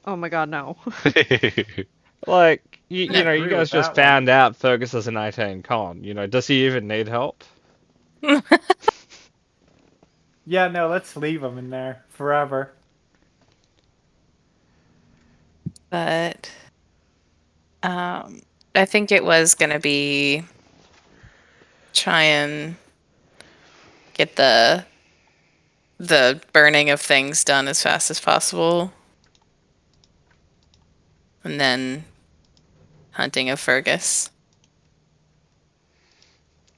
Oh my god, no. Like, I you agree with guys just that one. found out Fergus is an 18 con. Does he even need help? Yeah, no, let's leave him in there forever. But um, I think it was gonna be try and get the burning of things done as fast as possible, and then hunting of Fergus.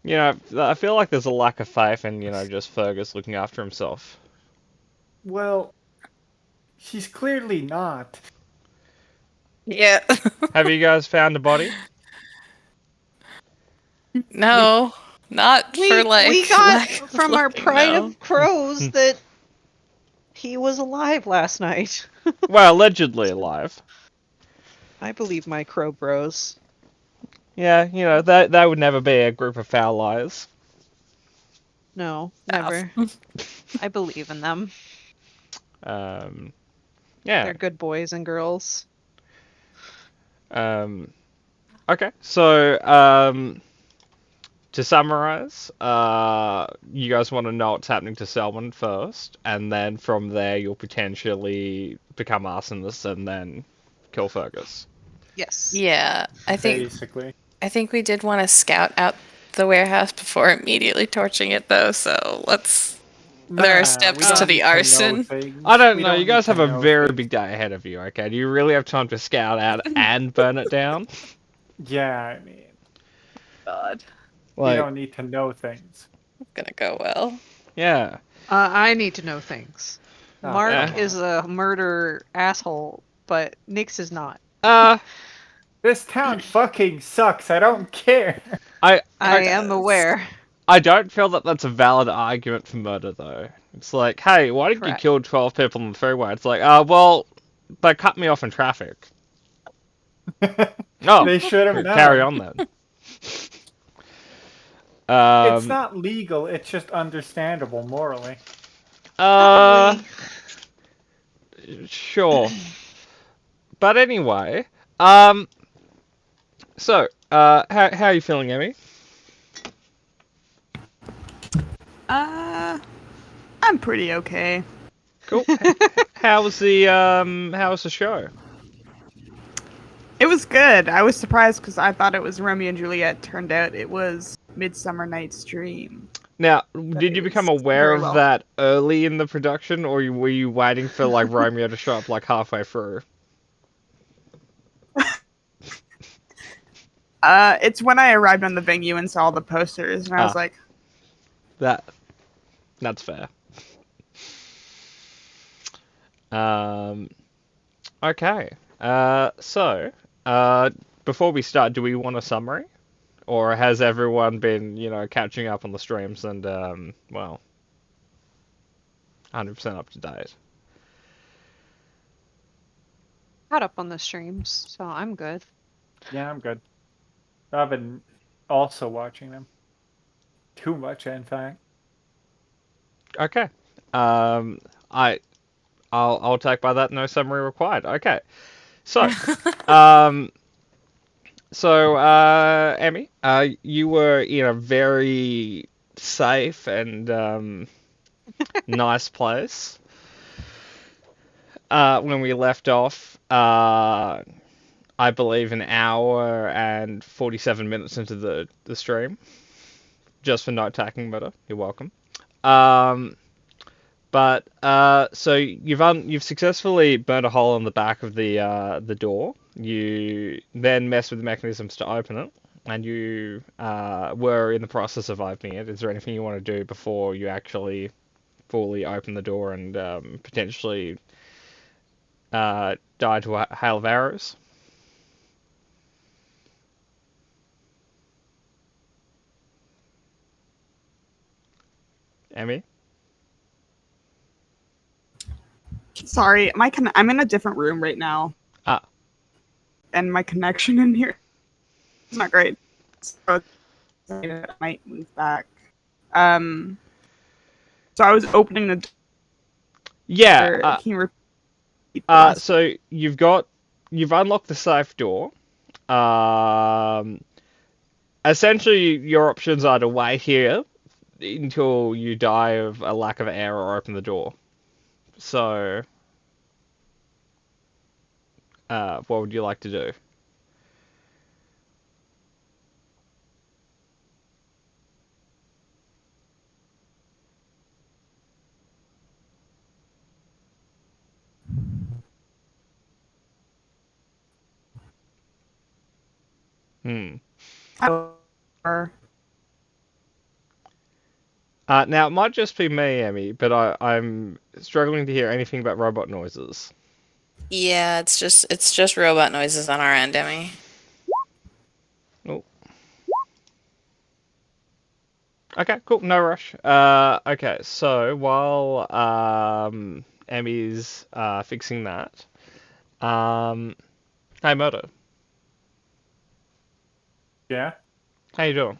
I feel like there's a lack of faith in, just Fergus looking after himself. Well, she's clearly not. Yeah. Have you guys found a body? No, not for We like got lack of from our looking. pride No. of crows that he was alive last night. Well, allegedly alive. I believe my crow bros. Yeah, that would never be a group of foul liars. No, never. I believe in them. Um, yeah. They're good boys and girls. Okay, so to summarize, you guys want to know what's happening to Selwyn first, and then from there you'll potentially become arsonists and then kill Fergus. Yes. Yeah, I Basically. think we did want to scout out the warehouse before immediately torching it, though. So there are Nah, steps we don't to the need to know arson. things. I don't We know, you need guys to have a know very things. big day ahead of you, okay? Do you really have time to scout out and burn it down? Yeah, I mean, God, we don't need to know things. it's gonna go well. Yeah. I need to know things. Oh, Mark come is on. a murder asshole, but Nyx is not. This town fucking sucks. I don't care. I I am aware. I don't feel that that's a valid argument for murder, though. It's like, hey, why did you Correct. kill 12 people on the freeway? It's like, well, they cut me off in traffic. Oh, They should have known. carry on then. It's not legal. It's just understandable morally. Not really. Sure. But anyway, so, how are you feeling, Emmy? I'm pretty okay. Cool. How was the show? It was good. I was surprised because I thought it was Romeo and Juliet. Turned out it was Midsummer Night's Dream. Now, did you it become was aware very of well. that early in the production, or were you waiting for like Romeo to show up like halfway through? It's when I arrived on the venue and saw the posters, and I was Ah. like, That's fair. Okay. So, before we start, do we want a summary? Or has everyone been, catching up on the streams and, 100% up to date? Caught up on the streams, so I'm good. Yeah, I'm good. I've been also watching them. Too much, in fact. Okay. I'll take by that no summary required. Okay. So, Emmy, you were in a very safe and nice place when we left off. I believe an hour and 47 minutes into the stream, just for note taking murder. You're welcome. But so you've successfully burned a hole in the back of the door. You then messed with the mechanisms to open it, and you were in the process of opening it. Is there anything you want to do before you actually fully open the door and potentially die to a hail of arrows? Emmy? "Sorry, I'm in a different room right now, Ah, and my connection in here is not great. So I might move back." So I was opening the door. yeah. Can you So you've unlocked the safe door. Essentially, your options are to wait here until you die of a lack of air or open the door. So, what would you like to do? Hmm. Or Now, it might just be me, Emmy, but I'm struggling to hear anything but robot noises. Yeah, it's just robot noises on our end, Emmy. Oh. Okay, cool. No rush. Okay, so while Emmy's fixing that, hey, Murdo, Yeah. how you doing?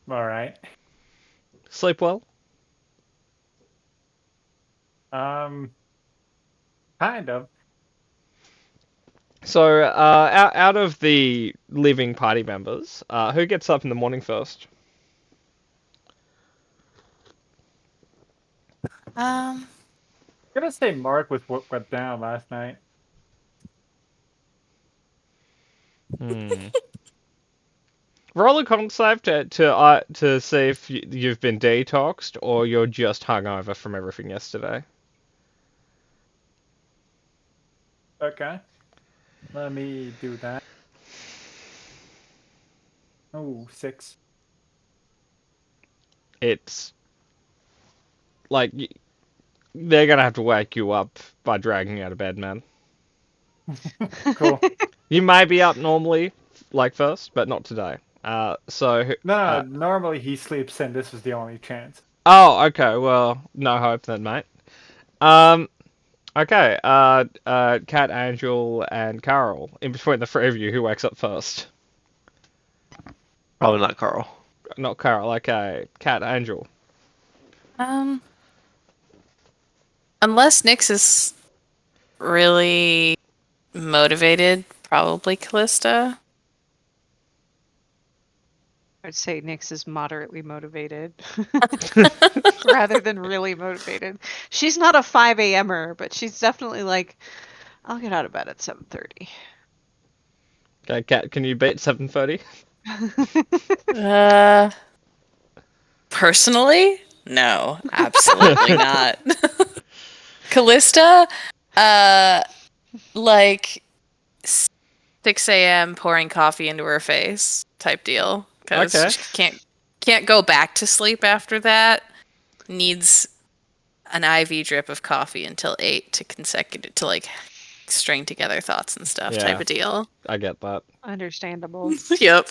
All right. Sleep well? Kind of. So, out of the living party members, who gets up in the morning first? I'm gonna say Mark with what went down last night. Hmm. Roll a con save to see if you've been detoxed or you're just hungover from everything yesterday. Okay. Let me do that. Oh, 6. It's like they're gonna have to wake you up by dragging you out of bed, man. Cool. You may be up normally, like first, but not today. No, normally he sleeps in. This was the only chance. Oh, okay. Well, no hope then, mate. Um, okay. Cat, Angel, and Carol. In between the three of you, who wakes up first? Probably not Carl. Not Carol. Okay. Cat, Angel. Unless Nyx is really motivated, probably Callista. I'd say Nyx is moderately motivated rather than really motivated. She's not a 5 a.m.er, but she's definitely like, I'll get out of bed at 7:30. Okay, Cat. Can you beat 7:30? Personally, no, absolutely not. Callista, like 6 a.m. pouring coffee into her face type deal because Okay. she can't go back to sleep after that. Needs an IV drip of coffee until 8 to like string together thoughts and stuff Yeah. type of deal. I get that. Understandable. Yep.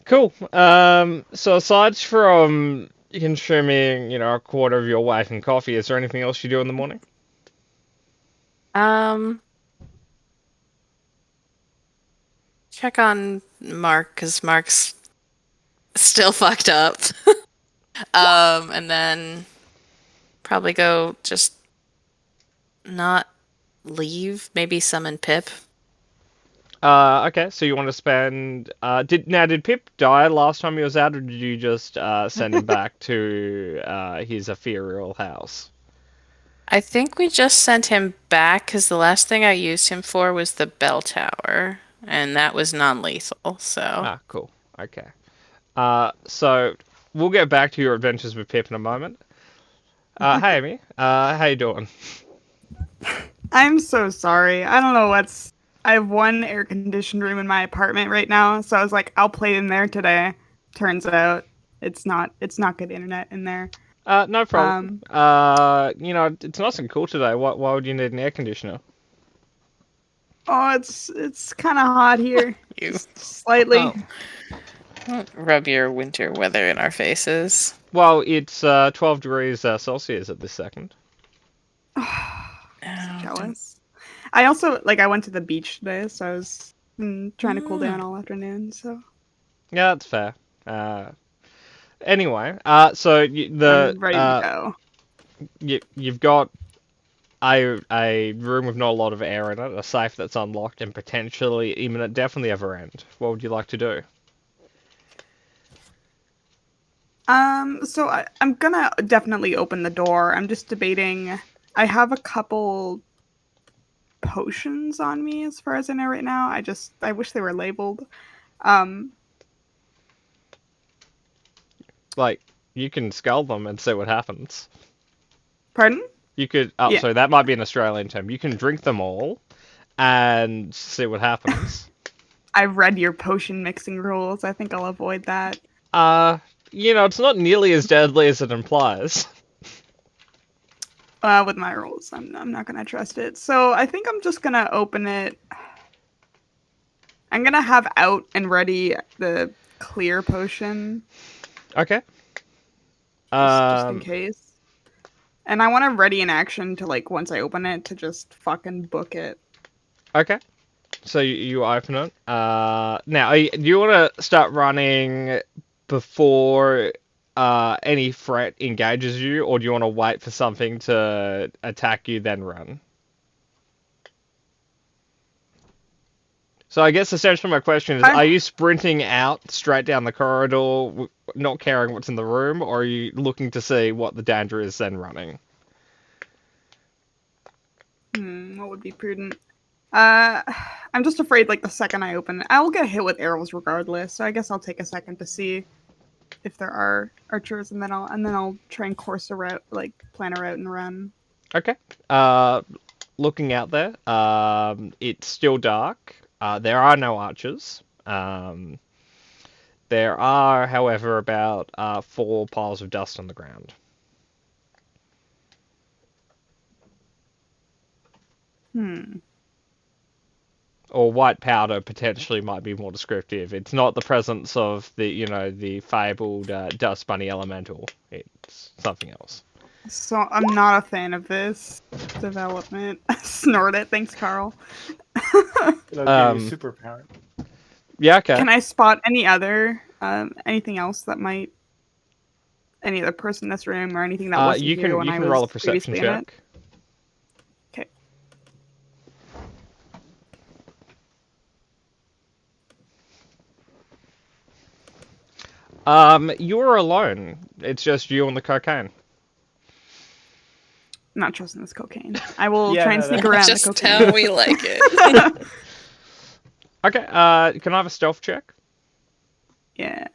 Cool. So aside from consuming, a quarter of your weight in coffee, is there anything else you do in the morning? Check on Mark because Mark's still fucked up. And then probably go just not leave. Maybe summon Pip. Okay, so you want to spend. Did Pip die last time he was out, or did you just send him back to his ethereal house? I think we just sent him back because the last thing I used him for was the bell tower, and that was non-lethal. So Ah, cool. Okay. So we'll get back to your adventures with Pip in a moment. Hey, Amy. How you doing? I'm so sorry. I don't know what's. I have one air conditioned room in my apartment right now, so I was like, I'll play in there today. Turns out it's not good internet in there. No problem. It's nice and cool today. Why would you need an air conditioner? Oh, it's kind of hot here. you Just slightly. Oh. Don't rub your winter weather in our faces. Well, it's 12 degrees Celsius at this second. Jealous. I also I went to the beach today, so I was trying to cool down all afternoon. So Yeah, that's fair. Anyway, so I'm ready to go. you've got a room with not a lot of air in it, a safe that's unlocked, and potentially imminent death on the other end. What would you like to do? So I'm gonna definitely open the door. I'm just debating. I have a couple potions on me, as far as I know right now. I wish they were labeled. Um, Like, you can skull them and see what happens. Pardon? You could. Oh, Yeah. sorry, that might be an Australian term. You can drink them all and see what happens. I've read your potion mixing rules. I think I'll avoid that. It's not nearly as deadly as it implies. With my rules, I'm not gonna trust it. So I think I'm just gonna open it. I'm gonna have out and ready the clear potion, Okay. just in case. And I want to ready an action to, like, once I open it, to just fucking book it. Okay. So you open it. Now, do you want to start running before any threat engages you, or do you want to wait for something to attack you, then run? So I guess essentially my question is, are you sprinting out straight down the corridor, not caring what's in the room, or are you looking to see what the danger is, then running? What would be prudent? I'm just afraid, like, the second I open it, I'll get hit with arrows regardless. So I guess I'll take a second to see if there are archers, and then I'll try and course a route, like, plan a route and run. Okay. Looking out there, it's still dark. There are no archers. There are, however, about 4 piles of dust on the ground. Or white powder potentially might be more descriptive. It's not the presence of the fabled dust bunny elemental. It's something else. So I'm not a fan of this development. Snort it. Thanks, Carl. It'll give you superpower. Yeah, okay. Can I spot any other, anything else that might, any other person in this room or anything that wasn't you here can when you I can was roll a perception previously in it? check. You're alone. It's just you and the cocaine. I'm not trusting this cocaine. I will Yeah, try and no, sneak that's around the Just cocaine. how we like it. Okay, can I have a stealth check? Yeah.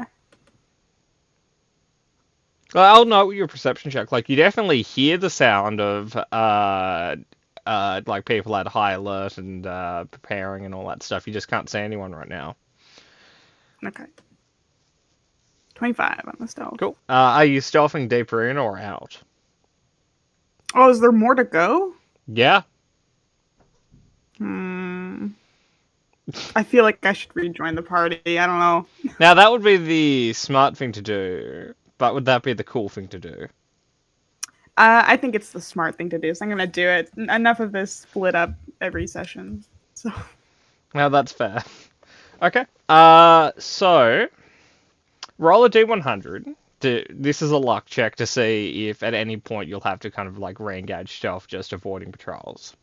Well, I'll know your perception check. Like, you definitely hear the sound of, like, people at high alert and, preparing and all that stuff. You just can't see anyone right now. Okay. 25 on the stealth. Cool. Are you stealthing deeper in or out? Oh, is there more to go? Yeah. I feel like I should rejoin the party. I don't know. Now, that would be the smart thing to do, but would that be the cool thing to do? I think it's the smart thing to do, so I'm gonna do it. Enough of this split up every session. So. Now, that's fair. Okay. So, roll a d100. This is a luck check to see if at any point you'll have to kind of like re-engage stealth, just avoiding patrols.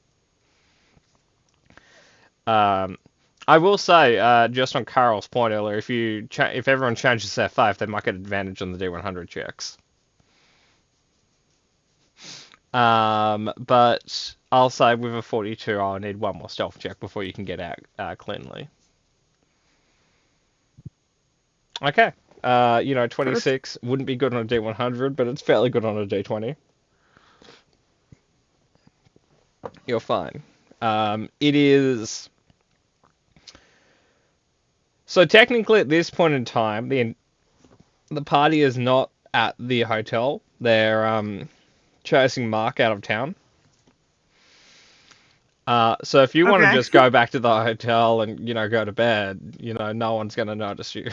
I will say, just on Carl's point earlier, if everyone changes their 5, they might get advantage on the d100 checks. But I'll say with a 42, I'll need one more stealth check before you can get out cleanly. Okay. 26 wouldn't be good on a D100, but it's fairly good on a D20. You're fine. It is... So technically at this point in time, the party is not at the hotel. They're chasing Mark out of town. So if you want to just go back to the hotel and, go to bed, no one's going to notice you.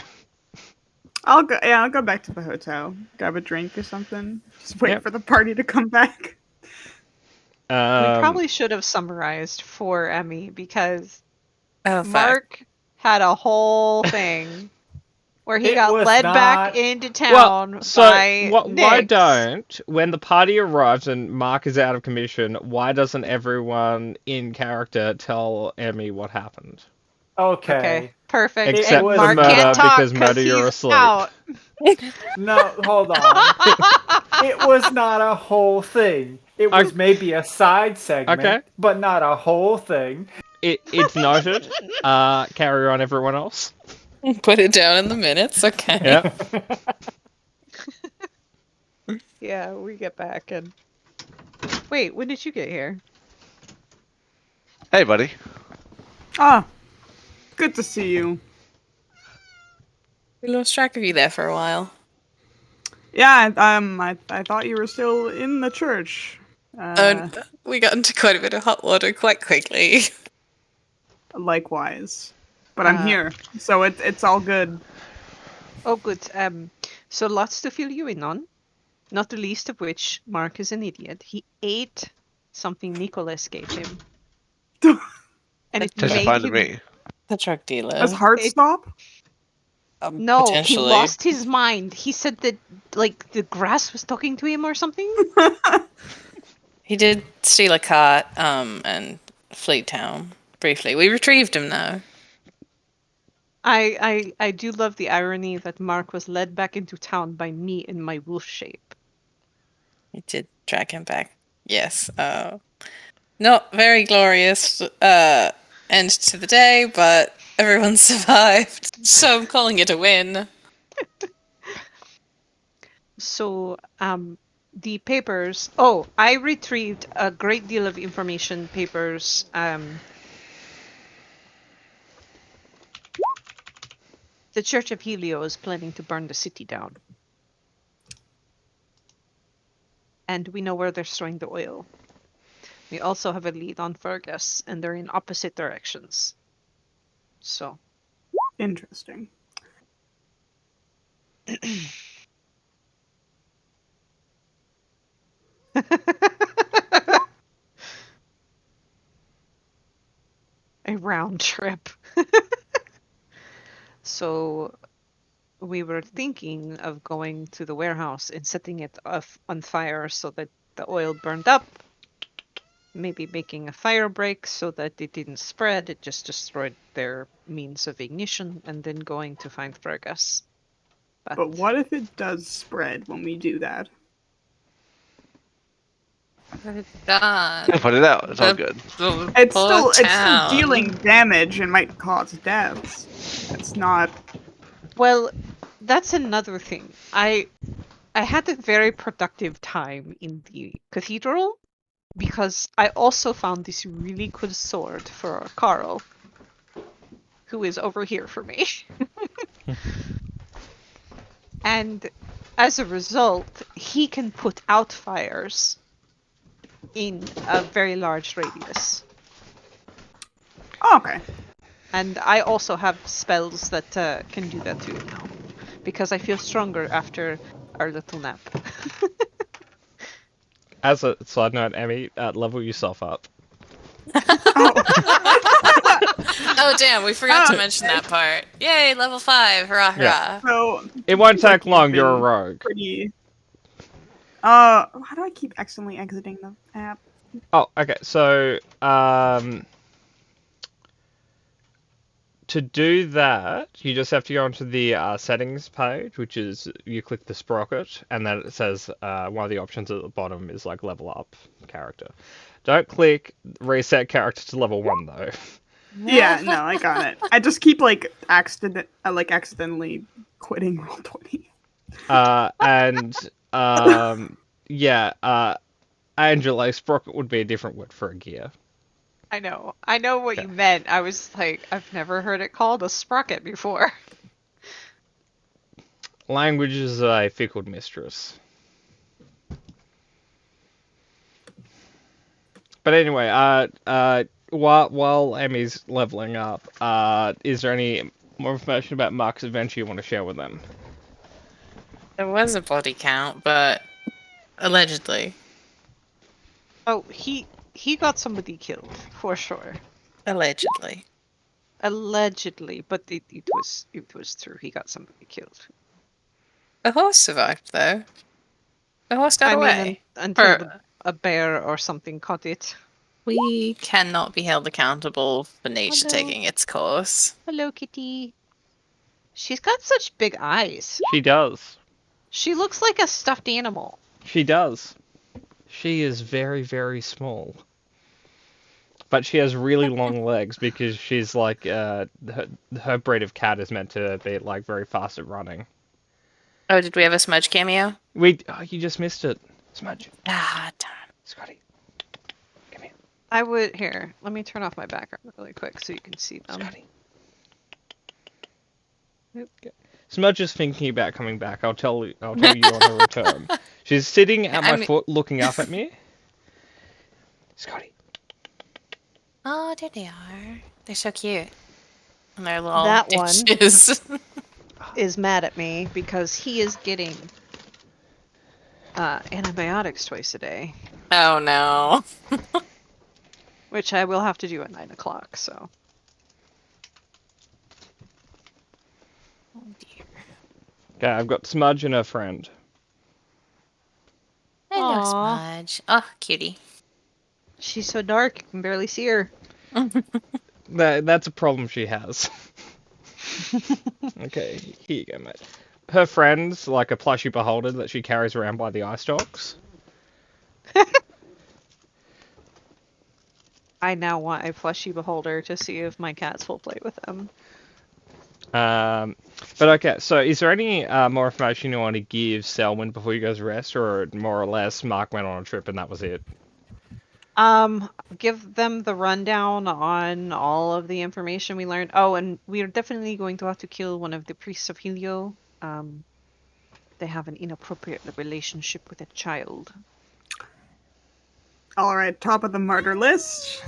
I'll go back to the hotel. Grab a drink or something. Just wait for the party to come back. We probably should have summarized for Emmy because Oh, fuck. Mark had a whole thing where he It got was led back not- into town Well, so by why Nyx. don't, when the party arrives and Mark is out of commission, why doesn't everyone in character tell Emmy what happened? Okay. Okay, perfect. Except and for Mark Murder, can't talk because Murder, you're he's asleep. out. No, hold on. It was not a whole thing. It was maybe a side segment, Okay. but not a whole thing. It's noted. Carry on, everyone else. Put it down in the minutes. Okay. Yep. Yeah, we get back and wait, when did you get here? Hey, buddy. Ah, good to see you. We lost track of you there for a while. Yeah, I thought you were still in the church. We got into quite a bit of hot water quite quickly. Likewise, but I'm here, so it's all good. Oh, good. So lots to fill you in on. Not the least of which, Mark is an idiot. He ate something Nicholas gave him, and it Tastes made fine to him. me. The drug dealer. Does heart It- stop? No, he potentially. lost his mind. He said that like the grass was talking to him or something. He did steal a cart and flee town briefly. We retrieved him though. I do love the irony that Mark was led back into town by me in my wolf shape. We did drag him back. Yes. Not very glorious end to the day, but everyone survived. So I'm calling it a win. So, the papers. Oh, I retrieved a great deal of information papers. The Church of Helio is planning to burn the city down. And we know where they're storing the oil. We also have a lead on Fergus, and they're in opposite directions. So, Interesting. a round trip. So we were thinking of going to the warehouse and setting it on fire so that the oil burned up. Maybe making a fire break so that it didn't spread. It just destroyed their means of ignition, and then going to find Fergus. But what if it does spread when we do that? Done. Put it out. It's all good. It's still dealing damage and might cause deaths. It's not. Well, that's another thing. I had a very productive time in the cathedral because I also found this really good sword for Carl, who is over here for me. And as a result, he can put out fires in a very large radius. Oh, okay. And I also have spells that can do that too now, because I feel stronger after our little nap. As a side note, Emmy, level yourself up. Oh damn, we forgot to mention that part. Yay, level 5, hurrah hurrah. Yeah. So It won't take long. you've You're a been rogue. pretty. How do I keep accidentally exiting the app? Oh, okay. So, to do that, you just have to go onto the settings page, which is you click the sprocket, and then it says one of the options at the bottom is like level up character. Don't click reset character to level 1 though. Yeah, no, I got it. I just keep accidentally quitting Roll20. Angela, sprocket would be a different word for a gear. I know what you meant. I was like, I've never heard it called a sprocket before. Language is a fickle mistress. But anyway, while Emmy's leveling up, is there any more information about Mark's adventure you want to share with them? There was a body count, but allegedly. Oh, he got somebody killed for sure. Allegedly. Allegedly, but it was true. He got somebody killed. The horse survived, though. The horse got I away. mean, until Or- a bear or something caught it. We cannot be held accountable for nature Hello. taking its course. Hello, kitty. She's got such big eyes. She does. She looks like a stuffed animal. She does. She is very, very small. But she has really long legs because she's like, her breed of cat is meant to be like very fast at running. Oh, did we have a Smudge cameo? You just missed it. Smudge. Ah, darn. Scotty. Come here. I would here. Let me turn off my background really quick so you can see them. Scotty. Smudge is thinking about coming back. I'll tell you on her return. She's sitting at my foot looking up at me. Scotty. Oh, there they are. They're so cute. And their little That one. ditches. Is mad at me because he is getting antibiotics twice a day, Oh no. which I will have to do at 9 o'clock. So Oh dear. Okay, I've got Smudge and her friend. Hello, Aw. Smudge. Oh, cutie. she's so dark you can barely see her. That's a problem she has. Okay, here you go, mate. Her friend's like a plushy beholder that she carries around by the eye stalks. I now want a plushy beholder to see if my cats will play with them. But okay, so is there any more information you want to give Selwyn before you guys rest, or more or less Mark went on a trip and that was it? Give them the rundown on all of the information we learned. Oh, and we are definitely going to have to kill one of the priests of Helio. They have an inappropriate relationship with a child. All right, top of the murder list.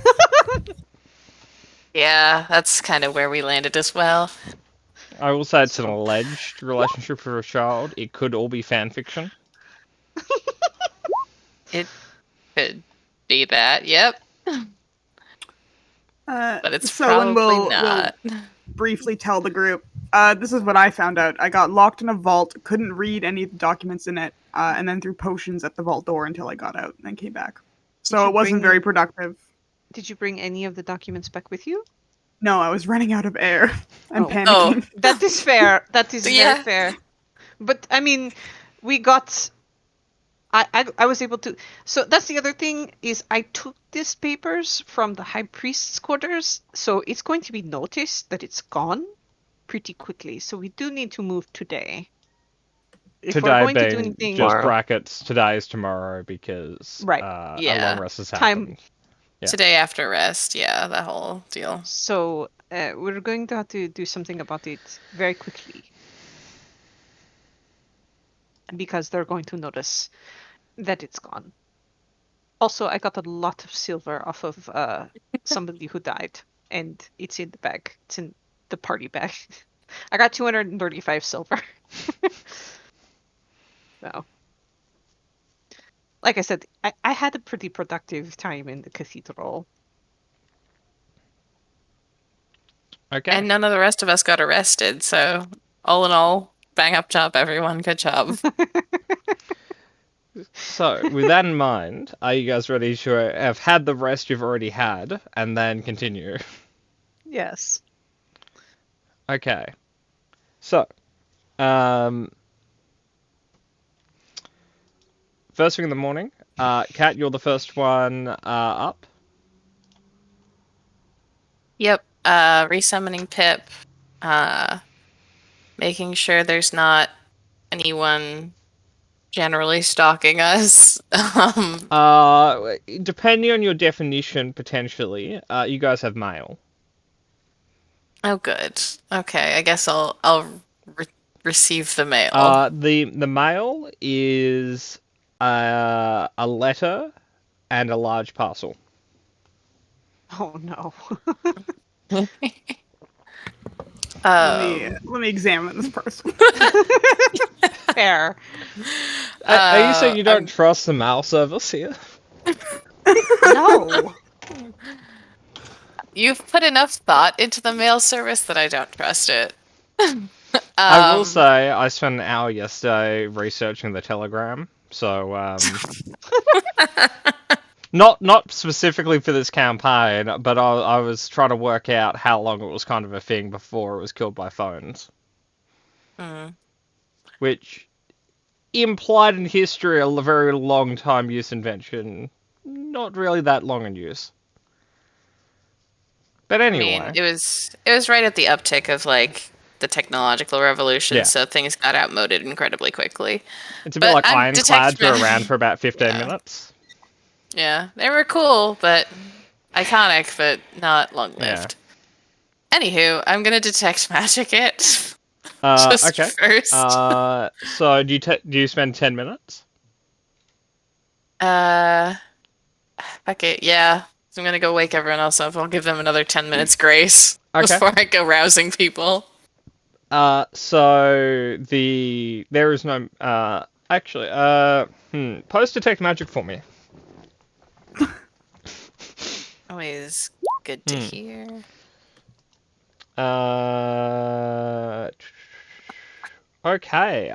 Yeah, that's kind of where we landed as well. I will say it's an alleged relationship for a child. It could all be fan fiction. It could be that, yep. But it's Selwyn probably will not. briefly tell the group. This is what I found out. I got locked in a vault, couldn't read any of the documents in it, and then threw potions at the vault door until I got out and then came back. So you it wasn't bring- very productive. Did you bring any of the documents back with you? No, I was running out of air and Oh. panicking. That is fair. That is Yeah. very fair. But I mean, we got. I was able to. So that's the other thing is I took these papers from the high priest's quarters, so it's going to be noticed that it's gone pretty quickly. So we do need to move today. If we're Today going to do being anything, just brackets, today is tomorrow because Right. a Yeah. long rest has Time- happened. Yeah. Today after rest, yeah, that whole deal. so we're going to have to do something about it very quickly. Because they're going to notice that it's gone. Also, I got a lot of silver off of somebody who died, and it's in the bag. It's in the party bag. I got 235 silver. So, like I said, I had a pretty productive time in the cathedral. Okay. And none of the rest of us got arrested, so all in all, bang up job, everyone. Good job. So, with that in mind, are you guys ready to have had the rest you've already had and then continue? Yes. Okay. So, first thing in the morning, Kat, you're the first one up. Yep. Resummoning Pip. Making sure there's not anyone generally stalking us. Depending on your definition, potentially, you guys have mail. Oh, good. Okay, I guess I'll receive the mail. The mail is a letter and a large parcel. Oh no. Let me examine this person. Fair. Are you saying you don't trust the mail service here? No. you've put enough thought into the mail service that I don't trust it. I will say I spent an hour yesterday researching the Telegram, so not specifically for this campaign, but I was trying to work out how long it was kind of a thing before it was killed by phones, which implied in history a very long time use invention, not really that long in use. But anyway, I mean, it was right at the uptick of like the technological revolution, Yeah. so things got outmoded incredibly quickly. it's a bit but like I'm ironclads were detective- around for about 15 Yeah. minutes. Yeah, they were cool, but iconic, but not long-lived. Anywho, I'm gonna detect magic it just Okay. first. So do you spend 10 minutes? Okay, yeah. So I'm gonna go wake everyone else up. I'll give them another 10 minutes grace Okay. before I go rousing people. So there is no post detect magic for me. Always good to hear. Okay.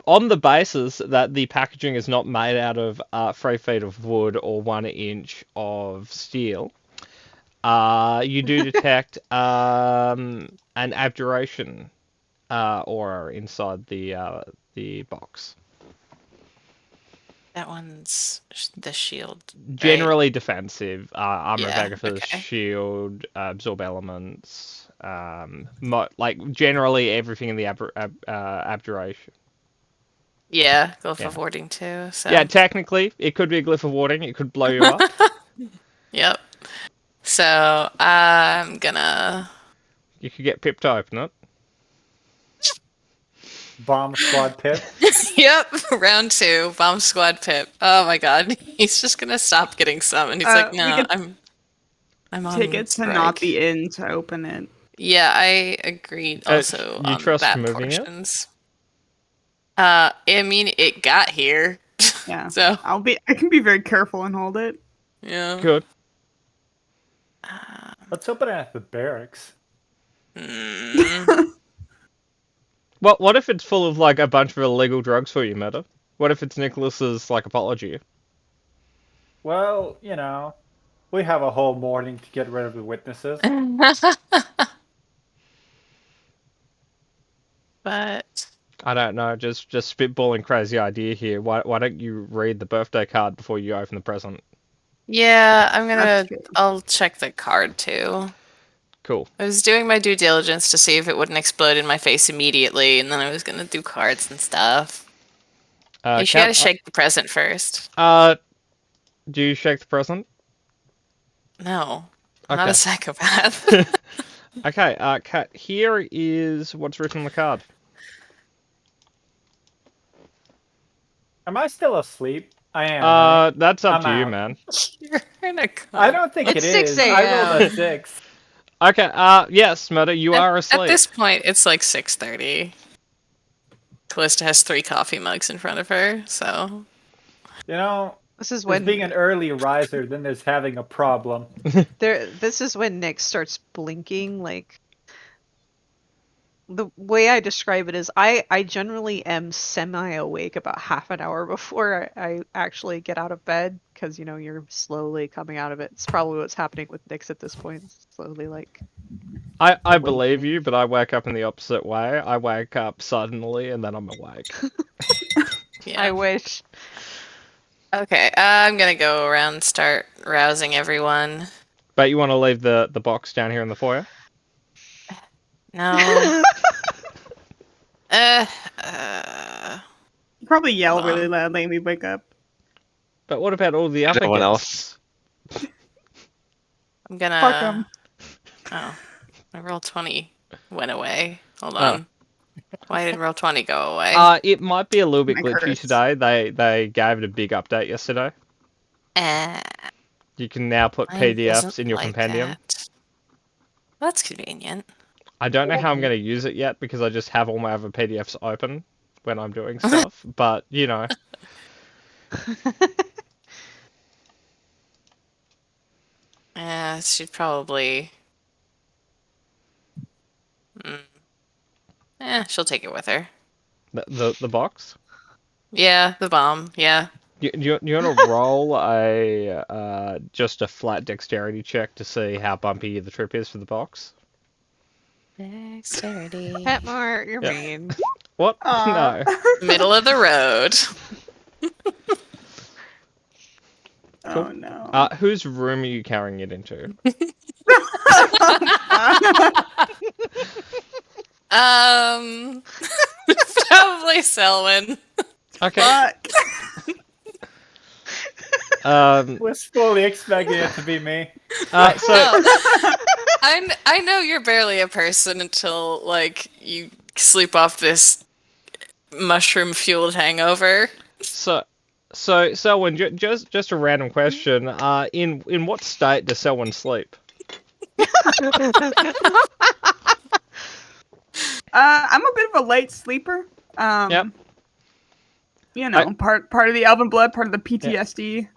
On the basis that the packaging is not made out of 3 feet of wood or 1 inch of steel, you do detect an abjuration aura inside the box. That one's the shield. right? Generally defensive. Armor of Yeah, Agatha's okay. shield, absorb elements. Like generally everything in the abjuration. Yeah, Glyph Yeah. of Warding too. So. Yeah, technically it could be a glyph of warding. It could blow you up. Yep. So I'm gonna. You could get Pip to open it. Bomb squad Pip. Yep, round 2, bomb squad Pip. Oh my god, he's just gonna stop getting summoned. He's like, we no, could I'm on Take it to not strike." the inn to open it. Yeah, I agreed. Also, you on trust that moving it? portions. I mean, it got here. Yeah. So I can be very careful and hold it. yeah. Good. Let's open it at the barracks. What if it's full of like a bunch of illegal drugs for you, Meta? What if it's Nicholas's like apology? Well, we have a whole morning to get rid of the witnesses. But I don't know, just spitballing crazy idea here. Why don't you read the birthday card before you open the present? yeah, That's true. I'll check the card too. Cool. I was doing my due diligence to see if it wouldn't explode in my face immediately, and then I was gonna do cards and stuff. You should gotta shake the present first. Do you shake the present? No, I'm not a Okay. psychopath. Okay, Kat, here is what's written on the card. Am I still asleep? I am. right? That's up I'm to you, out. man. You're in a coma. I don't think It's it 6 is. I rolled a a.m. 6. Okay, yes, Meta, you are asleep. At this point, it's like 6:30. Callista has 3 coffee mugs in front of her, so This is as when being an early riser, then there's having a problem. this is when Nick starts blinking. Like the way I describe it is, I generally am semi-awake about half an hour before I actually get out of bed, because you're slowly coming out of it. It's probably what's happening with Nick's at this point. Slowly, like I believe you, but I wake up in the opposite way. I wake up suddenly and then I'm awake. yeah. I wish. Okay, I'm gonna go around and start rousing everyone. But you want to leave the box down here in the foyer? No. You probably yell Hold really on. loudly and we wake up. But what about all the other Everyone guests? I'm gonna. Fuck 'em. Oh, my roll 20 went away. Hold on. Why did roll 20 go away? It might be a little bit My glitchy curse. today. They gave it a big update yesterday. You can now put Mine PDFs wasn't in your like compendium. that. Well, that's convenient. I don't know how I'm going to use it yet because I just have all my other PDFs open when I'm doing stuff. But she'd probably. She'll take it with her. The box. Yeah, the bomb. Yeah. You want to roll just a flat dexterity check to see how bumpy the trip is for the box? Dexterity. Petmore, you're Yeah. mean. What? Aw. No. Middle of the road. Oh no. Whose room are you carrying it into? Probably Selwyn. Okay. Fuck. Was fully expecting it to be me. So I know you're barely a person until like you sleep off this mushroom fueled hangover. Selwyn, just a random question. In what state does Selwyn sleep? I'm a bit of a light sleeper. Yep. You know, part of the Elven blood, part of the PTSD.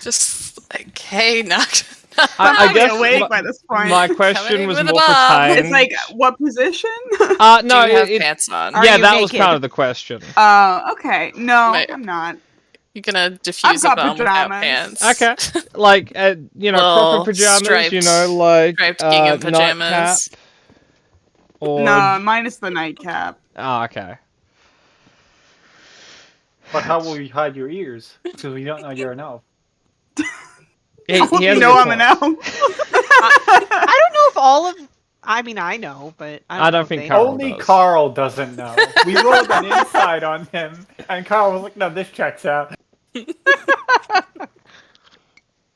Just like, hey, knock. I guess awake by this point. my Coming question in was with a more bomb. It's pertained. like, what position? No, Do you have it, pants on? Are yeah, you that was naked? part of the question. Okay. No, Wait. I'm not. You're gonna I've defuse a got bomb without pajamas. pants. Okay, like you know, proper Little pajamas. striped- You know, like striped gingham nightcap pajamas. or No, minus the nightcap. oh, okay. But how will you hide your ears? Because we don't know you're an elf. He I hope has you a know good I'm an point. elf. I don't know if all of. I mean, I know, but I I don't know if think they Carl know. Only does. Carl doesn't know. We rolled an insight on him, and Carl was like, "No, this checks out."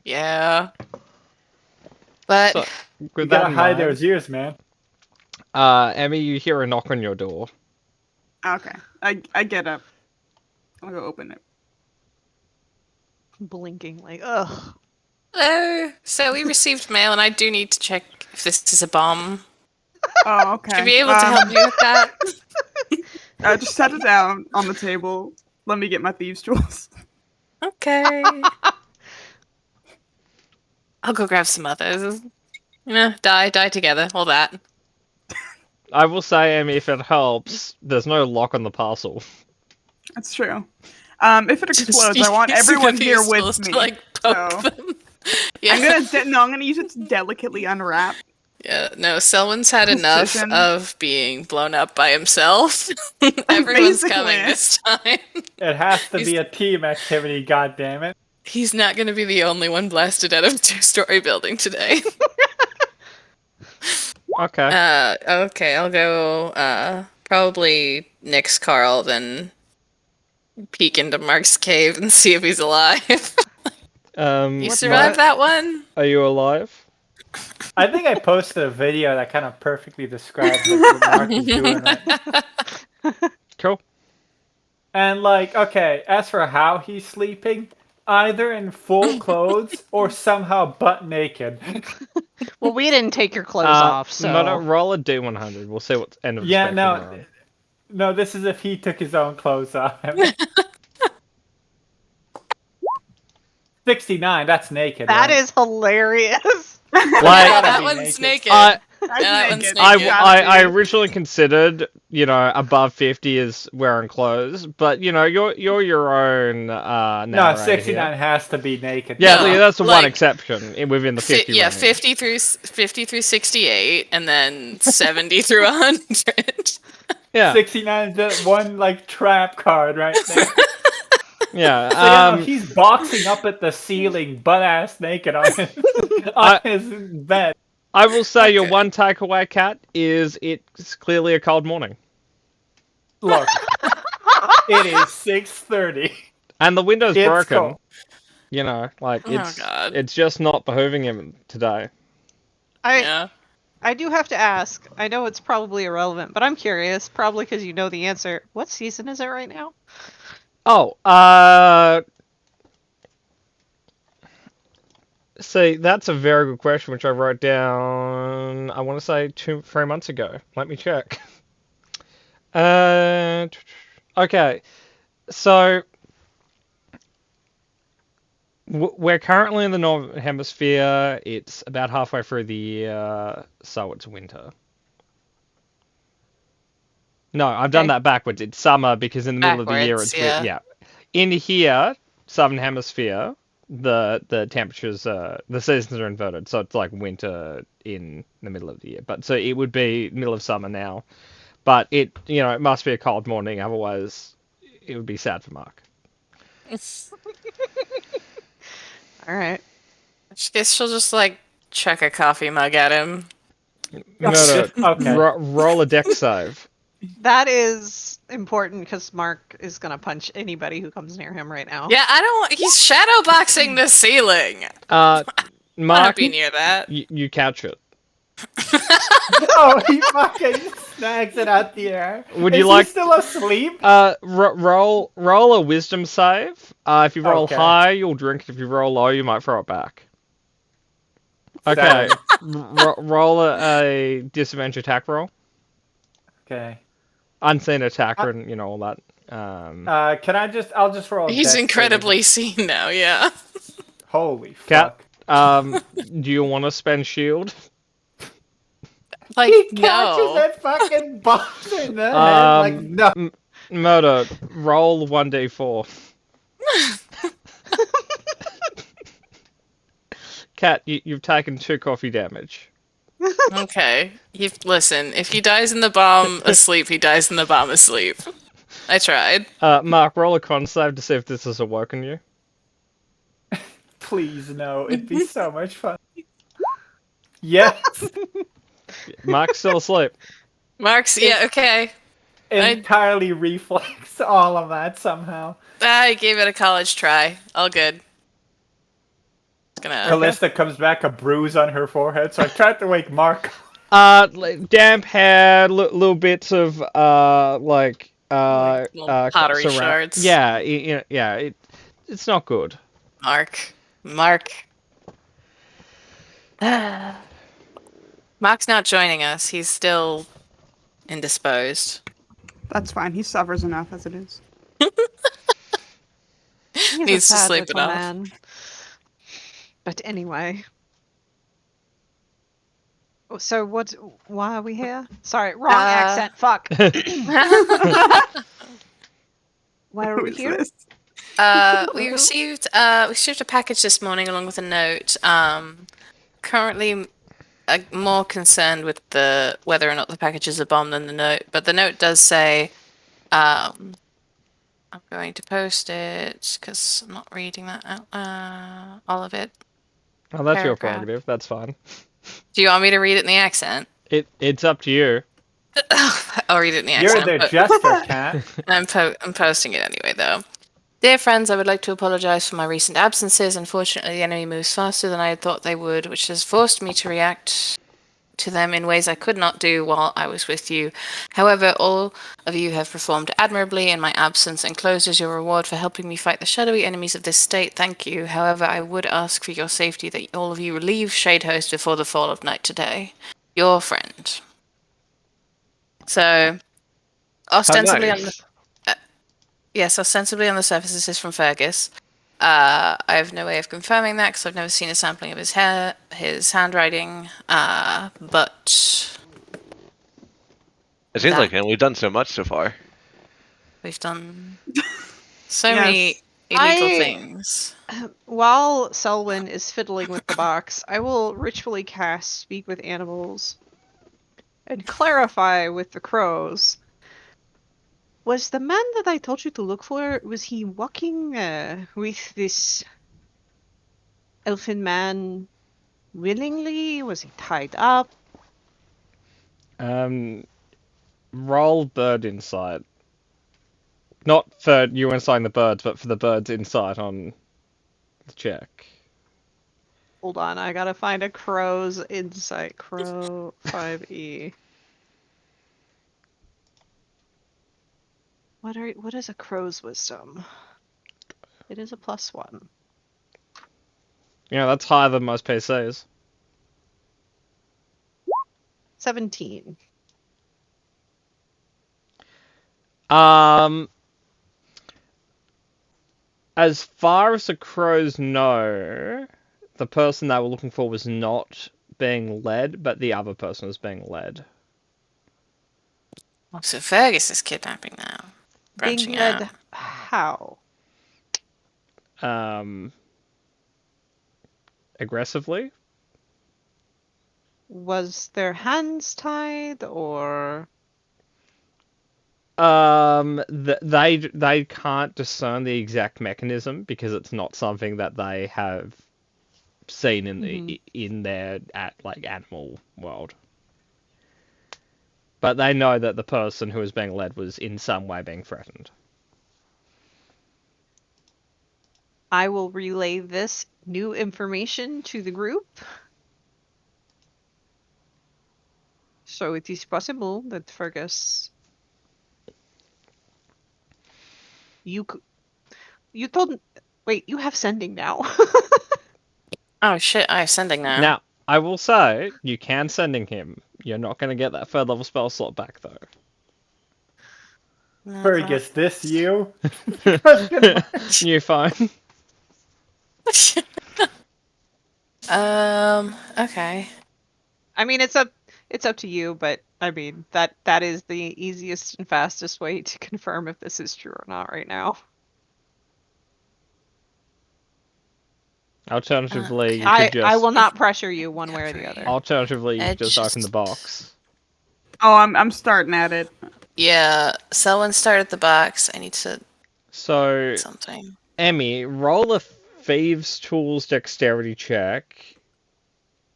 Yeah. But So, You with that gotta in hide mind, those ears, man. Emmy, you hear a knock on your door. Okay. I get up. I'll go open it. Blinking like, ugh. hello. So we received mail, and I do need to check if this is a bomb. Oh, okay. To be able to help me with that. Just set it down on the table. Let me get my thieves' tools. Okay. I'll go grab some others. You know, die together. All that. I will say, Emmy, if it helps, there's no lock on the parcel. That's true. If it explodes, I want everyone here with me. To, like, poke so- them. Yeah. I'm gonna use it to delicately unwrap. Yeah, no, Selwyn's had enough Precision. of being blown up by himself. Everyone's Basically. coming this time. It has to He's- be a team activity. God damn it! He's not going to be the only one blasted out of a two-story building today. Okay. Okay, I'll go probably next Carl, then peek into Mark's cave and see if he's alive. You survived that one? Are you alive? I think I posted a video that kind of perfectly describes what Mark is doing right now. Cool. And like, okay, as for how he's sleeping, either in full clothes or somehow butt naked. Well, we didn't take your clothes off, so. No, roll a D100. We'll see what's end of the Yeah, spectrum no, we're on. no, this is if he took his own clothes off. 69, that's naked. That right? is hilarious. Like, That be one's naked. I, That's that one's naked. naked. I originally considered, you know, above 50 is wearing clothes, but you know, you're your own No, narrator 69 here. has to be naked. Yeah, No, that's the one like, exception within the 50 yeah, range. 50 through 68, and then 70 through 100. Yeah, 69 is just one like trap card right there. yeah. So, yeah, no, he's boxing up at the ceiling, butt ass naked on his bed. I will say your Okay. one takeaway, Cat, is it's clearly a cold morning, Look, it is 6:30. and the window's It's broken. cold. You know, like Oh, it's God. it's just not behooving him today. Yeah. I do have to ask. I know it's probably irrelevant, but I'm curious, probably because you know the answer. What season is it right now? Oh, see, that's a very good question, which I wrote down, I want to say 3 months ago. Let me check. Okay, so We're currently in the Northern Hemisphere. It's about halfway through the year, so it's winter. No, I've done Okay. that backwards. It's summer because in the middle of the year Backwards, it's winter. yeah. Yeah. In here, Southern Hemisphere, the temperatures the seasons are inverted, so it's like winter in the middle of the year. But so it would be middle of summer now. But it must be a cold morning, otherwise it would be sad for Mark. All right. I guess she'll just like chuck a coffee mug at him. Murder, Okay. roll a deck save. That is important because Mark is gonna punch anybody who comes near him right now. Yeah, I don't want. He's shadowboxing the ceiling. Uh, I want Mark, to be near that. you catch it. Oh, he fucking snags it out the air. Would Is you he like- still asleep? Roll a wisdom save. If you roll Okay. high, you'll drink. If you roll low, you might throw it back. Okay. Roll a disadvantage attack roll. Okay. Unseen attacker and all that. Can I just? I'll just roll. a He's dex incredibly save. seen now. Yeah. Holy Cat. fuck! Do you want to spend shield? Like He catches no. that fucking box in the head. Like Um, no. Murder. Roll 1d4. Cat, you've taken 2 coffee damage. Okay. Listen. If he dies in the bomb asleep, he dies in the bomb asleep. I tried. Mark, roll a con save to see if this has awoken you. Please no. It'd be so much fun. Yes. Mark's still asleep. Mark's. Yeah. Okay. Entirely reflex all of that somehow. I gave it a college try. All good. Gonna. Callista comes back, a bruise on her forehead. So I tried to wake Mark. Damp hair, little bits of Like little pottery surround- shards. Yeah, it's not good. Mark. Mark's not joining us. He's still indisposed. That's fine. He suffers enough as it is. He's a Needs to sad sleep little enough. man. But anyway. So why are we here? Sorry, wrong accent. Fuck. Why are Who we is here? this? We received a package this morning along with a note. Currently, more concerned with whether or not the package is a bomb than the note. But the note does say, I'm going to post it because I'm not reading that out. All of it. Oh, that's your Paragraph. prerogative. That's fine. Do you want me to read it in the accent? It's up to you. I'll read it in the You're accent. the but- jester, Cat. I'm posting it anyway, though. Dear friends, I would like to apologize for my recent absences. Unfortunately, the enemy moves faster than I had thought they would, which has forced me to react to them in ways I could not do while I was with you. However, all of you have performed admirably in my absence. Enclosed as your reward for helping me fight the shadowy enemies of this state. Thank you. However, I would ask for your safety that all of you leave Shadehost before the fall of night today. Your friend. So, ostensibly on the yes, ostensibly on the surface, this is from Fergus. I have no way of confirming that because I've never seen a sampling of his handwriting. But It seems That- like it. We've done so much so far. we've done so Yes. many illegal I- things. While Selwyn is fiddling with the box, I will ritually cast Speak with Animals and clarify with the crows. Was the man that I told you to look for, was he walking with this elfin man willingly? Was he tied up? Roll bird insight. Not for you insighting the birds, but for the birds' insight on the check. Hold on, I gotta find a crow's insight. Crow 5e. What is a crow's wisdom? It is a +1. That's higher than most PCs. 17. As far as the crows know, the person they were looking for was not being led, but the other person was being led. So Fergus is kidnapping now. Being Branching led out. how? Aggressively. Was their hands tied or They can't discern the exact mechanism because it's not something that they have seen in their animal world. But they know that the person who was being led was in some way being threatened. I will relay this new information to the group. So it is possible that Fergus, you told. Wait, you have sending now. Oh shit, I'm sending now. Now, I will say, you can sending him. You're not going to get that third level spell slot back, though. No, Fergus, this you? New phone. Okay. I mean, it's up to you, but I mean that is the easiest and fastest way to confirm if this is true or not right now. Alternatively, you I could just... I will not pressure you one way or the other. Alternatively, you could just open the Just- box. Oh, I'm starting at it. Yeah, someone started the box. I need to So, something. Emmy, roll a Thieves' Tools dexterity check.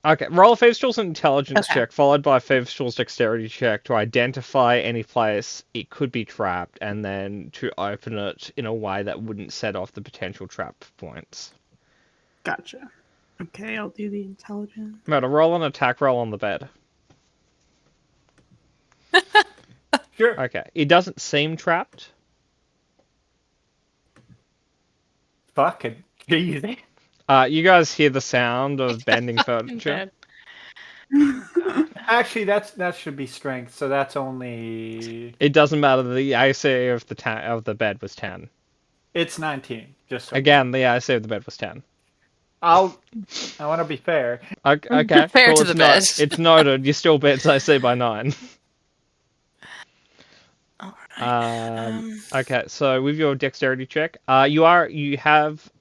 Okay, roll a Thieves' Tools intelligence Okay. check, followed by a Thieves' Tools dexterity check to identify any place it could be trapped, and then to open it in a way that wouldn't set off the potential trap points. Gotcha. Okay, I'll do the intelligence. Murder, roll an attack roll on the bed. Sure. Okay, it doesn't seem trapped. Fucking Jesus. You guys hear the sound of bending furniture. Actually, that should be strength. So that's only. It doesn't matter. The AC of the bed was 10. It's 19. Just so. Again, the AC of the bed was 10. I want to be fair. Okay, Fair cool, to it's the bed. It's noted. You still beat AC by 9. Alright. Okay, so with your dexterity check, you have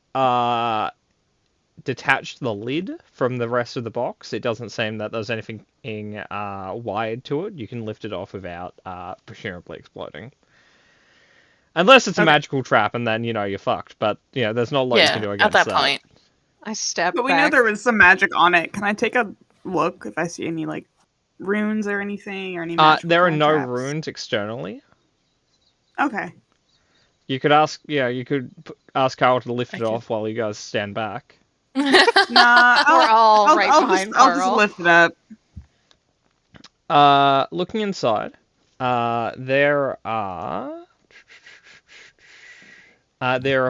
detached the lid from the rest of the box. It doesn't seem that there's anything wired to it. You can lift it off without presumably exploding. Unless it's a magical trap, and then you're fucked. But there's not a lot you can do Yeah, against at that point. I step But we know back. there was some magic on it. Can I take a look if I see any runes or anything or any magical there are kind of no traps? runes externally. Okay. You could ask Carl to lift it Thank you. off while you guys stand back. Nah, We're I'll, all right I'll behind just, I'll just Carl. lift it up. Looking inside, there are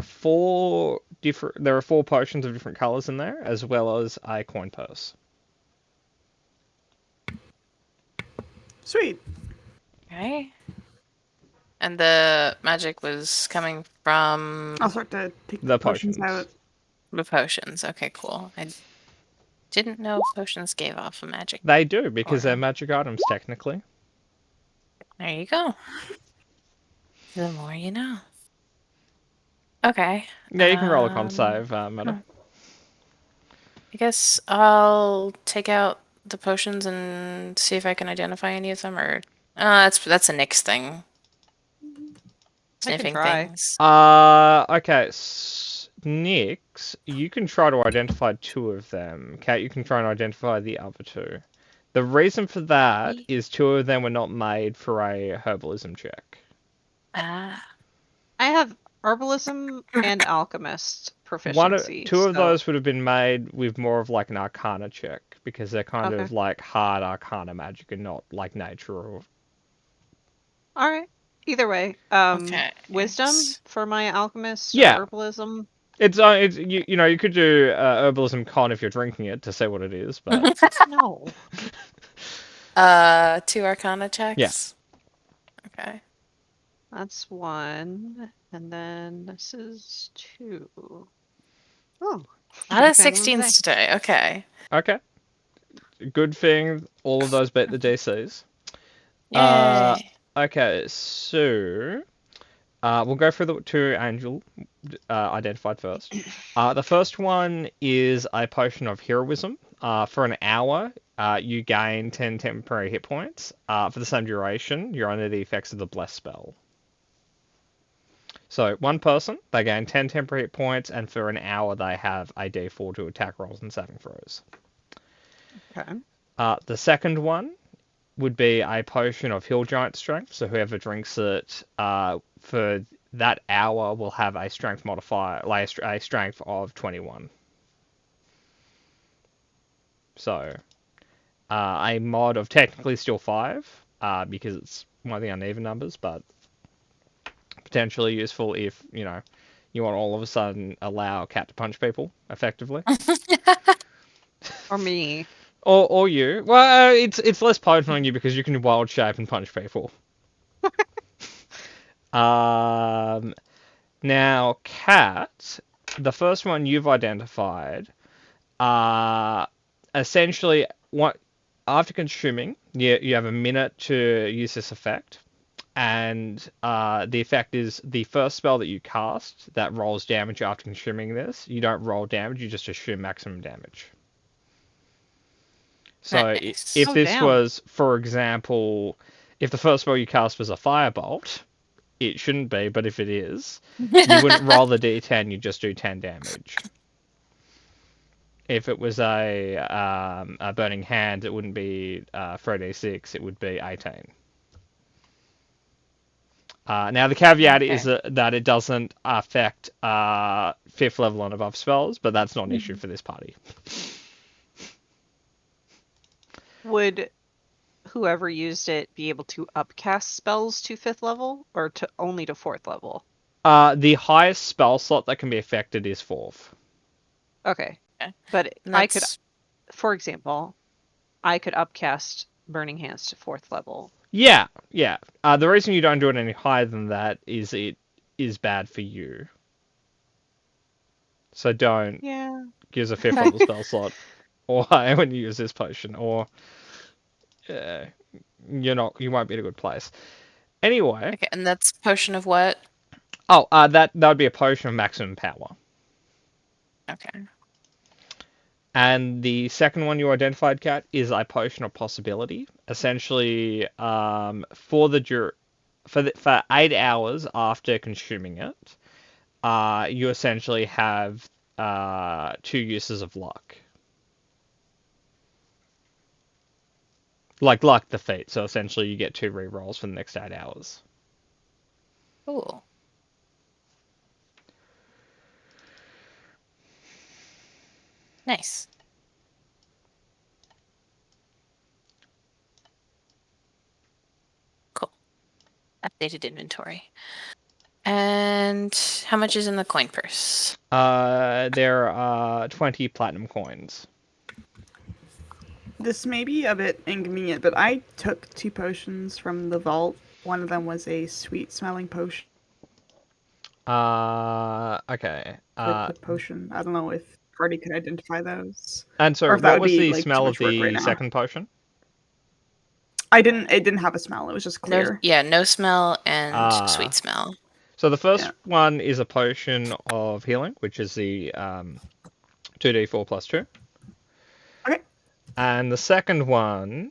four potions of different colors in there, as well as a coin purse. Sweet. Okay. And the magic was coming from I'll start to take The the potions potions. out. the potions. Okay, cool. I didn't know potions gave off a magic. They do, because they're Aura. magic items, technically. There you go. The more you know. Okay. Yeah, you can roll a con Um, save, Meta. I guess I'll take out the potions and see if I can identify any of them, or that's a Nyx thing. I can Sniffing try. things. Okay, Nyx, you can try to identify 2 of them. Kat, you can try and identify the other 2. The reason for that is 2 of them were not made for a herbalism check. Ah. I have herbalism and alchemist proficiency. 2 of so- those would have been made with more of an arcana check, because they're kind Okay. of hard arcana magic and not nature or... All right. Either way, Okay. wisdom It's- for my alchemist. Or Yeah. herbalism. It's you could do herbalism con if you're drinking it to say what it is, but No. 2 Arcana checks. Yeah. Okay. That's 1. And then this is 2. Oh. Out of Bang on the 16s today. Okay. Okay. Good thing all of those beat the DCs. Yay. Okay, so we'll go through the two Angel identified first. The first one is a potion of heroism. For an hour, you gain 10 temporary hit points. For the same duration, you're under the effects of the Bless spell. So one person, they gain 10 temporary hit points, and for an hour they have a d4 to attack rolls and saving throws. Okay. The second one would be a potion of Hill Giant Strength. So whoever drinks it for that hour will have a strength modifier, like a strength of 21. So a mod of technically still 5 because it's one of the uneven numbers, but potentially useful if, you know, you want all of a sudden allow a cat to punch people effectively. Or me. Or you. Well, it's less potent on you because you can wild shape and punch people. Now, Cat, the first one you've identified, essentially, after consuming, you have a minute to use this effect, and the effect is the first spell that you cast that rolls damage after consuming this. You don't roll damage, you just assume maximum damage. So Nice. if Oh, this damn. was, for example, if the first spell you cast was a firebolt, it shouldn't be, but if it is, you wouldn't roll the d10, you just do 10 damage. If it was a burning hand, it wouldn't be 3d6, it would be 18. Now the caveat is that it doesn't affect 5th level and above spells, but that's not an issue for this party. Would whoever used it be able to upcast spells to 5th level or to only to 4th level? The highest spell slot that can be affected is 4th. Okay. Okay. But And I could, that's- for example, I could upcast Burning Hands to 4th level. Yeah. The reason you don't do it any higher than that is it is bad for you. So don't use a 5th level spell slot or higher when you use this potion, or you won't be in a good place. Anyway. Okay, and that's potion of what? Oh, that would be a potion of maximum power. Okay. And the second one you identified, Kat, is a potion of possibility. Essentially, for 8 hours after consuming it, you essentially have 2 uses of luck. Like luck defeat. So essentially, you get 2 rerolls for the next 8 hours. Cool. Nice. Cool. Updated inventory. And how much is in the coin purse? There are 20 platinum coins. This may be a bit inconvenient, but I took 2 potions from the vault. One of them was a sweet smelling potion. Okay. Liquid potion. I don't know if Cardi could identify those. And so, or if that what would was be, the like, smell too of much work the right now. second potion? It didn't have a smell. It was just clear. No smell and sweet smell. So the first one is a potion of healing, which is the 2d4 plus 2. Okay. And the second one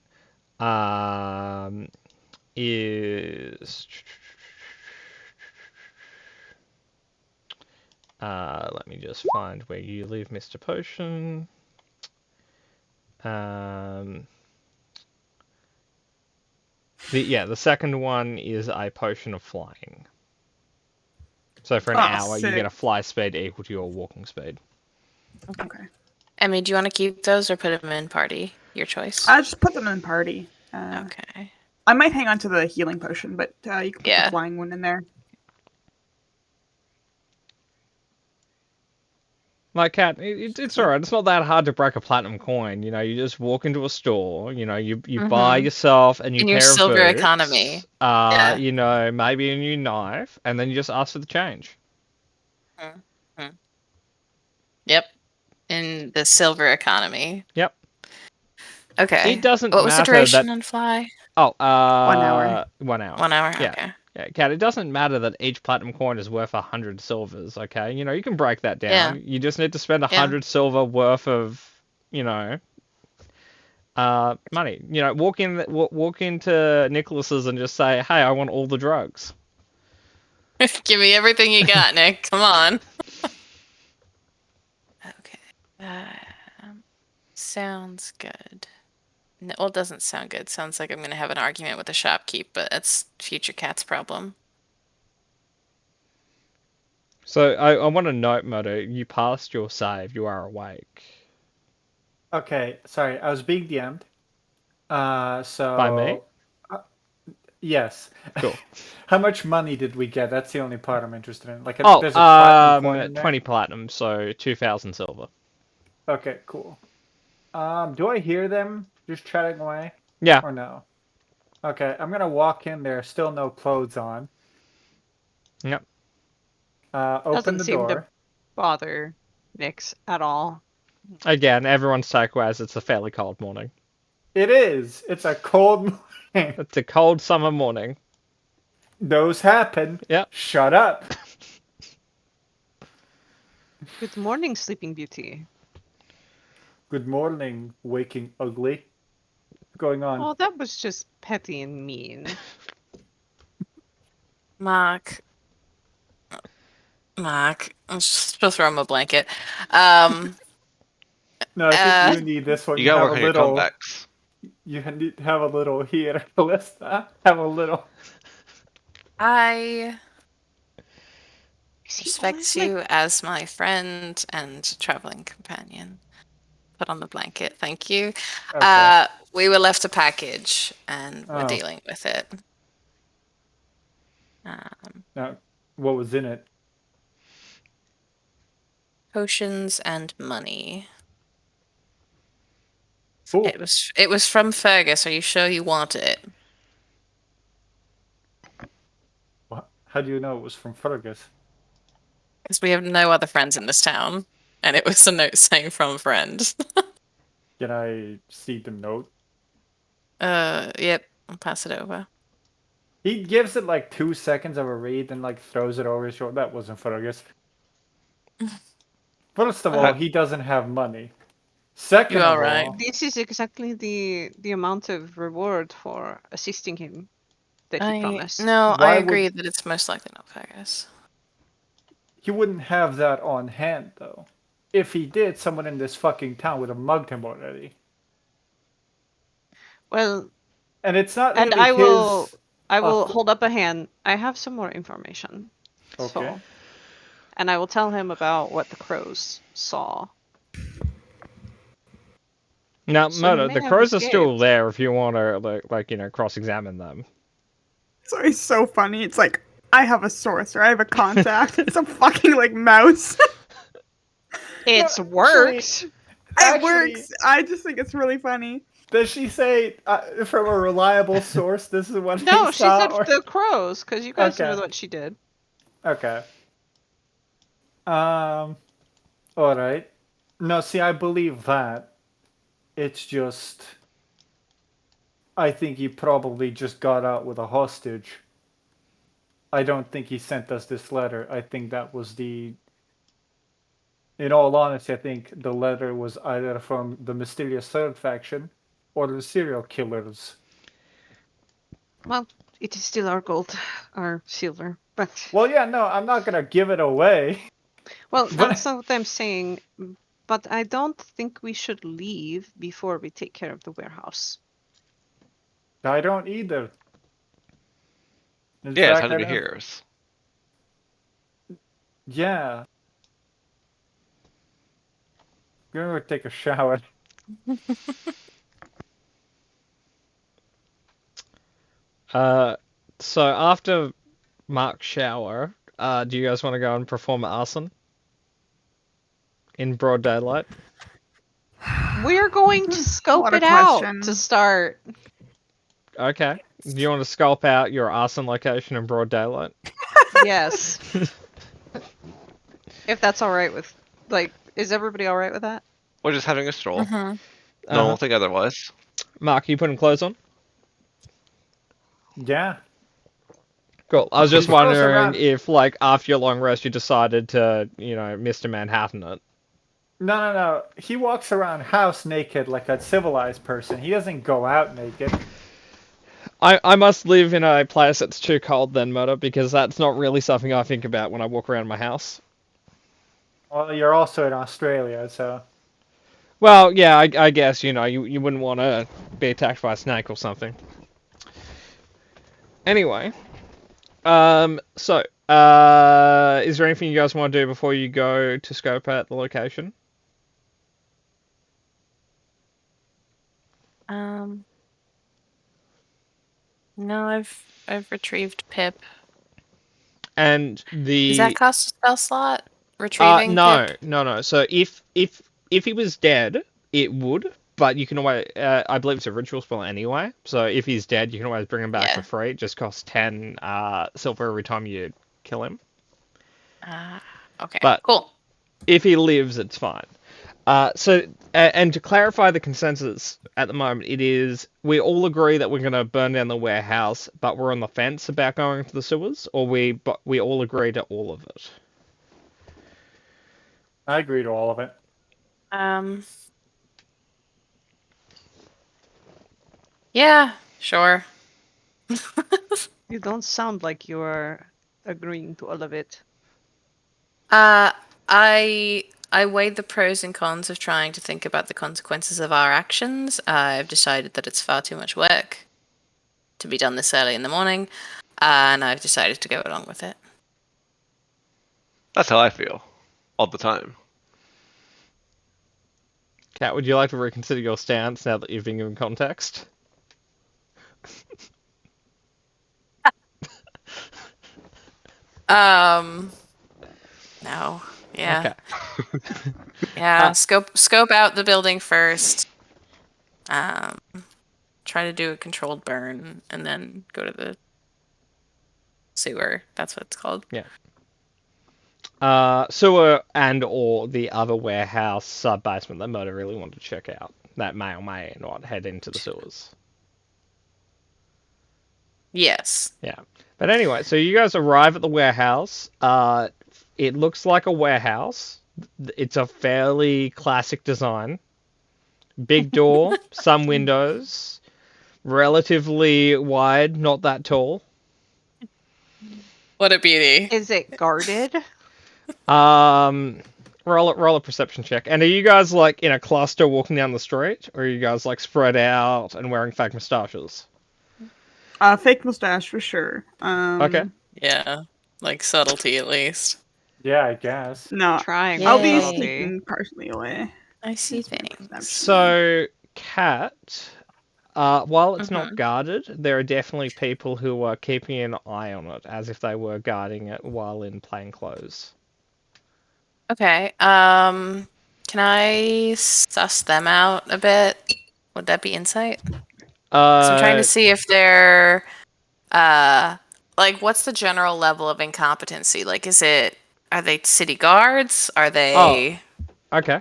is... let me just find where you live, Mr. Potion. The second one is a potion of flying. So for an hour, you sick. get a fly speed equal to your walking speed. Okay. Emmy, do you want to keep those or put them in party? Your choice. I'll just put them in party. Okay. I might hang on to the healing potion, but you can put Yeah. the flying one in there. Like, Cat, it's alright. It's not that hard to break a platinum coin. You know, you just walk into a store. You know, you buy yourself a new In your pair of silver boots. economy. Yeah. You know, maybe a new knife, and then you just ask for the change. Yep. In the silver economy. Yep. Okay. It doesn't What was the matter duration that. on fly? Oh, 1 hour. 1 hour. 1 hour. Yeah. Okay. Yeah, Cat, it doesn't matter that each platinum coin is worth 100 silvers, okay? You know, you can break that down. Yeah. You just need to spend Yeah. 100 silver worth of, you know, money. You know, walk into Nicholas's and just say, "Hey, I want all the drugs." Give me everything you got, Nick. Come on. Okay. Sounds good. No, well, it doesn't sound good. Sounds like I'm going to have an argument with the shopkeep, but that's future Cat's problem. So I want to note, Moto, you passed your save. You are awake. Okay, sorry, I was being DM'd. So By me? Yes. Cool. How much money did we get? That's the only part I'm interested in. Like, Oh, there's a platinum coin in there? 20 platinum, so 2,000 silver. Okay, cool. Do I hear them just chatting away Yeah. or no? Okay, I'm gonna walk in there, still no clothes on. Yep. Open Doesn't the seem to door. bother Nyx at all. Again, everyone's takeaway is it's a fairly cold morning. It is. It's a cold morning. It's a cold summer morning. Those happen. Yep. Shut up. Good morning, Sleeping Beauty. Good morning, waking ugly. What's going on? Oh, that was just petty and mean. Mark, I'm just supposed to throw him a blanket. No, I think you need this one. You gotta have work a on your little. comebacks. You need to have a little here, Callista. Have a little. I Is he respect always like- you as my friend and traveling companion. Put on the blanket, thank you. Okay. We were left a package and we're Oh. dealing with it. Now, what was in it? Potions and money. Ooh, It was from Fergus. Are you sure you want it? what? How do you know it was from Fergus? Because we have no other friends in this town, and it was a note saying from friend. Can I see the note? Yep. I'll pass it over. He gives it like 2 seconds of a read and like throws it over his shoulder. That wasn't Fergus. First of all, he doesn't have money. Second You of all right? all, This is exactly the amount of reward for assisting him that he promised. No, Why I would- agree that it's most likely not Fergus. he wouldn't have that on hand though. If he did, someone in this fucking town would have mugged him already. Well, And it's not and really I will his. I will author- hold up a hand. I have some more information. Okay. So, and I will tell him about what the crows saw. Now, So Moto, he the may have crows are still escaped. there if you want to, like you know, cross-examine them. So it's so funny. It's like I have a source or I have a contact. It's a fucking like mouse. It's actually- worked. It Actually, works. I just think it's really funny. Does she say from a reliable source? This is what No, he she saw. said or- the crows, because you guys Okay. know what she did. Okay. All right. No, see, I believe that. It's just, I think he probably just got out with a hostage. I don't think he sent us this letter. I think that was the. In all honesty, I think the letter was either from the mysterious third faction or the serial killers. Well, it is still our gold, our silver. But Well, yeah, no, I'm not gonna give it away. well, but- that's what I'm saying. But I don't think we should leave before we take care of the warehouse. I don't either. In Yeah, it's fact, how I to be don't- heroes. Yeah. Go take a shower. So after Mark's shower, do you guys want to go and perform arson? in broad daylight? We're going to scope What a it out question. to start. Okay. Do you want to sculpt out your arson location in broad daylight? Yes. If that's all right with, like, is everybody all right with that? We're just having a stroll. Mm-hmm. No one Uh-huh. will think otherwise. Mark, you putting clothes on? Yeah. Cool. I was just He throws wondering around- if, like, after your long rest, you decided to, Mr. Manhattan it. No. He walks around house naked like a civilized person. He doesn't go out naked. I must live in a place that's too cold then, Murder, because that's not really something I think about when I walk around my house. Well, you're also in Australia, so. Well, yeah, I guess, you wouldn't want to be attacked by a snake or something. Anyway, so, is there anything you guys want to do before you go to scope out the location? No, I've retrieved Pip. And the... Does that cost a spell slot? Retrieving no, Pip? no. So if he was dead, it would. But you can always, I believe it's a ritual spell anyway. So if he's dead, you can always bring him back Yeah. for free. It just costs 10 silver every time you kill him. Okay, But- cool. If he lives, it's fine. And to clarify the consensus at the moment, it is we all agree that we're going to burn down the warehouse, but we're on the fence about going to the sewers, or we all agree to all of it. I agree to all of it. Yeah, sure. You don't sound like you are agreeing to all of it. I weighed the pros and cons of trying to think about the consequences of our actions. I've decided that it's far too much work to be done this early in the morning, and I've decided to go along with it. That's how I feel. All the time. Kat, would you like to reconsider your stance now that you've been given context? No. Yeah. Okay. Yeah. Scope out the building first. Try to do a controlled burn and then go to the sewer. That's what it's called. Yeah. Sewer and or the other warehouse sub-basement that Murder really wanted to check out. That may or may not head into the sewers. Yes. Yeah. But anyway, so you guys arrive at the warehouse. It looks like a warehouse. It's a fairly classic design. Big door, some windows, relatively wide, not that tall. What a beauty. Is it guarded? Roll a perception check. And are you guys like in a cluster walking down the street, or are you guys like spread out and wearing fake moustaches? Fake mustache for sure. Okay. Yeah. Like subtlety at least. Yeah, I guess. No, Trying. I'll be Yay. sneaking partially away. I see That's my things. perception. So, Cat, while it's not Mhm. guarded, there are definitely people who are keeping an eye on it, as if they were guarding it while in plain clothes. Okay. Can I suss them out a bit? Would that be insight? So I'm trying to see if they're like what's the general level of incompetency? Like are they city guards? Are they Okay.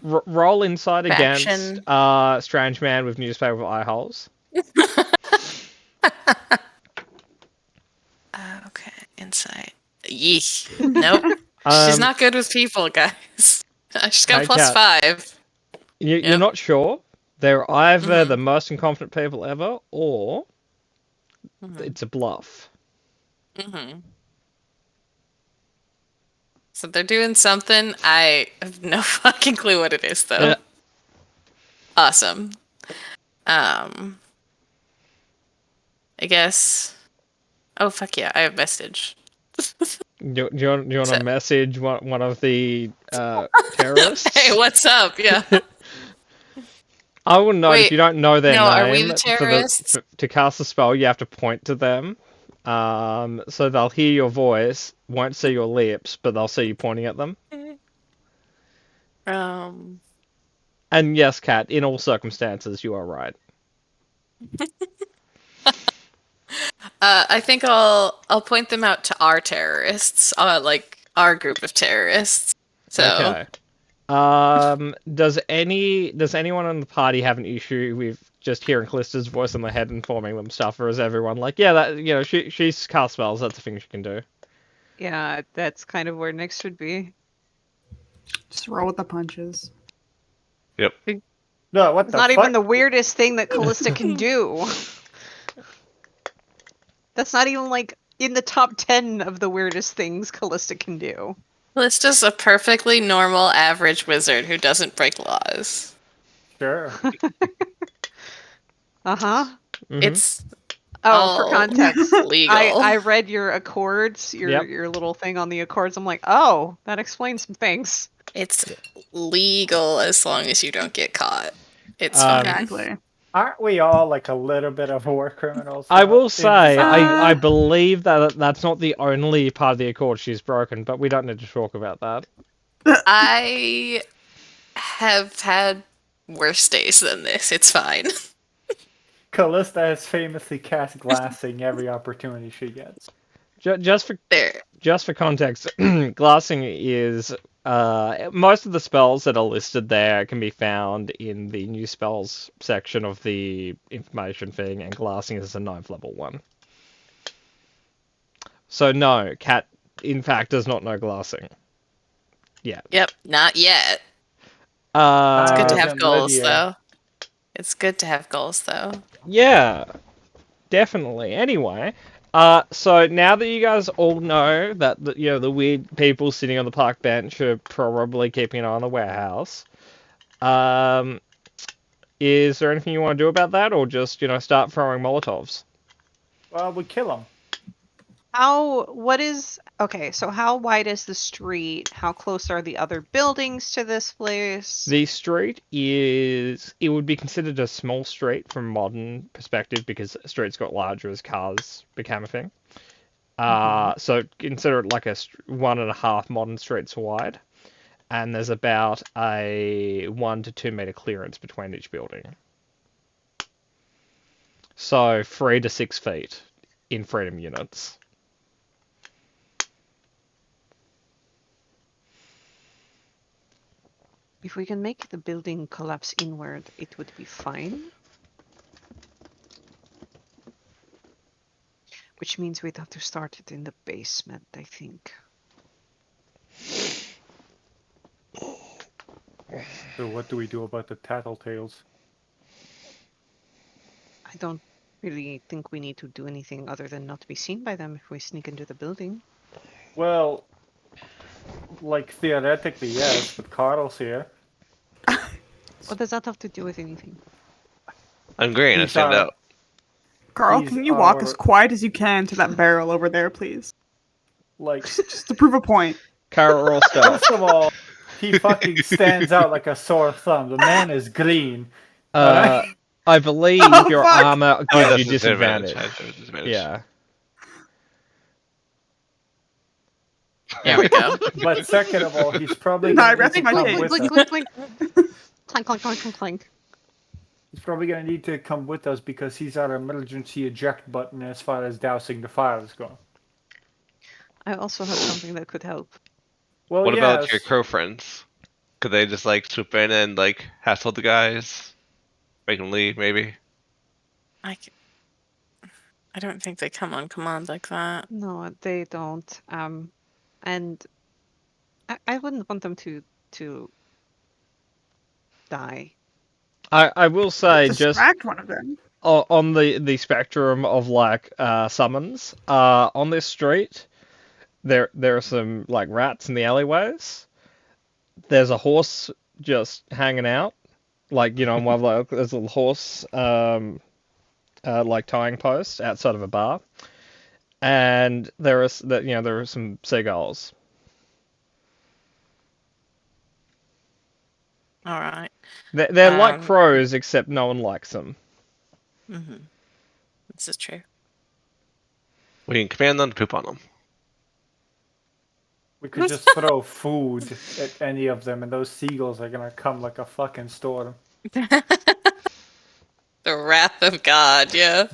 Roll insight faction. against strange man with newspaper eye holes. Okay, insight. Yeesh. Nope. She's not good with people, guys. She's got Hey, plus Kat. 5. You're Yep. not sure. They're either Mhm. the most incompetent people ever, or it's a bluff. Mm-hmm. So they're doing something. I have no fucking clue what it is, though. Yeah. Awesome. I guess. Oh fuck yeah! I have message. Do you want So- to message one of the terrorists? Hey, what's up? Yeah. I wouldn't know if Wait, you don't know their no, name. are we the terrorists? To cast a spell, you have to point to them. So they'll hear your voice, won't see your lips, but they'll see you pointing at them. Um, And yes, Kat, in all circumstances, you are right. I think I'll point them out to our terrorists, like our group of terrorists. So Okay. Does anyone in the party have an issue with just hearing Callista's voice in their head informing them stuff, or is everyone like, yeah, that she's cast spells, that's a thing she can do. Yeah, that's kind of where Nyx would be. Just roll with the punches. Yep. No, what It's the not fuck? even the weirdest thing that Callista can do. That's not even like in the top 10 of the weirdest things Callista can do. Callista's a perfectly normal, average wizard who doesn't break laws. Sure. Uh-huh. Mhm. It's Oh, for all context, legal. I read your accords, Yep. your little thing on the accords. I'm like, oh, that explains some things. It's legal as long as you don't get caught. It's Um, fine. Exactly. Aren't we all like a little bit of war criminals? I though? will say, I Uh, believe that that's not the only part of the accord she's broken, but we don't need to talk about that. I have had worse days than this. It's fine. Callista has famously cast glassing every opportunity she gets. Just for There. context, glassing is most of the spells that are listed there can be found in the new spells section of the information thing, and glassing is a 9th level one. So no, Cat in fact does not know glassing. Yeah. Yep, not yet. It's Good to As have in goals, Lydia. though. It's good to have goals, though. Yeah, definitely. Anyway, so now that you guys all know that the weird people sitting on the park bench are probably keeping an eye on the warehouse, is there anything you want to do about that, or just start throwing Molotovs? Well, we kill him. Okay, so how wide is the street? How close are the other buildings to this place? The street it would be considered a small street from a modern perspective because streets got larger as cars became a thing. So consider it like 1.5 modern streets wide, and there's about a 1 to 2 meter clearance between each building. So 3 to 6 feet in freedom units. If we can make the building collapse inward, it would be fine. Which means we'd have to start it in the basement, I think. So what do we do about the tattletales? I don't really think we need to do anything other than not be seen by them if we sneak into the building. Well, like theoretically, yes, but Carl's here. What does that have to do with anything? I'm green. I He's stand our- out. Carl, He's can you walk as our- quiet as you can to that barrel over there, please? Like, Just to prove a point. Kara, roll stealth. first of all, he fucking stands out like a sore thumb. The man is green. I believe Oh, your fuck. armor Oh, gives that's you a disadvantage. disadvantage. Disadvantage. Yeah. There we go. But second of all, he's probably No, I gonna need rest to my come case. with Clink, us. clink, clink, clink. Clank, clank, clank, clank, clank. He's probably gonna need to come with us because he's our emergency eject button as far as dousing the fires go. I also have something that could help. Well, What about yes. your crow friends? Could they just like swoop in and like hassle the guys, make them leave? Maybe. I don't think they come on command like that. No, they don't. And I wouldn't want them to die. I will say just Distract one of them. on the spectrum of like summons on this street, there are some like rats in the alleyways. There's a horse just hanging out, like on one of like there's a little horse like tying post outside of a bar, and there are there are some seagulls. All right. They're like Um, crows, except no one likes them. Mm-hmm. This is true. We can command them to poop on them. We could just throw food at any of them, and those seagulls are gonna come like a fucking storm. The wrath of God, yeah.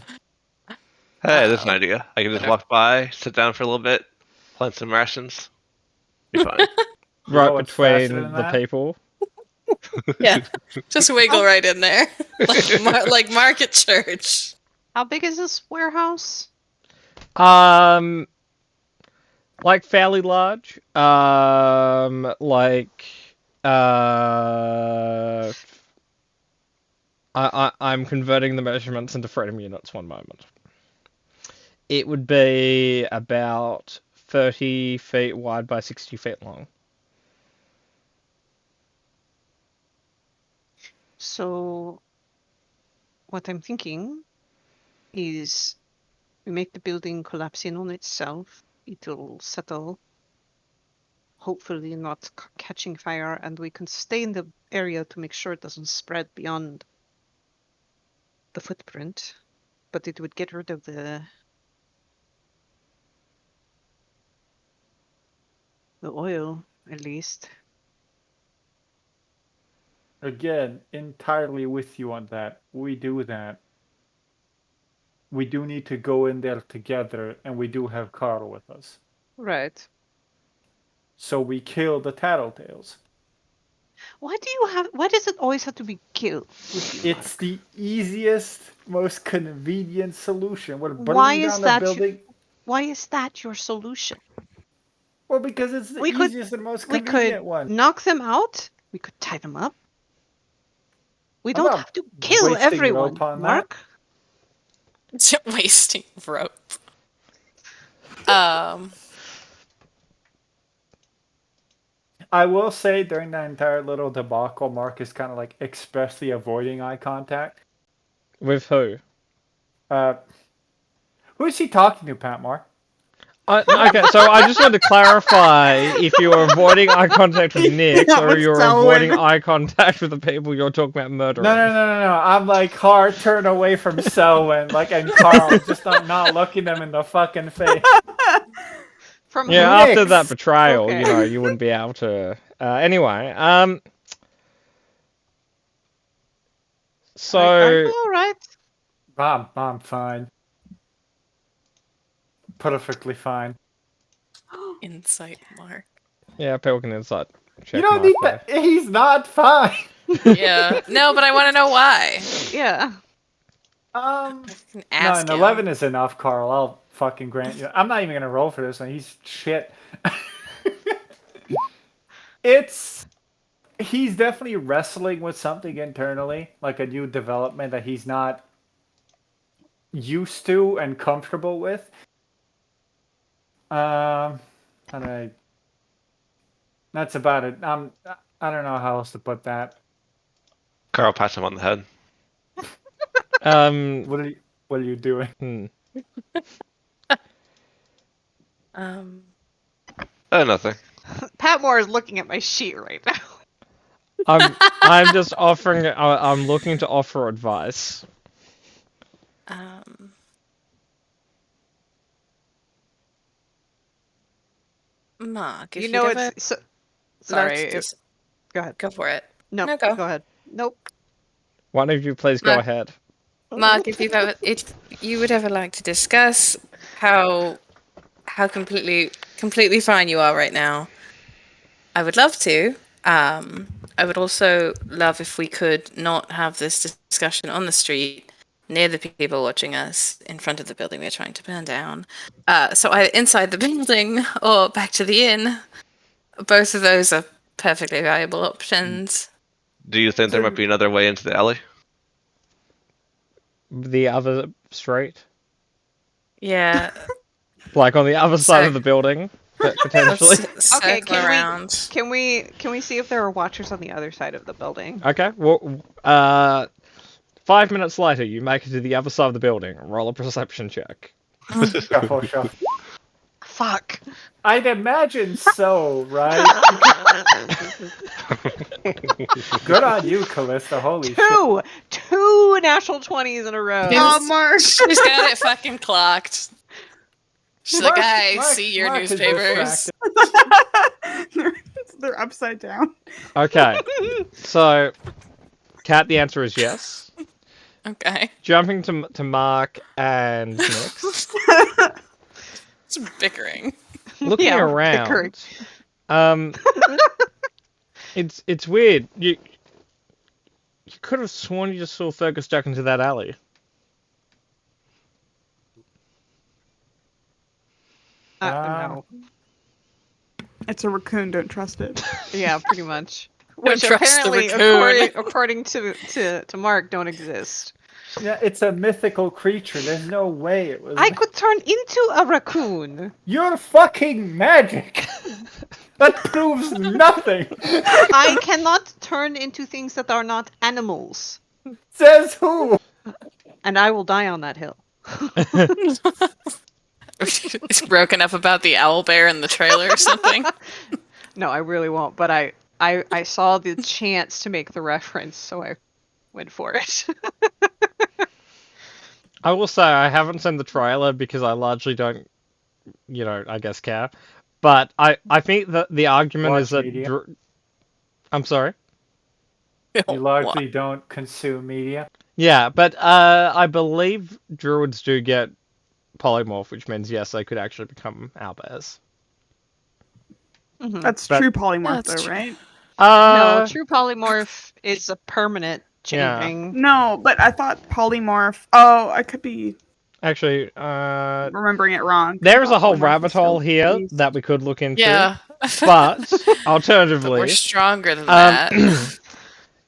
Hey, there's an Oh. idea. I can just Whatever. walk by, sit down for a little bit, plant some rations. Be fine. You know Right what's faster between than the that? people. Yeah. Just wiggle right in there. Like Market Church. How big is this warehouse? Like fairly large. I'm converting the measurements into freedom units. One moment. It would be about 30 feet wide by 60 feet long. So, what I'm thinking is we make the building collapse in on itself. It'll settle, hopefully not catching fire, and we can stay in the area to make sure it doesn't spread beyond the footprint. But it would get rid of the oil, at least. Again, entirely with you on that. We do that. We do need to go in there together, and we do have Carl with us. Right. So we kill the Tattletales. Why does it always have to be killed with you? It's the easiest, most convenient solution. We're burning Why is down the that building. Why is that your solution? Well, because it's the We could- easiest and most We convenient could one. knock them out. We could tie them up. We I'm don't not have to kill wasting everyone, rope on that. Mark. Wasting rope. I will say during that entire little debacle, Mark is kind of like expressly avoiding eye contact. With who? Who is he talking to, Pat Mark? Okay, so I just wanted to clarify if you were avoiding eye contact with Nick That or was you're Selwyn. avoiding eye contact with the people you're talking about murdering. No. I'm like hard turn away from Selwyn, and Carl, just not looking them in the fucking face. From Yeah, who? after that Nick's. betrayal, Okay. you wouldn't be able to. Anyway, so Are you all right? I'm fine. Perfectly fine. Insight, Mark. yeah, people can insight check. You don't Mark need there. that. He's not fine. Yeah. No, but I want to know why. Yeah. I can No, ask an him. 11 is enough, Carl. I'll fucking grant you. I'm not even gonna roll for this one. He's shit. He's definitely wrestling with something internally, like a new development that he's not used to and comfortable with. That's about it. I don't know how else to put that. Carl pats him on the head. What are you doing? Nothing. Pat Moore is looking at my sheet right now. I'm just offering. I'm looking to offer advice. Mark, if You know you'd ever it's so, like sorry. to dis- Go ahead. go for it. No, No, go. go ahead. Nope. One of you, please go Mark. ahead. Mark, if you would ever like to discuss how completely fine you are right now, I would love to. I would also love if we could not have this discussion on the street near the people watching us in front of the building we're trying to burn down. So either inside the building or back to the inn. Both of those are perfectly valuable options. Do you think there might be another way into the alley? The other street, Yeah. like on the other side So- of the building, potentially. Okay, Circle around. Can we see if there are watchers on the other side of the building? Okay. Well, 5 minutes later, you make it to the other side of the building. Roll a perception check. Shuffle. Fuck. I'd imagine so, right? Good on you, Callista. Holy shit. Two natural 20s in a row. Oh, Mark. She's got it fucking clocked. She's like, Mark- I Mark- see your Mark is newspapers. distracted. They're upside down. Okay. So, Kat, the answer is yes. Okay. Jumping to Mark and Nix. It's bickering. Looking Yeah, around, bickering. it's weird. You could have sworn you just saw Fergus duck into that alley. No. It's a raccoon. Don't trust it. Yeah, pretty much. Don't Which trust the apparently, raccoon. according to Mark, don't exist. Yeah, it's a mythical creature. There's no way it was. I could turn into a raccoon. You're fucking magic. That proves nothing. I cannot turn into things that are not animals, Says who? and I will die on that hill. It's broken up about the owl bear in the trailer or something. No, I really won't. But I saw the chance to make the reference, so I went for it. I will say I haven't seen the trailer because I largely don't, I guess care. But I think that the argument is Watch that media. I'm sorry. You largely don't consume media. Yeah, but I believe druids do get polymorph, which means yes, they could actually become owlbears. Mhm. That's But- true polymorph, That's though, true. right? No, true polymorph is a permanent Yeah. changing. No, but I thought polymorph. Oh, I could be Actually, remembering it wrong. there is a whole Polymorph is rabbit hole still here beast. that we could look into. Yeah. But But alternatively, we're stronger than that.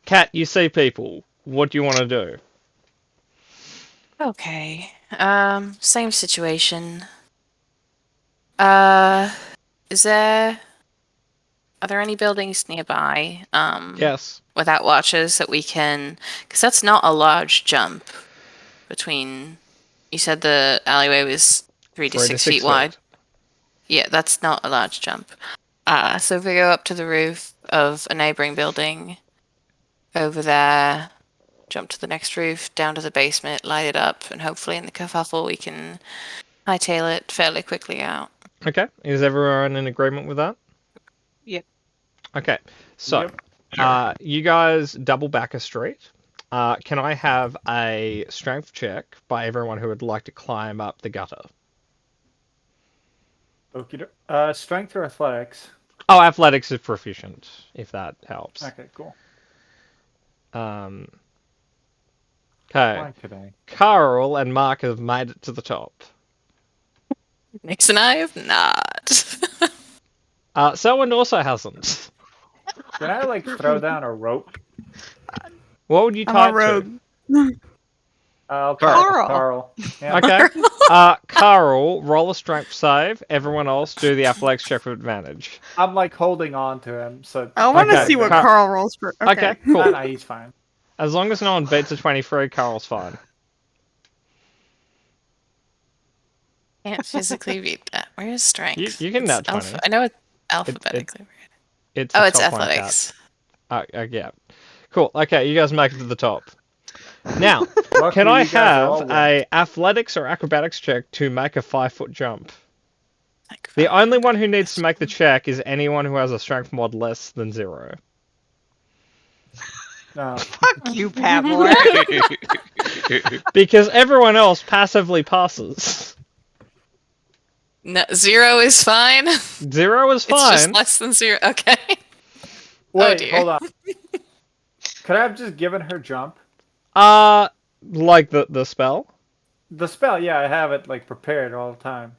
Kat, you see people. What do you want to do? Okay. Same situation. Are there any buildings nearby? Yes. Without watches that we can, because that's not a large jump between. You said the alleyway was 3 to 6 feet wide. Yeah, that's not a large jump. So if we go up to the roof of a neighboring building, over there, jump to the next roof, down to the basement, light it up, and hopefully in the kerfuffle we can hightail it fairly quickly out. Okay. Is everyone in agreement with that? Yep. Okay. So, Yep. you guys double back a street. Can I have a strength check by everyone who would like to climb up the gutter? Okey-doke. Strength or athletics? Oh, athletics is proficient, if that helps. Okay, cool. Okay. Why could I? Carl and Mark have made it to the top. Nix and I have not. Selwyn also hasn't. Can I throw down a rope? What would you I'm type a rogue. I'll Carl. Carl. Yeah. to? Okay. Carl, roll a strength save. Everyone else do the athletics check with advantage. I'm holding on to him, so I want to Okay, see what Car- Carl rolls for. Okay, cool. Nah, he's fine. As long as no one beats a 23, Carl's fine. Can't physically beat that. Where's strength? You can It's nat 20. I know it's alphabetically. It's Oh, the it's top one, athletics. Kat. Yeah. Cool. Okay, you guys make it to the top. Now, Luckily, can I you guys are all have win. a athletics or acrobatics check to make a 5-foot jump? Like, The only one who needs to make the check is anyone who has a strength mod less than 0. No. Fuck you, Patmore. Because everyone else passively passes. No, 0 is fine. 0 is It's just fine. less than 0. Okay. Wait, dear. hold on. Could I have just given her jump? Like the spell? The spell, yeah, I have it prepared all the time.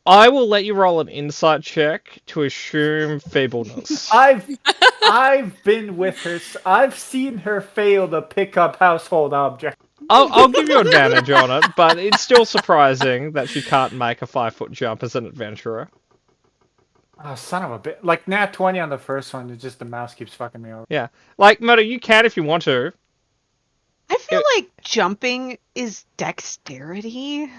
I will let you roll an insight check to assume feebleness. I've been with her. I've seen her fail to pick up household objects. I'll give you advantage on it, but it's still surprising that she can't make a 5-foot jump as an adventurer. Oh, son of a bit. Nat 20 on the first one. It's just the mouse keeps fucking me over. Yeah. Like, Murder, you can if you want to. I feel like jumping is dexterity,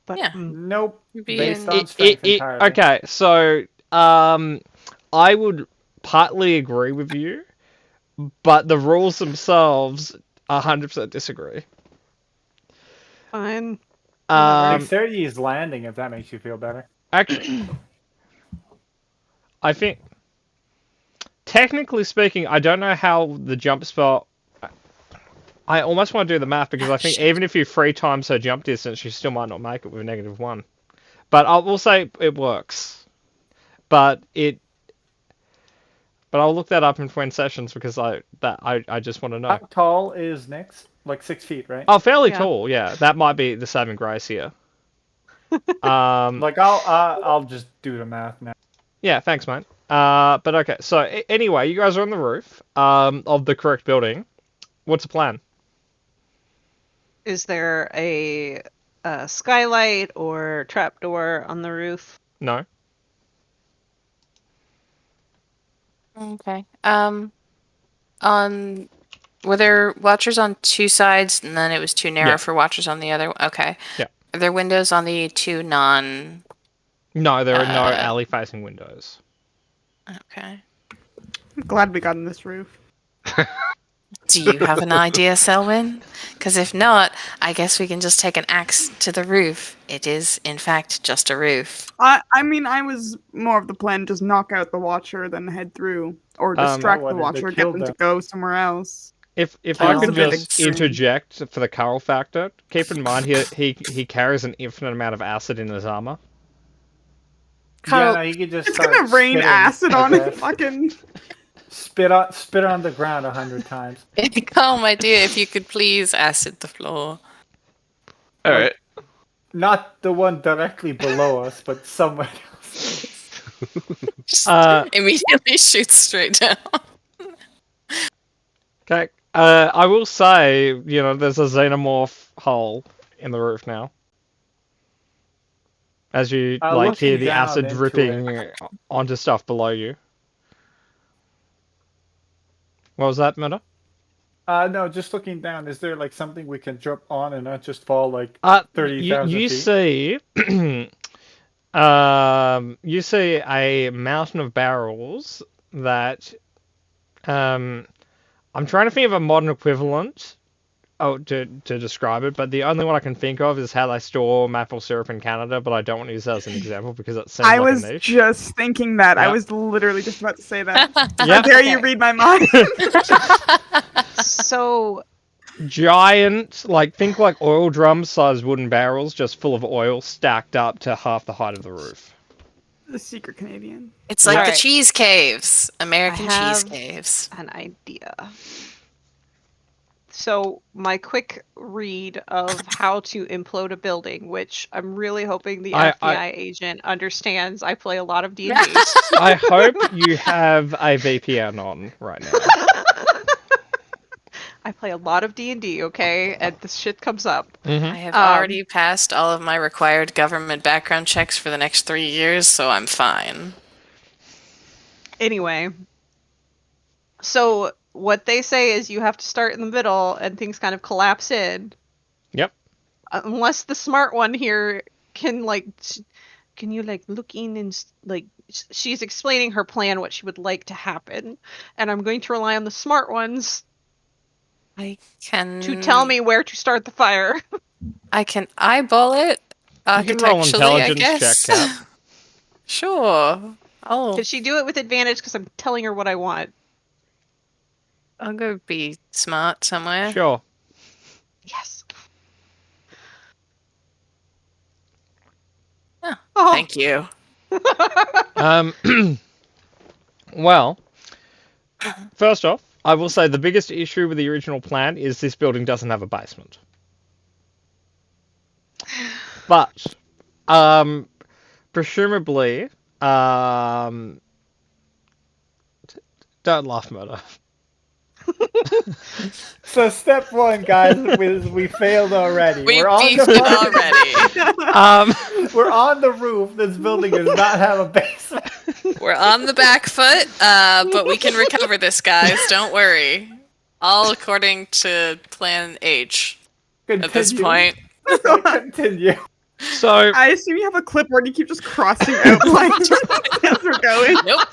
but Yeah. Nope. Be Based in- on strength entirely. Okay, so, I would partly agree with you, but the rules themselves 100% disagree. fine. Dexterity is landing, if that makes you feel better. Actually, I think technically speaking, I don't know how the jump spot. I almost want to do the math because I think even if you 3 times her jump distance, she still might not make it with a -1. But I will say it works. But I'll look that up in Twin Sessions because I just want to know. How tall is Nyx? Like 6 feet, right? Oh, fairly Yeah. tall. Yeah, that might be the saving grace here. Like I'll just do the math now. Yeah, thanks, mate. But okay. So anyway, you guys are on the roof of the correct building. What's the plan? Is there a skylight or trapdoor on the roof? No. Okay. Were there watchers on 2 sides, and then it was too narrow Yeah. for watchers on the other? Okay. Yeah. Are there windows on the 2 non? No, there are no Uh, alley-facing windows. Okay. I'm glad we got on this roof. Do you have an idea, Selwyn? Because if not, I guess we can just take an axe to the roof. It is, in fact, just a roof. I mean, I was more of the plan just knock out the Watcher, then head through, or distract Why the did they Watcher, get kill them to them? go somewhere else. If That I was could a bit just extreme. interject for the Carl factor, keep in mind he carries an infinite amount of acid in his armor. Carl, Yeah, no, you could just It's start gonna rain spitting, acid I on it. guess. Fucking. Spit on the ground 100 times. Carl, my dear, if you could please acid the floor. All right. Not the one directly below us, but somewhere else. Just Uh, immediately shoot straight down. Okay. I will say, there's a xenomorph hole in the roof now. As you hear looking the down acid into dripping onto stuff below you. What was that, Meta? No, just looking down. Is there like something we can jump on and not just fall like 30,000 You feet? see, you see a mountain of barrels that, I'm trying to think of a modern equivalent. To describe it, but the only one I can think of is how they store maple syrup in Canada, but I don't want to use that as an example because it seems I like was a niche. just thinking that. I Yeah. was literally just about to say that. How Yeah. dare you read my mind? So Giant, think like oil drums sized wooden barrels just full of oil stacked up to half the height of the roof. The secret Canadian. It's like the Alright. cheese caves. American cheese have- caves. an idea. So my quick read of how to implode a building, which I'm really hoping the FBI agent understands. I play a lot of D&D. I hope you have a VPN on right now. I play a lot of D&D, okay? And this shit comes up. Mm-hmm. I have Um, already passed all of my required government background checks for the next 3 years, so I'm fine. Anyway, so what they say is you have to start in the middle and things kind of collapse in. Yep. Unless the smart one here can can you look in and she's explaining her plan, what she would like to happen, and I'm going to rely on the smart ones I can to tell me where to start the fire. I can eyeball it You can roll architecturally, I intelligence guess. check, Kat. Sure. Oh, Can she do it with advantage because I'm telling her what I want? I'll go be smart somewhere. Sure. Yes. Oh, Oh, Thank you. Well, first off, I will say the biggest issue with the original plan is this building doesn't have a basement. But, presumably, don't laugh, Murder. So step one, guys, we failed already. We We're on beefed the it already. We're on the roof. This building does not have a basement. We're on the back foot, but we can recover this, guys. Don't worry. All according to Plan H at this point. Continue. So, I assume you have a clipboard and you keep just crossing out lines as we're going. Nope.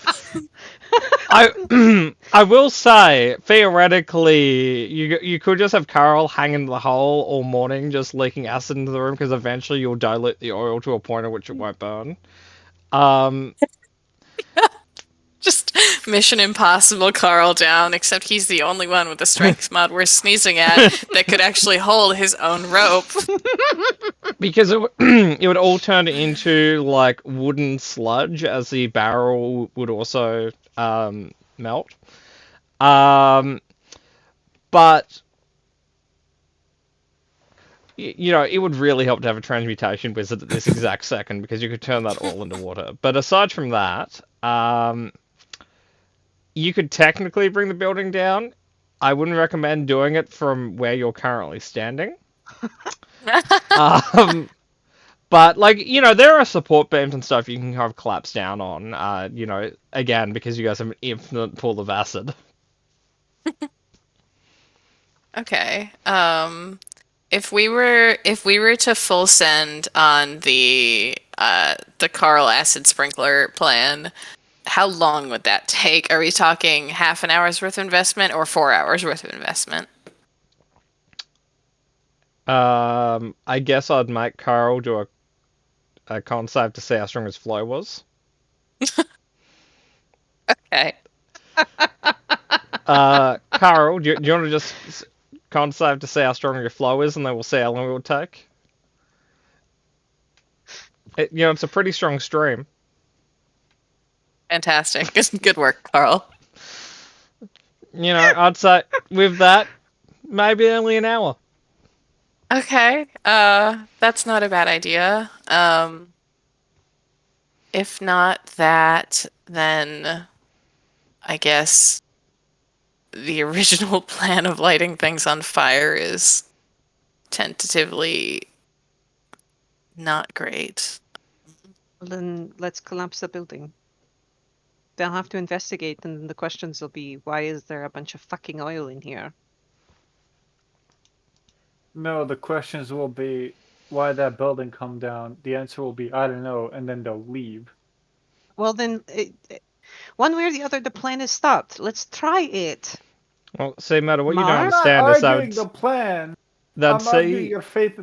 I will say, theoretically, you could just have Carl hang in the hole all morning, just leaking acid into the room, because eventually you'll dilute the oil to a point at which it won't burn. Just Mission Impossible Carl down, except he's the only one with the strength mod we're sneezing at that could actually hold his own rope. Because it would all turn into like wooden sludge as the barrel would also melt. But you know, it would really help to have a transmutation wizard at this exact second because you could turn that all into water. But aside from that, you could technically bring the building down. I wouldn't recommend doing it from where you're currently standing. But like, you know, there are support beams and stuff you can kind of collapse down on. You know, again because you guys have an infinite pool of acid. Okay. If we were to full send on the Carl acid sprinkler plan, how long would that take? Are we talking half an hour's worth of investment or 4 hours worth of investment? I guess I'd make Carl do a con save to see how strong his flow was. Okay. Carl, do you want to just con save to see how strong your flow is, and then we'll see how long it will take? You know, it's a pretty strong stream. Fantastic. Good work, Carl. You know, I'd say with that, maybe only an hour. Okay. That's not a bad idea. If not that, then I guess the original plan of lighting things on fire is tentatively not great. Well, then let's collapse the building. They'll have to investigate, and the questions will be, why is there a bunch of fucking oil in here? No, the questions will be why that building come down. The answer will be I don't know, and then they'll leave. Well, then, one way or the other, the plan is stopped. Let's try it. Well, see, Matter, what you don't Mar? I'm not understand is arguing the plan. they'd I'm arguing see your faith.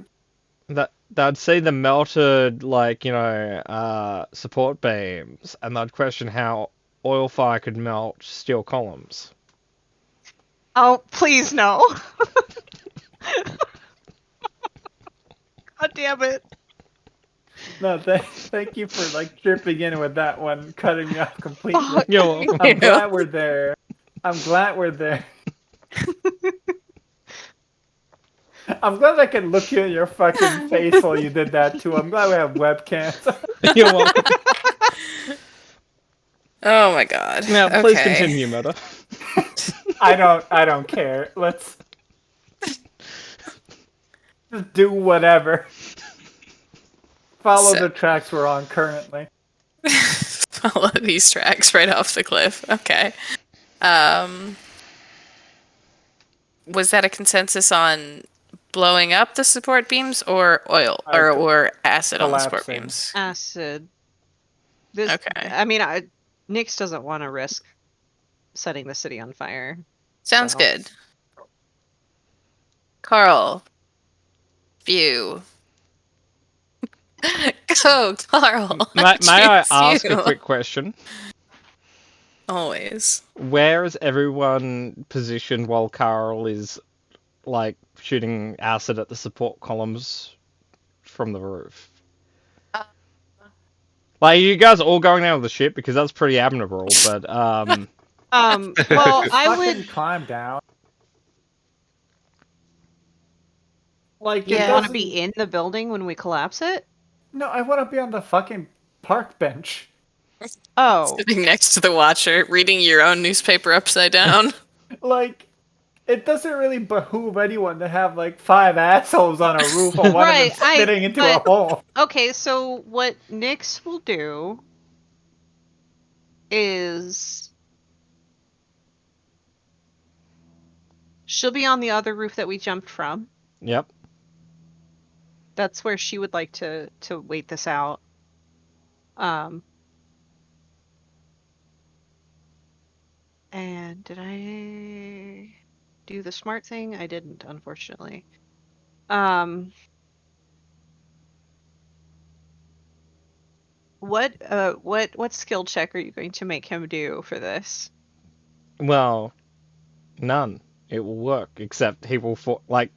they'd see the melted, like, you know, support beams, and they'd question how oil fire could melt steel columns. Oh, please no. God damn it. No, thank you for like tripping in with that one, cutting me off completely. Fuck. You're welcome. I'm glad we're there. I'm glad we're there. I'm glad I can look you in your fucking face while you did that too. I'm glad we have webcams. You're welcome. Oh my god. Now, please Okay. continue, Matter. I don't care. Let's just do whatever. Follow So- the tracks we're on currently. Follow these tracks right off the cliff. Okay. Was that a consensus on blowing up the support beams or oil or acid on the support collapsing. beams? Acid. Okay. I mean, Nyx doesn't want to risk setting the city on fire. Sounds So. good. Carl. View. Go, Carl. May I Choose ask you. a quick question? Always. Where is everyone positioned while Carl is, like, shooting acid at the support columns from the roof? Like, you guys are all going down with the ship because that's pretty admirable, but, Well, I Fucking would. climb down. Like, You it want to doesn't- be in the building when we collapse it? No, I want to be on the fucking park bench. Oh. Sitting next to the watcher, reading your own newspaper upside down. Like, it doesn't really behoove anyone to have like 5 assholes on a roof while one Right, of them spitting into a but- hole. Okay, so what Nyx will do is she'll be on the other roof that we jumped from. yep. That's where she would like to wait this out. And did I do the smart thing? I didn't, unfortunately. What skill check are you going to make him do for this? Well, none. It will work, except he will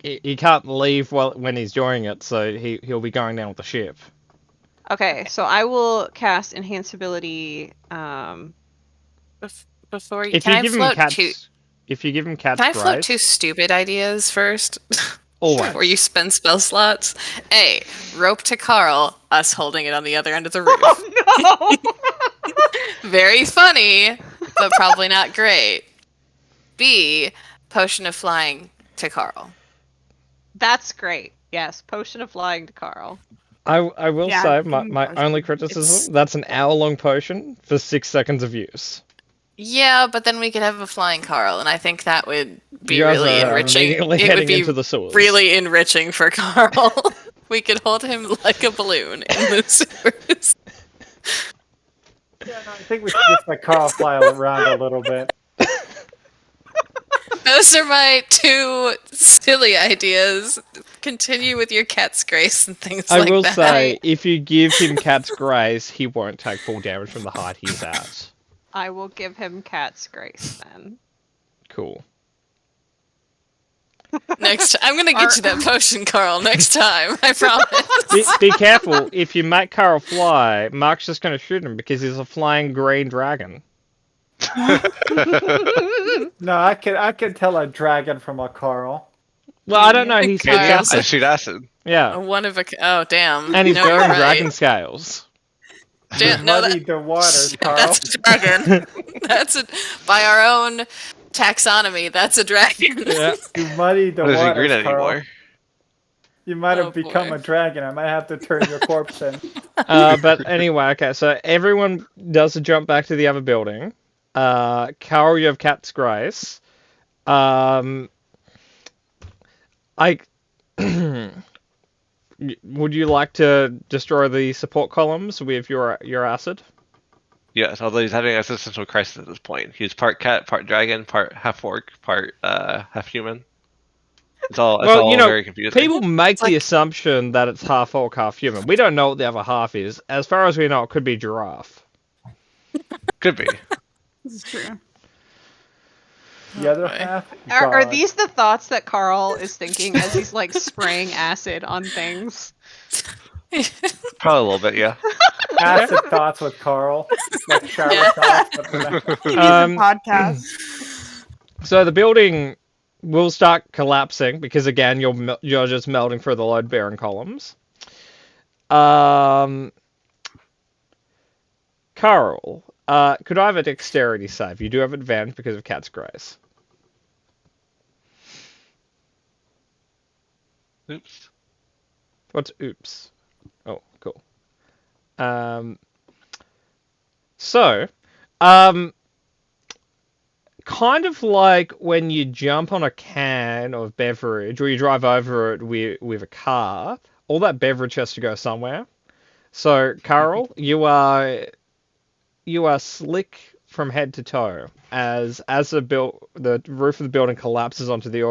he can't leave when he's doing it, so he'll be going down with the ship. Okay, so I will cast enhance ability. Before you, If can you I give him float cat's, two? if you give him cat's Can I float two grace, stupid ideas first? always. Before you spend spell slots? A, rope to Carl, us holding it on the other end of the roof. Oh no! Very funny, but probably not great. B, potion of flying to Carl. That's great. Yes, potion of flying to Carl. I will Yeah, say give my, him my potion. only criticism, that's an hour-long potion for 6 seconds of use. Yeah, but then we could have a flying Carl, and I think that would be You guys really are enriching. immediately It would heading be into the sewers. really enriching for Carl. We could hold him like a balloon in the sewers. Yeah, no, I think we should just let Carl fly around a little bit. Those are my two silly ideas. Continue with your cat's grace and things I like will that. say, if you give him cat's grace, he won't take full damage from the height he's at. I will give him cat's grace then. Cool. Next, I'm gonna get you that potion, Carl. Next time, I promise. Be careful, if you make Carl fly, Mark's just going to shoot him because he's a flying green dragon. No, I can tell a dragon from a Carl. Well, I don't know, he's Carl. I fantastic. shoot acid. Yeah, One of a. Oh damn! and he's no, you're wearing right. dragon scales. No, Muddy the waters, Carl. that's a dragon. That's a. By our own taxonomy, that's a dragon. Yeah. You muddy the What is he waters, green Carl. anymore? You might have Oh, become boy. a dragon. I might have to turn your corpse in. But anyway, okay, so everyone does a jump back to the other building. Carl, you have cat's grace. I would you like to destroy the support columns with your acid? Yes, although he's having an existential crisis at this point. He's part cat, part dragon, part half orc, part half human. It's all very confusing. People make the like- assumption that it's half orc, half human. We don't know what the other half is. As far as we know, it could be giraffe. Could be. This is true. The other boy. half. Are God. these the thoughts that Carl is thinking as he's like spraying acid on things? Probably a little bit, yeah. acid thoughts with Carl? Like shower Yeah. thoughts. But He's Um, a podcast. So the building will start collapsing because again you're just melting through the load bearing columns. Carl, could I have a dexterity save? You do have advantage because of cat's grace. Oops. What's oops? Oh, cool. Kind of like when you jump on a can of beverage or you drive over it with a car, all that beverage has to go somewhere. So, Carl, you are slick from head to toe as the roof of the building collapses onto the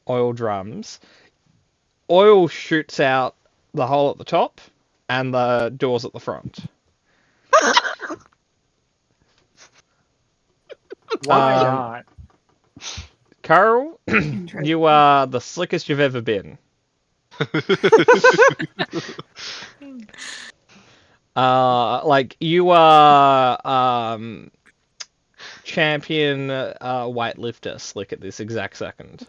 oil drums. Oil shoots out the hole at the top and the doors at the front. why Um, not? Carl, Interesting. you are the slickest you've ever been. Like you are champion weightlifter slick at this exact second.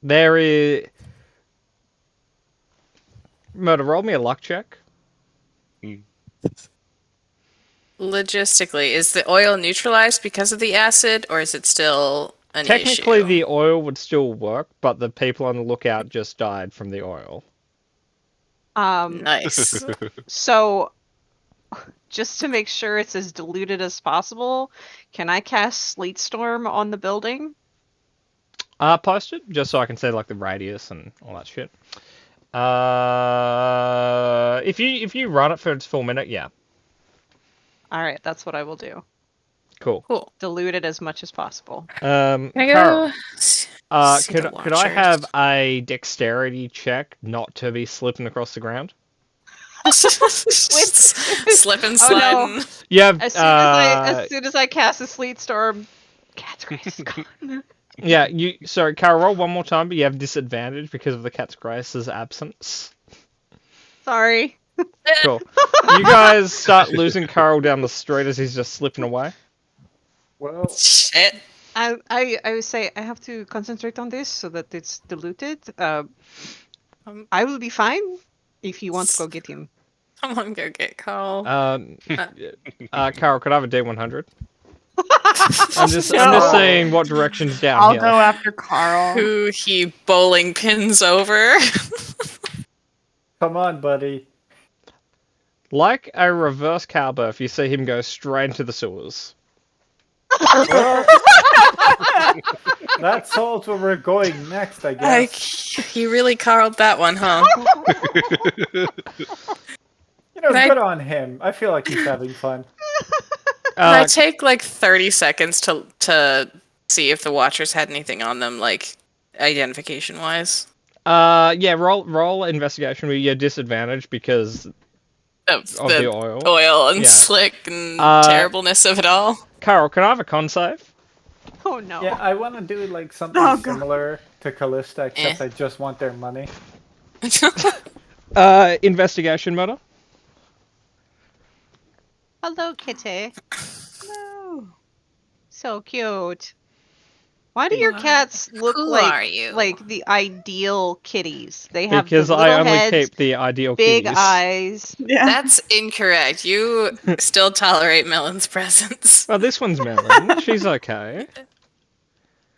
There is Murder, roll me a luck check. Logistically, is the oil neutralized because of the acid, or is it still an Technically, issue? the oil would still work, but the people on the lookout just died from the oil. Nice. So just to make sure it's as diluted as possible, can I cast Sleet Storm on the building? Post it just so I can see like the radius and all that shit. If you run it for its full minute, yeah, All right, that's what I will do. Cool. Cool. Dilute it as much as possible. Can I Carol, go? See could the I have Watchers? a dexterity check not to be slipping across the ground? Slip and Oh, no. sliding. You have As soon as I cast a sleet storm, Cat's Grace is gone. yeah. Sorry, Carol, roll one more time, but you have disadvantage because of the Cat's Grace's absence. Sorry. Cool. You guys start losing Carl down the street as he's just slipping away. Well, Shit. I would say I have to concentrate on this so that it's diluted. I will be fine if you want to go get him. Someone go get Carl. Carol, could I have a D100? I'm just saying what direction's downhill. I'll go after Carl. Who he bowling pins over. come on, buddy. Like a reverse cowbirth, you see him go straight into the sewers. Well, that solves where we're going next, I guess. You really carled that one, huh? You know, Can I- good on him. I feel like he's having fun. Can I take like 30 seconds to see if the Watchers had anything on them, like identification wise? Yeah, roll investigation with your disadvantage because Of of the the oil. oil and Yeah. slick and terribleness of it all. Carol, can I have a con save? Oh no. Yeah, I want to do like something Oh, God. similar to Callista, except I just want their money. Investigation murder. Hello, kitty. No. So cute. Why do your Who are- cats look who like are you? the ideal kitties? They have Because the I little only heads, keep the ideal big kitties. eyes. Yeah. That's incorrect. You still tolerate Melon's presence. Well, this one's Melon. She's okay.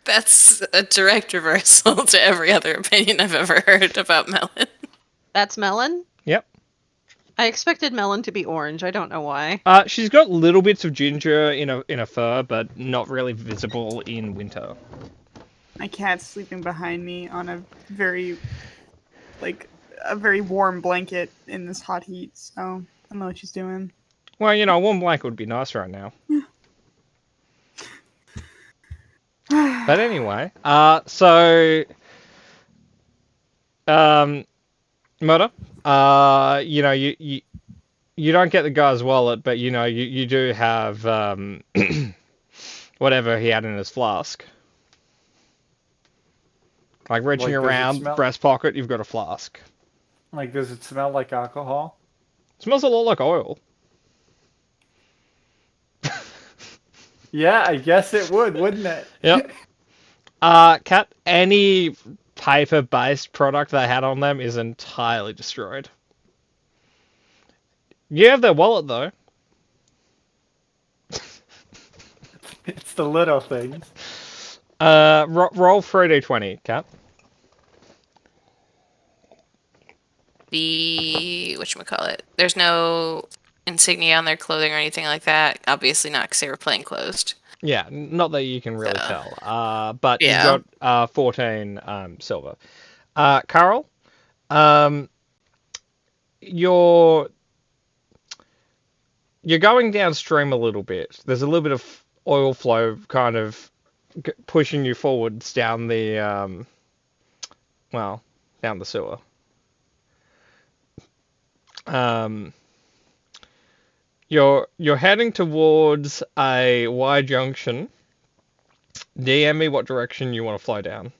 That's a direct reversal to every other opinion I've ever heard about Melon. That's Melon? Yep. I expected Melon to be orange. I don't know why. She's got little bits of ginger in a fur, but not really visible in winter. My cat's sleeping behind me on a very warm blanket in this hot heat, so I don't know what she's doing. Well, a warm blanket would be nice right now. But anyway, Murder, you don't get the guy's wallet, but you do have whatever he had in his flask. Like reaching Like, does it around, smell- breast pocket, you've got a flask. Like, does it smell like alcohol? Smells a lot like oil. Yeah, I guess it would, wouldn't it? Yep. Cat, any paper-based product they had on them is entirely destroyed. You have their wallet, though. It's the little things. Roll 3d20, Cat. Whatchamacallit? There's no insignia on their clothing or anything like that. Obviously not, because they were plain closed. Yeah, not that you can really So, tell. But yeah. you've got 14 silver. Carl, you're going downstream a little bit. There's a little bit of oil flow kind of pushing you forwards down the down the sewer. You're heading towards a Y junction. DM me what direction you want to fly down.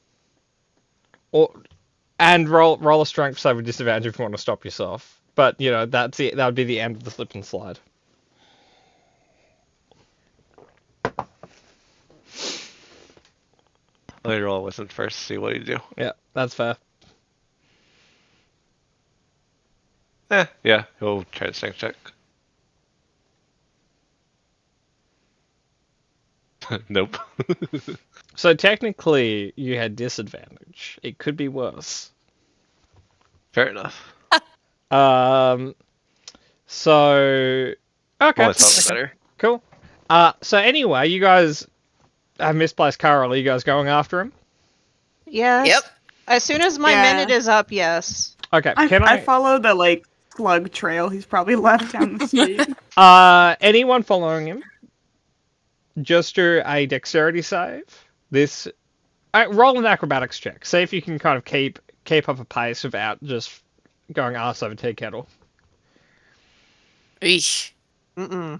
And roll a strength save with disadvantage if you want to stop yourself. But that's it. That would be the end of the slip and slide. Let me roll with him first, see what you do. Yeah, that's fair. Yeah, he'll try to strength check. Nope. So technically, you had disadvantage. It could be worse. Fair enough. So okay, Well, it's not better. cool. So anyway, you guys have misplaced Carl. Are you guys going after him? Yes. Yep. As soon as my Yeah. minute is up, yes. Okay. I Can I? follow the slug trail he's probably left down the street. Anyone following him? just do a dexterity save. This roll an acrobatics check. See if you can kind of keep up a pace without just going arse over tea kettle. Eesh. Mm-mm.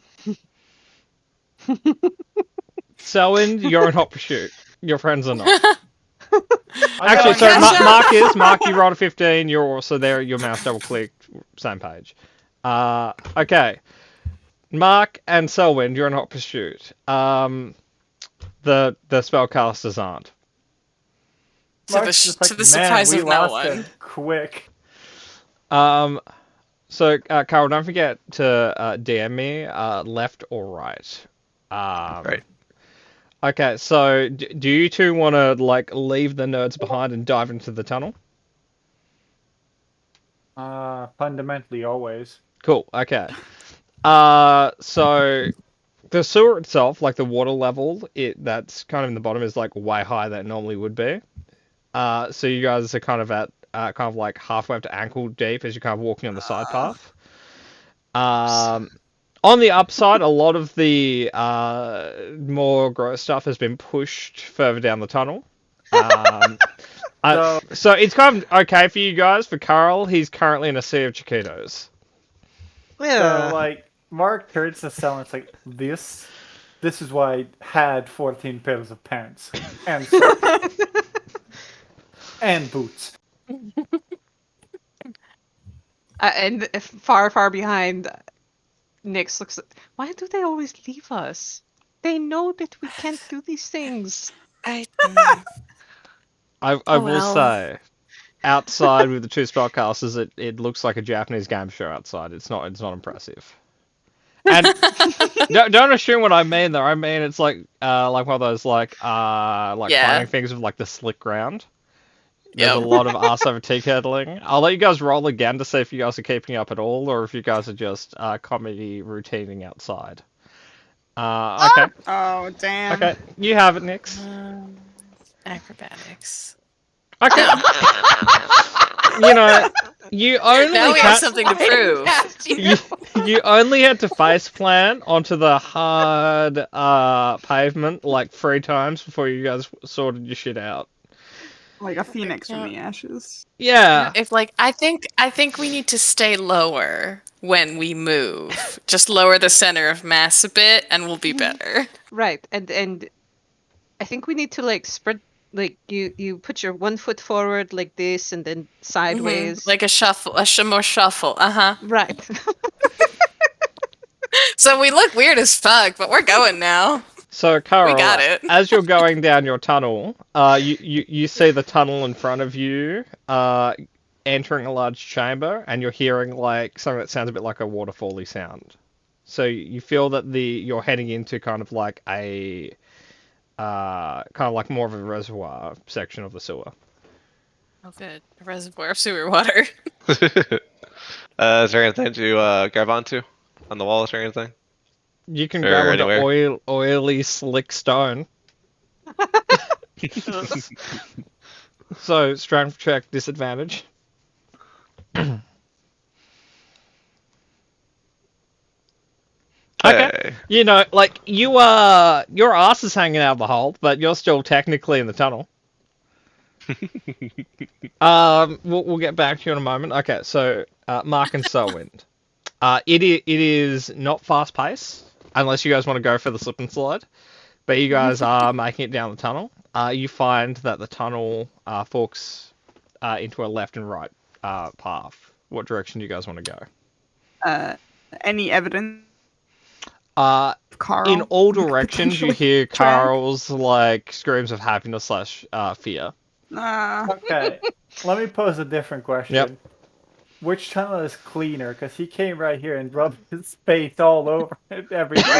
Selwyn, you're in hot pursuit. Your friends are not. I Actually, got- sorry, Mark, you rolled a 15. You're also there. Your mouse double clicked. Same page. Okay. Mark and Selwyn, you're in hot pursuit. The spellcasters aren't. Mark's just To like, the surprise "Man, of we no lost one. them quick. So, Carl, don't forget to DM me left or right. Right. Okay, so do you two want to like leave the nerds behind and dive into the tunnel? Fundamentally, always. Cool. Okay. So the sewer itself, like the water level, that's kind of in the bottom is like way higher than it normally would be. So you guys are kind of at kind of like halfway up to ankle deep as you're kind of walking on the side path. On the upside, a lot of the more gross stuff has been pushed further down the tunnel. So it's kind of okay for you guys. For Carl, he's currently in a sea of chiquitos. So, like, Mark turns to Sel and it's like, this is why I had 14 pairs of pants. And socks. And boots. And far, far behind, Nyx looks. Why do they always leave us? They know that we can't do these things. I Oh, will well. say, outside with the two spellcasters, it looks like a Japanese game show outside. It's not impressive. And don't assume what I mean though. I mean it's like one of those like Yeah. fighting things with like the slick ground. There's a Yep. lot of arse over tea kettling. I'll let you guys roll again to see if you guys are keeping up at all, or if you guys are just comedy routining outside. Okay. Oh damn. Okay, you have it, Nyx. Acrobatics. Okay. You know, you only Now we ha- have something to prove. you only had to face plant onto the hard pavement like 3 times before you guys sorted your shit out. Like a phoenix from the ashes. Yeah. If I think we need to stay lower when we move. Just lower the center of mass a bit, and we'll be better. Right, and I think we need to like spread. Like you put your one foot forward like this, and then sideways. Like a shuffle, more shuffle. Right. So we look weird as fuck, but we're going now. So, Carl, We got it. as you're going down your tunnel, you see the tunnel in front of you, entering a large chamber, and you're hearing like something that sounds a bit like a waterfall-y sound. So you feel that you're heading into kind of like a more of a reservoir section of the sewer. Oh, good. A reservoir of sewer water. Is there anything to grab onto on the walls or anything? You can Or grab anywhere. onto oily, slick stone. So, strength check disadvantage. Okay. You know, like, your ass is hanging out of the hole, but you're still technically in the tunnel. We'll get back to you in a moment. Okay, so, Mark and Selwyn. It is not fast paced, unless you guys want to go for the slip and slide. But you guys are making it down the tunnel. You find that the tunnel forks into a left and right path. What direction do you guys want to go? Any evidence Uh, of Carl? in all directions, you potentially hear trapped? Carl's like screams of happiness / fear. Okay, let me pose a different question. Yep. Which tunnel is cleaner? Because he came right here and rubbed his face all over it, everything.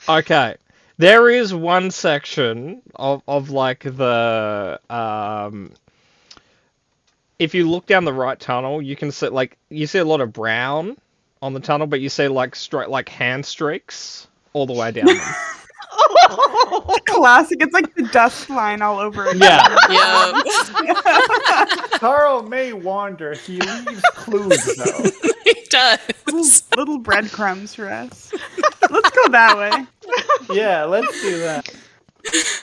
Okay, there is one section of like the if you look down the right tunnel, you can see you see a lot of brown on the tunnel, but you see like hand streaks all the way down. Them. Classic. It's like the dust line all over again. Yeah. Yep. Carl may wander. He leaves clues though. He does. Little breadcrumbs for us. Let's go that way. Yeah, let's do that.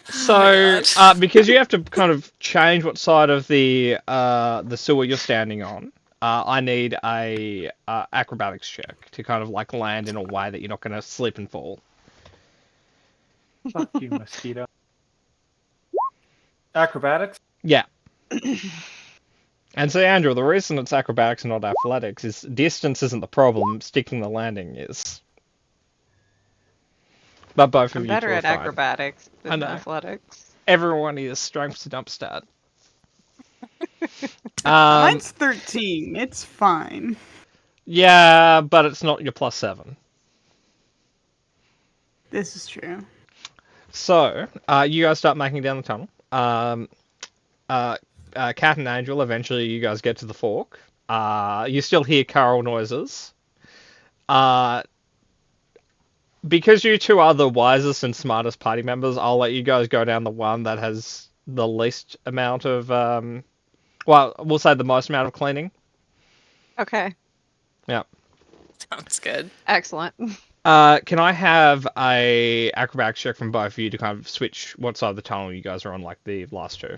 So, God. because you have to kind of change what side of the sewer you're standing on, I need a acrobatics check to kind of like land in a way that you're not going to slip and fall. Fuck you, mosquito. Acrobatics? Yeah. And so, Andrew, the reason it's acrobatics and not athletics is distance isn't the problem, sticking the landing is. But both of I'm you better two are at fine. acrobatics I than know. athletics. Everyone is strength to dump stat. Mine's 13. It's fine. Yeah, but it's not your +7. This is true. So, you guys start making it down the tunnel. Cat and Angel, eventually you guys get to the fork. You still hear Carol noises. Because you two are the wisest and smartest party members, I'll let you guys go down the one that has the least amount of, well, we'll say the most amount of cleaning. Okay, Yeah. Sounds good. excellent. Can I have a acrobatics check from both of you to kind of switch what side of the tunnel you guys are on, like the last two?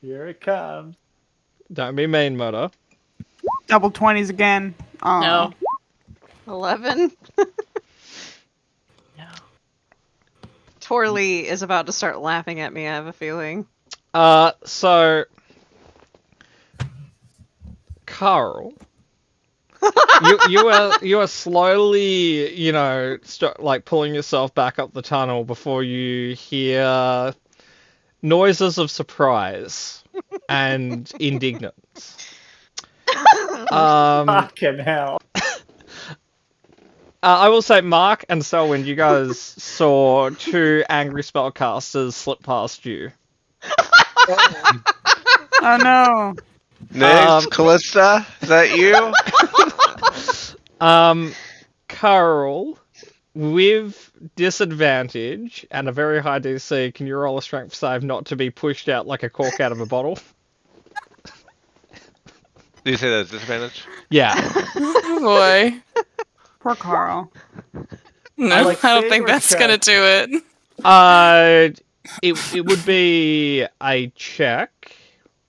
Here it comes. Don't be mean, Murder. Double 20s again. Aw. No. 11. No. Torley is about to start laughing at me, I have a feeling. So Carl, you are slowly, like pulling yourself back up the tunnel before you hear noises of surprise and indignance. Fucking hell. I will say, Mark and Selwyn, you guys saw two angry spellcasters slip past you. Oh no. Next, Callista, is that you? Carl, with disadvantage and a very high DC, can you roll a strength save not to be pushed out like a cork out of a bottle? Do you say that's disadvantage? Yeah. Oh boy. Poor Carl. No, I I, like don't save think or that's check? gonna do it. It would be a check,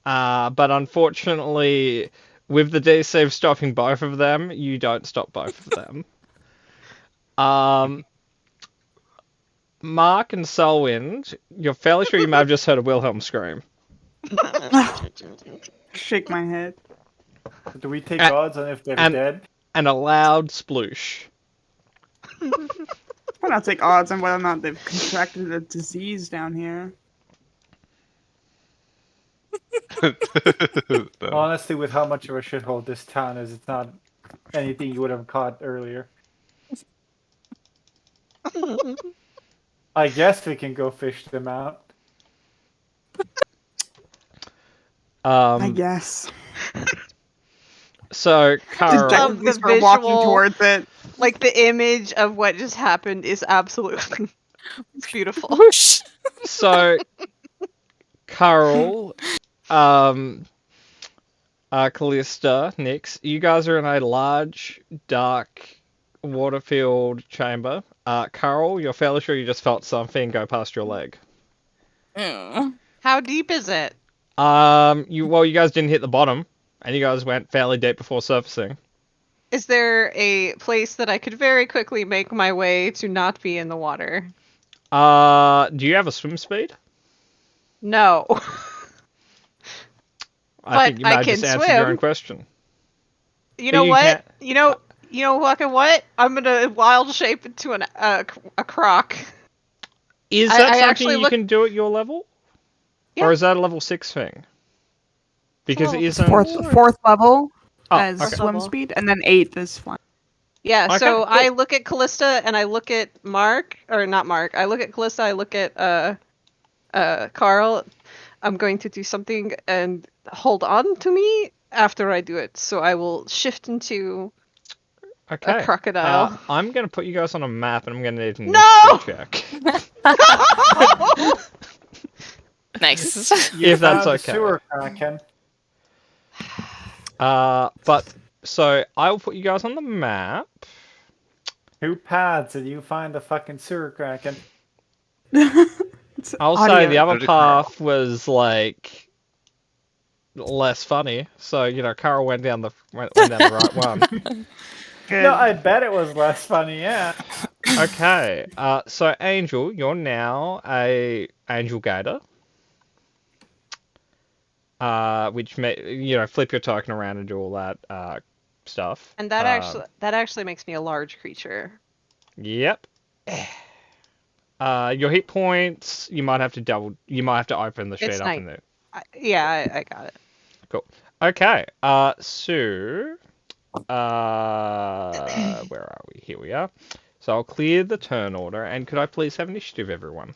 but unfortunately, with the DC of stopping both of them, you don't stop both of them. Mark and Selwyn, you're fairly sure you may have just heard a Wilhelm scream. Shake my head. Do we take And- odds on if they're and- dead? And a loud sploosh. Why not take odds on whether or not they've contracted a disease down here? No. Honestly, with how much of a shithole this town is, it's not anything you would have caught earlier. I guess we can go fish them out. I guess. So, Carl, Love Detectives the are walking visual. towards it. Like, the image of what just happened is absolutely it's beautiful. Whoosh. so Carl, Callista, Nix, you guys are in a large, dark, water-filled chamber. Carl, you're fairly sure you just felt something go past your leg. Ew. How deep is it? You guys didn't hit the bottom, and you guys went fairly deep before surfacing. Is there a place that I could very quickly make my way to not be in the water? Do you have a swim speed? No. I think you may I have just can answered your swim. own question. You know You what? can't- You know fucking what? I'm gonna wild shape into a croc. Is I that something actually you look- can do at your level? Yeah. Or is that a level 6 thing? Because it Well, isn't... Fourth level Oh, as okay. swim Level. speed, and then 8th is flying. Yeah, Okay, so cool. I look at Callista and I look at Mark, or not Mark. I look at Callista, I look at Carl. I'm going to do something and hold on to me after I do it. So I will shift into Okay. a crocodile. I'm going to put you guys on a map, and I'm going to need an No! initiative check. Nice. If that's Found the okay. Sewer kraken. But, so, I will put you guys on the map. Who pads and you find the fucking sewer kraken? It's I'll say audio. the other Go to Carl. path was like less funny. So Carl went down the right one. Good. No, I bet it was less funny. Yeah. Okay. So Angel, you're now a Angel Gator. Which may flip your token around and do all that stuff. And that actually makes me a large creature. Yep. Your hit points, you might have to open the sheet It's up nice. in there. I got it. Cool. Okay. So, where are we? Here we are. So I'll clear the turn order, and could I please have initiative, everyone?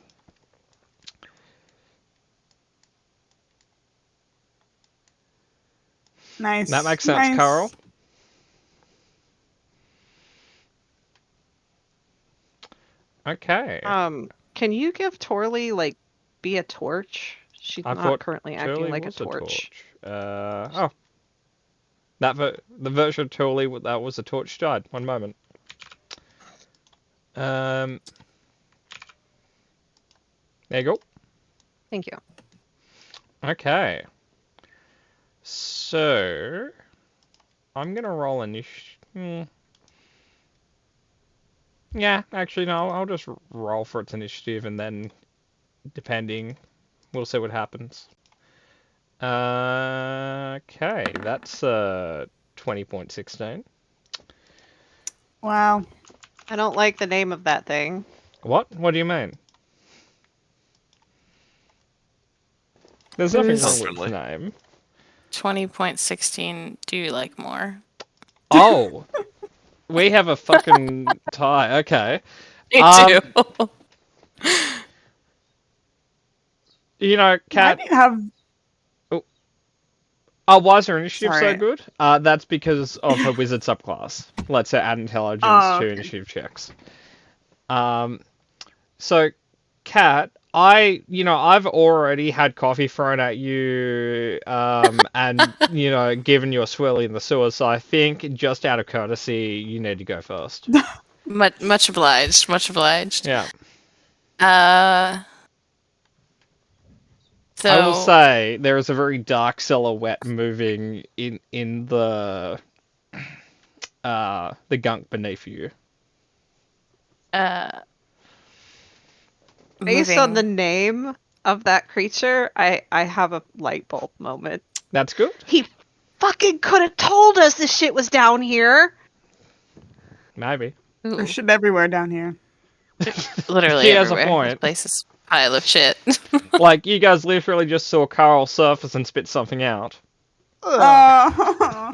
Nice. That makes sense, nice. Carl. Okay. Can you give Torley be a torch? She's I not thought currently Turley acting like a was torch. The version of Turley that was a torch died. One moment. There you go. Thank you. Okay. So I'm gonna roll initiative. Yeah, actually no. I'll just roll for its initiative, and then depending, we'll see what happens. Okay, that's 20.16. Wow. I don't like the name of that thing. What? What do you mean? There's nothing Who's- wrong with Friendly. the name. 20.16. Do you like more? Oh, we have a fucking tie. Okay. You Um, do. Why Cat. do you have? Oh, why is her initiative so Sorry. good? That's because of her wizard subclass. Let's say add intelligence Oh, to okay. initiative checks. So, Cat, I've already had coffee thrown at you, and given you a swirly in the sewer. So I think just out of courtesy, you need to go first. Much obliged. Much obliged. Yeah. So I will say there is a very dark silhouette moving in the gunk beneath you. Based on the moving- name of that creature, I have a light bulb moment. That's good. He fucking could have told us this shit was down here. Maybe. Ooh, There's shit everywhere down here. literally He has a everywhere. point. This place is a pile of shit. Like, you guys literally just saw Carl surface and spit something out. Oh.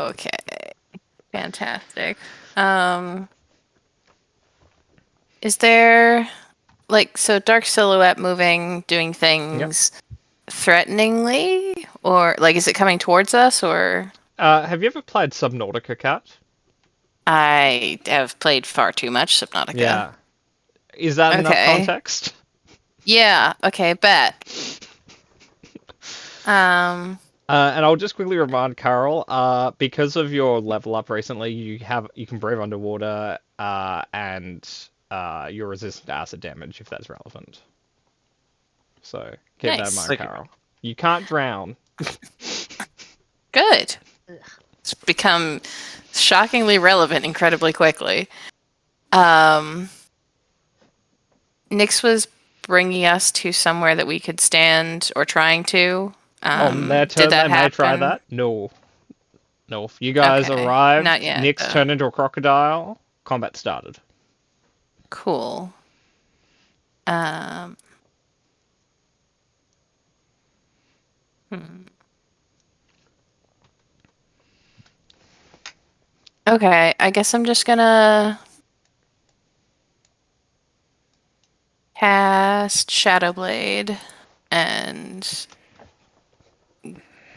Okay. Fantastic. Is there so dark silhouette moving, doing things threateningly, or is it coming towards us, or? Have you ever played Subnautica, Cat? I have played far too much Subnautica. Yeah. Is that enough Okay. context? Yeah. Okay. Bet. And I'll just quickly remind Carl, because of your level up recently, you can breathe underwater, and you're resistant to acid damage if that's relevant. So keep that in Nice. mind, Okay. Carl. You can't drown. Good. It's become shockingly relevant incredibly quickly. Nyx was bringing us to somewhere that we could stand, or trying to. On their turn, did that they may try happen? that. No. No. If you guys Okay, arrived, not yet, Nyx though. turned into a crocodile, combat started. Cool. Okay, I guess I'm just gonna cast Shadowblade and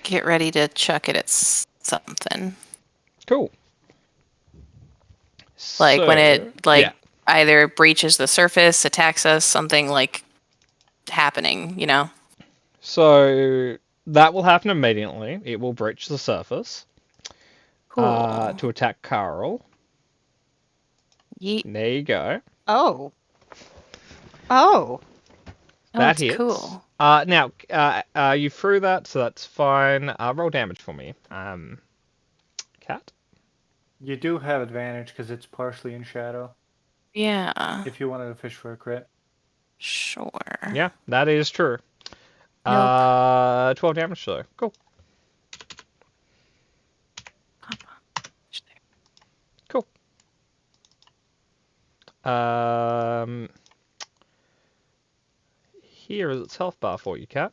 get ready to chuck it at something. Cool. When it yeah. either breaches the surface, attacks us, something happening, So that will happen immediately. It will breach the surface. Cool. to attack Carl. Yeet. There you go. Oh. Oh. Oh, That that's hits. cool. Now, you threw that, so that's fine. Roll damage for me. Cat? You do have advantage because it's partially in shadow. Yeah. If you wanted to fish for a crit. Sure. Yeah, that is true. Nope. 12 damage though. Cool. Cool. Here is its health bar for you, Cat.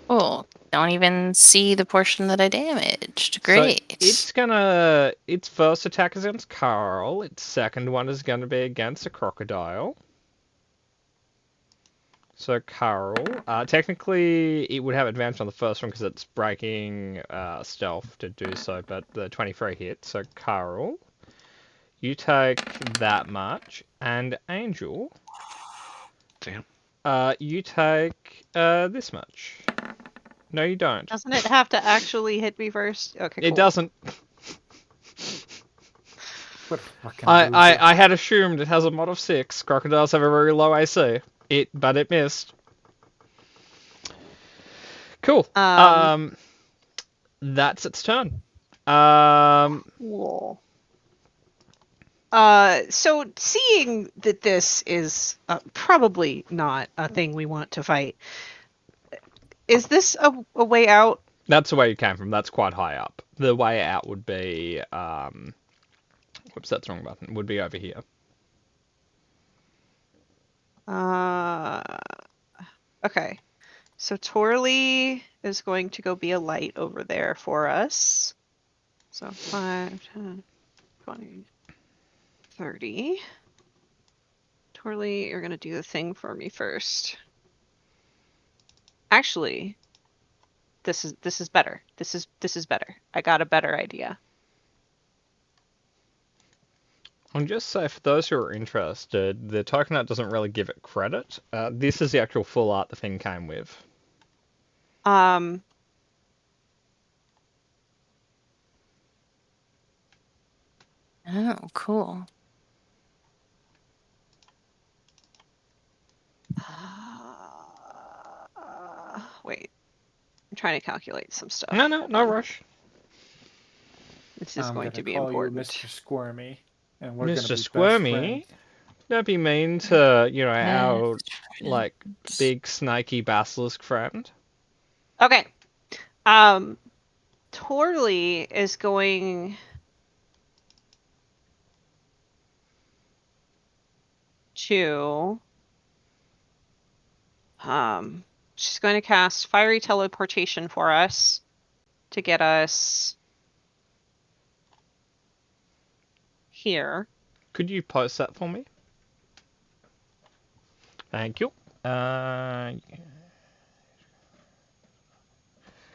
Cool. Don't even see the portion that I damaged. Great. So its first attack is against Carl. Its second one is gonna be against a crocodile. So Carl, technically it would have advantage on the first one because it's breaking stealth to do so, but the 23 hit. So Carl, you take that much, and Angel, Damn. you take this much. No, you don't. Doesn't it have to actually hit me first? Okay, cool. It doesn't. What a fucking loser. I had assumed it has a mod of 6. Crocodiles have a very low AC. But it missed. Cool. That's its turn. Cool. So seeing that this is probably not a thing we want to fight, is this a way out? That's the way you came from. That's quite high up. The way out would be whoops, that's the wrong button. Would be over here. Okay. So Torley is going to go be a light over there for us. So 5, 10, 20, 30. Torley, you're going to do the thing for me first. Actually, this is better. This is better. I got a better idea. I'll just say, for those who are interested, the token art doesn't really give it credit. This is the actual full art the thing came with. Oh, cool. Wait. I'm trying to calculate some stuff. No rush. This is I'm going gonna to be call important. you Mr. Squirmy, and we're gonna be Mr. best Squirmy, friends. don't be mean to, our, Best like, friends. big snaky basilisk friend. Okay. Torley is going to she's going to cast fiery teleportation for us to get us here. Could you post that for me? Thank you.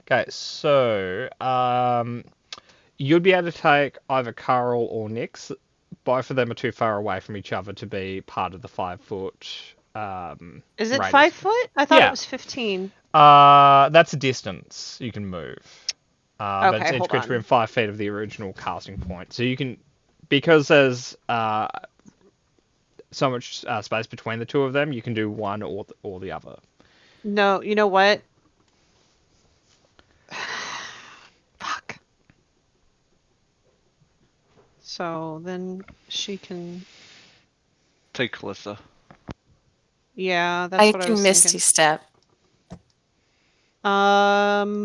Okay, so you'd be able to take either Carl or Nyx. Both of them are too far away from each other to be part of the 5-foot. Is it radius. 5 foot? I thought Yeah. it was 15. That's a distance you can move. But Okay, it's hold going to be on. within 5 feet of the original casting point. So you can, because there's so much space between the two of them, you can do one or the other. No, you know what? Fuck. So then she can. Take Callista. Yeah, that's I what I can was Misty thinking. Step. But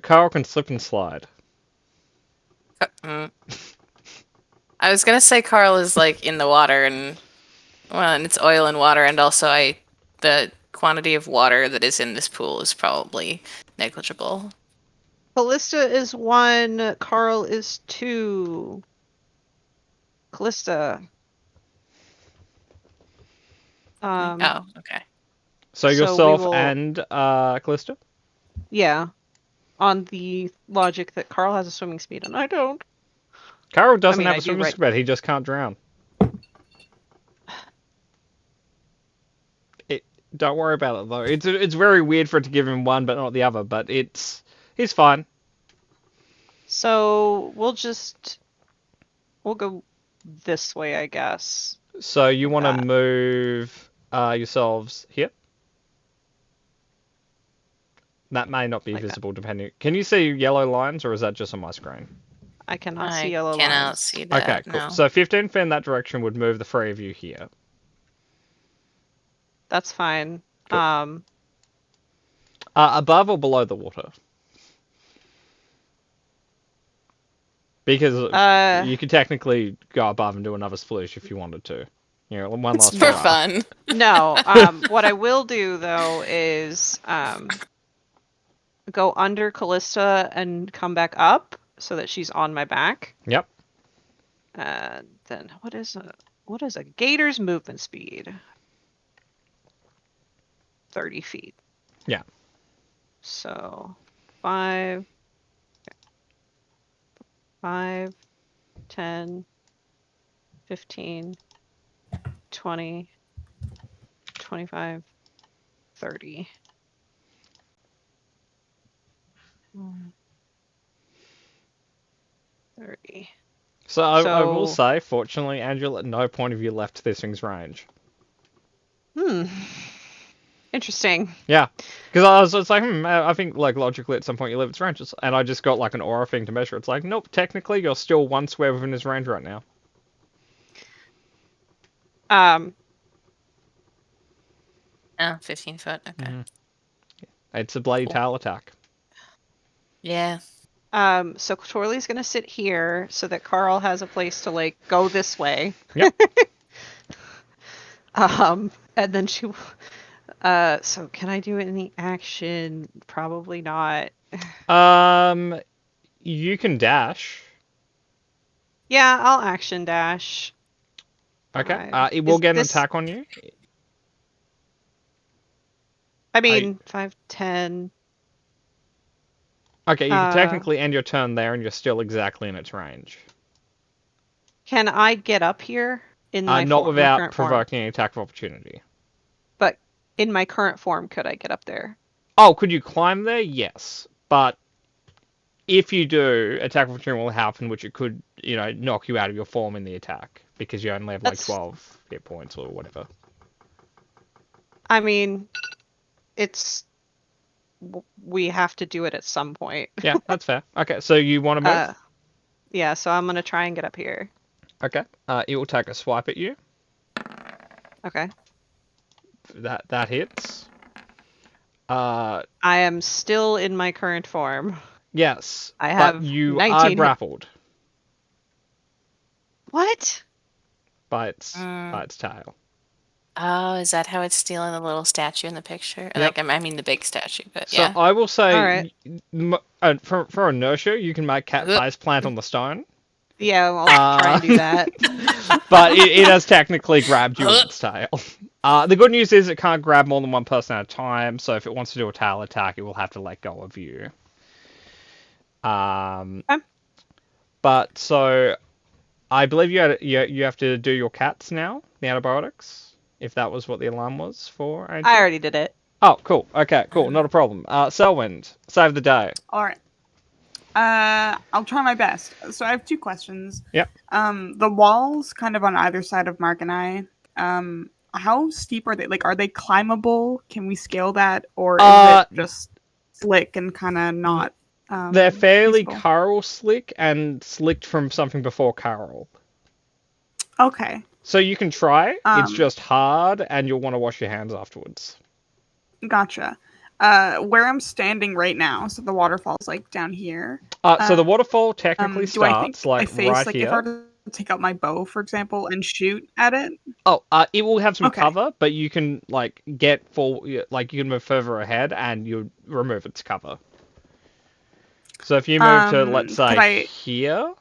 Carl can slip and slide. I was gonna say Carl is like in the water and it's oil and water, and also the quantity of water that is in this pool is probably negligible. Callista is 1. Carl is 2. Callista. Oh, okay. So So yourself we will- and Callista? Yeah. On the logic that Carl has a swimming speed and I don't. Carl doesn't mean, have I a do swimming right- speed, he just can't drown. Don't worry about it though. It's very weird for it to give him one but not the other, but he's fine. So we'll go this way, I guess. So you want to That. move yourselves here? That may not be Like that. visible depending. Can you see yellow lines, or is that just on my screen? I cannot see I yellow cannot lines. see that. Okay, cool. No. So 15 feet in that direction would move the three of you here. That's fine. Cool. Above or below the water? Because you could technically go above and do another sploosh if you wanted to. You know, one It's last for try. fun. No. What I will do though is go under Callista and come back up so that she's on my back. Yep. Then what is a gator's movement speed? 30 feet. Yeah. So 5, 10, 15, 20, 25, 30. Mm. 30. So I will So- say, fortunately, Angela, at no point have you left this thing's range. Interesting. Yeah, because it's like, I think like logically at some point you leave its range, and I just got like an aura thing to measure. It's like, nope, technically you're still 1 square within his range right now. 15 foot. Okay. Mhm. It's a bloody Cool. tail attack. Yeah. So Torley's gonna sit here so that Carl has a place to like go this way. Yep. And then she. So can I do any action? Probably not. You can dash. Yeah, I'll action dash. Okay. Five. It will Is get an this- attack on you. I mean, 5, 10. Okay, you can Uh, technically end your turn there, and you're still exactly in its range. Can I get up here in my Not my without current form? provoking an attack of opportunity. But in my current form, could I get up there? Oh, could you climb there? Yes, but if you do, attack of opportunity will happen, which it could, knock you out of your form in the attack because you only have like That's- 12 hit points or whatever. I mean, we have to do it at some point. Yeah, that's fair. Okay, so you want to move? Yeah, so I'm gonna try and get up here. Okay. It will take a swipe at you. Okay. That hits. I am still in my current form. Yes. I but have you 19 are hit- grappled What? by its tail. Oh, is that how it's stealing the little statue in the picture? Like, I mean the big statue, but So yeah. I will say, Alright. for inertia, you can make cat face plant on the stone, Yeah, I'll try and do that. but it has technically grabbed you with its tail. The good news is it can't grab more than one person at a time, so if it wants to do a tail attack, it will have to let go of you. But so I believe you have to do your cats now, the antibiotics, if that was what the alarm was for. I already did it. Oh, cool. Okay, cool. Not a problem. Selwind, save the day. All right. I'll try my best. So I have 2 questions. Yep. The walls kind of on either side of Mark and I, how steep are they? Like, are they climbable? Can we scale that? Or is it just slick and kind of not They're fairly peaceful? coral slick and slicked from something before coral. Okay. So you can try. It's Um, just hard, and you'll want to wash your hands afterwards. Gotcha. Where I'm standing right now, so the waterfall's like down here. So the waterfall technically Do I think starts like I face right like here. if I were to take out my bow, for example, and shoot at it? Oh, it will have some Okay. cover, but you can like get full, like you can move further ahead, and you remove its cover. So if you move to, let's could say, I- here,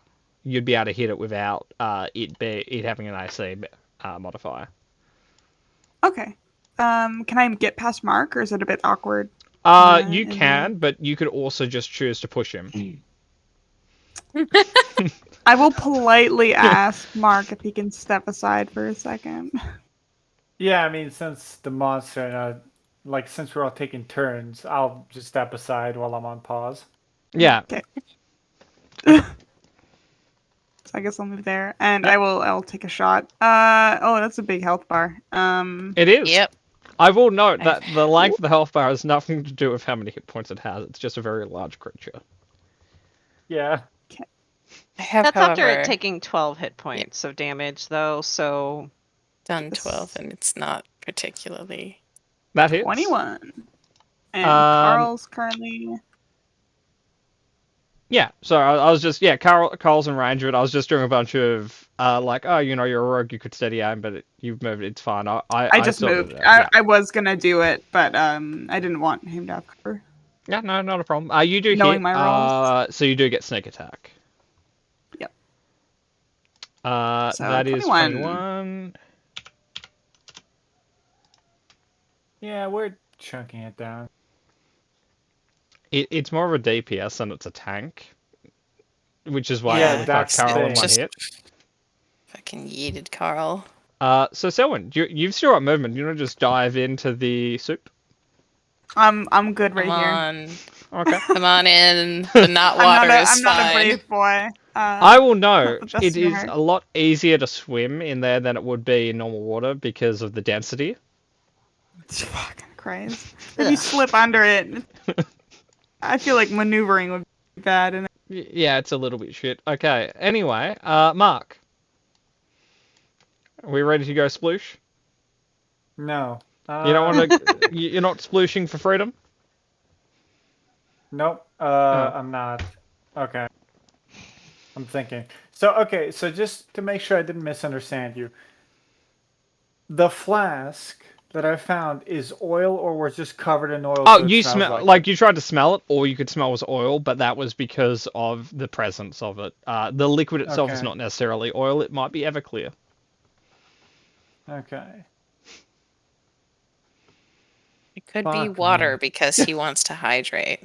you'd be able to hit it without it having an AC modifier. Okay. Can I get past Mark, or is it a bit awkward? You in can, but you could also just choose to push him. I will politely ask Mark if he can step aside for a second. Yeah, I mean, since the monster, since we're all taking turns, I'll just step aside while I'm on pause. Yeah. Okay. So I guess I'll move there, and Yep. I'll take a shot. Oh, that's a big health bar. It is. Yep. I will note I- that the length of the health bar has nothing to do with how many hit points it has. It's just a very large creature. Yeah. I have, That's after however, it taking 12 hit points of damage, though. So done 12, and it's not particularly. That hits. 21. And Um, Carl's currently. Yeah, so I was just, Carl's in range of it. I was just doing a bunch of, like, oh, you know, you're a rogue, you could steady aim, but you've moved, it's fine. I just sorted moved. it out, I was gonna do it, but I didn't want him to have cover. yeah, no, not a problem. You do Knowing hit, my rolls. so you do get sneak attack. Yep. So, That is 21. 21. Yeah, we're chunking it down. It's more of a DPS than it's a tank, which is why Yeah, I only that's fucked Carl the in one thing. hit. Fucking yeeted Carl. So Selwyn, you've still got movement. You want to just dive into the soup? I'm good right Come here. on. Okay. Come on in. The not water is I'm not a fine. brave boy. I will know not the best it is swimmer. a lot easier to swim in there than it would be in normal water because of the density. Fucking Christ. If you slip under it, I feel like maneuvering would be bad. And Yeah, it's a little bit shit. Okay. Anyway, Mark, are we ready to go sploosh? No. You don't want to. You're not splooshing for freedom. Nope. Oh. I'm not. Okay. I'm thinking. So just to make sure I didn't misunderstand you, the flask that I found is oil, or was just covered in oil? Oh, so it you smells smell like you tried to smell it, or you could smell it was oil, but that was because of the presence of it. The liquid itself is Okay. not necessarily oil; it might be Everclear. Okay. It could be Fuck water me. because he wants to hydrate.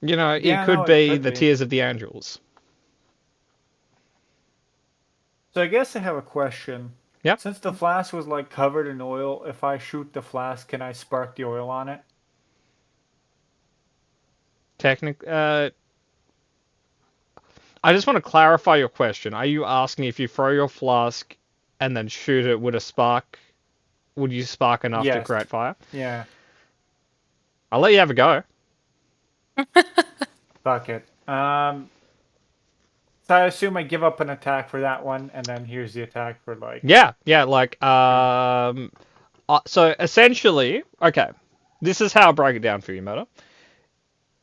You know, Yeah, it could no, it be could the be. tears of the angels. So I guess I have a question. Yep. Since the flask was like covered in oil, if I shoot the flask, can I spark the oil on it? I just want to clarify your question. Are you asking if you throw your flask and then shoot it, would you spark enough to Yes. create fire? Yeah. I'll let you have a go. Fuck it. So I assume I give up an attack for that one, and then here's the attack for like. Yeah, like, so essentially, okay, this is how I break it down for you, Meta.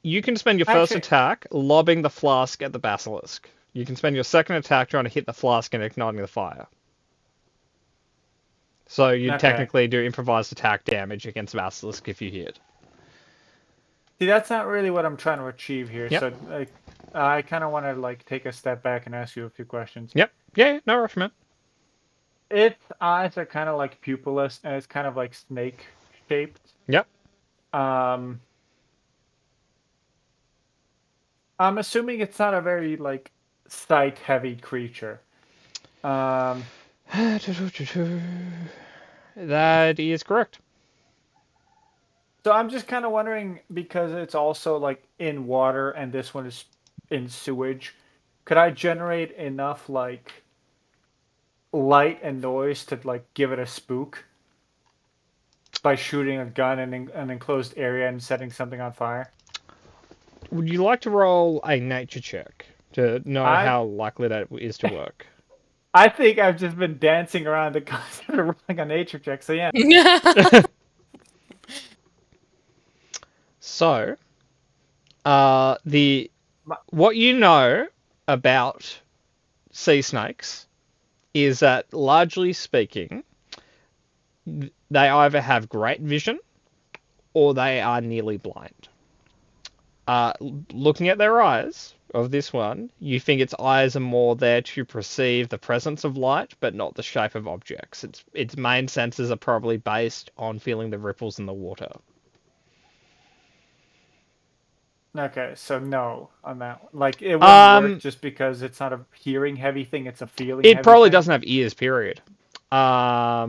You can spend your first Actually- attack lobbing the flask at the basilisk. You can spend your second attack trying to hit the flask and igniting the fire. So you Okay. technically do improvised attack damage against basilisk if you hit. See, that's not really what I'm trying to achieve here. Yep. So like, I kind of want to like take a step back and ask you a few questions. Yep. Yeah, no rush, man. Its eyes are kind of like pupilless, and it's kind of like snake shaped. Yep. I'm assuming it's not a very like sight heavy creature. That is correct. So I'm just kind of wondering, because it's also like in water and this one is in sewage, could I generate enough like light and noise to like give it a spook by shooting a gun in an enclosed area and setting something on fire? Would you like to roll a nature check to know how likely that is to work? I think I've just been dancing around the concept of rolling a nature check. So yeah. So, what you know about sea snakes is that, largely speaking, they either have great vision or they are nearly blind. Looking at their eyes of this one, you think its eyes are more there to perceive the presence of light, but not the shape of objects. Its main senses are probably based on feeling the ripples in the water. Okay, so no on that one. Like it wouldn't work just because it's not a hearing heavy thing; it's a feeling. It probably thing. doesn't have ears. Period. Yeah.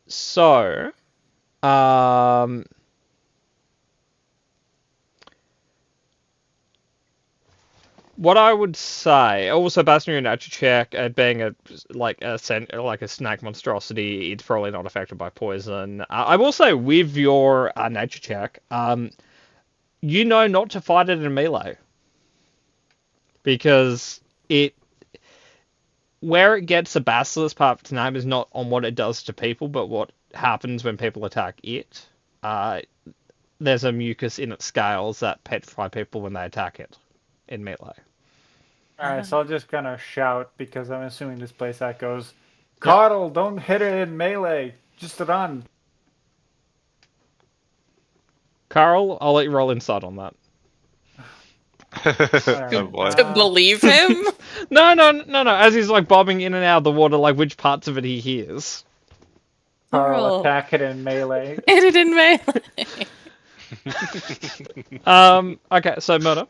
So, What I would say, also based on your nature check, being a snake monstrosity, it's probably not affected by poison. I will say with your nature check, you know not to fight it in melee because where it gets the basilisk part of its name is not on what it does to people, but what happens when people attack it. There's a mucus in its scales that petrify people when they attack it in melee. Alright, so I'll just kind of shout because I'm assuming this place echoes. Carl, don't hit it in melee. Just run. Carl, I'll let you roll insight on that. Oh, boy. To believe him? No. As he's like bobbing in and out of the water, like which parts of it he hears. Carl, Carl. attack it in melee. Hit it in melee. Okay, so murder.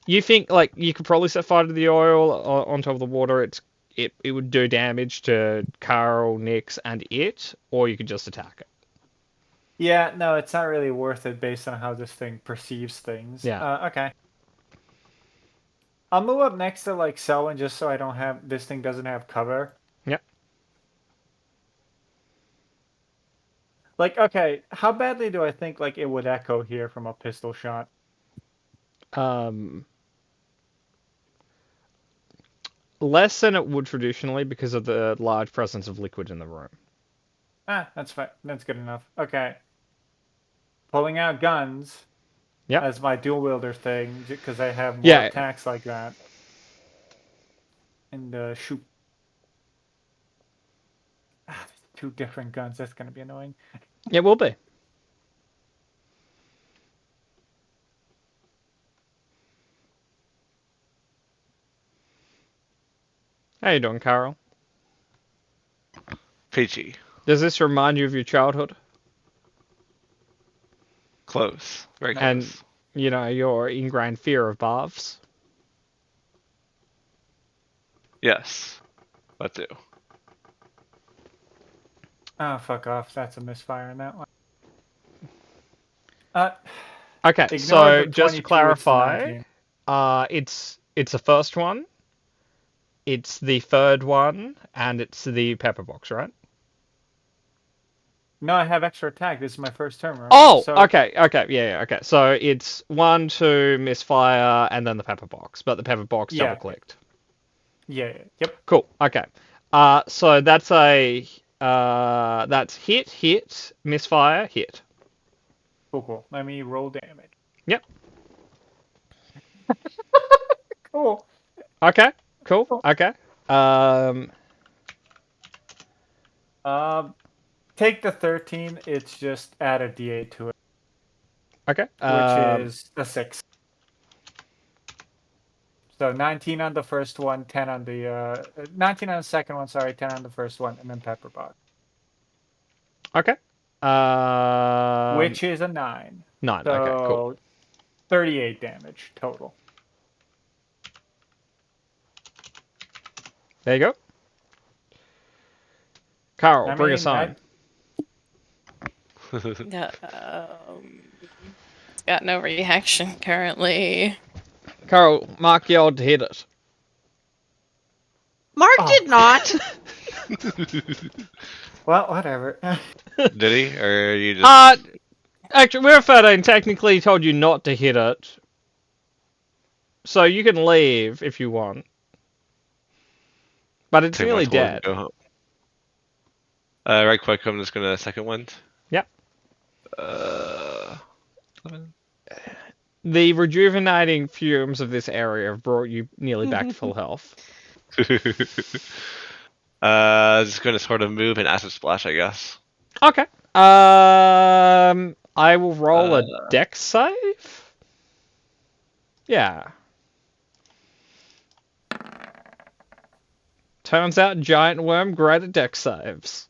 You think like you could probably set fire to the oil on top of the water? It would do damage to Carl, Nix, and it, or you could just attack it. Yeah, no, it's not really worth it based on how this thing perceives things. Yeah. Okay. I'll move up next to like Selwyn just so I don't have this thing doesn't have cover. Yep. Like, okay, how badly do I think like it would echo here from a pistol shot? Less than it would traditionally because of the large presence of liquid in the room. That's fine. That's good enough. Okay. Pulling out guns. Yep. As my dual wielder thing because I have more Yeah. attacks like that. And shoot. Two different guns. That's gonna be annoying. It will be. How you doing, Carol? Peachy. Does this remind you of your childhood? Close. Very close. And, you know, your ingrained fear of baths? Yes. That do. Oh, fuck off. That's a misfire in that one. Okay, Ignore so the just 22, to it's clarify, 19. it's the first one, it's the third one, and it's the pepper box, right? No, I have extra attack. This is my first turn, right? Oh, So, okay, yeah, okay. So it's 1, 2, misfire, and then the pepper box, but the pepper box Yeah. double clicked. Yeah. Yep. Cool. Okay. So that's that's hit, misfire, hit. Cool. Let me roll damage. Yep. Cool. Okay. Cool. Okay. Take the 13. It's just add a d8 to it, Okay. which is a 6. So 19 on the first one, 10 on the 19 on the second one. Sorry, 10 on the first one, and then pepper box, Okay. which is a 9. 9. So Okay. Cool. 38 damage total. There you go. Carl, I bring mean, us on. It's got no reaction currently. Carl, Mark yelled to hit it. Mark did not. Well, whatever. Did he? Or you just... Actually, we're 13 technically told you not to hit it. So you can leave if you want. But it's take my nearly tool and dead. go home. Right quick, I'm just gonna second one. Yep. 11. The rejuvenating fumes of this area have brought you nearly back to full health. Just gonna sort of move and acid splash, I guess. Okay. I will roll a dex save. Yeah. Turns out giant worm great at dex saves.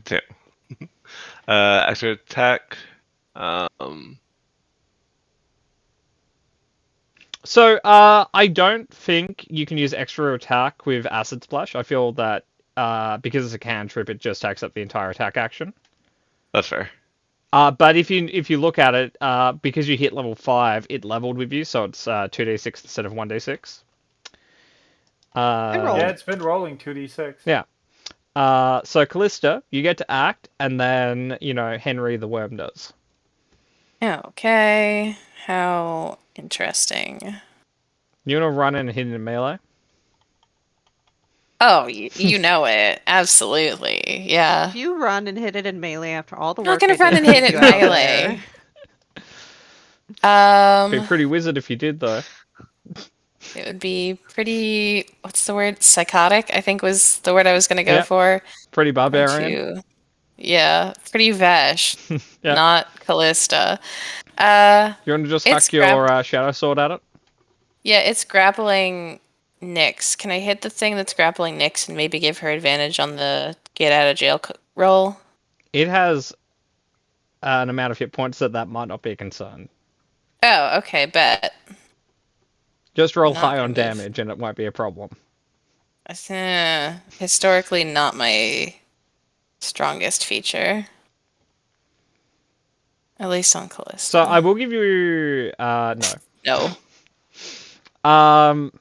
Damn. Extra attack. So, I don't think you can use extra attack with Acid Splash. I feel that because it's a cantrip, it just takes up the entire attack action. That's fair. But if you look at it, because you hit level 5, it leveled with you, so it's 2d6 instead of 1d6. rolled. Yeah, it's been rolling 2d6. Yeah. So Callista, you get to act, and then Henry the worm does. Okay. How interesting. You want to run in and hit in melee? Oh, you know it. Absolutely. Yeah. If you run and hit it in melee after all the I'm not work gonna I run did and to hit get it you out melee. Be pretty wizard if you did, though. It would be pretty, what's the word? Psychotic, I think was the word I was gonna go Yep. for. Pretty barbarian. Yeah, pretty Vesh, Yeah. not Callista. You want to just It's huck your shadow sword at it? Yeah, it's grappling Nyx. Can I hit the thing that's grappling Nyx and maybe give her advantage on the get out of jail roll? It has an amount of hit points that might not be a concern. Oh, okay, bet. Just roll Not high gonna on move. damage and it won't be a problem. Historically not my strongest feature. At least on Callista. So I will give you no. No. Um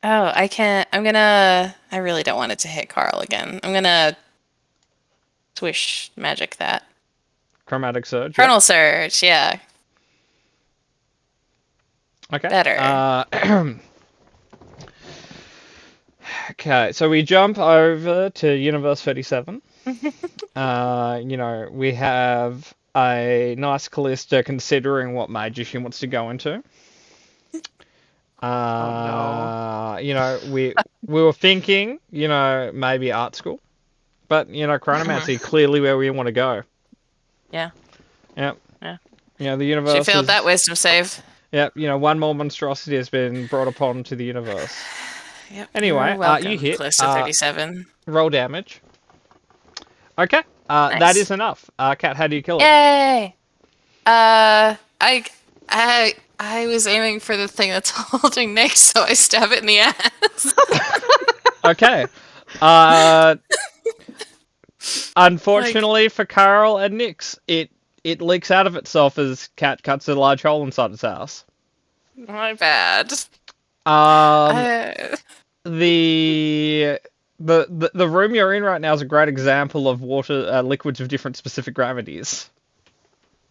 Oh, I can't. I really don't want it to hit Carl again. I'm gonna swish magic that. Chromatic Surge. Chronal Surge, yeah. Okay. Better. Okay, so we jump over to Universe 37. We have a nice Callista considering what major she wants to go into. We were thinking, maybe art school. But, chronomancy clearly where we want to go. Yeah. Yep. Yeah. The universe She failed that wisdom save. Yep, one more monstrosity has been brought upon to the universe. Yep. Anyway, You're welcome, you hit. Callista 37. Roll damage. Okay, Nice. that is enough. Kat, how do you kill it? Yay! I was aiming for the thing that's holding Nick, so I stab it in the ass. Okay. Unfortunately for Carl and Nyx, it leaks out of itself as Kat cuts a large hole inside its house. My bad. The room you're in right now is a great example of water liquids of different specific gravities.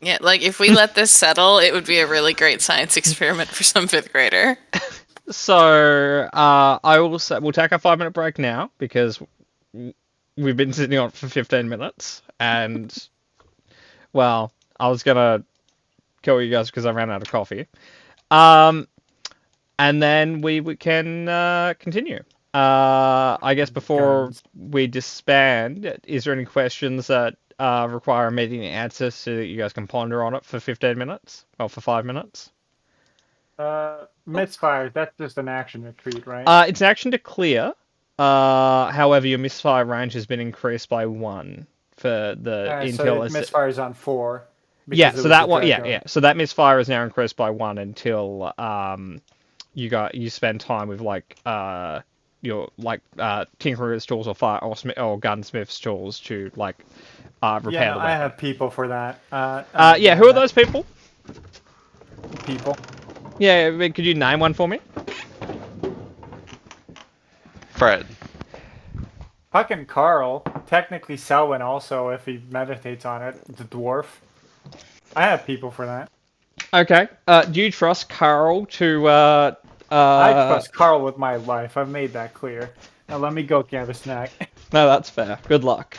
Yeah, like if we let this settle, it would be a really great science experiment for some 5th grader. So I will say we'll take a 5-minute break now because we've been sitting on it for 15 minutes, and well, I was gonna kill you guys because I ran out of coffee. And then we can continue. I guess before we disband, is there any questions that require immediate answers so that you guys can ponder on it for 15 minutes? Or for 5 minutes? Misfire, that's just an action retreat, right? It's an action to clear. However, your misfire range has been increased by 1 for the so misfire's on 4. Yeah, so that one, yeah. So that misfire is now increased by 1 until you spend time with your tinkerer's tools or fire or gunsmith's tools to repair the weapon. I have people for that. Who are those people? People. Yeah, could you name one for me? Fred. Fucking Carl. Technically Selwyn also, if he meditates on it. The dwarf. I have people for that. Okay. Do you trust Carl to I trust Carl with my life. I've made that clear. Now let me go get a snack. No, that's fair. Good luck.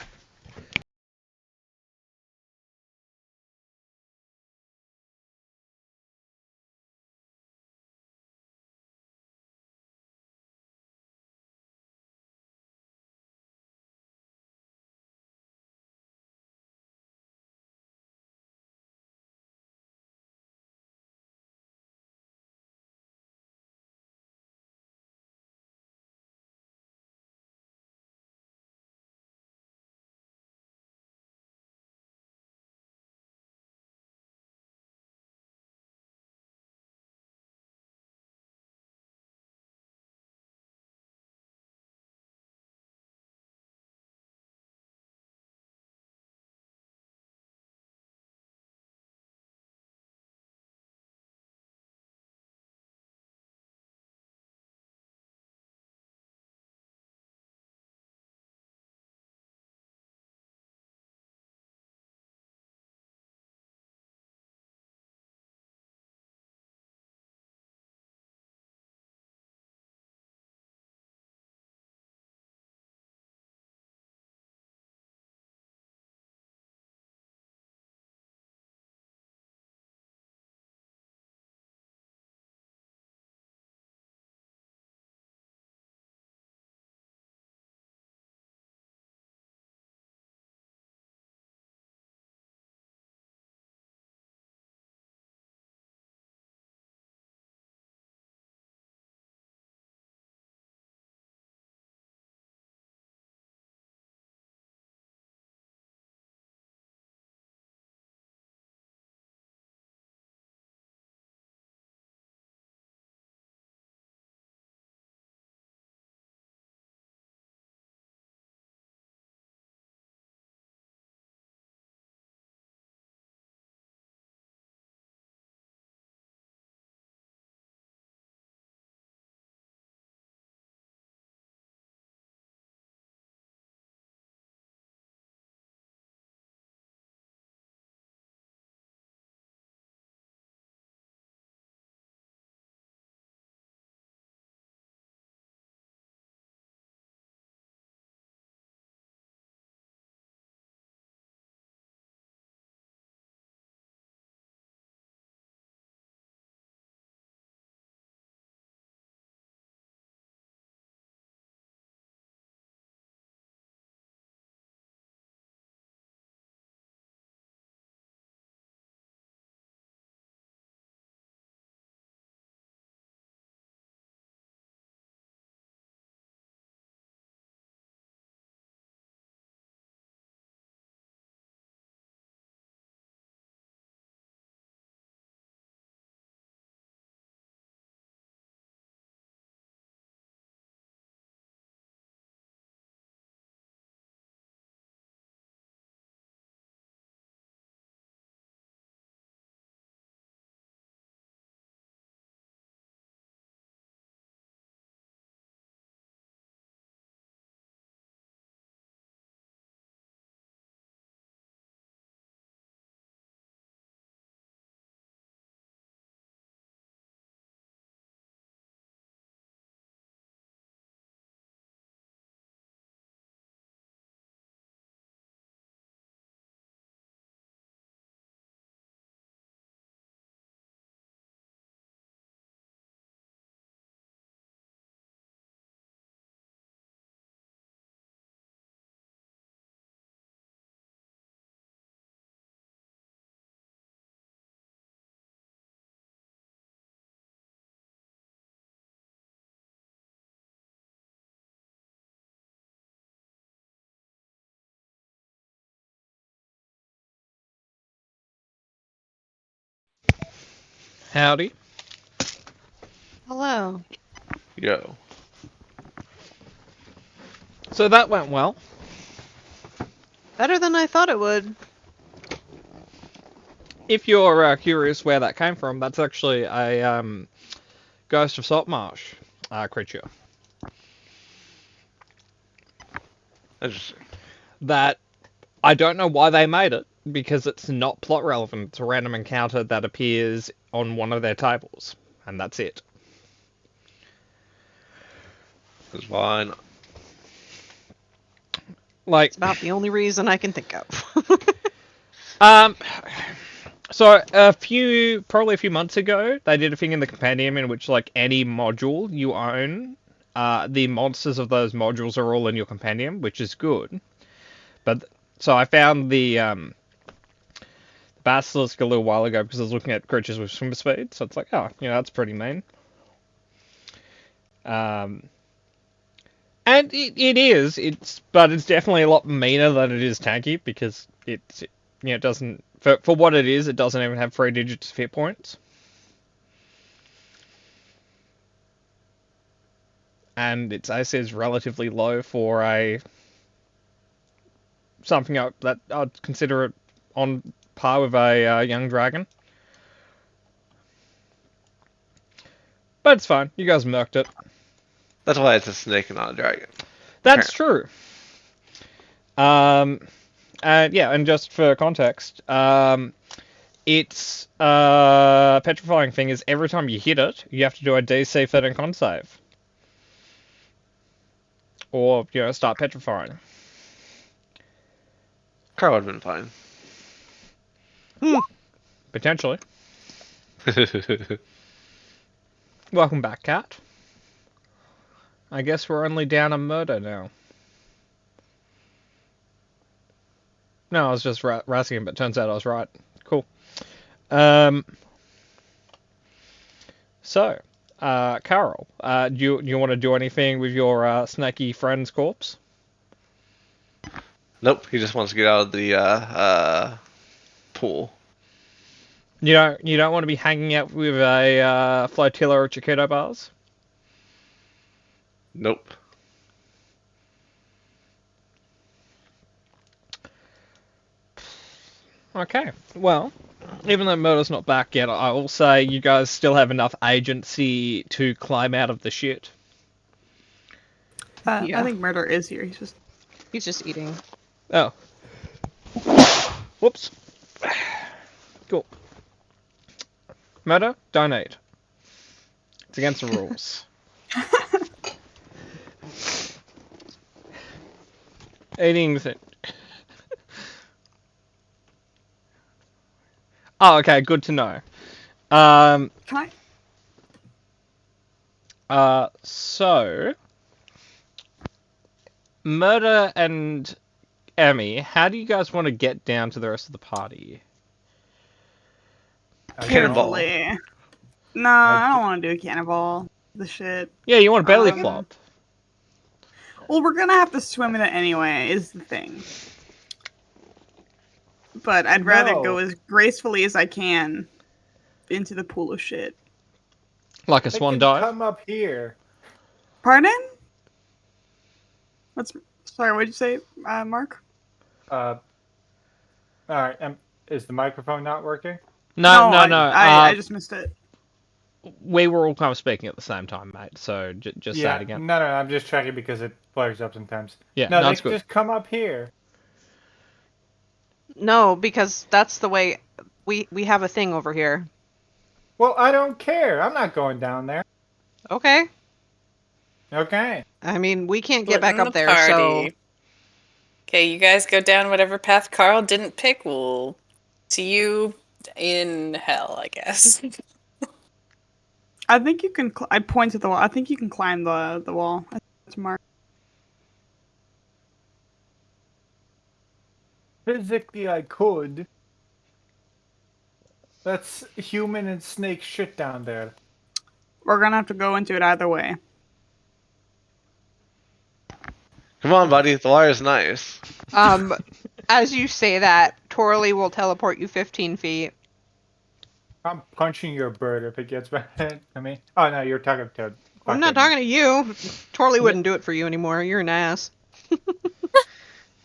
Howdy. Hello. Yo. So that went well. Better than I thought it would. If you're curious where that came from, that's actually a Ghost of Saltmarsh creature. Interesting. That I don't know why they made it, because it's not plot relevant. It's a random encounter that appears on one of their tables, and that's it. Because why not? Like, It's about the only reason I can think of. so probably a few months ago, they did a thing in the compendium in which, like, any module you own, the monsters of those modules are all in your compendium, which is good. But so I found the basilisk a little while ago because I was looking at creatures with swim speed. So it's like, oh, that's pretty mean. And it is. But it's definitely a lot meaner than it is tanky, because it doesn't, for what it is, it doesn't even have 3 digits of hit points. And its AC is relatively low for something that I'd consider it on par with a young dragon. But it's fine. You guys murked it. That's why it's a snake and not a dragon. That's true. And just for context, its petrifying thing is every time you hit it, you have to do a DC 13 con save. Or, start petrifying. Carl would have been fine. Potentially. Welcome back, Cat. I guess we're only down a murder now. No, I was just razzing him, but turns out I was right. Cool. So, Carol, do you want to do anything with your snaky friend's corpse? Nope, he just wants to get out of the pool. You don't want to be hanging out with a flotilla of Chiquito bars? Nope. Okay, well, even though Murder's not back yet, I will say you guys still have enough agency to climb out of the shit. I think Murder is here. He's just eating. Oh. Whoops. Cool. Murder, donate. It's against the rules. Eating the... Oh, okay, good to know. Can I? So... Murder and Emmy, how do you guys want to get down to the rest of the party? Carefully. No, I don't want to do a cannonball. The shit. Yeah, you want a belly flop. Well, we're gonna have to swim in it anyway, is the thing. But I'd rather go as gracefully as I can into the pool of shit. Like a swan dive? Come up here. Pardon? Sorry, what did you say, Mark? Alright, is the microphone not working? No. I just missed it. We were all kind of speaking at the same time, mate, so just say it again. No, I'm just checking because it flares up sometimes. Yeah, no, that's good. Just come up here. No, because that's the way we have a thing over here. Well, I don't care. I'm not going down there. Okay. Okay. I mean, we can't get back Splitting up the there, party. so... Okay, you guys go down whatever path Carl didn't pick. We'll see you in hell, I guess. I think you can... I point to the wall. I think you can climb the wall. That's Mark. Physically, I could. That's human and snake shit down there. We're gonna have to go into it either way. Come on, buddy. The water's nice. As you say that, Torley will teleport you 15 feet. I'm punching your bird if it gets back to me. Oh no, you're talking to. I'm not talking to you. Torley wouldn't do it for you anymore. You're an ass.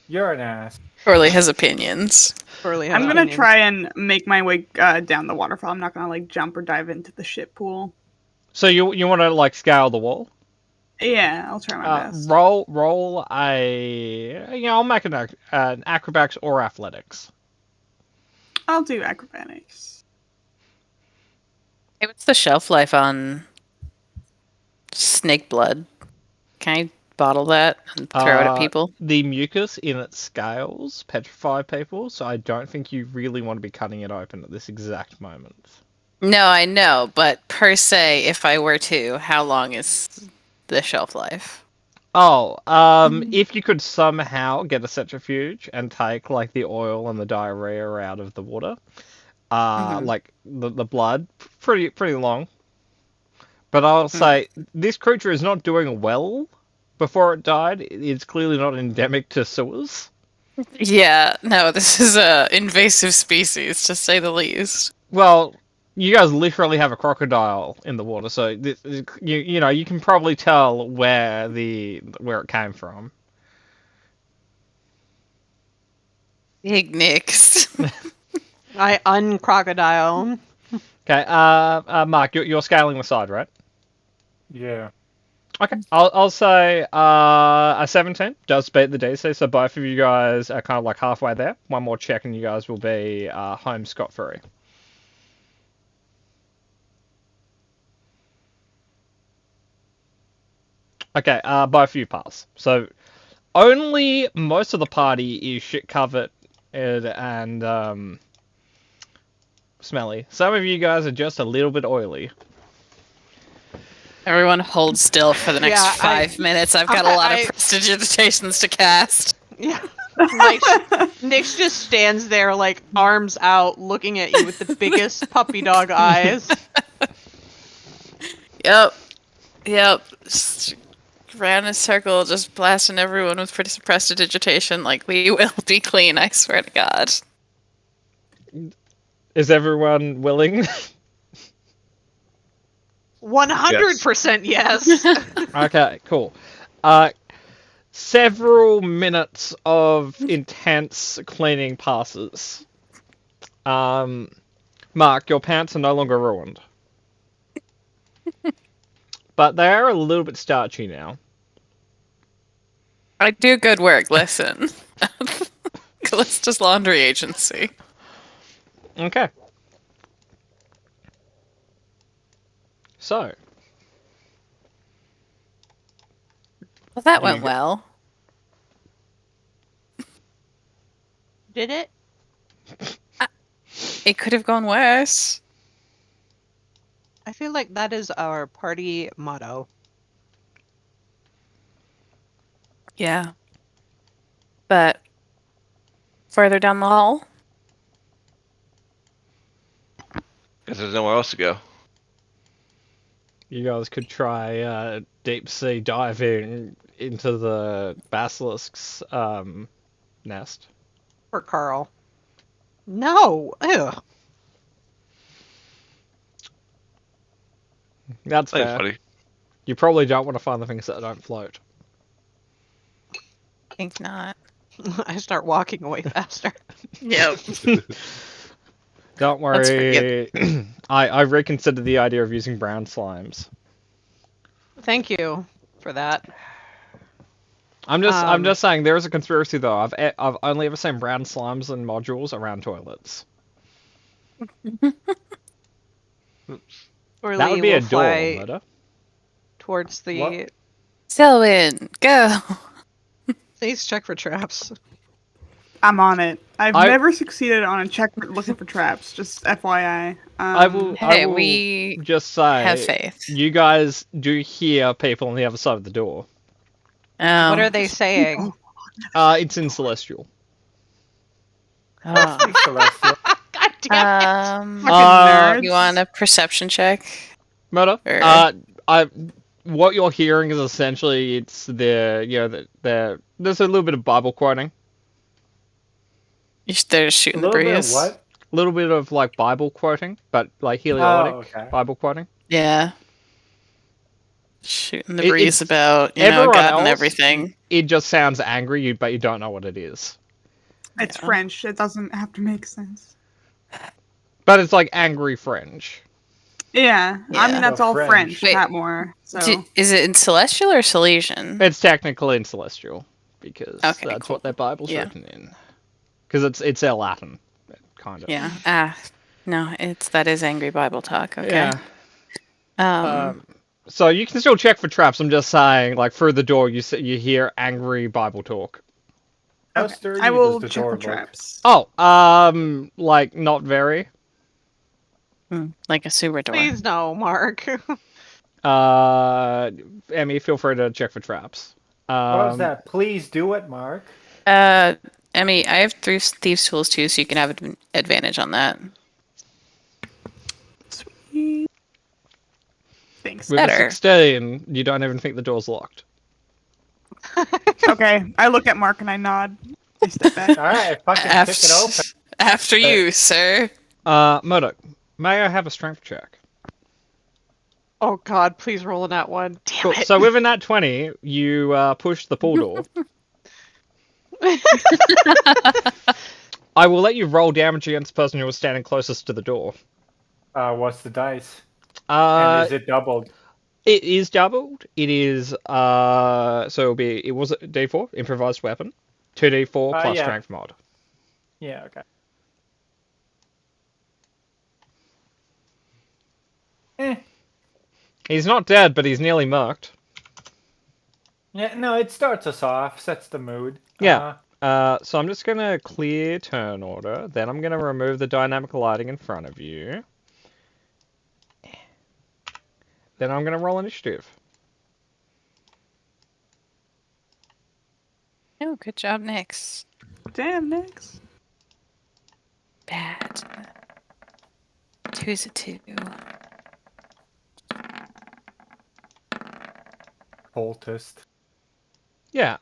You're an ass. Orly has opinions. Torley has I'm gonna opinions. try and make my way down the waterfall. I'm not gonna like jump or dive into the ship pool. So you want to like scale the wall? Yeah, I'll try my best. Roll a I'll make an acrobatics or athletics. I'll do acrobatics. Hey, what's the shelf life on snake blood? Can I bottle that and throw it at people? The mucus in its scales petrify people, so I don't think you really want to be cutting it open at this exact moment. No, I know, but per se, if I were to, how long is the shelf life? Oh, if you could somehow get a centrifuge and take like the oil and the diarrhea out of the water, like the blood, pretty long. But I'll say this creature is not doing well. Before it died, it's clearly not endemic to sewers. Yeah, no, this is a invasive species, to say the least. Well, you guys literally have a crocodile in the water, so you can probably tell where it came from. Big nicks. I uncrocodile. Okay, Mark, you're scaling the side, right? Yeah. Okay, I'll say a 17 does beat the DC, so both of you guys are kind of like halfway there. One more check and you guys will be home scot-free. Okay, both of you pass. So only most of the party is shit covered and smelly. Some of you guys are just a little bit oily. Everyone hold still for the next Yeah, 5 minutes. I've got a lot of prestidigitations to cast. Yeah. Nyx just stands there, like, arms out, looking at you with the biggest puppy dog eyes. Yep. Just ran in a circle, just blasting everyone with prestidigitation. Like, we will be clean, I swear to God. Is everyone willing? 100% yes. Okay, cool. Several minutes of intense cleaning passes. Mark, your pants are no longer ruined. But they are a little bit starchy now. I do good work, listen. Callista's laundry agency. Okay. So. Well, that went well. Did it? It could have gone worse. I feel like that is our party motto. Yeah. But further down the hall? Guess there's nowhere else to go. You guys could try deep sea diving into the basilisk's nest. For Carl. No! Ew. That's That's fair. funny. You probably don't want to find the things that don't float. I think not. I start walking away faster. Yep. Don't That's worry. I reconsidered the idea of using brown slimes. Thank you for that. I'm just saying there is a conspiracy though. I've only ever seen brown slimes and modules around toilets. Or That would be a door, fly Murder. towards the... What? Selwyn, go! Please check for traps. I'm on it. I've I- never succeeded on a check looking for traps. Just FYI. I will Hey, we just say have faith. you guys do hear people on the other side of the door. What are they saying? It's in Celestial. Oh. Celestial. God damn it! Fucking nerds. You want a perception check? Murder. Or- What you're hearing is essentially it's there's a little bit of Bible quoting. They're A shooting the little bit of breeze. what? little bit of like Bible quoting, but like heliotic okay. Bible quoting. Yeah. Shooting the It- breeze it's- about, everyone God and else- everything. It just sounds angry, but you don't know what it is. It's Yeah. French. It doesn't have to make sense. But it's like angry French. Yeah, I Yeah. mean that's So all French. French, Wait, Patmore. So Is it in Celestial or Silesian? It's technically in Celestial because Okay, that's cool. what their Bible's Yeah. written in. Because it's their Latin, kind of. Yeah. No, that is angry Bible talk. Okay. Yeah. Um, So you can still check for traps. I'm just saying, like through the door, you hear angry Bible talk. How okay. sturdy I will does the check door for look? traps. Oh, like not very. like a sewer door. Please no, Mark. Emmy, feel free to check for traps. What was that? Please do it, Mark. Emmy, I have thieves tools too, so you can have an advantage on that. Sweet. Thanks. With Better. a 16, you don't even think the door's locked. Okay, I look at Mark and I nod. I step back. All right, fucking After, kick it open. after you, sir. Murdoch, may I have a strength check? Oh God, please roll in that one. Damn Cool. it. So with a nat 20, you push the pull door. I will let you roll damage against the person who was standing closest to the door. What's the dice? And is it doubled? It is doubled. It is so it was a D4 improvised weapon, 2D4 plus yeah. strength mod. Yeah, okay. He's not dead, but he's nearly murked. Yeah, no, it starts us off, sets the mood. Yeah. So I'm just gonna clear turn order. Then I'm gonna remove the dynamic lighting in front of you. Then I'm gonna roll initiative. Oh, good job, Nix. Damn, Nix. Bad. 2's a 2. Cultist. Yeah.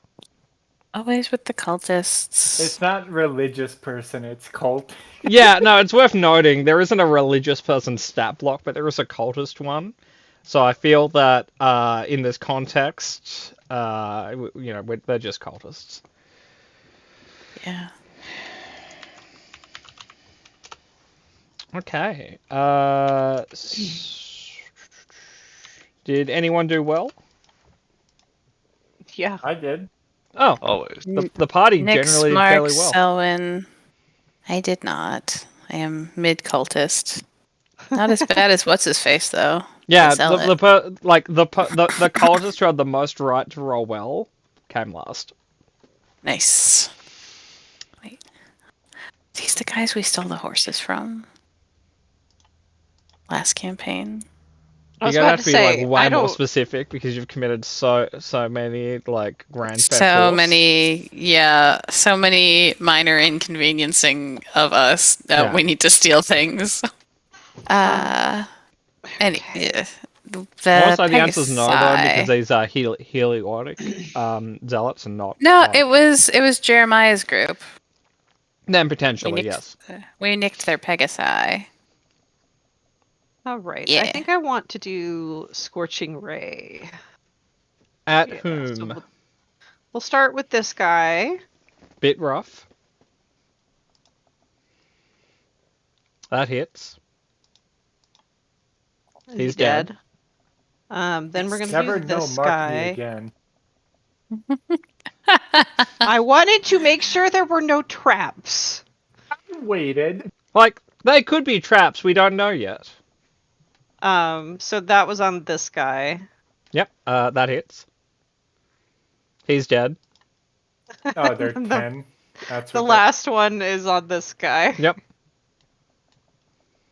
Always with the cultists. It's not religious person, it's cult. Yeah, no, it's worth noting there isn't a religious person stat block, but there is a cultist one. So I feel that in this context, they're just cultists. Yeah. Okay. Did anyone do well? Yeah. I did. Oh, Always. the party Nix, generally did Mark, fairly well. Selwyn. I did not. I am mid cultist. Not as bad as what's his face though. Yeah, Sell the cultist who had the most right to roll well came last. Nice. Wait. These the guys we stole the horses from? Last campaign. I You're was gonna about have to to be say, like way I more don't. specific because you've committed so many like grand theft So horse. many minor inconveniencing of us that Yeah. we need to steal things. The Also, the answer's no though Pegasi. because these are heliotic zealots and not. No, it was Jeremiah's group. Then We potentially nicked, yes. we nicked their Pegasi. All right. Yeah. I think I want to do Scorching Ray. At Yeah, whom? so we'll start with this guy. Bit rough. That hits. He's dead. Then we're gonna Never do know this Mark me guy. again. I wanted to make sure there were no traps. Waited. Like they could be traps. We don't know yet. So that was on this guy. Yep. That hits. He's dead. Oh, they're The- 10. That's The what last one is on this guy. Yep.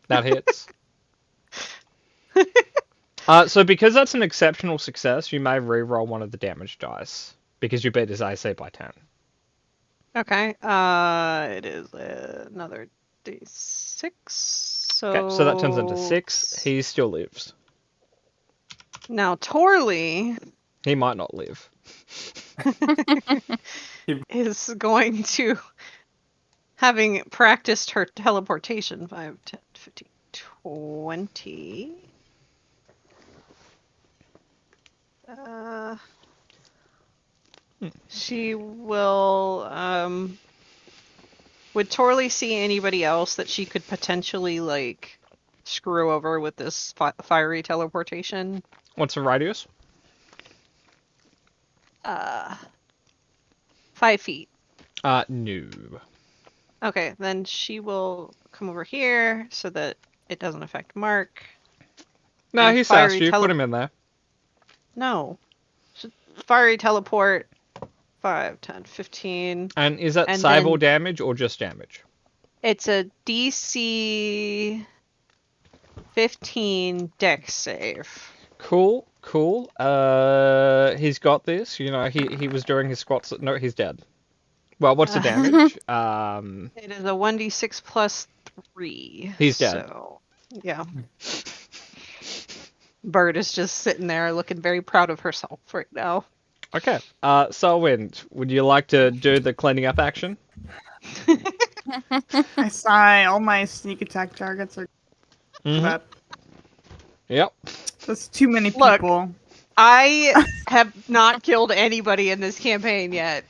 That hits. So because that's an exceptional success, you may re-roll one of the damage dice because you beat his AC by 10. Okay. It is another d6. So. Okay, so that turns into 6. He still lives. Now Torley He might not live. is going to having practiced her teleportation 5, 10, 15, 20. She will would Torley see anybody else that she could potentially like screw over with this fiery teleportation? What's the radius? 5 feet. No. Okay, then she will come over here so that it doesn't affect Mark. No, And he sassed fiery you. Put him in there. No. Fiery teleport 5, 10, 15. And is that And Cyborg then- damage or just damage? It's a DC 15 dex save. Cool. He's got this. You know, he was doing his squats. No, he's dead. Well, what's the damage? It is a 1d6 plus 3. He's dead. So, yeah. Bird is just sitting there looking very proud of herself right now. Okay. Selwind, would you like to do the cleaning up action? I sigh. All my sneak attack targets are up. Yep. That's too many Look. people. I have not killed anybody in this campaign yet.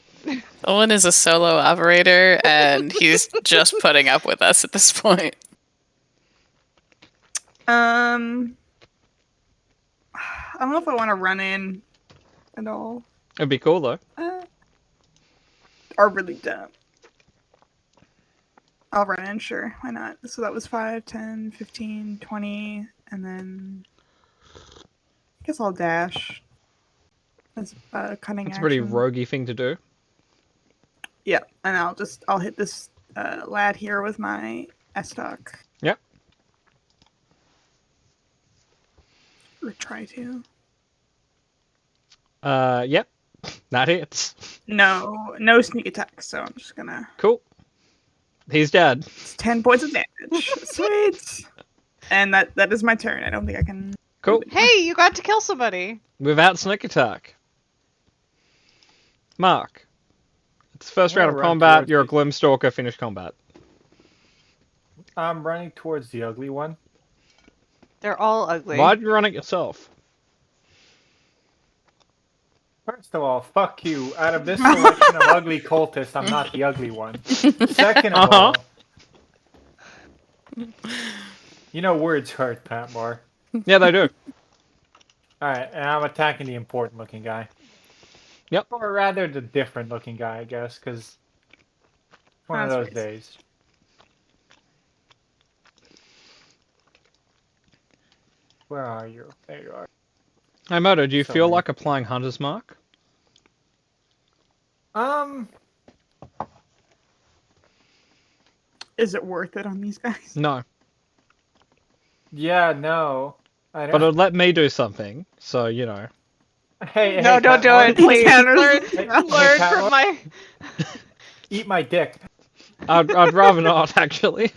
Owen is a solo operator, and he's just putting up with us at this point. I don't know if I want to run in at all. It'd be cool though. Are really dumb. I'll run in, sure. Why not? So that was 5, 10, 15, 20, and then I guess I'll dash. That's a cunning It's a action. pretty roguey thing to do. Yeah, and I'll hit this lad here with my S-Stock. Yep. Or try to. Yep. That hits. No sneak attack, so I'm just gonna... Cool. He's dead. It's 10 points of damage. Sweet! And that is my turn. I don't think I can... Cool. Hey, you got to kill somebody. Without sneak attack. Mark. It's the first round of I'll run combat. towards You're a it. Gloomstalker. Finish combat. I'm running towards the ugly one. They're all ugly. Why'd you run it yourself? First of all, fuck you. Out of this selection of ugly cultists, I'm not the ugly one. Second of all, you know words hurt, Pat Moore. Yeah, they do. Alright, and I'm attacking the important looking guy. Yep. Or rather, the different looking guy, I guess, because one of That's those racist. days. Where are you? There you are. Hey, Moto, do you feel Sorry. like applying Hunter's Mark? Is it worth it on these guys? No. Yeah, no. I But don't. it'll let me do something, so, you know. Hey, No, hey, don't Pat do Moore, it, please. Counters. Learn, Hey, learn Pat from Moore, my... Eat my dick. I'd rather not, actually.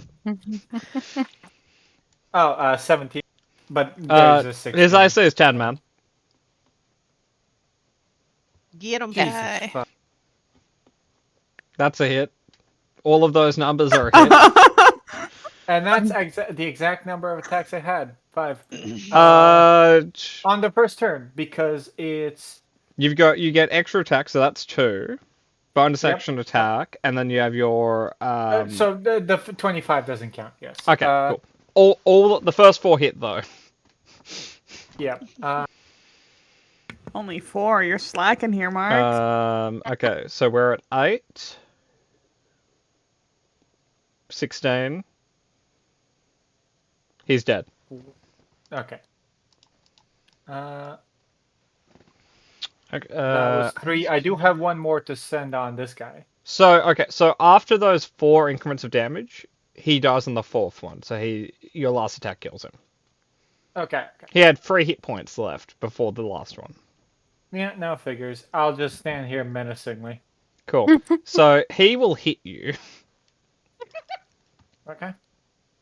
17. But there's a 16. His IC is 10, man. Get him. Jesus Die. fuck. That's a hit. All of those numbers are a hit. And that's the exact number of attacks I had. 5. On the first turn, because it's... You get extra attack, so that's 2. Bonus Yep. action attack, and then you have your so the 25 doesn't count, yes. Okay, cool. All the first 4 hit though. Yeah. Only 4. You're slacking here, Mark. Okay, so we're at 8. 16. He's dead. Okay. Okay, That was 3. I do have one more to send on this guy. so after those 4 increments of damage, he dies on the 4th one. So your last attack kills him. Okay. He had 3 hit points left before the last one. Yeah, no figures. I'll just stand here menacingly. Cool. So he will hit you. Okay.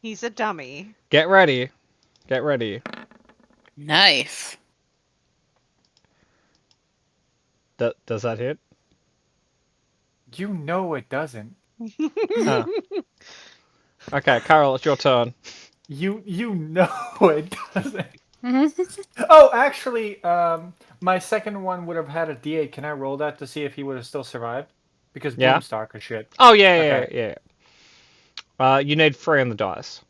He's a dummy. Get ready. Get ready. Knife. Does that hit? You know it doesn't. Huh. Okay, Carol, it's your turn. You know it doesn't. Oh, actually, my second one would have had a D8. Can I roll that to see if he would have still survived? Because Yeah. Boomstalk or shit. Oh yeah, Okay. yeah. You need 3 on the dice.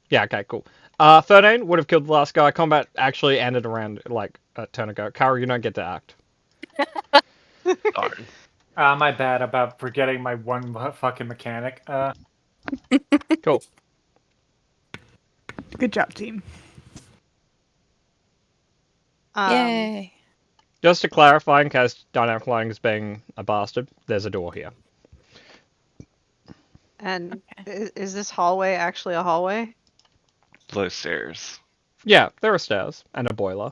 Yeah. Okay. Cool. 13 would have killed the last guy. Combat actually ended around like a turn ago. Carol, you don't get to act. Darn. My bad about forgetting my one fucking mechanic. Cool. Good job, team. Yay. Just to clarify, in case Dynamic Lighting is being a bastard, there's a door here. And is this hallway actually a hallway? Low stairs. Yeah, there are stairs and a boiler.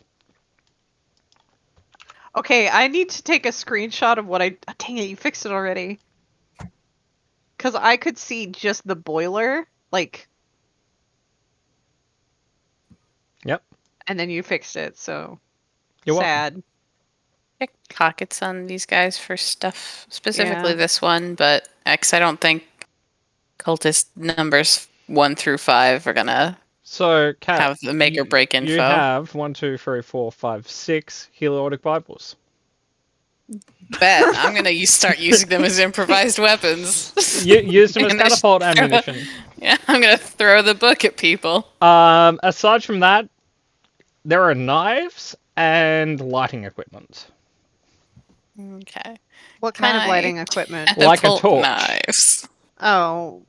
Okay, I need to take a screenshot of what I. Oh, dang it, you fixed it already. Because I could see just the boiler, like. Yep. And then you fixed it, so. You're welcome. sad. Check pockets on these guys for stuff, specifically Yeah. this one, but X, I don't think cultist numbers 1 through 5 are gonna So, Kat, have the make or break info. you have 1, 2, 3, 4, 5, 6 Heliotic Bibles. Bet I'm gonna start using them as improvised weapons. You used them as I'm gonna catapult throw- ammunition. Yeah, I'm gonna throw the book at people. Aside from that, there are knives and lighting equipment. Okay. What kind of Can I- lighting equipment? Like a Catapult torch. Knives. Oh,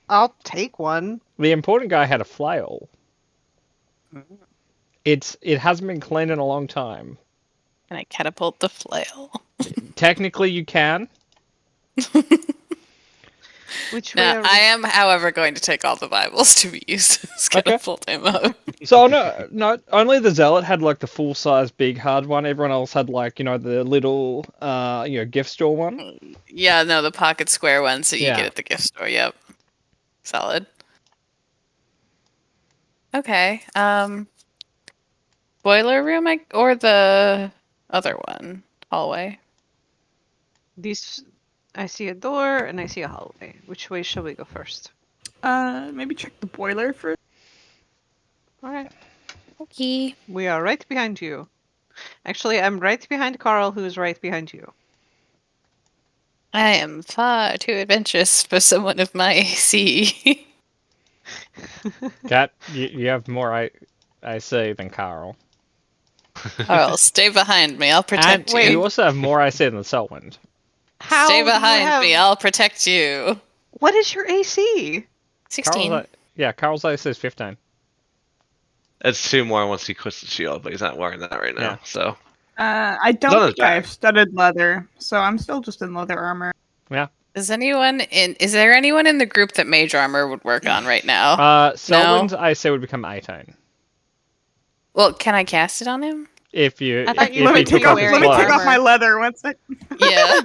I'll take one. The important guy had a flail. It hasn't been cleaned in a long time. Can I catapult the flail? Technically, you can. Which way Now, are we- I am, however, going to take all the Bibles to be used as Okay. catapult ammo. So no, only the zealot had like the full size big hard one. Everyone else had like the little gift store one. Yeah, no, the pocket square ones that you Yeah. get at the gift store. Yep. Solid. Okay. Boiler room or the other one? Hallway. These. I see a door and I see a hallway. Which way shall we go first? Maybe check the boiler first. Alright. Okay. We are right behind you. Actually, I'm right behind Carl, who is right behind you. I am far too adventurous for someone of my AC. Kat, you have more AC than Carl. Carl, stay behind me. I'll And protect Wait. you. you also have more AC than Selwind. How Stay do you behind have- me. I'll protect you. What is your AC? 16. Carl's AC is 15. It's 2 more once he quits the shield, but he's not wearing that right now. Yeah. So I don't None of think I that. have studded leather, so I'm still just in leather armor. Is there anyone in the group that mage armor would work on right now? Selwyn's AC would become 18. Well, can I cast it on him? If you I thought if, you if were he took off his wearing clothes. armor. my leather. One sec. Yeah.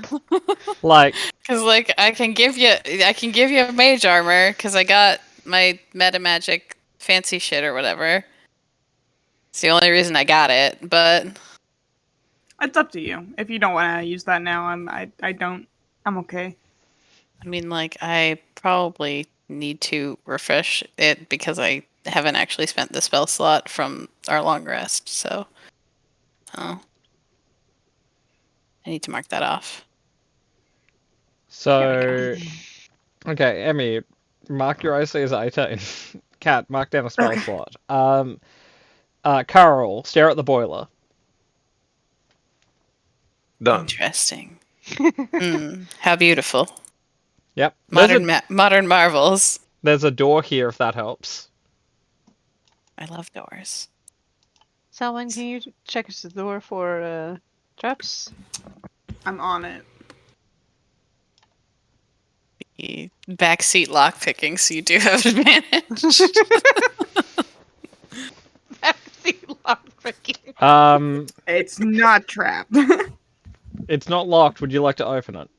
Like, Cuz like I can give you mage armor cuz I got my meta magic fancy shit or whatever. It's the only reason I got it, but It's up to you. If you don't want to use that now, I don't. I'm okay. I mean like I probably need to refresh it because I haven't actually spent the spell slot from our long rest, so I need to mark that off. so, okay, Emmy, mark your AC as 18. Kat, mark down a spell Okay. slot. Carl, stare at the boiler. done. Interesting. How beautiful. Yep. Modern marvels. There's a door here if that helps. I love doors. Selwyn, can you check the door for traps? I'm on it. The backseat lockpicking, so you do have advantage. Backseat lockpicking. It's not trapped. It's not locked. Would you like to open it?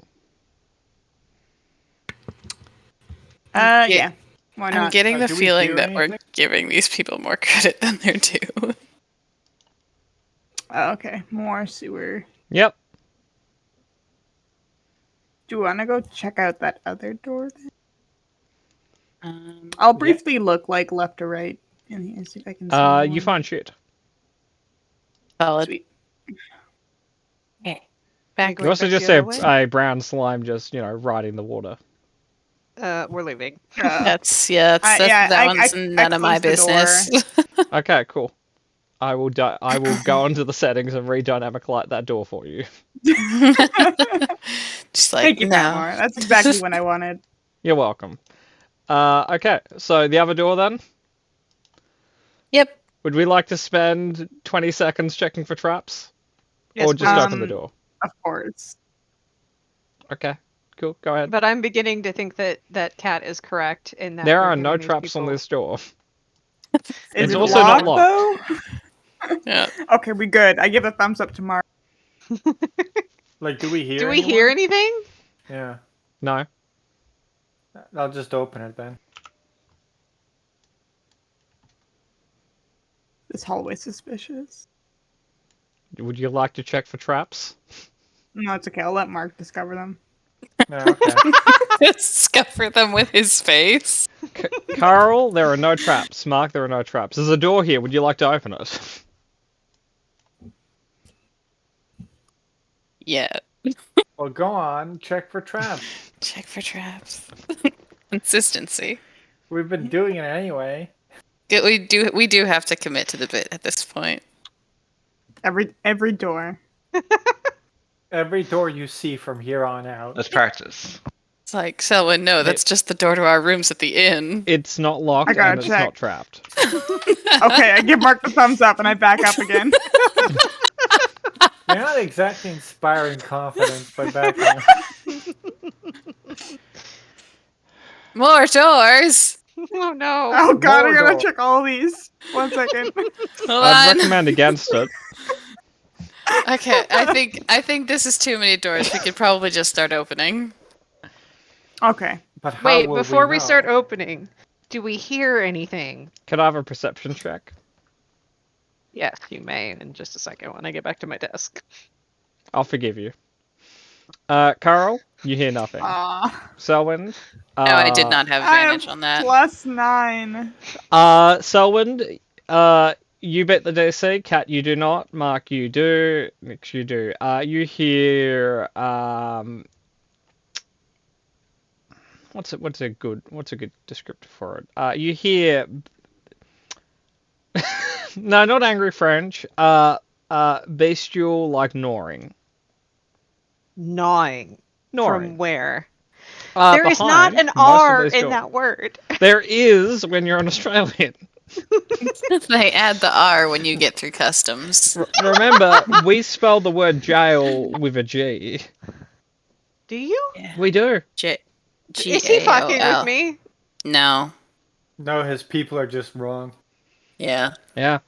Yeah. Why not? I'm getting the do we feeling hear that we're anything? giving these people more credit than they're due. Oh, okay. More sewer. Yep. Do you want to go check out that other door? I'll briefly look like left or right in here, see if I can see You anyone. find shit. Solid. Sweet. Okay. Back. You also just see a brown slime just, riding the water. We're leaving. That I one's none of my closed the door. business. Okay, cool. I will go onto the settings and redynamic light that door for you. Just like, Thank you, no. Patmore. That's exactly what I wanted. You're welcome. Okay, so the other door then? Yep. Would we like to spend 20 seconds checking for traps? Yes, Or just please. open the door? Of course. Okay, cool, go ahead. But I'm beginning to think that Cat is correct in that There we're are giving no these traps on people- this door. Is It's it also not locked, though? Yeah. Okay, we good. I give a thumbs up to Mark. Like, do we hear? Do we hear anything? Yeah. No. I'll just open it then. This hallway's suspicious. Would you like to check for traps? No, it's okay. I'll let Mark discover them. Yeah, okay. Discover them with his face. Carl, there are no traps. Mark, there are no traps. There's a door here. Would you like to open it? Yeah. Well, go on. Check for traps. Check for traps. Consistency. We've been doing it anyway. We do have to commit to the bit at this point. Every door. Every door you see from here on out. Let's practice. It's like, Selwyn, no, that's just the door to our rooms at the inn. It's not locked I gotta and it's check. not trapped. Okay, I give Mark the thumbs up and I back up again. You're not exactly inspiring confidence by backing up. More doors! Oh no. Oh god, I More gotta door. check all these. 1 second. Hold I'd on. recommend against it. Okay, I think this is too many doors. We could probably just start opening. Okay. But how Wait, will before we we start know? opening, do we hear anything? Could I have a perception check? Yes, you may in just a second when I get back to my desk. I'll forgive you. Carl, you hear nothing. Selwyn? No, I did not have advantage on that. +9. Selwyn, you bet the DC. Cat, you do not. Mark, you do. Nix, you do. You hear what's a good descriptor for it? You hear no, not angry French. Bestial like gnawing. Gnawing. Gnawing. From where? There is not behind an most of R these in doors. that word. There is when you're an Australian. They add the R when you get through customs. Remember, we spell the word jail with a G. Do you? We do. Is he fucking with me? No. No, his people are just wrong. Yeah. Yeah.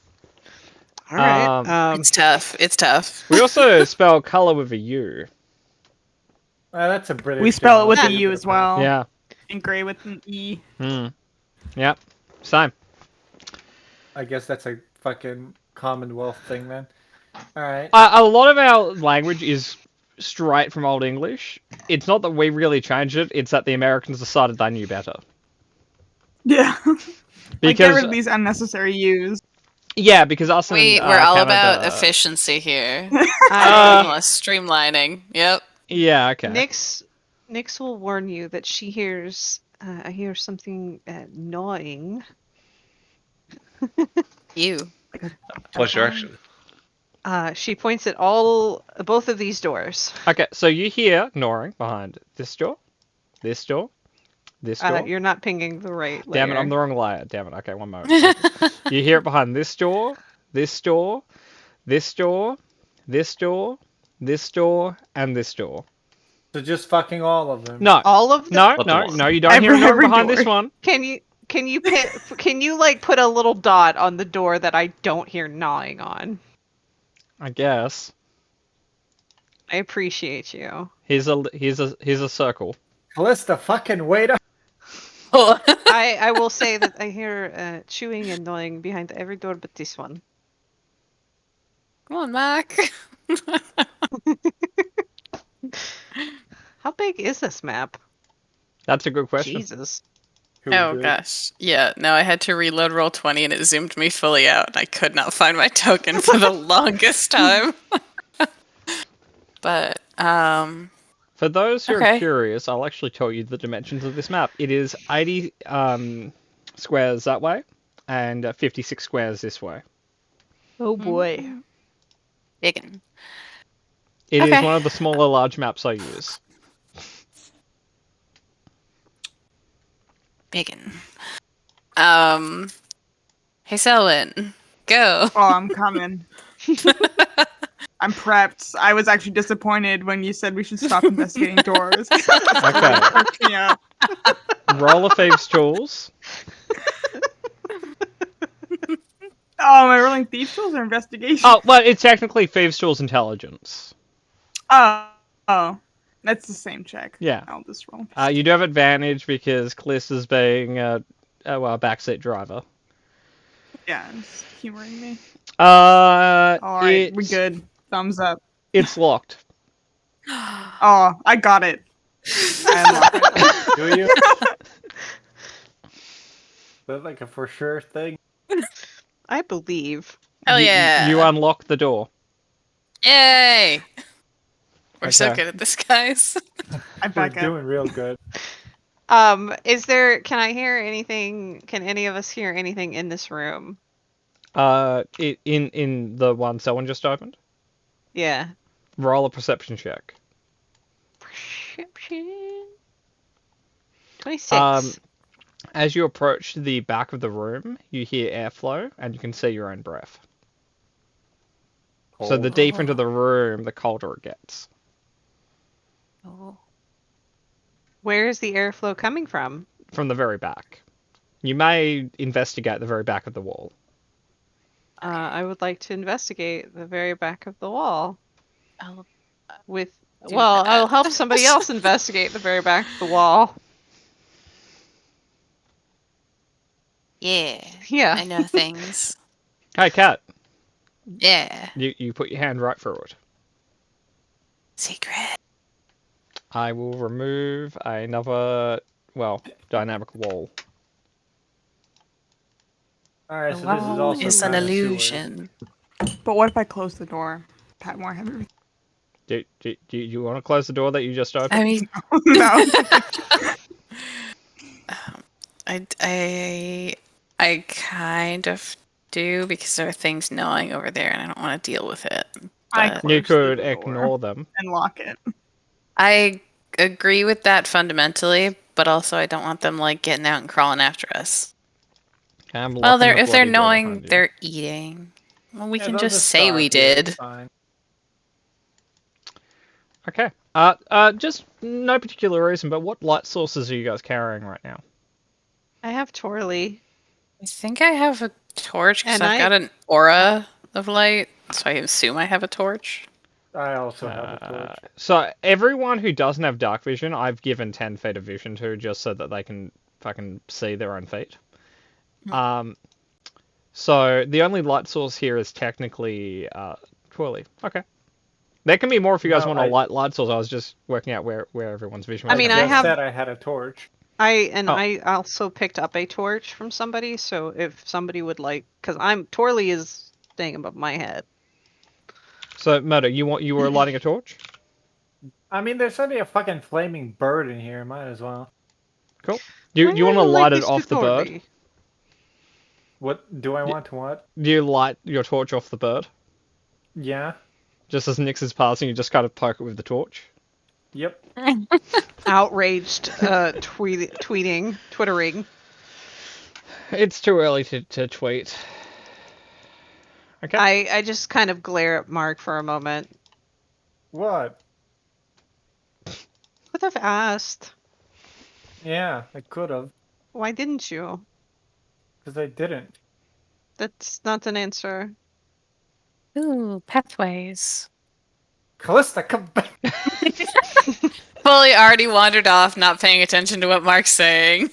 All right. It's tough. It's tough. We also spell color with a U. That's a British. We spell it with thing. a U as well. Yeah. And gray with an E. Yep. Same. I guess that's a fucking Commonwealth thing then. All right. A lot of our language is straight from Old English. It's not that we really changed it. It's that the Americans decided they knew better. Yeah. Like, get Because rid of these unnecessary U's. yeah, because us and We're all Canada- about efficiency here. Streamlining. Yep. Yeah. Okay. Nix will warn you that she hears. I hear something gnawing. You. What direction? She points at both of these doors. Okay. So you hear gnawing behind this door, this door, this door. You're not pinging the right layer. Damn it, I'm the wrong layer. Damn it. Okay, one moment. You hear it behind this door, this door, this door, this door, this door, and this door. So just fucking all of them. No. All of them? No, you don't hear it behind door. this one. Can you like put a little dot on the door that I don't hear gnawing on? I guess. I appreciate you. Here's a circle. Callista, fucking wait up. I will say that I hear chewing and gnawing behind every door but this one. Come on, Mac. How How big is this map? That's a good question. Jesus. Who Oh did? gosh. Yeah, no, I had to reload Roll20 and it zoomed me fully out and I could not find my token for the longest time. But, For those who are Okay. curious, I'll actually tell you the dimensions of this map. It is 80 squares that way, and 56 squares this way. Oh boy. Biggin. It is Okay. one of the smaller large maps I use. Biggin. Hey Selwyn, go. Oh, I'm coming. I'm prepped. I was actually disappointed when you said we should stop investigating doors. Okay. Perked me up. Roll a Thieves' Tools. Oh, am I rolling thief tools or investigation? Oh, well, it's technically Thieves' Tools Intelligence. Oh, that's the same check. Yeah. I'll just roll. You do have advantage because Cliss is being a backseat driver. Yeah, it's humoring me. All All right, we good. Thumbs up. It's locked. Oh, I got it. I unlocked it. Do you? Is that like a for sure thing? I believe. Hell yeah. You unlock the door. Yay! We're so Okay. good at this, guys. I We're back up. doing real good. Is there? Can I hear anything? Can any of us hear anything in this room? In the one someone just opened. Yeah. Roll a perception check. Perception. 26. As you approach the back of the room, you hear airflow and you can see your own breath. So the deeper into the room, the colder it gets. Oh. Where is the airflow coming from? From the very back. You may investigate the very back of the wall. I would like to investigate the very back of the wall. I'll With do well, that. I'll help somebody else investigate the very back of the wall. Yeah. Yeah. I know things. Hey, Kat. Yeah. You put your hand right through it. Secret. I will remove another, dynamic wall. Alright, The so this is wall also is an kinda sewer. illusion. But what if I close the door? Pat more heavy. Do you want to close the door that you just opened? I mean, No. I kind of do because there are things gnawing over there and I don't want to deal with it. I But You closed could the door ignore them. and lock it. I agree with that fundamentally, but also I don't want them like getting out and crawling after us. I'm Well, locking the if they're bloody door gnawing, behind you. they're eating. Well, we Yeah, can they'll just say stop we you, did. it's fine. Okay. Just no particular reason, but what light sources are you guys carrying right now? I have Torley. I think I have a torch because And I've got an aura of light, so I assume I have a torch. I also have a torch. So everyone who doesn't have dark vision, I've given 10 feet of vision to, just so that they can fucking see their own feet. So the only light source here is technically Twirly. Okay. There can be more if you guys No, want a light source. I was just working out where everyone's vision. I mean, was. I have- said I had a torch. I also picked up a torch from somebody, so if somebody would like, because Torley is staying above my head. So Murder, you were lighting a torch? I mean, there's only a fucking flaming bird in here. Might as well. Cool. You want to light it off the bird? What do I want to what? Do you light your torch off the bird? Yeah. Just as Nyx is passing, you just kind of poke it with the torch? Yep. Outraged, twittering. It's too early to tweet. Okay. I just kind of glare at Mark for a moment. What? Would have asked. Yeah, I could have, Why didn't you? because I didn't. That's not an answer. Ooh, pathways. Callista, come back. Fully already wandered off, not paying attention to what Mark's saying.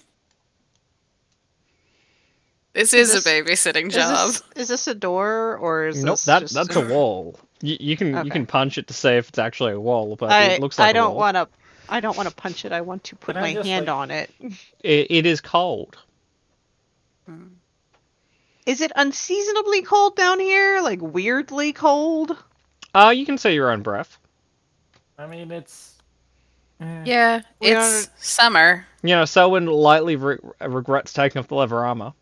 This is a babysitting job. Is this a door or is Nope, this that's just a wall. You can Okay. punch it to see if it's actually a wall, but I it looks like I a don't wall. want to I don't want to punch it. I want to put Can I my just, hand like- on it. It is cold. Is it unseasonably cold down here? Like weirdly cold? You can see your own breath. I mean, it's. Yeah, We it's summer. You know, Selwyn lightly regrets taking off the leather armor.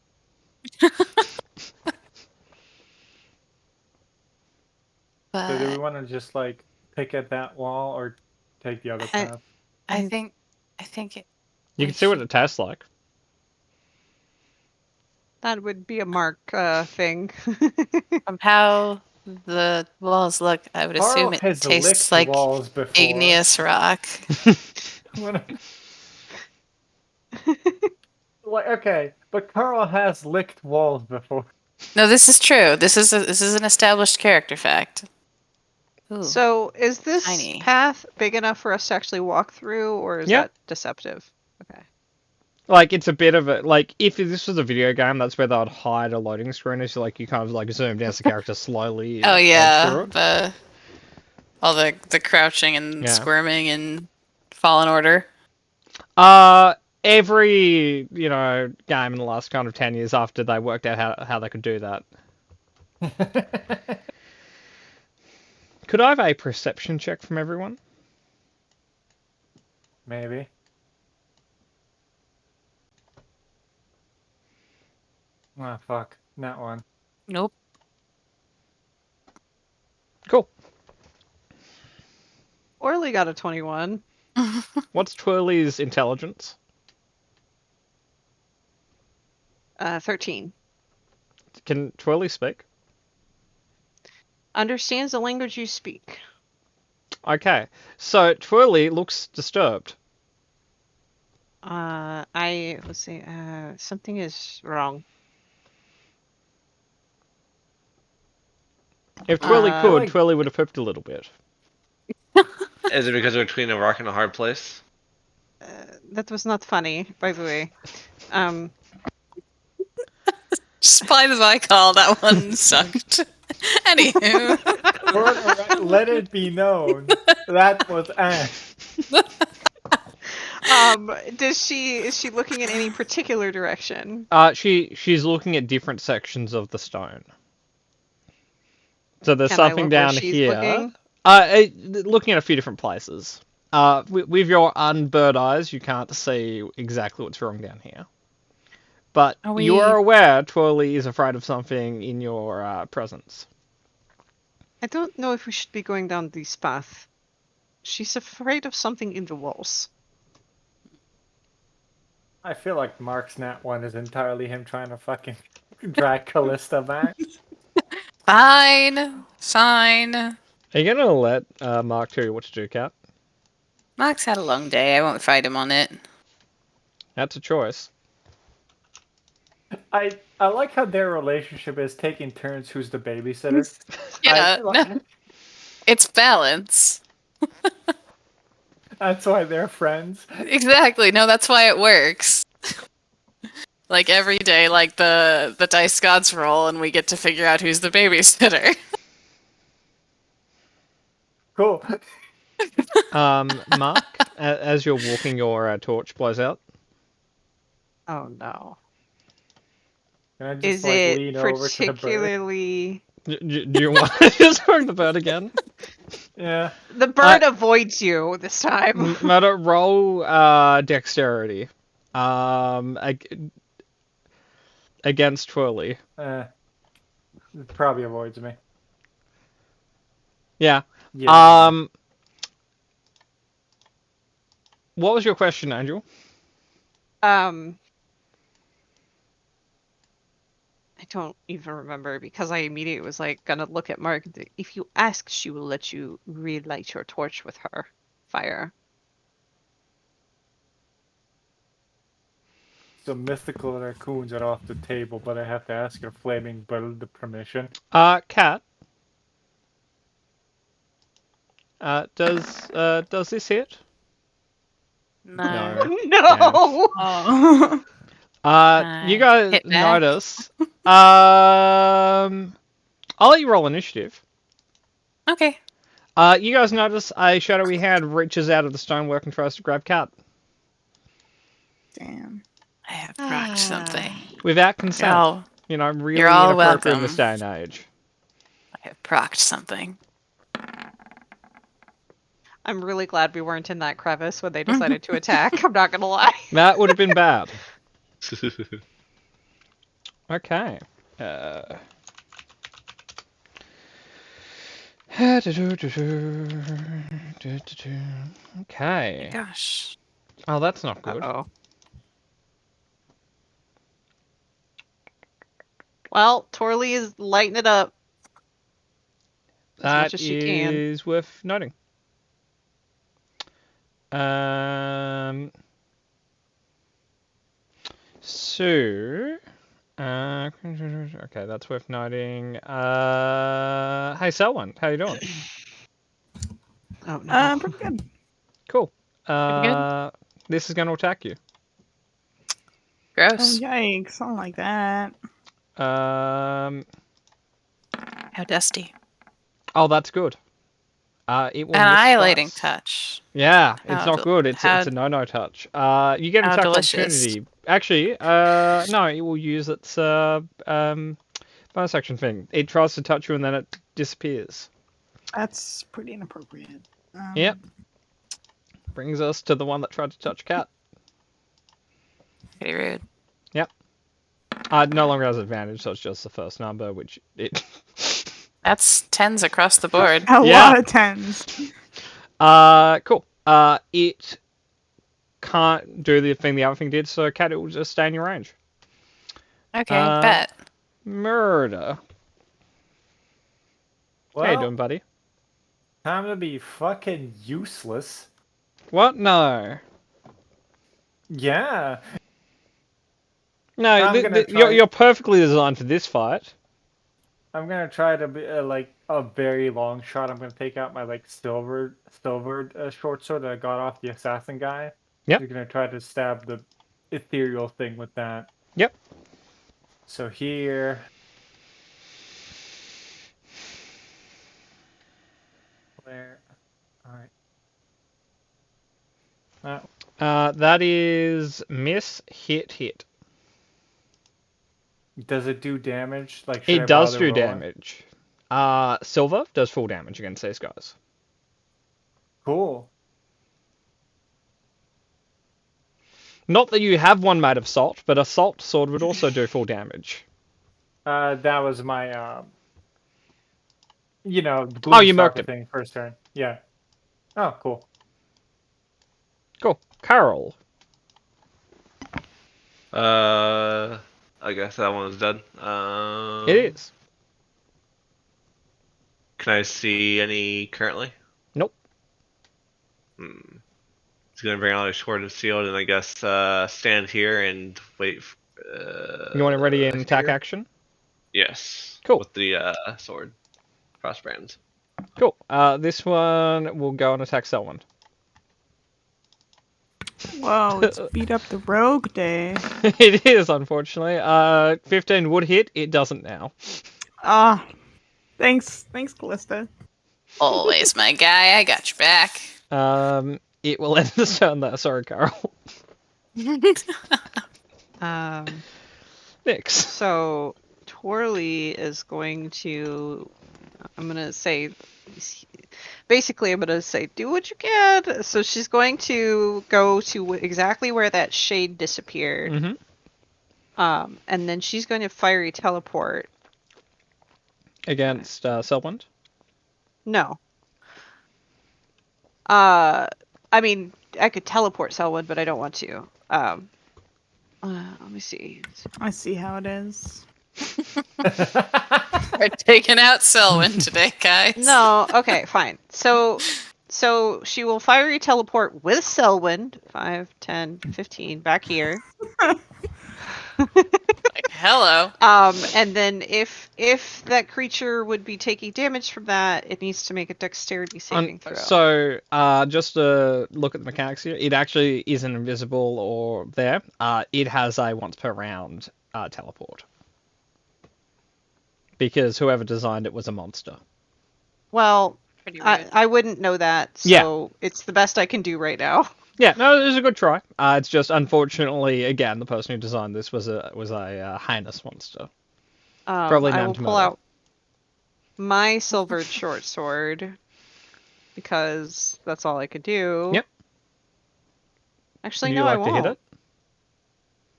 So do we But want to just like pick at that wall or take the other I- path? I think it, You we can see what should- it tastes like. That would be a Mark thing. from how the walls look, I would Carl assume it has tastes licked like walls before. igneous rock. Like, okay, but Carl has licked walls before. No, this is true. This is an established character fact. Ooh. So is this Tiny. path big enough for us to actually walk through, or is Yeah. that deceptive? Okay. Like, it's a bit of a... Like, if this was a video game, that's where they'd hide a loading screen. Is like, you kind of, like, zoom down as the character slowly... Oh through yeah, it. all the crouching and Yeah. squirming and Fallen Order. Every, you know, game in the last kind of 10 years after they worked out how they could do that. Could I have a perception check from everyone? Maybe. Ah, fuck. Not one. Nope. Cool. Orly got a 21. What's Twirly's intelligence? 13. Can Twirly speak? Understands the language you speak. Okay. So, Twirly looks disturbed. Let's see, something is wrong. If Twirly could, like- Twirly would have pooped a little bit. Is it because we're between a rock and a hard place? That was not funny, by the way. Just by the by, call that one sucked. Anywho, Let it be known that was Ash. Is she looking in any particular direction? She's looking at different sections of the stone. So there's Can I something look where down she's here. looking? Looking at a few different places. With your unbird eyes, you can't see exactly what's wrong down here. But Are you we- are aware Twirly is afraid of something in your presence. I don't know if we should be going down this path. She's afraid of something in the walls. I feel like Mark's Nat 1 is entirely him trying to fucking drag Callista back. fine. Are you gonna let Mark tell you what to do, Kat? Mark's had a long day. I won't fight him on it. That's a choice. I like how their relationship is taking turns who's the babysitter. Yeah, I- no, it's balance. That's why they're friends. Exactly. No, that's why it works. Like every day, like the dice gods roll, and we get to figure out who's the babysitter. Cool. Mark, as you're walking, your torch blows out. Oh no. Can I just Is like it lean over to the bird? particularly... Do you want to just hug the bird again? Yeah. The bird avoids you this time. Matter, roll dexterity. Against Twirly. It probably avoids me. Yeah. Yeah. What was your question, Angel? I don't even remember because I immediately was like gonna look at Mark. If you ask, she will let you relight your torch with her fire. So mythical raccoons are off the table, but I have to ask your flaming bird the permission. Cat. Does this hit? No. No. Oh. You guys hit back. notice. I'll let you roll initiative. Okay. You guys notice a shadowy hand reaches out of the stonework and tries to grab Cat Damn. I have procked something. without consent. all- You know, really you're all inappropriate in this day welcome. and age. I have procked something. I'm really glad we weren't in that crevice when they decided to attack. I'm not gonna lie. That would have been bad. Okay. Okay. Gosh. Oh, that's not good. Uh-oh. Well, Torley is lighting it up as That much as she can. is worth noting. So, okay, that's worth noting. Hey, Selwyn, how you doing? Oh no. Pretty good. Cool. good. This is going to attack you. Oh, Gross. yikes. I don't like that. How dusty. Oh, that's good. It will miss Annihilating twice. touch. Yeah, it's How not del- good. It's how- a no touch. You get an how attack delicious. opportunity. Actually, no, it will use its bonus action thing. It tries to touch you and then it disappears. That's pretty inappropriate. Yep. Brings us to the one that tried to touch Cat. Pretty rude. It no longer has advantage, so it's just the first number, which it. That's 10s across the board. A Yeah. lot of 10s. Cool. It can't do the thing the other thing did, so Cat, it will just stay in your range. Okay, Uh, bet. Murder. Well, How you doing, buddy? time to be fucking useless. What? No. Yeah. No, I'm gonna try- you're perfectly designed for this fight. I'm gonna try to be like a very long shot. I'm gonna take out my like silver short sword that I got off the assassin guy. Yep. We're gonna try to stab the ethereal thing with that. Yep. So here. Where? All right. That is miss, hit. Does it do damage? Like should I It does bother do rolling? damage. Silver does full damage against these guys. Cool. Not that you have one made of salt, but a salt sword would also do full damage. That was my Oh, you marked it. thing first turn. Yeah. Oh, cool. Cool. Carol. I guess that one is done. It is. Can I see any currently? Nope. He's gonna bring out his sword and shield, and I guess stand here and wait. You want it ready in attack here? action? Yes. Cool. With the sword, crossbrands. Cool. This one will go and attack Selwyn. Whoa, it's beat up the rogue day. It is, unfortunately. 15 would hit. It doesn't now. Thanks, Callista. Always my guy. I got your back. It will end the turn there. Sorry, Carol. Nix. So Torley is going to. I'm gonna say. Basically, I'm gonna say, do what you can. So she's going to go to exactly where that shade disappeared. Mm-hmm. And then she's going to fiery teleport. Against Selwyn. No. I mean, I could teleport Selwyn, but I don't want to. Let me see. I see how it is. We're taking out Selwyn today, guys. No, okay, fine. So she will fiery teleport with Selwyn, 5, 10, 15, back here. Like, hello. And then if that creature would be taking damage from that, it needs to make a dexterity saving throw. So, just to look at the mechanics here, it actually isn't invisible or there. It has a once per round teleport. Because whoever designed it was a monster. Well, Pretty rude. I wouldn't know that, so it's the best I can do right now. Yeah, no, it was a good try. It's just unfortunately, again, the person who designed this was a heinous monster. Probably I will named pull Murder. out my silvered short sword because that's all I could do. Yep. Actually, Would no, you I like to won't. hit it?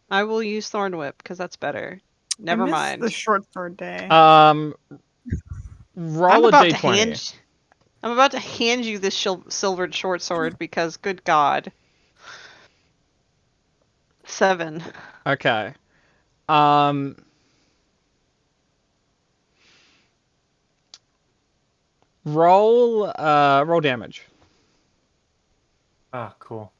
I will use Thorn Whip because that's better. Never I miss mind. the short sword day. Roll I'm a about to d20. I'm about to hand you this silvered short sword because, good God. 7. Okay. Roll damage. Ah, cool.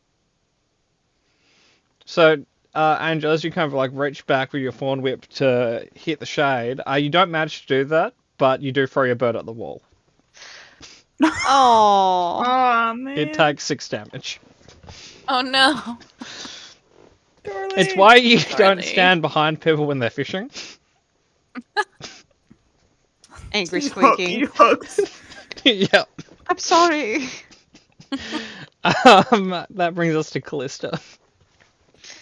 So, Angel, as you kind of like reach back with your Thorn Whip to hit the shade, you don't manage to do that, but you do throw your bird at the wall. Oh. Oh man. It takes 6 damage. Oh no. It's why you don't Darling. stand behind people when they're fishing. Angry Eat squeaking. hooks. Yep. I'm sorry. That brings us to Callista.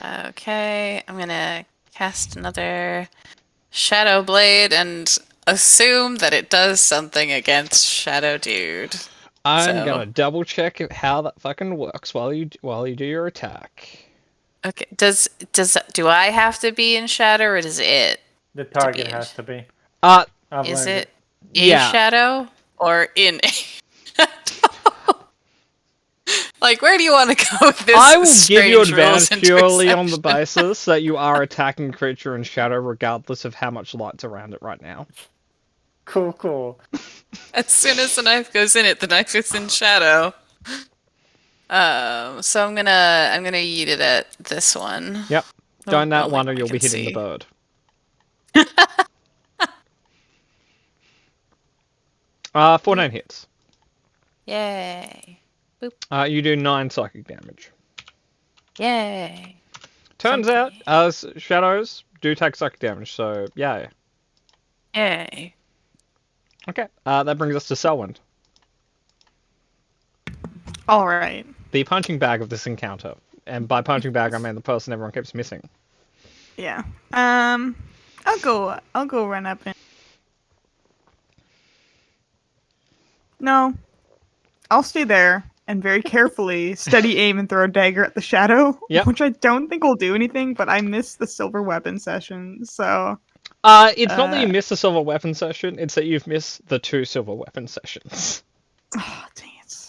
Okay, I'm gonna cast another Shadow Blade and assume that it does something against Shadow Dude. I'm So- gonna double check how that fucking works while you do your attack. Okay, do I have to be in Shadow or does it? The target be- has to be. Uh, I've Is learned it a Yeah. shadow or in a shadow? Like, where do you want to go with this? I will give you strange rules advantage and purely on the perception? basis that you are attacking a creature in shadow, regardless of how much light's around it right now. Cool. As soon as the knife goes in it, the knife is in shadow. So I'm gonna yeet it at this one. Yep. Oh, Don't that only one, or I you'll be can hitting the see. bird. Uh, 14 hits. Yay! You do 9 psychic damage. Yay! Turns Something. out, shadows do take psychic damage, so yeah. Yay! Okay. That brings us to Selwyn, All right. the punching bag of this encounter. And by punching bag, I mean the person everyone keeps missing. Yeah. I'll go run up and. No. I'll stay there and very carefully steady aim and throw a dagger at the shadow, Yep. which I don't think will do anything, but I missed the silver weapon session, so It's not that you missed the silver weapon session, it's that you've missed the 2 silver weapon sessions. oh, dang it.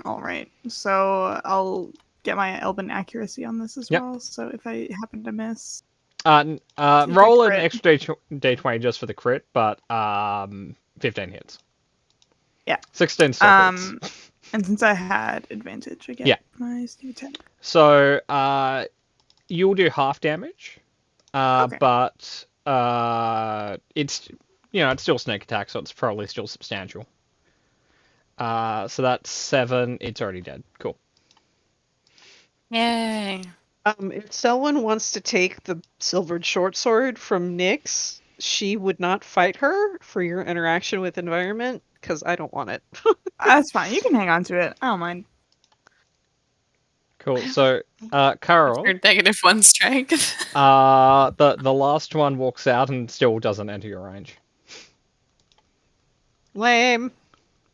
All right. So I'll get my elven accuracy on this as Yep. well. So if I happen to miss, Roll an crit. extra D20 just for the crit, but 15 hits. Yeah. 16 still hits. and since I had advantage, I get Yeah. my sneak attack. So you'll do half damage, Okay. but it's it's still sneak attack, so it's probably still substantial. So that's 7. It's already dead. Cool. Yay! If Selwyn wants to take the silvered short sword from Nyx, she would not fight her for your interaction with environment, because I don't want it. That's fine. You can hang on to it. I don't mind. Cool. So Carol, Or -1 strength. the last one walks out and still doesn't enter your range, Lame.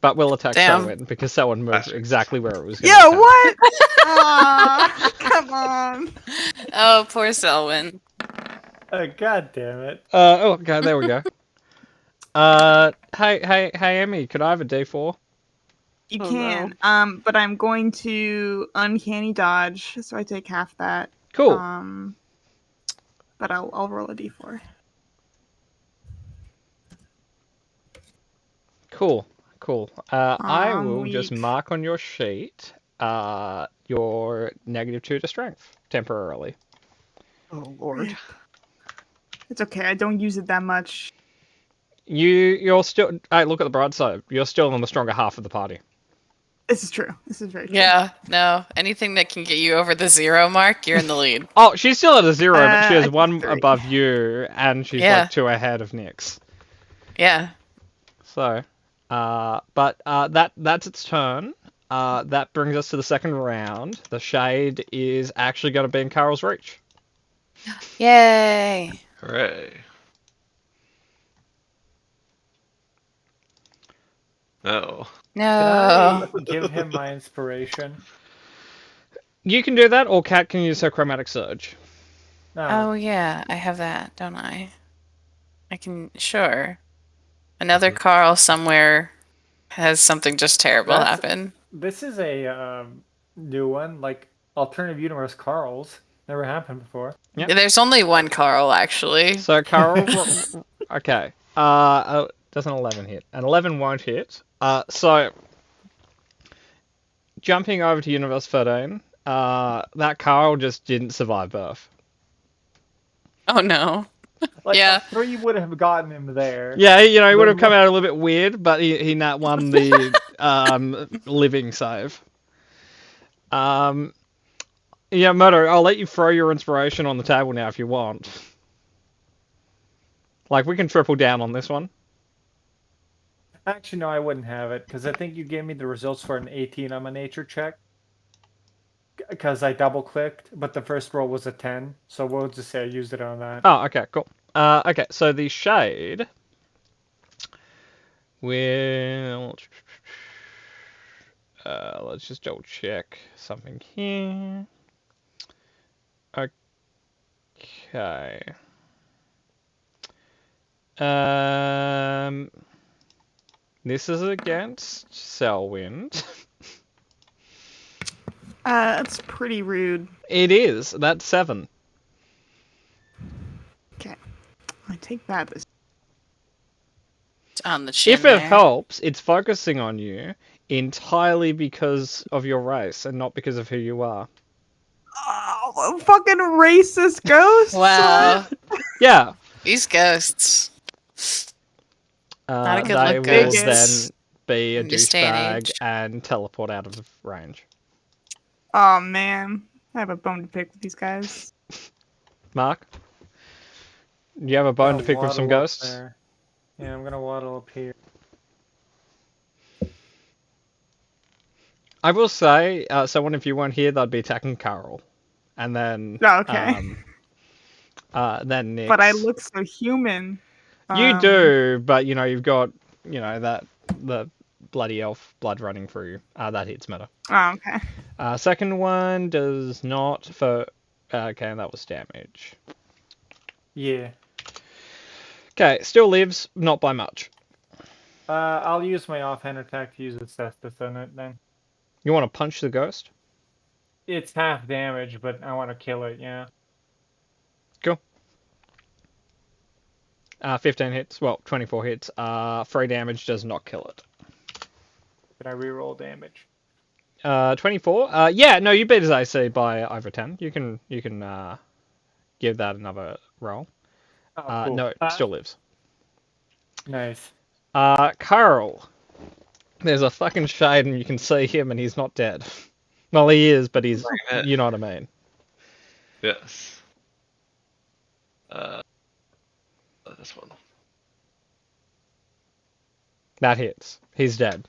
but will attack Damn. Selwyn because Selwyn moved exactly where it was. Yeah, gonna attack. what? Aw, come on. Oh, poor Selwyn. God damn it. Okay, there we go. Hey, Emmy, could I have a D4? You Oh, can. But I'm going to uncanny dodge, so I take half that. Cool. But I'll roll a d4. Cool. I will just weak. mark on your sheet your -2 to strength temporarily. Oh, Lord. It's okay. I don't use it that much. You're still. Hey, look at the bright side. You're still in the stronger half of the party. This is true. This is very true. Yeah, no. Anything that can get you over the 0 mark, you're in the lead. Oh, she's still at a 0, but she I has think 1 3. above you, and she's Yeah. like 2 ahead of Nyx. Yeah. So, But that's its turn. That brings us to the second round. The shade is actually going to be in Carol's reach. Yay! Hooray. No. Can No. I give him my inspiration? You can do that, or Kat can use her chromatic surge. No. Oh yeah, I have that, don't I? I can sure. Another Carl somewhere has something just terrible That's- happen. This is a new one, like alternative universe Carls. Never happened before. Yep. There's only one Carl actually. So Carol, okay. Does an 11 hit? An 11 won't hit. So jumping over to Universe 13, that Carl just didn't survive birth. Oh no. Like, Yeah. 3 would have gotten him there. Yeah, he would have come out a little bit weird, but he nat won the living save. Yeah, Murdo, I'll let you throw your inspiration on the table now if you want. Like, we can triple down on this one. Actually, no, I wouldn't have it because I think you gave me the results for an 18 on my nature check. Because I double clicked, but the first roll was a 10, so we'll just say I used it on that. Oh, okay, cool. Okay, so the shade will. Let's just double check something here. Okay. This is against Selwind. That's pretty rude. It is. That's 7. I take that as It's on the chin If it there. helps, it's focusing on you entirely because of your race and not because of who you are. oh, fucking racist ghost. Wow. Yeah. These ghosts. Not a good they look, will ghosts. then be a In this day and douchebag age. and teleport out of range. Oh man, I have a bone to pick with these guys. Mark? Do you have a bone Gonna to pick with some waddle up ghosts? there. Yeah, I'm gonna waddle up here. I will say, someone if you weren't here, they'd be attacking Carol. And then... Oh, okay. Then Nyx. But I look so human. You do, but you've got, the bloody elf blood running through you. That hits meta. Oh, okay. Second one does not for... okay, that was damage. Yeah. Okay, still lives, not by much. I'll use my offhand attack to use its Estus on it then. You want to punch the ghost? It's half damage, but I want to kill it, yeah. 15 hits. Well, 24 hits. 3 damage does not kill it. Did I reroll damage? 24. Yeah, no, you beat his AC by over 10. You can give that another roll. Oh, cool. No, it still lives. Nice. Carl. There's a fucking shade and you can see him and he's not dead. Well, he is, but he's... You know what I mean. Yes. This one. That hits. He's dead.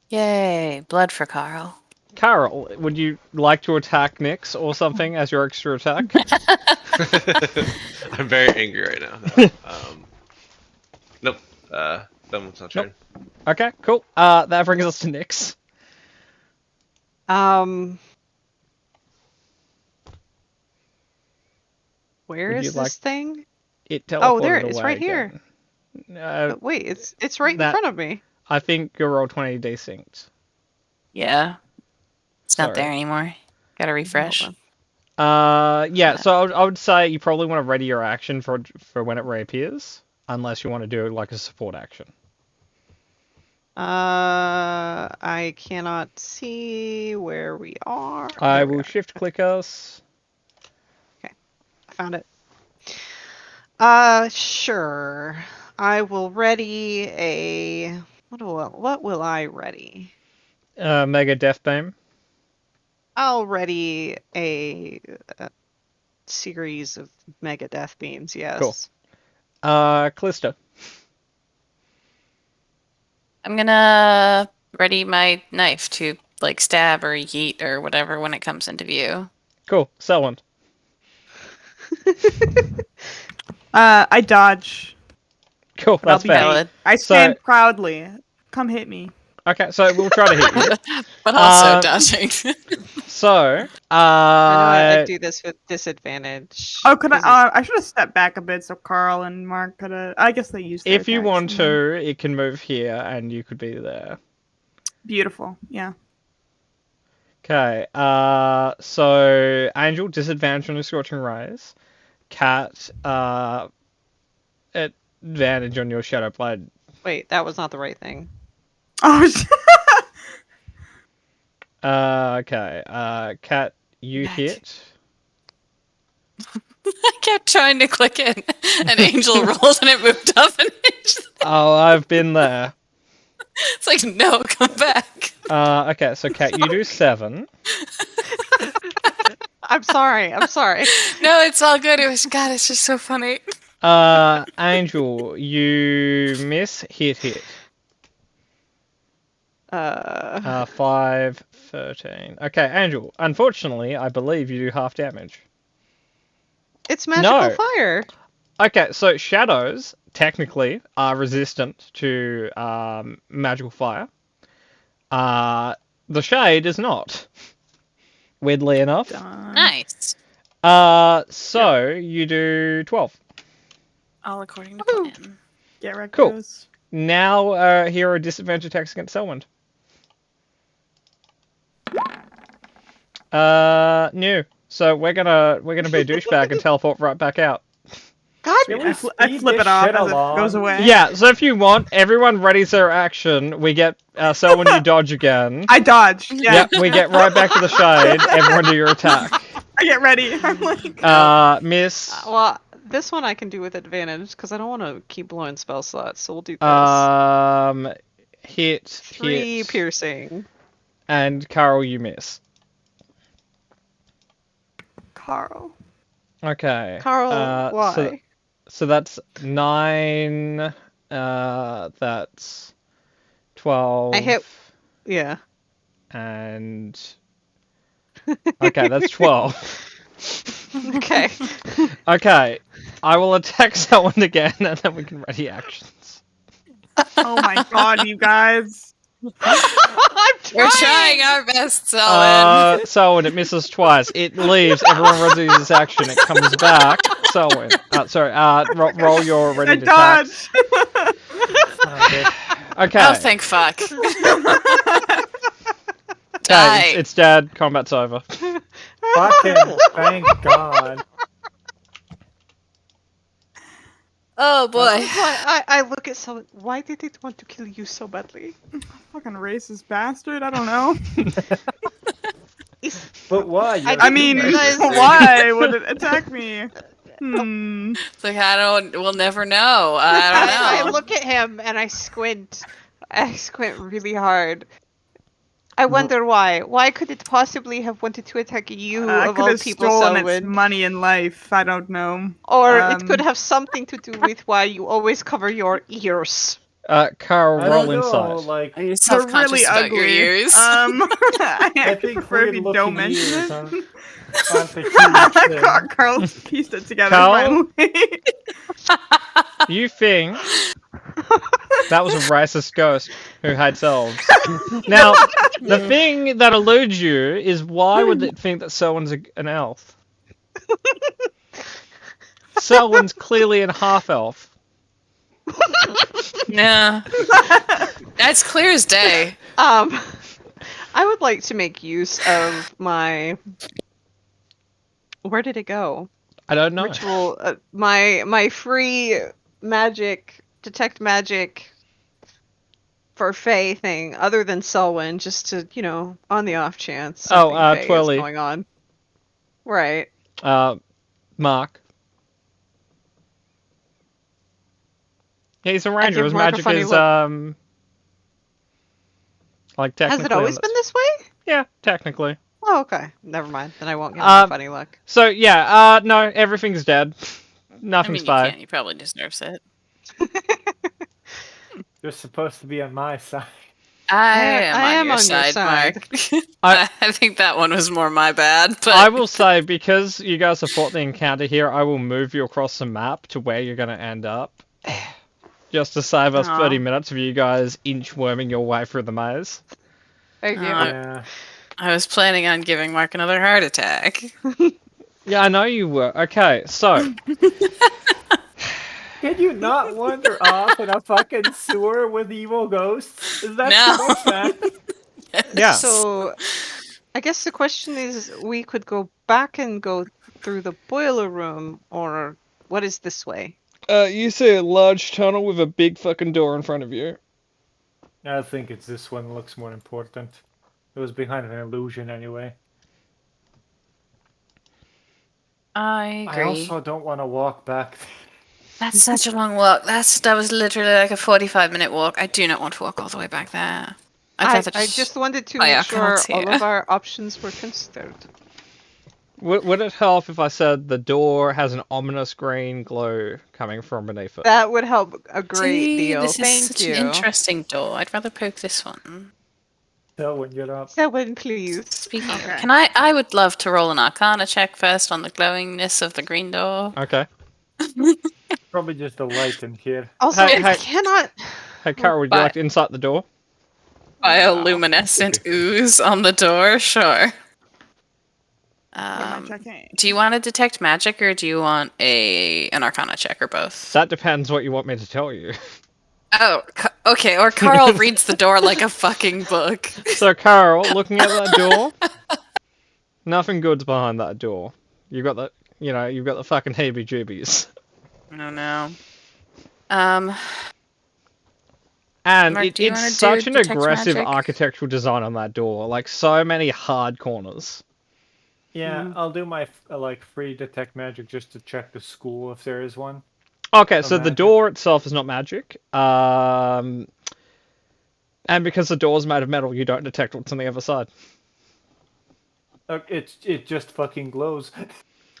Yay, blood for Carl. Carl, would you like to attack Nyx or something as your extra attack? I'm very angry right now. No. Nope. That one's not turn. Okay, cool. That brings us to Nyx. Where Would you is like- this thing? It teleported Oh, there it is, away right here. again. Wait, it's right in that- front of me. I think your roll 20 desynced. Yeah. It's not there Sorry. anymore. Gotta refresh. Hold on. Yeah. So I would say you probably want to ready your action for when it reappears, unless you want to do like a support action. I cannot see where we are. I There we will are. shift click us. I found it. Sure. I will ready a. What will I ready? Mega Death Beam. I'll ready a series of mega death beams. Yes. Cool. Callista. I'm gonna ready my knife to like stab or yeet or whatever when it comes into view. Cool. Selwyn. I dodge. Cool. But I'll That's be fair. Valid. I So- stand proudly. Come hit me. Okay, so we'll try to hit you. But also Uh, dodging. So, I know I do this with disadvantage. Oh, could 'cause I? I should have stepped back a bit so Carl and Mark could have. I guess they used. Their if you attacks want and then- to, it can move here, and you could be there. Beautiful. Yeah. Okay. So Angel disadvantage on your scorching rays. Cat advantage on your shadow blade. Wait, that was not the right thing. Oh shit. Okay. Cat, you Back. hit. I kept trying to click it, and Angel rolled, and it moved up an inch. Oh, I've been there. It's like, no, come back. Okay. So Cat, you do 7. I'm sorry. I'm sorry. No, it's all good. It was God. It's just so funny. Angel, you miss. Hit. 5, 13. Okay, Angel. Unfortunately, I believe you do half damage. It's magical No. fire. Okay, so shadows technically are resistant to magical fire. The shade is not. Weirdly enough. Done. Nice. So you do 12. All according to Woohoo. plan. Get right Cool. goes. Now here are disadvantage attacks against Selwyn. New. So we're gonna be a douchebag and teleport right back out. God, Can we I speed flip this it off shit as it along? goes away. Yeah, so if you want, everyone readies their action. We get Selwyn, you dodge again. I dodge. Yeah. Yep, we get right back to the shade. Everyone do your attack. I get ready. I'm like, Miss. well, this one I can do with advantage because I don't want to keep blowing spell slots. So we'll do this. Hit. 3 hit, piercing. and Carl, you miss. Carl. Okay. Carl, why? So that's 9. That's 12. I hit- Yeah. And okay, that's 12. Okay. Okay, I will attack someone again, and then we can ready actions. Oh my god, you guys. I'm We're trying our best, Selwyn. Selwyn, it misses twice. It leaves. Everyone readies this action. It comes back. Selwyn. Sorry. Roll your I ready to attack. dodge. Okay. Oh, thank fuck. Okay, Die. it's dead. Combat's over. Fucking thank God. Oh boy. I look at someone. Why did it want to kill you so badly? Fucking racist bastard. I don't know. But why? You're I I mean, Guys- why would it attack me? Hmm. It's like we'll never know. I don't know. I look at him and I squint. I squint really hard. I wonder why. Why could it possibly have wanted to attack you I of could all have people, stolen its Selwyn? money in life. I don't know. Or it could Um, have something to do with why you always cover your ears. Carl, I roll don't know, insight. like You're They're self-conscious really about ugly. your ears. I I think prefer if you weird don't looking mention ears it. aren't a huge thing. Carl pieced it together Carl? finally. You think that was a racist ghost who hates elves. Now, the thing that eludes you is why would it think that Selwyn's an elf? Selwyn's clearly a half-elf. Nah. That's clear as day. I would like to make use of my. Where did it go? I don't know. Ritual. My free magic, detect magic for Fae thing, other than Selwyn, just to on the off chance. something Fae is Twirly. going on. Right. Mark. Yeah, he's a ranger. give His Mark a magic funny is look. like technically. Has it always on been this- this way? Yeah, technically. Oh, okay. Never mind. Then I won't give him a funny look. So yeah, no, everything's dead. Nothing's you bad. can't. He probably deserves it. You're supposed to be on my side. I I am am on your side, Mark. I think that one was more my bad, but I will say, because you guys have fought the encounter here, I will move you across the map to where you're going to end up. Just to save us Aw. 30 minutes of you guys inchworming your way through the maze. Thank you. Yeah. I was planning on giving Mark another heart attack. Yeah, I know you were. Okay, so... Can you not wander off in a fucking sewer with evil ghosts? Is that No. too much, man? Yeah. So, I guess the question is, we could go back and go through the boiler room, or what is this way? You see a large tunnel with a big fucking door in front of you. I think it's this one looks more important. It was behind an illusion anyway. I I agree. also don't want to walk back. That's such a long walk. That was literally like a 45-minute walk. I do not want to walk all the way back there. I'd rather I just wanted to Oh, yeah, make I cannot sure see all it. of our options were considered. Would it help if I said the door has an ominous green glow coming from beneath it? That would help a great See, deal. this is Thank such you. an interesting door. I'd rather poke this one. So when you're up. Someone, please. Speaking of, Okay. can I would love to roll an Arcana check first on the glowingness of the green door. Okay. Probably just the light in here. Also, Hey, we hey. cannot. Hey, Carol, would you Bye. like to insight the door? Bioluminescent ooze on the door, sure. What am I checking? Do you want to detect magic or do you want an Arcana check or both? That depends what you want me to tell you. Oh, okay. Or Carl reads the door like a fucking book. So, Carol, looking at that door, nothing good's behind that door. You've got the fucking heebie-jeebies. Oh no. And Mark, do you wanna it's do such an detect aggressive magic? architectural design on that door. Like, so many hard corners. Yeah, I'll do my free detect magic just to check the school if there is one. Okay, so the magic. door itself is not magic. And because the door's made of metal, you don't detect what's on the other side. It just fucking glows.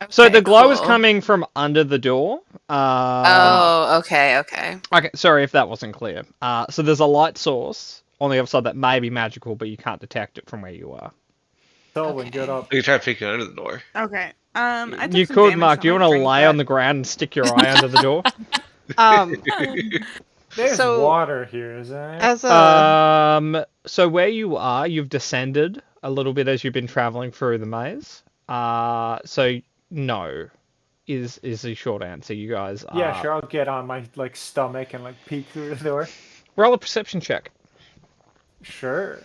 So Okay, the glow is cool. coming from under the door. Oh, okay. Okay, sorry if that wasn't clear. So there's a light source on the other side that may be magical, but you can't detect it from where you are. So when you're up. You can try peeking under the door. Okay. I took You some could, damage Mark. Do you from want my to drink, lay but- on the ground and stick your eye under the door? There's So- water here, isn't there? As a So where you are, you've descended a little bit as you've been traveling through the maze. So no, is the short answer. You guys are... Yeah, sure. I'll get on my stomach and peek through the door. Roll a perception check. Sure.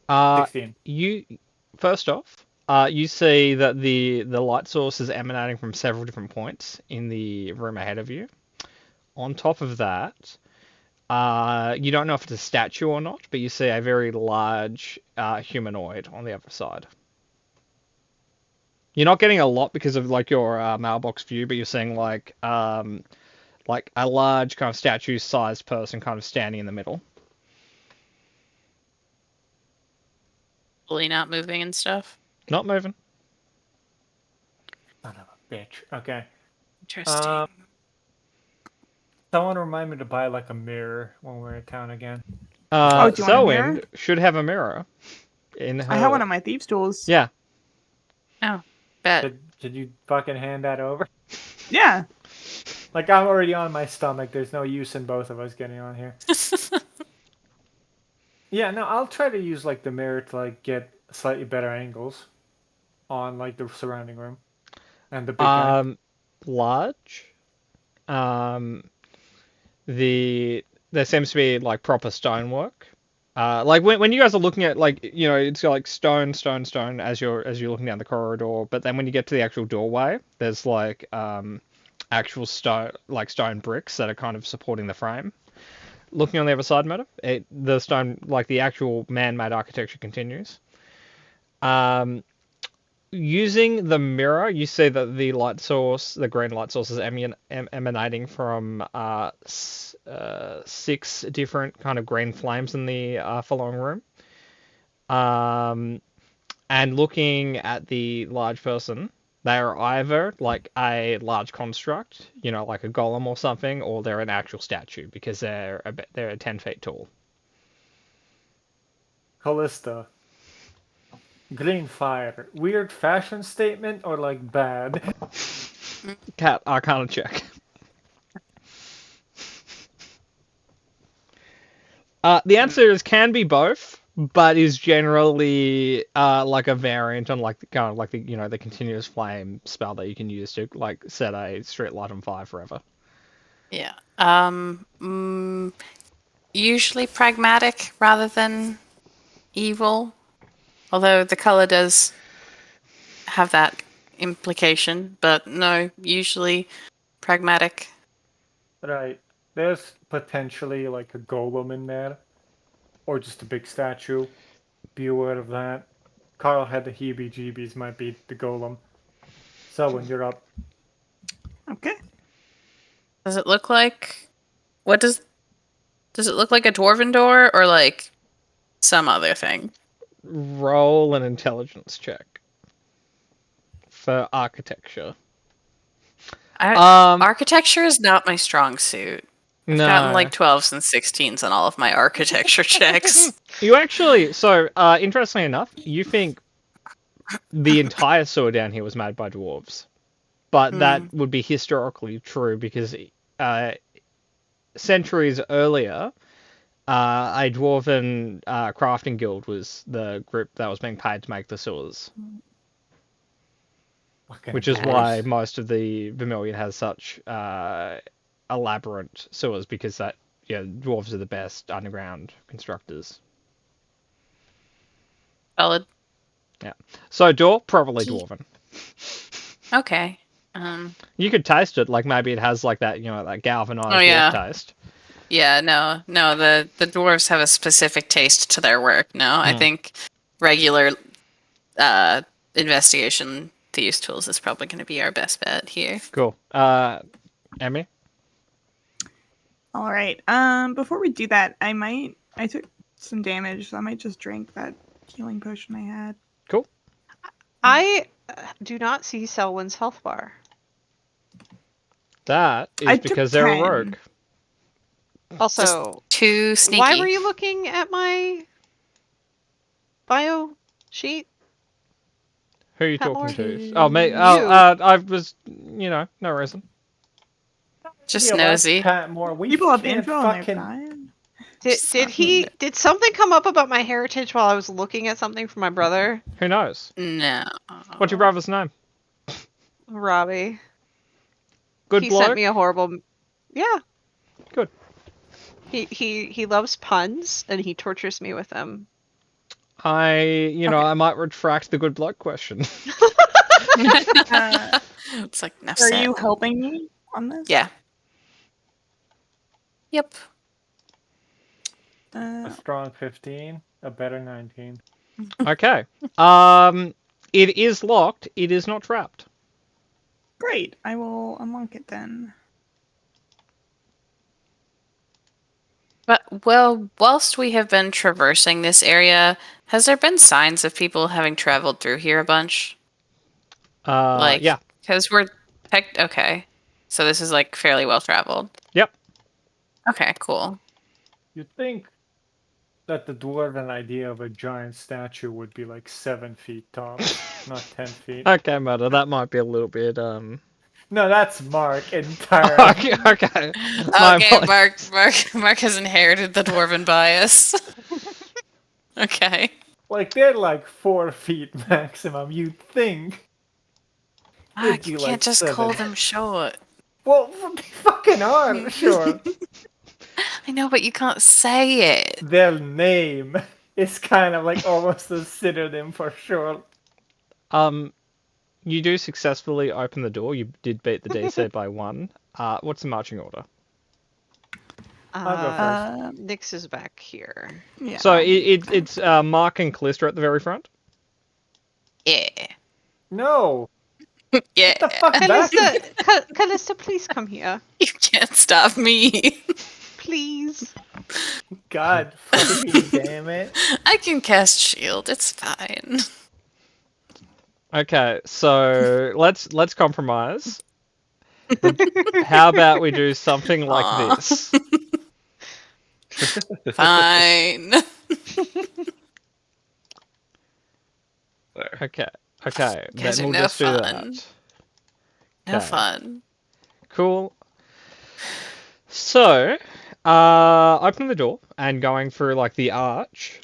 Uh, 16. First off, you see that the light source is emanating from several different points in the room ahead of you. On top of that, you don't know if it's a statue or not, but you see a very large humanoid on the other side. You're not getting a lot because of your mailbox view, but you're seeing like a large kind of statue-sized person kind of standing in the middle. Fully not moving and stuff. Not moving. Son of a bitch. Okay. Interesting. Someone remind me to buy a mirror when we're in town again. do you want a Selwyn mirror? should have a mirror in her... I have one of my thieves' tools. Yeah. Oh, bet. Did you fucking hand that over? Yeah. I'm already on my stomach. There's no use in both of us getting on here. Yeah, no, I'll try to use the mirror to get slightly better angles on the surrounding room and the big guy. Large. There seems to be proper stonework. When you guys are looking at it's got stone as you're looking down the corridor, but then when you get to the actual doorway, there's actual stone bricks that are kind of supporting the frame. Looking on the other side, Meta, the stone, the actual man-made architecture continues. Using the mirror, you see that the light source, the green light source, is emanating from 6 different kind of green flames in the following room. and looking at the large person, they are either like a large construct, like a golem or something, or they're an actual statue because they're 10 feet tall. Callista. Green fire. Weird fashion statement or like bad? Cat Arcana check. The answer is can be both, but is generally like a variant on like kind of like the continuous flame spell that you can use to like set a street light on fire forever. Yeah. Usually pragmatic rather than evil. Although the color does have that implication, but no, usually pragmatic. Right. There's potentially like a golem in there. Or just a big statue. Be aware of that. Carl had the heebie-jeebies, might be the golem. Selwyn, you're up. Okay. Does it look like... Does it look like a dwarven door or like some other thing? Roll an intelligence check for architecture. Architecture is not my strong suit. I've gotten like 12s and 16s on all of my architecture checks. You actually, interestingly enough, you think the entire sewer down here was made by dwarves. But that would be historically true because centuries earlier, a dwarven crafting guild was the group that was being paid to make the sewers. Which is why most of the Vermilion has such elaborate sewers, because dwarves are the best underground constructors. Valid. Yeah. So door, probably dwarven. Okay. You could taste it, like maybe it has like that, that galvanized taste. Yeah, no, the dwarves have a specific taste to their work. No, I think regular investigation thieves tools is probably going to be our best bet here. Cool. Emmy? All right. Before we do that, I took some damage, so I might just drink that healing potion I had. Cool. I do not see Selwyn's health bar. That is because they're a rogue. Also, just too sneaky. Why were you looking at my bio sheet? Who are you talking to? Oh, me. I was, no reason. Just nosy. People have info on their bio. Did something come up about my heritage while I was looking at something for my brother? Who knows? No. What's your brother's name? Robbie. Good he bloke? Sent me a horrible... Yeah. Good. He loves puns, and he tortures me with them. I might retract the good bloke question. It's like, enough Are said. you helping me on this? Yeah. Yep. A strong 15, a better 19. Okay. It is locked. It is not trapped. Great. I will unlock it then. But, well, whilst we have been traversing this area, has there been signs of people having traveled through here a bunch? Yeah. Because we're... Okay. So this is, like, fairly well traveled. Yep. Okay, cool. You'd think that the dwarven idea of a giant statue would be like 7 feet tall, not 10 feet. Okay, Mother, that might be a little bit, No, that's Mark entirely. Okay. Mark has inherited the dwarven bias. Okay. Like, they're like 4 feet maximum, you'd think. You be can't like just 7. call them short. Well, they fucking are short. I know, but you can't say it. Their name is kind of like almost a synonym for short. You do successfully open the door. You did beat the DC by 1. What's the marching order? I'll go first. Nyx is back here. Yeah. So it's Mark and Callista at the very front? Yeah. No! Yeah. Get the fuck back! Callista, please come here. You can't stop me. Please. God fucking damn it. I can cast shield. It's fine. Okay, so let's compromise. How about we do something like Aw. this? Fine. There. Okay, You guys then are we'll no just do fun. that. No Okay. fun. Cool. So, opening the door and going through like the arch,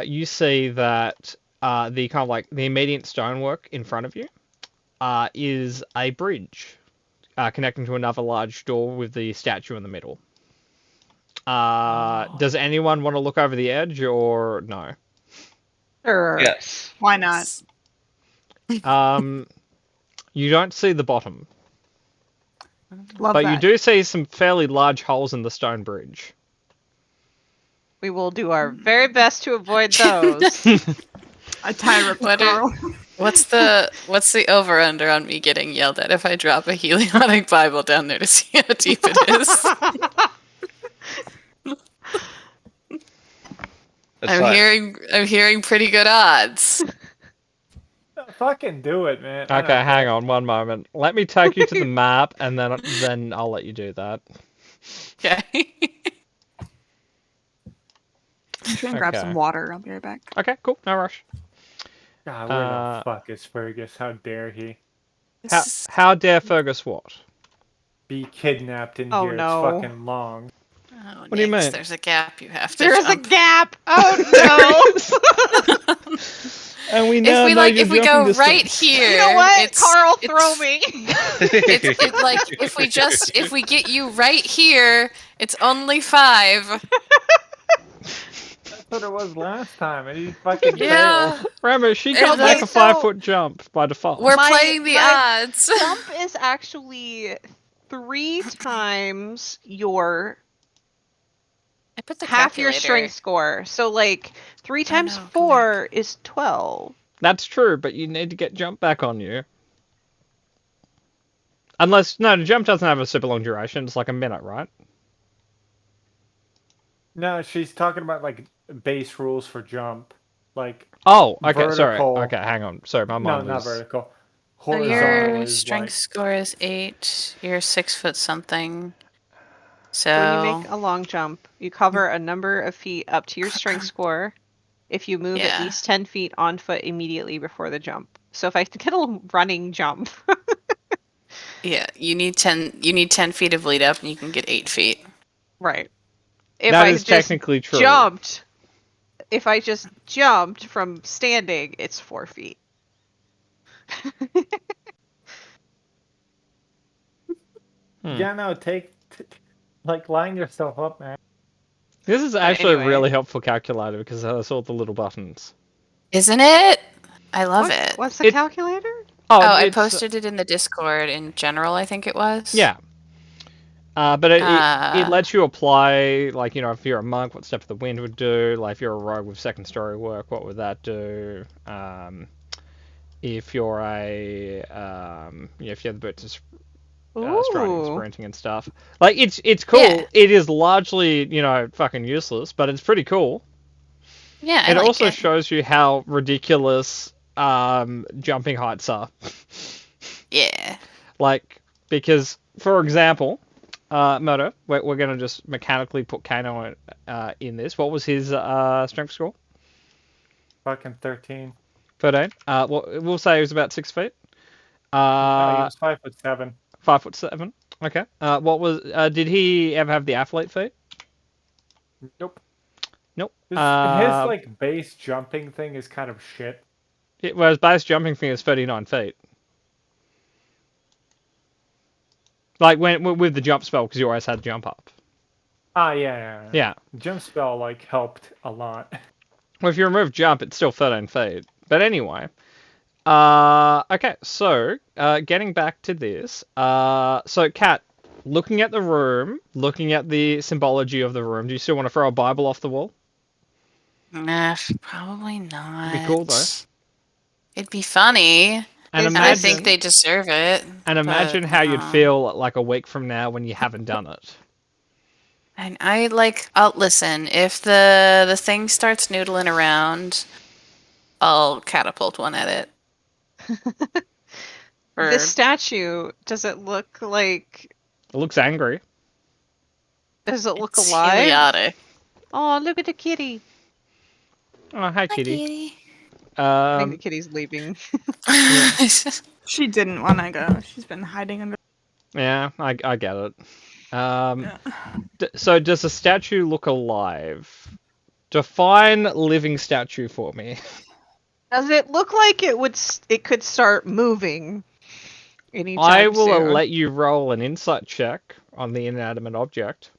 you see that the kind of like the immediate stonework in front of you is a bridge connecting to another large door with the statue in the middle. Does anyone want to look over the edge or no? Sure. Yes. Why not? You don't see the bottom, Love but that. you do see some fairly large holes in the stone bridge. We will do our very best to avoid those. A tie rip What are- Carl. What's the over under on me getting yelled at if I drop a Helionic Bible down there to see how deep it is? That's I'm fine. hearing pretty good odds. Fucking do it, man. Okay, hang on one moment. Let me take you to the map, and then I'll let you do that. Okay. I'm trying to grab Okay. some water. I'll be right back. Okay, cool, no rush. God, where the fuck is Fergus? How dare he How dare Fergus what? be kidnapped in Oh, here? no. It's fucking long. Oh, What do you Nix, mean? There's a gap you have to There's a jump. gap. Oh no! And we now If we know like, your if we go jumping right distance. here, You know what? it's, Carl, it's, throw me. It's like if we get you right here, it's only 5. That's what it was last time, and he fucking Yeah. failed. Remember, she It's got like like- a 5-foot jump by default. We're My- playing the my odds. Jump is actually 3 times your I put the half your calculator. strength score. So like 3 times no, come 4 is 12. That's true, but you need to get jump back on you. Unless, no, the jump doesn't have a super long duration. It's like a minute, right? No, she's talking about like base rules for jump, like Oh, okay, sorry. Vertical. Okay, hang on. Sorry, my no, mind not was... vertical. So Horizontal your is strength like score is 8. You're 6 foot something. So When you make a long jump, you cover a number of feet up to your strength score if you move at Yeah. least 10 feet on foot immediately before the jump. So if I get a running jump, yeah, you need 10 feet of lead up, and you can get 8 feet. right. If That I is just technically true. jumped, if I just jumped from standing, it's 4 feet. yeah, no, like line yourself up, man. This is actually anyway. a really helpful calculator because it has all the little buttons. Isn't it? I love it. What's the calculator? Oh, I it's- posted it in the Discord in general, I think it was. Yeah. But it Uh, lets you apply, like, you know, if you're a monk, what Step of the Wind would do. Like, if you're a rogue with second story work, what would that do? If you're a, if you have the boots of striding and Ooh. sprinting and stuff. Like, it's cool. Yeah. It is largely, you know, fucking useless, but it's pretty cool. Yeah, I It like also it. shows you how ridiculous jumping heights are. Yeah. Like, because, for example, Moto, we're going to just mechanically put Kano in this. What was his strength score? Fucking 13. 13. We'll say he was about 6 feet. No, he was 5'7". 5'7". Okay. What was? Did he ever have the athlete feat? Nope. Nope. His like base jumping thing is kind of shit. Whereas base jumping thing is 39 feet. Like with the jump spell, because you always had jump up. Ah, yeah. Yeah. Jump spell like helped a lot. Well, if you remove jump, it's still 13 feet. But anyway. Okay, so getting back to this. So Kat, looking at the room, looking at the symbology of the room, do you still want to throw a Bible off the wall? Nah, probably not. Be cool, though. It'd be funny. And Is- And I imagine, think they deserve it. and imagine but, how you'd feel like a week from now when you haven't done it. And I'll listen. If the thing starts noodling around, I'll catapult one at it. Or This statue, does it look like? It looks angry. Does it look it's alive? Heliotic. Oh, look at the kitty. Oh, hi, kitty. I think the kitty's leaving. She didn't want to go. She's been hiding under. Yeah, I get it. So does the statue look alive? Define living statue for me. Does it look like it could start moving anytime I will soon? let you roll an insight check on the inanimate object.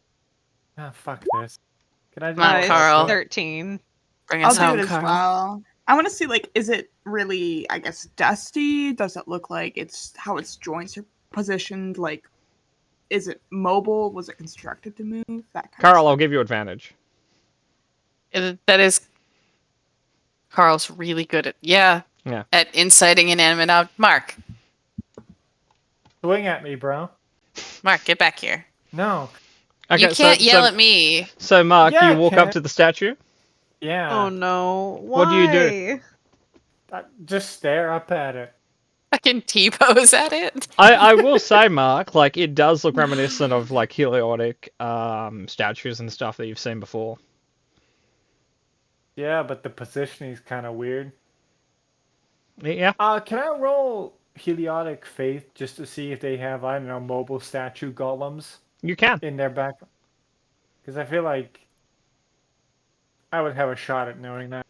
Ah, fuck this. Can I do Come on, that? Carl. 13. Bring I'll us do home, it as Carl. well. I want to see, like, is it really, I guess, dusty? Does it look like it's how its joints are positioned? Like, is it mobile? Was it constructed to move? That kind Carl, of I'll give you advantage. That is. Carl's really good at at inciting inanimate objects. Swing at me, bro. Mark, get back here. No. Okay, You can't yell at me. So, Mark, Yeah, you I walk can. up to the statue. Yeah. Oh no. Why? What do you do? Just stare up at it. Fucking T-pose at it. I will say, Mark, like, it does look reminiscent of, like, heliotic statues and stuff that you've seen before. Yeah, but the positioning is kind of weird. Yeah. Can I roll Heliotic Faith just to see if they have, I don't know, mobile statue golems You can. in their back? Because I feel like I would have a shot at knowing that.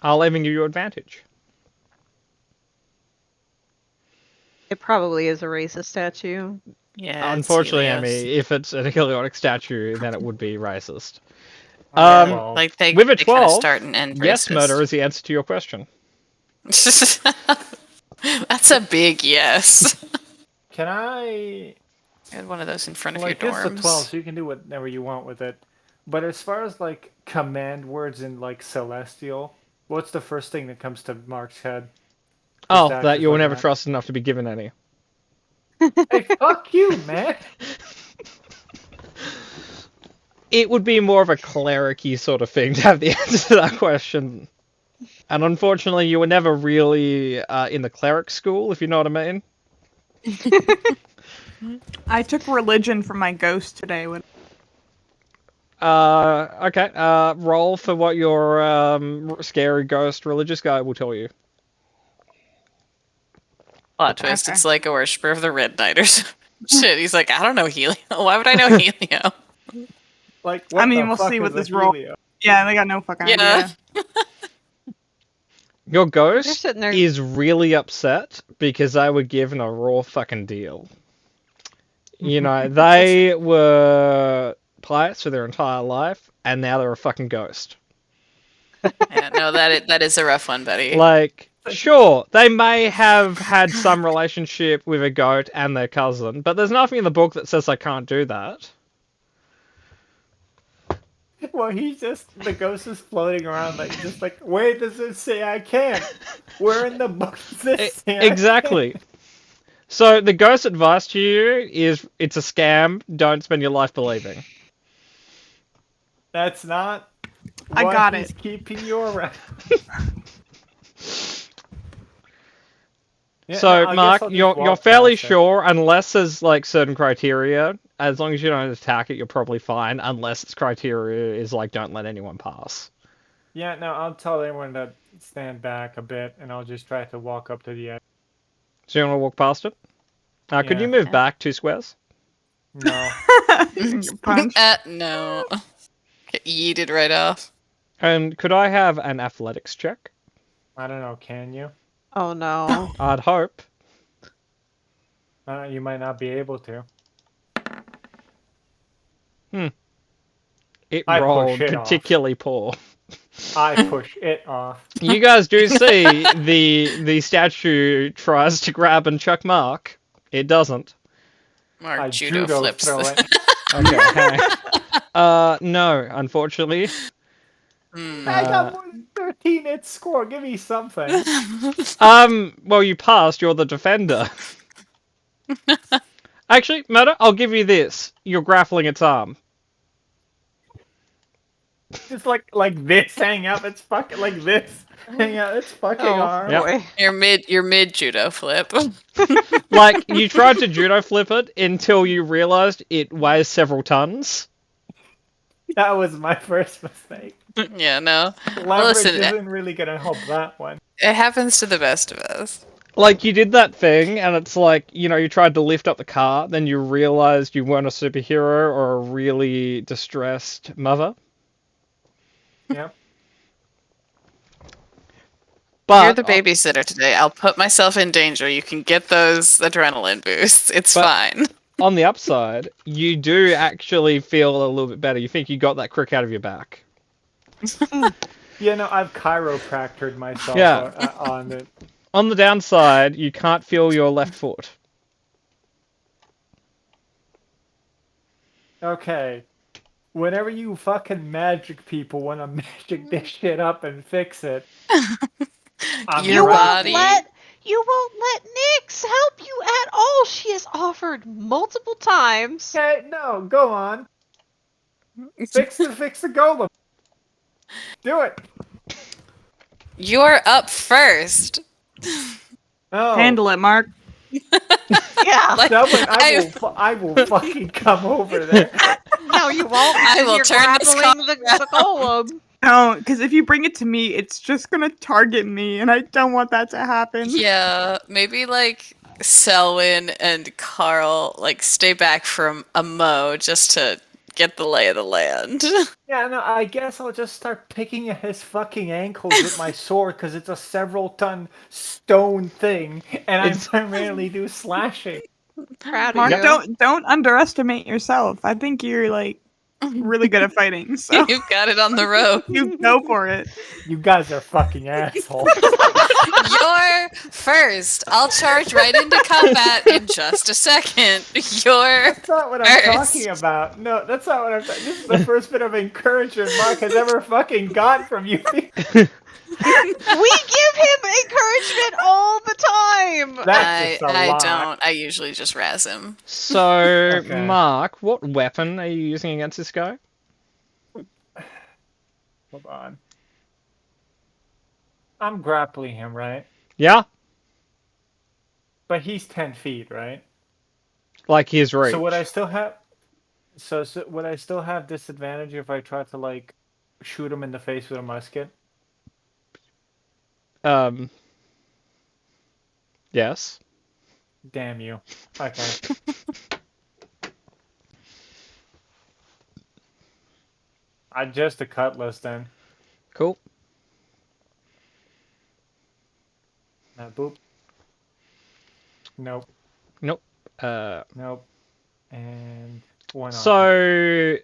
I'll even give you advantage. It probably is a racist statue. Yeah. Unfortunately, it's Amy, Helios. if it's a heliotic statue, then it would be racist. Well, Like they, With a they kind 12, of start and end. Yes, racist. murder is the answer to your question. That's a big yes. can I... I had one of those in front of Like, your it's a dorms. 12, so you can do whatever you want with it. But as far as, like, command words in, like, Celestial, what's the first thing that comes to Mark's head? Oh, Statues that you were like never that. trusted enough to be given any. Hey, fuck you, man! It would be more of a cleric-y sort of thing to have the answer to that question. And unfortunately, you were never really in the cleric school, if you know what I mean. I took religion from my ghost today. Okay. Roll for what your scary ghost religious guy will tell you. Plot twist. Okay. It's like a worshiper of the Red Knight or some shit. He's like, I don't know Helio. Why would I know Helio? Like, what I mean, the we'll fuck see is what a this roll- Helio? Yeah, they got no fucking Yeah. idea. Your They're ghost sitting there. is really upset because they were given a raw fucking deal. You know, they were pirates for their entire life, and now they're a fucking ghost. Yeah, no, that is a rough one, buddy. Like, sure, they may have had some relationship with a goat and their cousin, but there's nothing in the book that says I can't do that. Well, the ghost is floating around, like, just like, where does it say I can't? Where in the book does this say I can't? Exactly. So the ghost advice to you is it's a scam. Don't spend your life believing. That's not I what got he's it. keeping you around. Yeah, So, no, I guess Mark, I'll just you're walk fairly past it. sure, unless there's like certain criteria, as long as you don't attack it, you're probably fine. Unless its criteria is like don't let anyone pass. Yeah, no, I'll tell everyone to stand back a bit, and I'll just try to walk up to the edge. So you want to walk past it? Could Yeah. you move back 2 squares? No. Punch. No. Get yeeted right off. And could I have an athletics check? I don't know, can you? Oh no. I'd hope. You might not be able to. It I push rolled it off. particularly poor. I push it off. You guys do see the statue tries to grab and chuck Mark. It doesn't. Mark I judo flips. throw it. Okay. No, unfortunately. I got more than 13 at score. Give me something. Well, you passed. You're the defender. Actually, Murder, I'll give you this. You're grappling its arm. Just like this, hang out its fucking like this, hang out its fucking Oh arm. Yep. boy. Your mid judo flip. Like, you tried to judo flip it until you realized it weighs several tons. That was my first mistake. Yeah, no. Leverage Listen, isn't really gonna help that one. it happens to the best of us. Like, you did that thing, and it's like, you tried to lift up the car, then you realized you weren't a superhero or a really distressed mother. Yep. But You're the babysitter today. I'll put myself in danger. You can get those adrenaline boosts. It's But- fine. on the upside, you do actually feel a little bit better. You think you got that crick out of your back. Yeah, no, I've chiropractored myself Yeah. on it. On the downside, you can't feel your left foot. Okay. Whenever you fucking magic people want to magic this shit up and fix it, I'm Your You won't body- let Nyx help you at all. She has offered multiple times. Okay, no, go on. Fix the golem. Do it. You're up first. Oh, Handle it, Mark. Yeah. Like, someone, I will fucking come over there. No, you won't. I because will you're turn this grappling the golem. No, because if you bring it to me, it's just gonna target me, and I don't want that to happen. Yeah, maybe like Selwyn and Carl like stay back from a Mo just to get the lay of the land. Yeah, no, I guess I'll just start picking at his fucking ankles with my sword because it's a several-ton stone thing, and I primarily do slashing. Proud of Mark, you. don't underestimate yourself. I think you're like really good at fighting, so You've got it on the rope. you go for it. You guys are fucking assholes. You're first. I'll charge right into combat in just a second. You're That's not what I'm First. talking about. No, that's not what I'm talking. This is the first bit of encouragement Mark has ever fucking got from you. We give him encouragement all the time. That's just a I lot. don't. I usually just razz him. So, Okay. Mark, what weapon are you using against this guy? Hold on. I'm grappling him, right? Yeah? But he's 10 feet, right? Like his reach. So would I still have? So would I still have disadvantage if I try to like shoot him in the face with a musket? Yes. Damn you. Okay. I just a cutlass then. Cool. Boop. Nope. Nope. Nope. And one. off. So,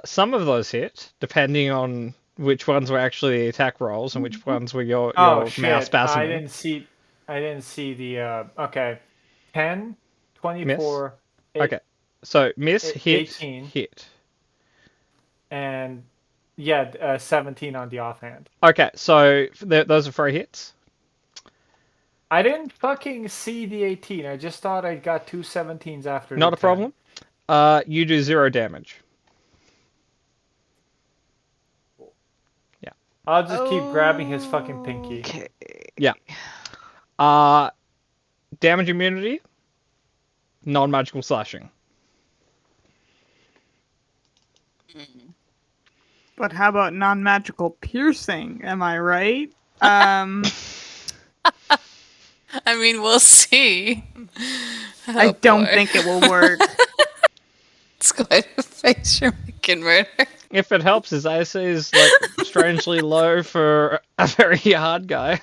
some of those hit, depending on which ones were actually attack rolls and which ones were your Oh mouse shit! I spasming. didn't see the. Okay. 10, 24. Okay. So, miss, hit, 18. hit. And yeah, 17 on the offhand. Okay, so those are 3 hits. I didn't fucking see the 18. I just thought I got 2 17s after. Not the a problem. You do 0 damage. I'll just keep grabbing his fucking pinky. Okay. Damage immunity, non-magical slashing. But how about non-magical piercing? Am I right? I mean, we'll see. I Oh, don't boy. think it will work. It's quite a face you're making, murder. If it helps, his AC is like strangely low for a very hard guy.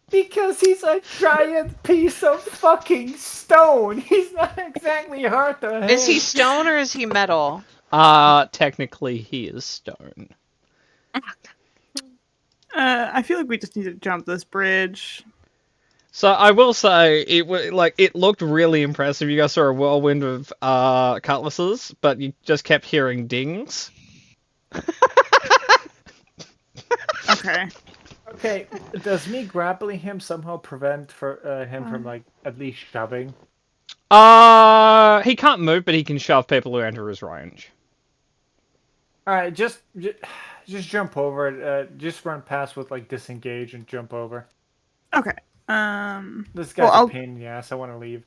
Because he's a giant piece of fucking stone. He's not exactly hard to hit. Is he stone or is he metal? Technically he is stone. I feel like we just need to jump this bridge. So I will say it looked really impressive. You guys saw a whirlwind of cutlasses, but you just kept hearing dings. Okay. Okay, does me grappling him somehow prevent him from like at least shoving? He can't move, but he can shove people who enter his range. All right, just jump over it. Just run past with like disengage and jump over. Okay. This Well, guy's a I'll pain in the ass. I want to leave.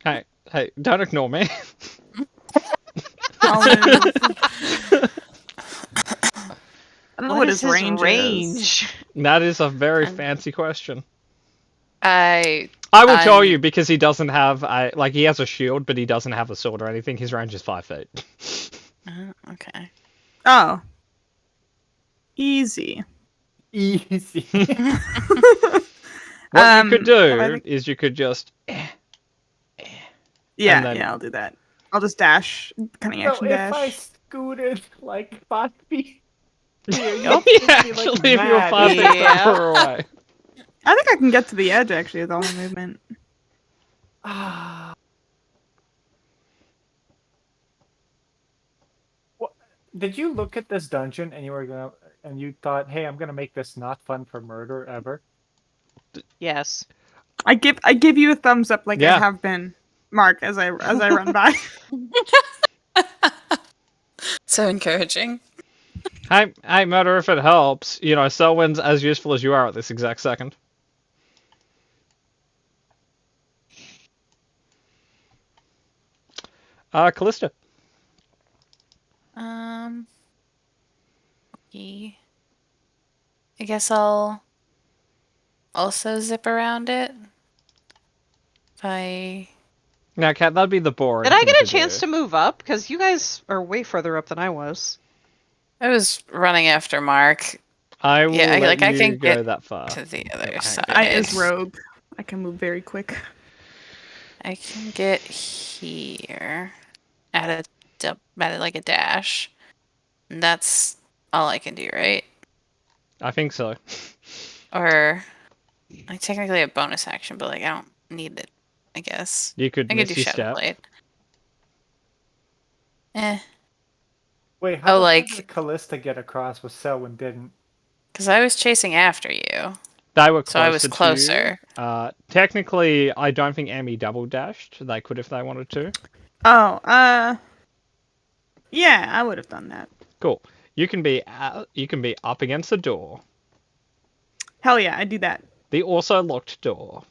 Hey, don't ignore me. I'll move. I don't know what is his range is. That is a very Um, fancy question. I I will tell I'm- you because he doesn't have he has a shield, but he doesn't have a sword or anything. His range is 5 feet. Okay. Oh. Easy. Easy. What you could do I think- is you could just Yeah, and then- yeah, I'll do that. I'll just dash, cunning So action if dash. I scooted like 5 feet, here, yeah, you'd be, actually, if you were mad. 5 feet Yeah. further away. I think I can get to the edge actually with all my movement. Ah. What, did you look at this dungeon and you thought, hey, I'm gonna make this not fun for murder ever? Yes. I give you a thumbs up like Yeah. I have been, Mark, as I run by. So encouraging. Hey, Murder, if it helps, Selwyn's as useful as you are at this exact second. Callista. Okay. I guess I'll also zip around it. Now, Kat, that'd be the boring Did I thing get a to chance do. to move up? Because you guys are way further up than I was. I was running after Mark I will Yeah, let I you can go get that far. to the other Okay. side. I is rogue. I can move very quick. I can get here at like a dash. And that's all I can do, right? I think so. Or like technically a bonus action, but like I don't need it. I guess You could I could miss do your Shadow step. Blade. Eh, Wait, how Oh, the like- fuck did Callista get across with Selwyn didn't? because I was chasing after you, They were so I was closer to you. closer. Technically, I don't think Emmy double dashed. They could if they wanted to. Oh, yeah, I would have done that. Cool. You can be up against the door. Hell yeah, I do that. The also locked door.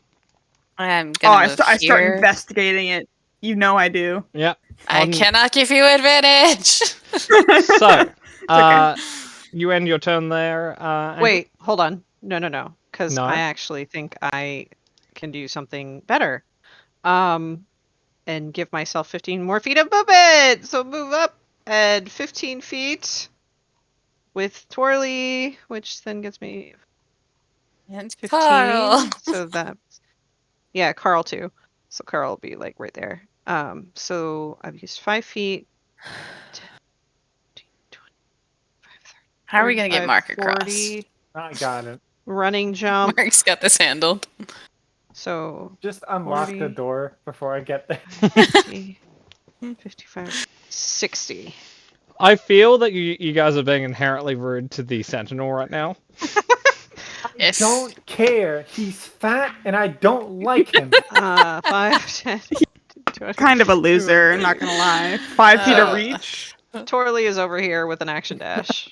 I'm Oh, gonna I move start here. investigating it. You know I do. Yep. I on- cannot give you advantage. So, okay. you end your turn there. Andrew? Wait, hold on. No. Because No? I actually think I can do something better. And give myself 15 more feet of movement. So move up and 15 feet with Twirly, which then gets me And 15. Carl. So that, yeah, Carl too. So Carl will be like right there. So I've used 5 feet. 10, 15, 20, 25, 30, How are we gonna get 35, Mark across? 40, I got it. running jump. Mark's got this handled. So Just unlock 40. the door before I get there. 50, 55, 60. I feel that you guys are being inherently rude to the Sentinel right now. Yes. Don't care. He's fat and I don't like him. 5, 10, 20. Kind of a loser, I'm not gonna lie. 5 feet of Uh, reach. Torley is over here with an action dash.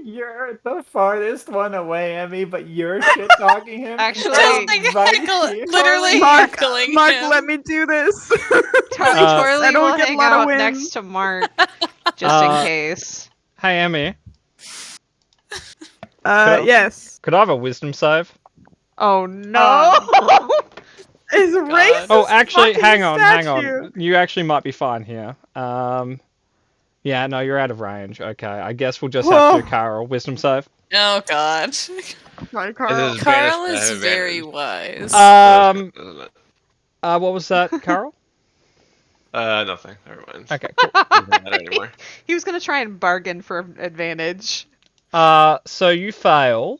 You're the farthest one away, Emmy, but you're shit talking him. Actually- Just like Right heckle- here. literally Mark, heckling Mark, him. let me do this. Torley I don't will get a hang lot of out wins. next to Mark just in case. Hey, Emmy, Yes. could I have a wisdom save? Oh no! Is racist. Oh, actually, fucking hang on. statue. You actually might be fine here. Yeah, no, you're out of range. Okay, I guess we'll just have to do Whoa. Carl wisdom save. Oh God. Sorry, This Carl. is Carl banished, I is have very advantage. wise. Isn't it? What was that, Carl? Nothing. Never mind. Okay, cool. Doesn't matter anymore. He was gonna try and bargain for advantage. So you fail.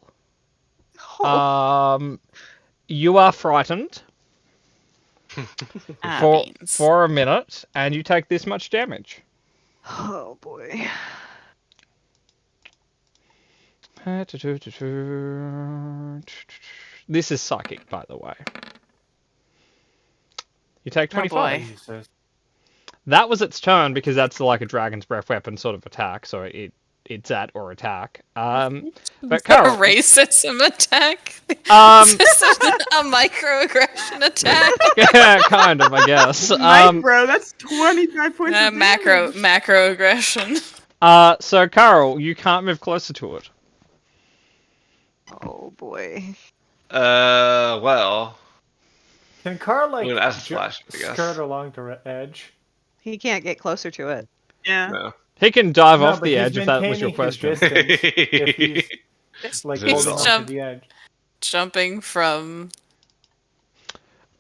You are frightened Beans. for a minute, and you take this much damage. Oh boy. This is psychic, by the way. You take Oh, 25. boy. Jesus. That was its turn because that's like a dragon's breath weapon sort of attack, so it's at or attack. But Carol, A racism attack. um, This is a microaggression attack. yeah, kind of, I guess. Bro, that's 25 points of damage. Macroaggression. So Carol, you can't move closer to it. Oh boy. Well, Can Carl like I'm gonna acid splash, I guess. skirt along the edge? He can't get closer to it. Yeah. No. He can dive No, off but the he's edge if that was your maintaining his question. distance if he's like He's holding on jump- to the edge. Jumping from.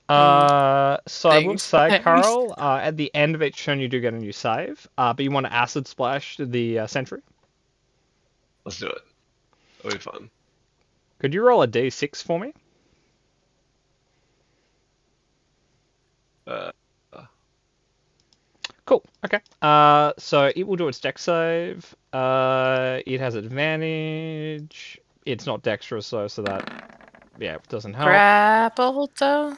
So I will Things. say, Carl, at the end of each turn you do get a new save, but you want to acid splash the sentry. Let's do it. It'll be fun. Could you roll a d6 for me? Cool. Okay. So it will do its dex save. It has advantage. It's not dexterous though, so that doesn't help. Grappled though?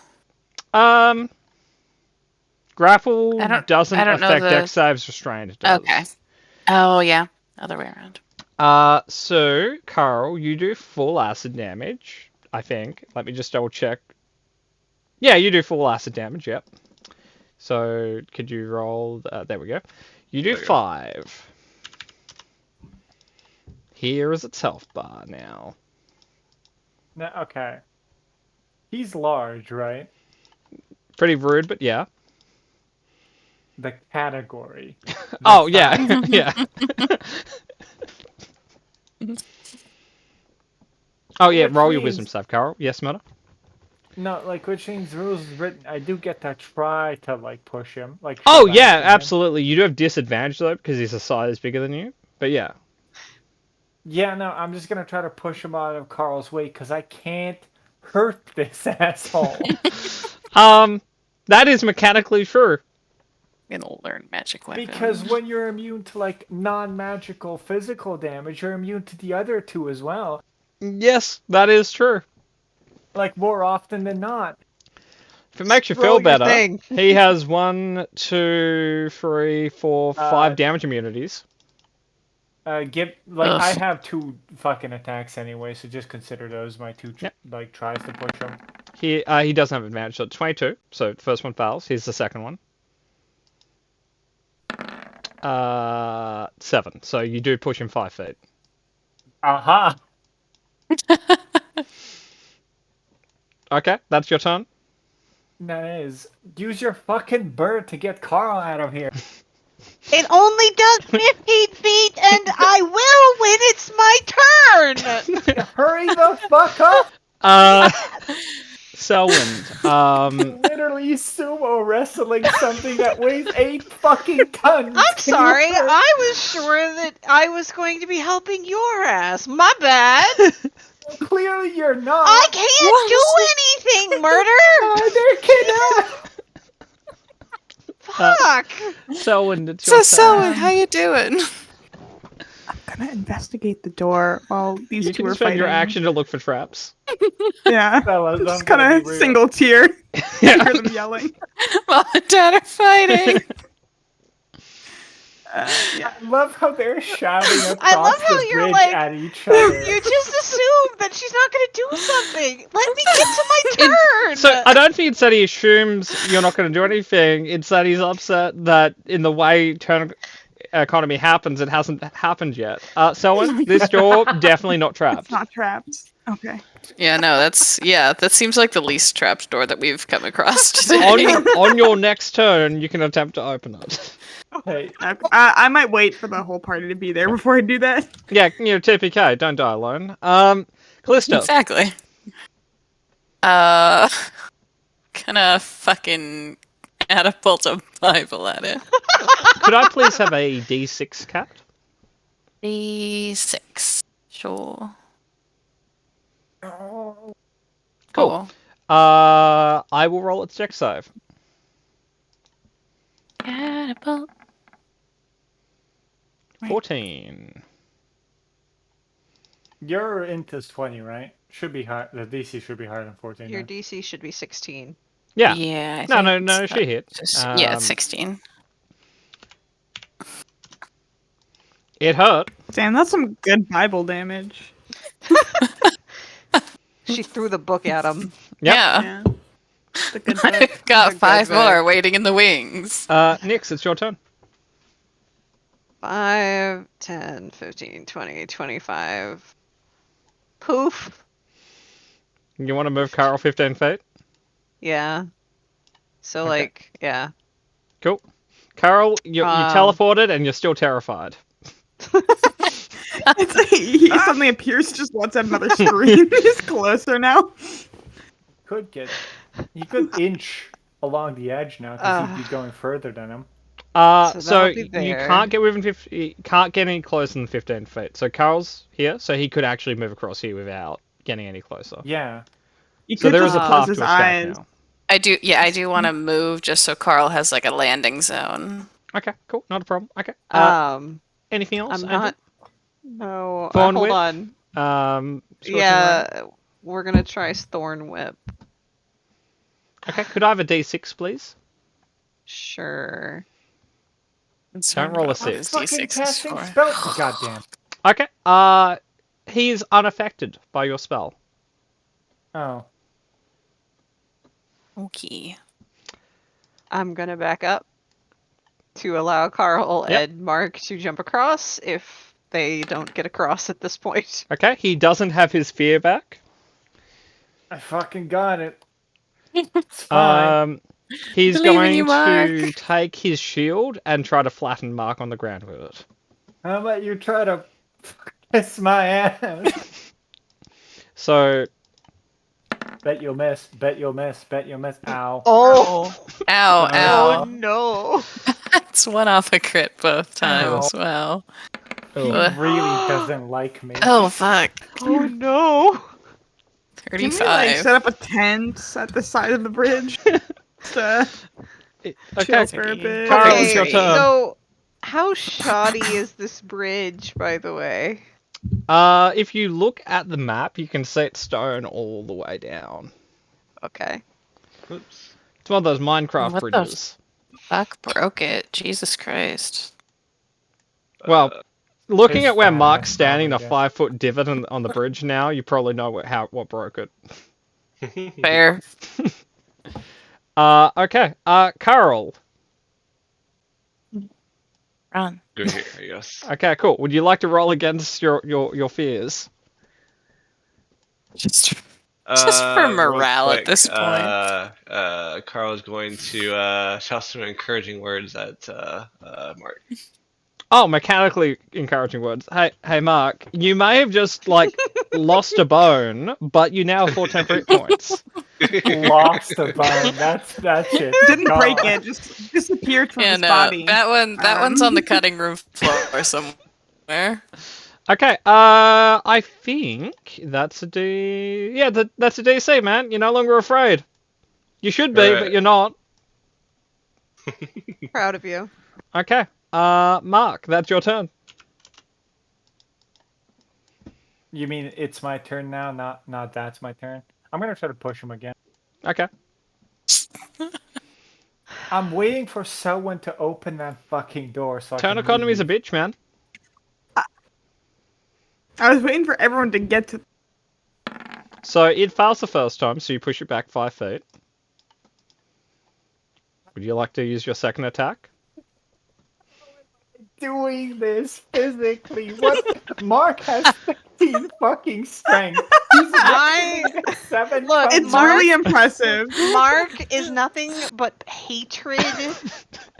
Grapple I don't doesn't know affect the- dex saves. Restrained does. Okay. Oh yeah. Other way around. So Carl, you do full acid damage. I think. Let me just double check. Yeah, you do full acid damage. Yep. So could you roll? There we go. You do There you go. 5. Here is its health bar now. No, okay. He's large, right? Pretty rude, but yeah. The category. Oh yeah, yeah. Oh yeah, Which roll your means- wisdom save, Carl. Yes, Murder. No, like which means the rules is written. I do get to try to like push him. Like. Oh shove yeah, at him. absolutely. You do have disadvantage though because he's a size bigger than you. But yeah. Yeah, no, I'm just gonna try to push him out of Carl's way because I can't hurt this asshole. That is mechanically true. I'm gonna learn magic weapon. Because when you're immune to like non-magical physical damage, you're immune to the other two as well. Yes, that is true. Like more often than not. If it makes you Roll feel your better, thing. he has 1, 2, 3, 4, 5 damage immunities. I Ugh. have 2 fucking attacks anyway, so just consider those my 2 Yep. like tries to push him. He doesn't have advantage, so 22. So the first one fails. Here's the second one. 7. So you do push him 5 feet. Aha! Okay, that's your turn. That is. Use your fucking bird to get Carl out of here. It only does 15 feet, and I will when it's my turn. Hurry the fuck up! Selwyn, Literally sumo wrestling something that weighs 8 fucking tons. I'm Can you sorry. hurt- I was sure that I was going to be helping your ass. My bad. Clearly you're not. I can't do anything, Murder. Neither can I. Fuck. Selwyn, it's So your turn. Selwyn, how you doing? I'm gonna investigate the door while these You two can are spend fighting. your action to look for traps. Yeah. Fellas, I'm Just gonna kind be of real. single tear. Yeah. Hear them yelling. Mom and Dad are fighting. Yeah. I love how they're shouting across I love how the you're bridge like, at each other. You just assumed that she's not going to do something. Let me get to my turn. So I don't think it's that he assumes you're not going to do anything. It's that he's upset that in the way turn economy happens, it hasn't happened yet. Selwyn, this door definitely not trapped. It's not trapped. Okay. Yeah, no, that seems like the least trapped door that we've come across on, today. on your next turn, you can attempt to open it. Hey, I might wait for the whole party to be there before I do that. Yeah, TPK, don't die alone. Callisto. Exactly. Gonna fucking catapult a Bible at it. Could I please have a D6 cat? D6. Sure. Cool. Cool. I will roll its dex save. Catapult. 14. you're into 20, right? Should be high. The DC should be higher than 14. Your right? DC should be 16. Yeah. Yeah. I No, think no, it's she hit. yeah, it's 16. It hurt. Damn, that's some good Bible damage. She threw the book at him. Yep. Yeah. Yeah. The good book. I've got The 5 good book. more waiting in the wings. Nyx, it's your turn. 5, 10, 15, 20, 25. Poof. You want to move Carl 15 feet? Yeah. So, Okay. like, yeah. Cool. Carl, you teleported and you're still terrified. It's like he suddenly appears, just wants another screen. He's closer now. You could inch along the edge now because you'd be going further than him. So So that'll be you there. can't get within 50, can't get any closer than 15 feet. So Carl's here, so he could actually move across here without getting any closer. Yeah. He So could there is just a close path to his escape eyes. now. I do want to move just so Carl has like a landing zone. Okay, cool, not a problem. Okay. Anything else? I'm Andrew? not. No. Thorn Hold whip? on. Scorching ray? Yeah, we're gonna try Thorn Whip. Okay, could I have a D6, please? Sure. Don't roll a I'm six. fucking D6 is casting for- spell. Goddamn. Okay. He's unaffected by your spell. Oh. Okay. I'm gonna back up to allow Carl Yep. and Mark to jump across if they don't get across at this point. Okay, he doesn't have his fear back. I fucking got it. It's fine. He's Believe in going you, to Mark. take his shield and try to flatten Mark on the ground with it. How about you try to kiss my ass? So, Bet you'll miss. Bet you'll miss. Bet you'll miss. Ow. Oh, Ow, ow. no. It's one off a crit both times. Wow. He Ugh. really doesn't like me. Oh, fuck. Oh no. Can we 35. like set up a tent at the side of the bridge? to okay, chill for a bit. Carl, Okay, it's your turn. so how shoddy is this bridge, by the way? If you look at the map, you can see it's stone all the way down. Okay. Oops. It's one of those Minecraft What the- bridges. Fuck broke it. Jesus Christ. Well, looking His at where fan, Mark's that's standing, a probably it. 5-foot divot on the bridge now, you probably know what broke it. Fair. Okay. Carl. Run. Good here, I guess. Okay, cool. Would you like to roll against your fears? Just for Real morale at quick, this point. Carl is going to shout some encouraging words at Mark. Oh, mechanically encouraging words. Hey, Mark. You may have just lost a bone, but you now have 4 temporary points. Lost a bone. That's it. Didn't break it, just disappeared from Yeah, his no, body. that one's on the cutting room floor somewhere. Okay. I think that's a D. Yeah, that's a DC, man. You're no longer afraid. You should be, Alright. but you're not. Proud of you. Okay. Mark, that's your turn. You mean it's my turn now? Not that's my turn. I'm gonna try to push him again. Okay. I'm waiting for someone to open that fucking door so I Turn can economy's a leave. bitch, man. I was waiting for everyone to get to. So it fails the first time, so you push it back 5 feet. Would you like to use your second attack? Doing this physically. What? Mark has 15 fucking strength. He's I- 7. Look, It's Mark- really impressive. Mark is nothing but hatred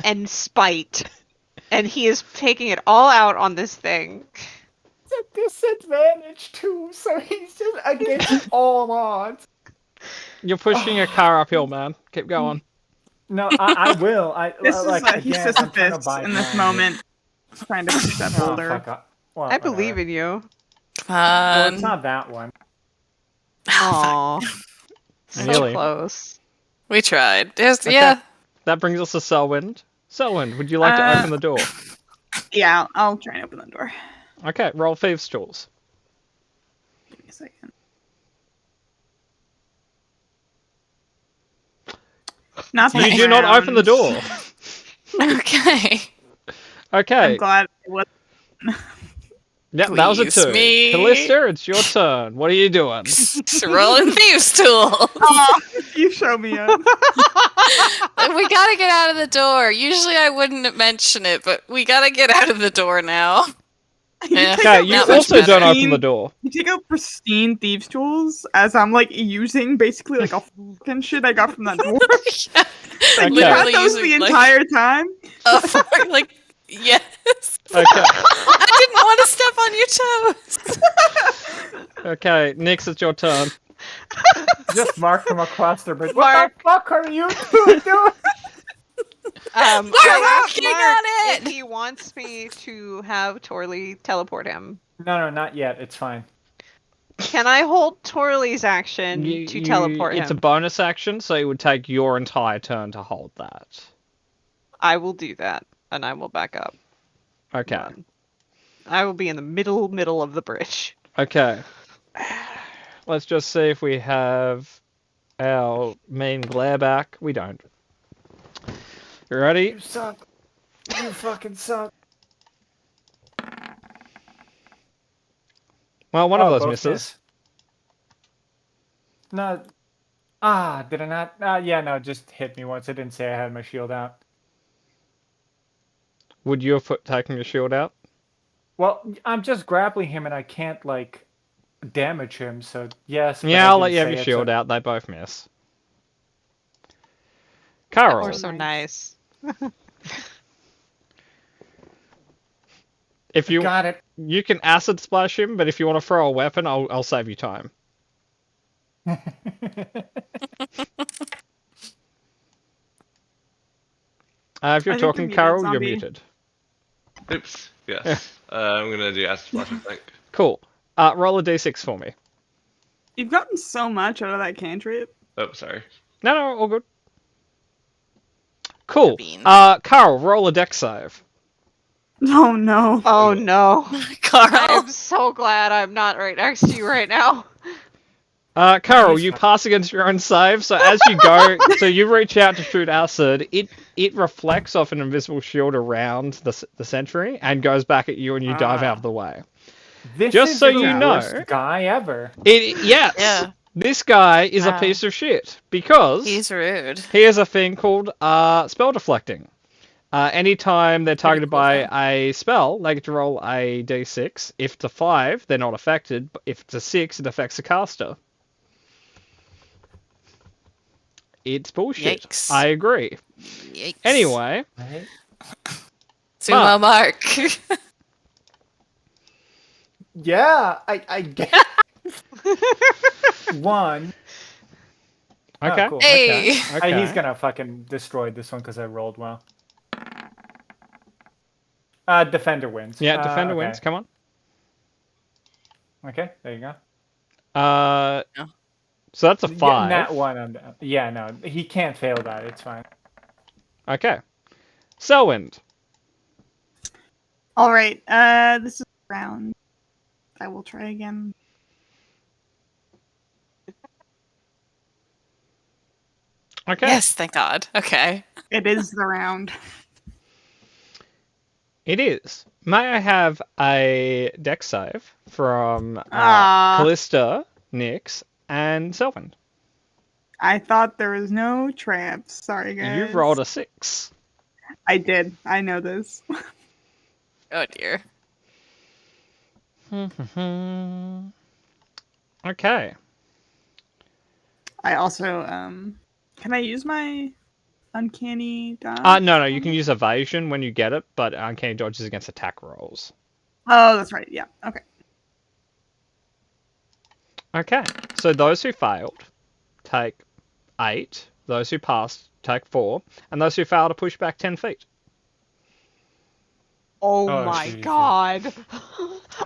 and spite. And he is taking it all out on this thing. It's a disadvantage too, so he's just against all odds. You're pushing a car uphill, man. Keep going. No, I will. This is like, he's again, I'm trying to Sisyphus buy in this time. moment. Trying to push that Oh, boulder. fuck off. Well, I believe whatever. in you. Well, it's Fun. not that one. Aww. So Nearly. close. We tried. Yes, Okay. Yeah. That brings us to Selwind. Selwind, would you like to open the door? Yeah, I'll try and open the door. Okay, roll thieves' tools. Give me a second. Not You that do not open the round. door. Okay. I'm Okay, glad it was. Yep, that was a Please, 2. me. Callista, it's your turn. What are you doing? Rolling thieves tool. Oh, you show me up. We gotta get out of the door. Usually I wouldn't mention it, but we gotta get out of the door now. Yeah. Okay, you Not much also don't better. open the door. You take out pristine thieves' tools as I'm like using basically like a fucking shit I got from that door. Yeah. Okay. You had Literally those using, the entire time. like, yes. Okay. I didn't want to step on your toes. Okay, Nix, it's your turn. Just Mark from across the bridge. Mark. What the fuck are you two doing? I asked working Mark on if it! he wants me to have Torley teleport him. No, not yet. It's fine. Can I hold Torley's action to teleport It's a him? bonus action, so it would take your entire turn to hold that. I will do that, and I will back up. Okay. I will be in the middle of the bridge. Okay. Let's just see if we have our main glare back. We don't. You ready? You suck. You fucking suck. Well, one of those both misses. miss. No. Did I not? Yeah, no, just hit me once. I didn't say I had my shield out. Would you have taken your shield out? Well, I'm just grappling him and I can't, like, damage him, so yes. but Yeah, I I'll let didn't you have say your it, shield so- out. They both miss. Carol. We're so nice. If you Got it. you can acid splash him, but if you want to throw a weapon, I'll save you time. If you're I think talking, you're muted, Carol, you're zombie. muted. Oops. Yes. I'm gonna do acid splash, I think. Cool. Roll a d6 for me. You've gotten so much out of that cantrip. Oh, sorry. No, all good. Cool. Beans. Carl, roll a dex save. Oh no. Oh no. Carl. I'm so glad I'm not right next to you right now. Carol, you pass against your own save, so as you go, so you reach out to shoot acid, it reflects off an invisible shield around the sentry and goes back at you, and you dive out of the way. This Just is so the you know- worst guy ever. Yes, Yeah. this guy is a Wow. piece of shit because He's rude. he has a thing called spell deflecting. Anytime they're targeted by a spell, they get to roll a d6. If it's a 5, they're not affected. But if it's a 6, it affects the caster. It's bullshit. Yikes. I agree. Yikes. Anyway, Right? Sumo Mark. Yeah, I get one. Oh, okay. cool. Hey. Okay. He's gonna fucking destroy this one because I rolled well. Defender wins. Yeah, defender okay. wins. Come on. Okay, there you go. So that's a 5. Yeah, that one. Yeah, no, he can't fail that. It's fine. Okay. Selwind. All right. This is round. I will try again. Okay. Yes, thank God. Okay. It is the round. It is. May I have a dex save from Ah. Callista, Nyx, and Selwind? I thought there was no traps. Sorry, guys. You rolled a 6. I did. I know this. Oh dear. Okay. I also can I use my uncanny dodge? No, you can use evasion when you get it, but uncanny dodge is against attack rolls. Oh, that's right. Yeah. Okay. Okay. So those who failed take 8. Those who passed take 4, and those who failed to push back 10 feet. Oh, Oh, my Jesus. god. That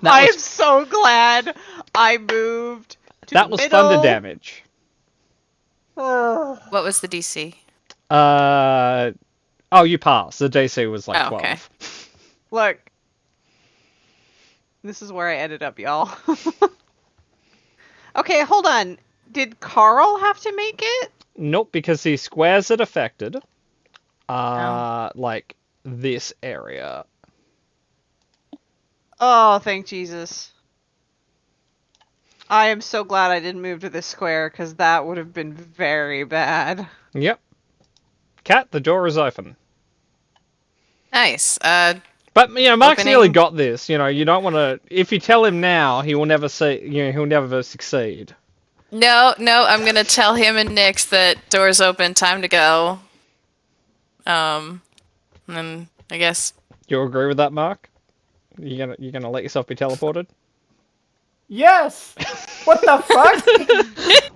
I'm was- so glad I moved to That the was middle. thunder damage. Ugh. What was the DC? Oh, you passed. The DC was like Oh, 12. okay. Look. This is where I ended up, y'all. Okay, hold on. Did Carl have to make it? Nope, because the squares that affected are like this area. Oh, thank Jesus. I am so glad I didn't move to this square, because that would have been very bad. Yep. Cat, the door is open. Nice. But Mark's nearly Opening. got this. You don't want to. If you tell him now, he will never see. He'll never succeed. No, I'm gonna tell him and Nyx that door's open, time to go. And then I guess. You agree with that, Mark? You're gonna let yourself be teleported? Yes! What the fuck? The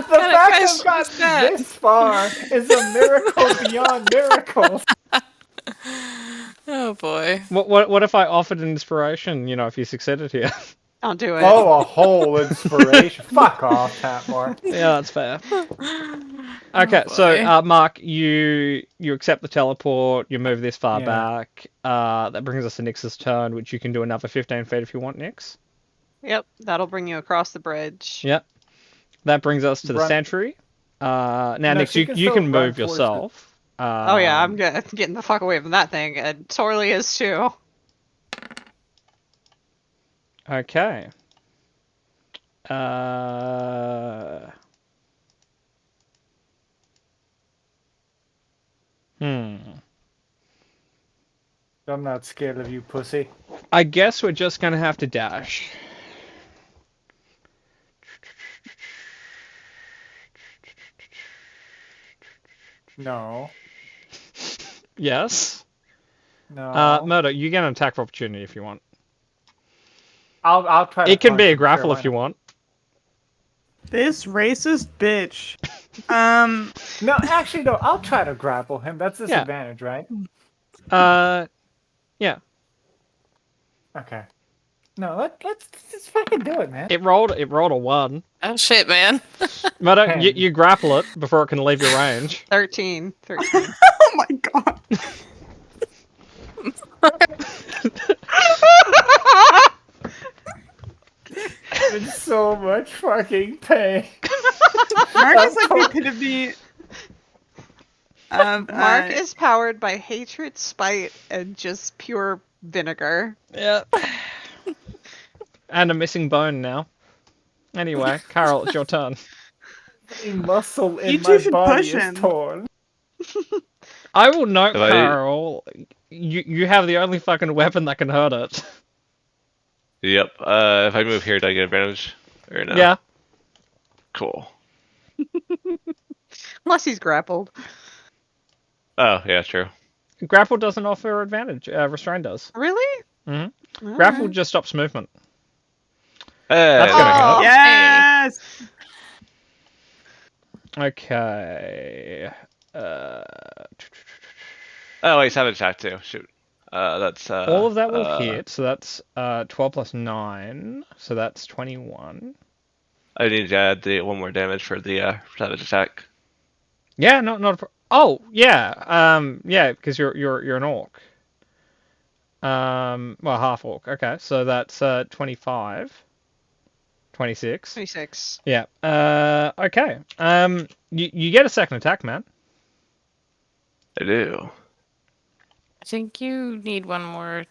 kind of fact question I've got is that? this far is a miracle beyond miracles. Oh boy. What if I offered an inspiration? If you succeeded here. Don't do it. Oh, a whole inspiration. Fuck off, Tatmore. Yeah, that's fair. Okay, so Mark, you accept the teleport. You move this far Yeah. back. That brings us to Nyx's turn, which you can do another 15 feet if you want, Nyx. Yep, that'll bring you across the bridge. Yep. That brings us to the Run. sanctuary. Now, No, Nyx, she can you still can run move towards yourself. Oh yeah, I'm getting the fuck away from that thing, and Torley is too. Okay. I'm not scared of you, pussy. I guess we're just gonna have to dash. No. Yes. No. Murder, you get an attack of opportunity if you want. I'll try to It can punch be a him, grapple sure, if you why want. This racist bitch. not? No, actually, no. I'll try to grapple him. That's disadvantage, right? Yeah. Okay. No, let's just fucking do it, man. It rolled a 1. Oh shit, man. Murder, 10. you grapple it before it can leave your range. 13. Oh my god. I'm in so much fucking pain. Mark is like the epitome of Mark is powered by hatred, spite, and just pure vinegar. Yeah. And a missing bone now. Anyway, Carol, it's your turn. The muscle in You two my should body push is him. torn. I will note, If I- Carol, you have the only fucking weapon that can hurt it. Yep. If I move here, do I get advantage? Or no? Yeah. Cool. Unless he's grappled. Oh, yeah, true. Grapple doesn't offer advantage. Restrain does. Really? Mm-hmm. Alright. Grapple just stops movement. Hey. That's gonna Oh, hurt. Yes. Okay. Oh, wait, savage attack too. Shoot. That's All of that will hit, so that's 12 plus 9, so that's 21. I need to add the one more damage for the savage attack. Yeah, not a oh, yeah. Yeah, because you're an orc. Well, half orc. Okay, so that's 25. 26. 26. Yeah. Okay. You get a second attack, man. I do. I think you need one more.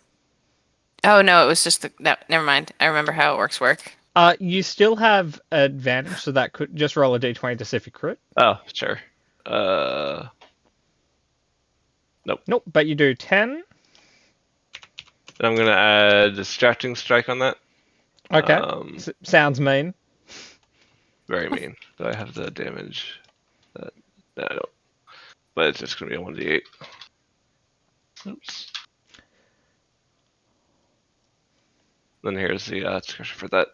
Oh no, it was just the. No, never mind. I remember how orcs work. You still have advantage, so that could just roll a d20 to see if you crit. Oh, sure. Nope, but you do 10. I'm gonna add distracting strike on that. Okay. Sounds mean. Very mean. Do I have the damage? No, I don't. But it's just gonna be a 1d8. Oops. Then here's the description for that.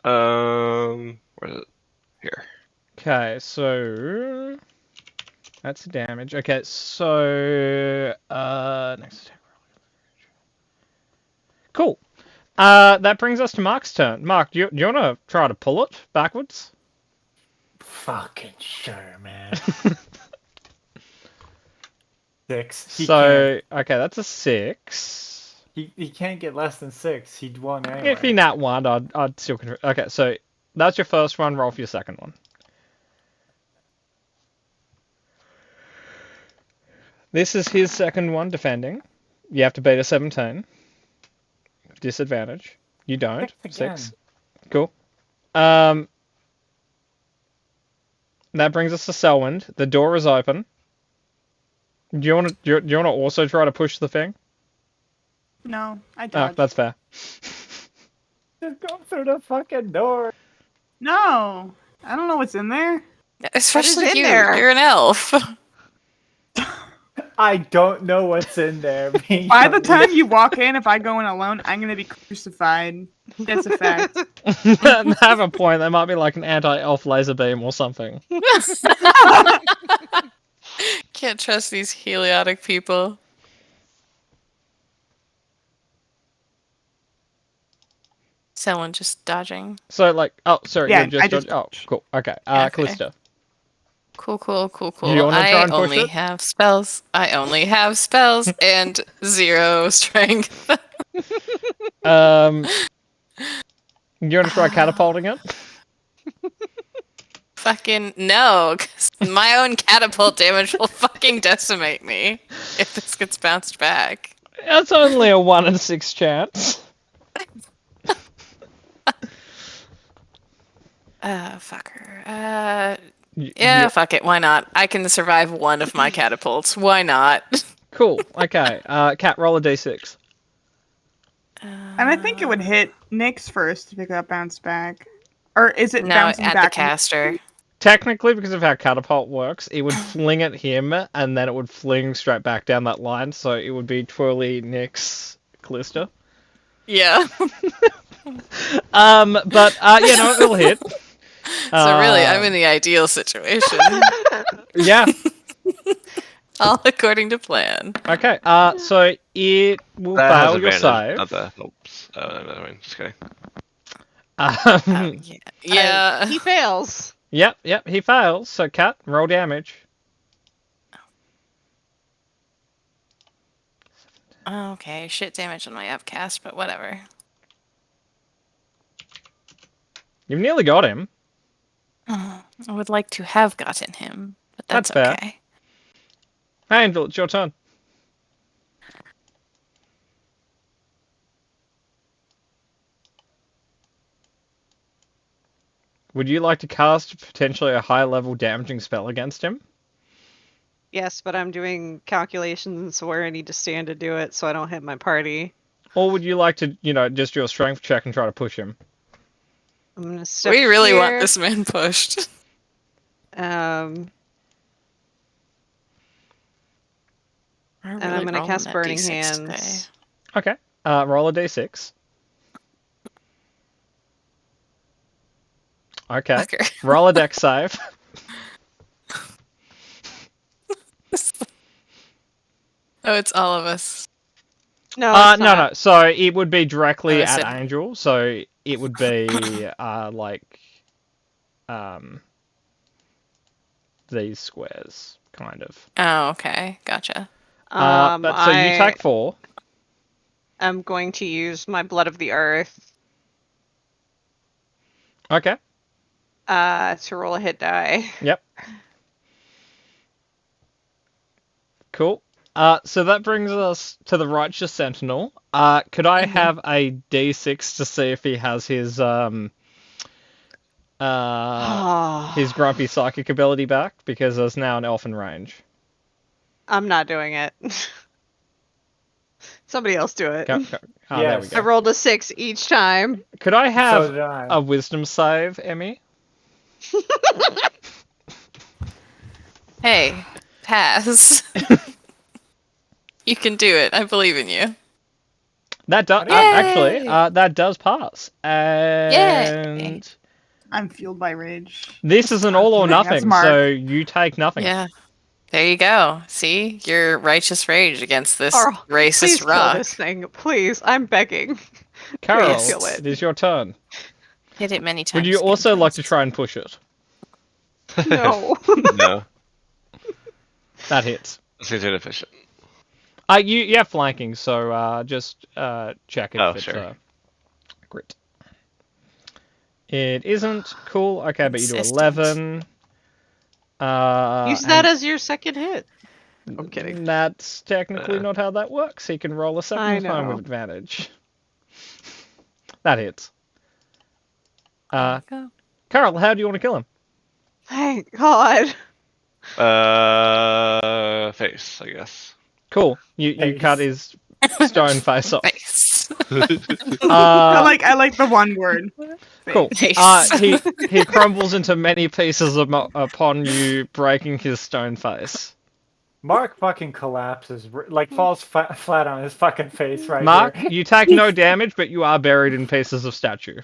Where's it? Here. Okay, so that's the damage. Okay, so next attack. Cool. That brings us to Mark's turn. Mark, do you want to try to pull it backwards? Fucking sure, man. 6. Okay, that's a 6. He can't get less than 6. He'd won anyway. If he nat 1, I'd still control. Okay, so that's your first one. Roll for your second one. This is his second one defending. You have to beat a 17. disadvantage. You don't. Again. 6. Cool. That brings us to Selwyn. The door is open. Do you want to also try to push the thing? No, I Oh, dodged. that's fair. Just go through the fucking door. No, I don't know what's in there. Especially in you. there? You're an elf. I don't know what's in there. being By the honest. time you walk in, if I go in alone, I'm gonna be crucified. That's a fact. They have a point. There might be like an anti-elf laser beam or something. Can't trust these heliotic people. Someone just dodging. So like, oh, sorry, Yeah, you're just I just oh, cool. Okay. Okay. Callista. Cool. You wanna try I and push only it? have spells. And 0 strength. You want to try catapulting it? Fucking no, 'cause my own catapult damage will fucking decimate me if this gets bounced back. That's only a 1 in 6 chance. Fucker. Yeah, fuck it. Why not? I can survive one of my catapults. Why not? Cool. Okay. Cat, roll a d6. And I think it would hit Nyx first if it got bounced back. Or is it No, bouncing at the back? caster. Technically, because of how catapult works, it would fling at him, and then it would fling straight back down that line, so it would be Twirly, Nyx, Callista. Yeah. But yeah, no, it'll hit. So really, I'm in the ideal situation. Yeah. All according to plan. Okay. So it will That has fail your advantage. save. Not the. Oops. Oh, no, never mind. Just kidding. Yeah. Yeah. He fails. Yep. He fails. So Cat, roll damage. Okay, shit damage on my upcast, but whatever. You've nearly got him. I would like to have gotten him, but That's that's, fair. okay. Hey, Angel, it's your turn. Would you like to cast potentially a high-level damaging spell against him? Yes, but I'm doing calculations where I need to stand to do it so I don't hit my party. Or would you like to, just do a strength check and try to push him? I'm gonna step We really want here. this man pushed. And I'm really gonna rolling cast that Burning D6 Hands. Okay. Roll a d6. Okay. Fucker. Roll a dex save. Oh, it's all of us. No, it's No. not. So it would be directly Oh, I at said- Angel. So it would be these squares, kind of. Oh, okay. Gotcha. But so you take 4. I'm going to use my Blood of the Earth Okay. to roll a hit die. Yep. Cool. So that brings us to the Righteous Sentinel. Could I have a d6 to see if he has his grumpy psychic ability back? Because there's now an elfin range. I'm not doing it. Somebody else do it. Go. There we Yes. go. I rolled a 6 each time. Could I So have did I. a wisdom save, Emmy? Hey, pass. You can do it. I believe in you. That does Yay! actually. That does pass. And I'm fueled by rage. this is an all or That's nothing, smart. so you take nothing. Yeah. There you go. See? Your righteous rage against this Carl, racist Please kill rock. this thing. Please. I'm begging. Carol, Please kill it is your turn. Hit it many times. Would you again, also like to please. try and push it? No. No. That hits. Seems inefficient. You have flanking, so just check if Oh, it's sure. grit. It isn't. Cool. Okay, but you do Consistent. 11. Use that as your second hit. I'm kidding. That's technically not how that works. He can roll a I second time know. with advantage. That hits. Go. Carl, how do you want to kill him? Thank God. Face, I guess. Cool. You Face. cut his stone face off. Nice. I like the one word. Cool. Face. He crumbles into many pieces upon you breaking his stone face. Mark fucking collapses, falls flat on his fucking face right Mark, here. you take no damage, but you are buried in pieces of statue.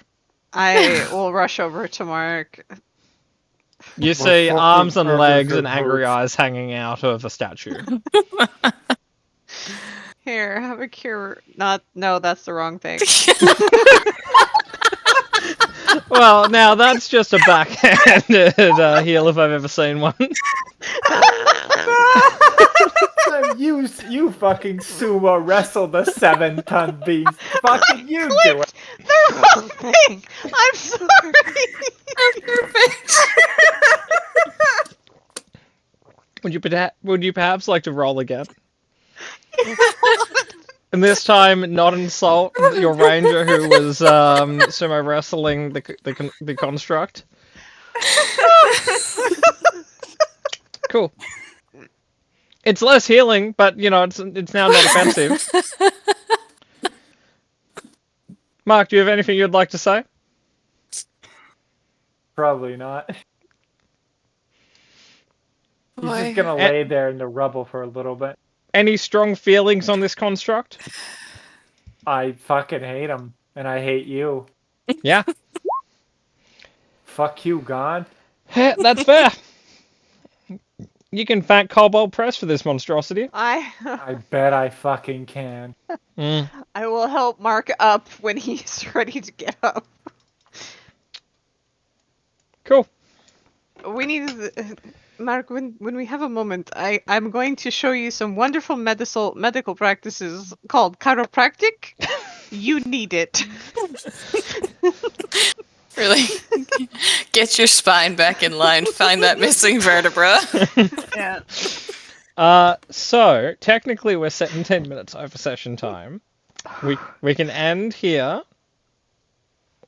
I will rush over to Mark. You see fucking arms and legs ever and angry hurts. eyes hanging out of a statue. Here, have a cure. No, that's the wrong thing. Well, now that's just a backhanded heal if I've ever seen one. You fucking sumo wrestled a 7-ton beast. Fucking you do it. The wrong thing. I'm sorry. Would you perhaps like to roll again? And this time, not insult your ranger who was sumo wrestling the construct. Cool. It's less healing, but it's now not offensive. Mark, do you have anything you'd like to say? Probably not. He's Boy. just gonna lay there in the rubble for a little bit. Any strong feelings on this construct? I fucking hate him, and I hate you. Yeah. Fuck you, God. That's fair. You can thank Cobalt Press for this monstrosity. I bet I fucking can. Mm. I will help Mark up when he's ready to get up. Cool. We need Mark, when we have a moment, I'm going to show you some wonderful medical practices called chiropractic. You need it. Really? Get your spine back in line. Find that missing vertebra. Yeah. So technically we're 17 minutes over session time. We can end here,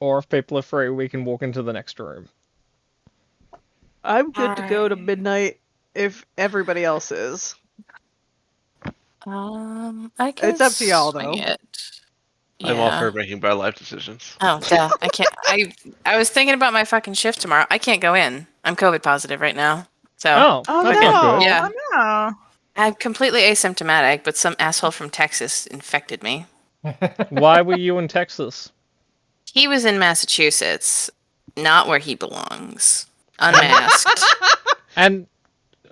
or if people are free, we can walk into the next room. I'm good to go to midnight if everybody else is. I can It's up to y'all, swing though. it. I'm all for making bad life decisions. Oh, duh. I can't. I was thinking about my fucking shift tomorrow. I can't go in. I'm COVID positive right now. So Oh that's no! not good. Yeah. Oh no! I'm completely asymptomatic, but some asshole from Texas infected me. Why were you in Texas? He was in Massachusetts, not where he belongs. Unmasked. And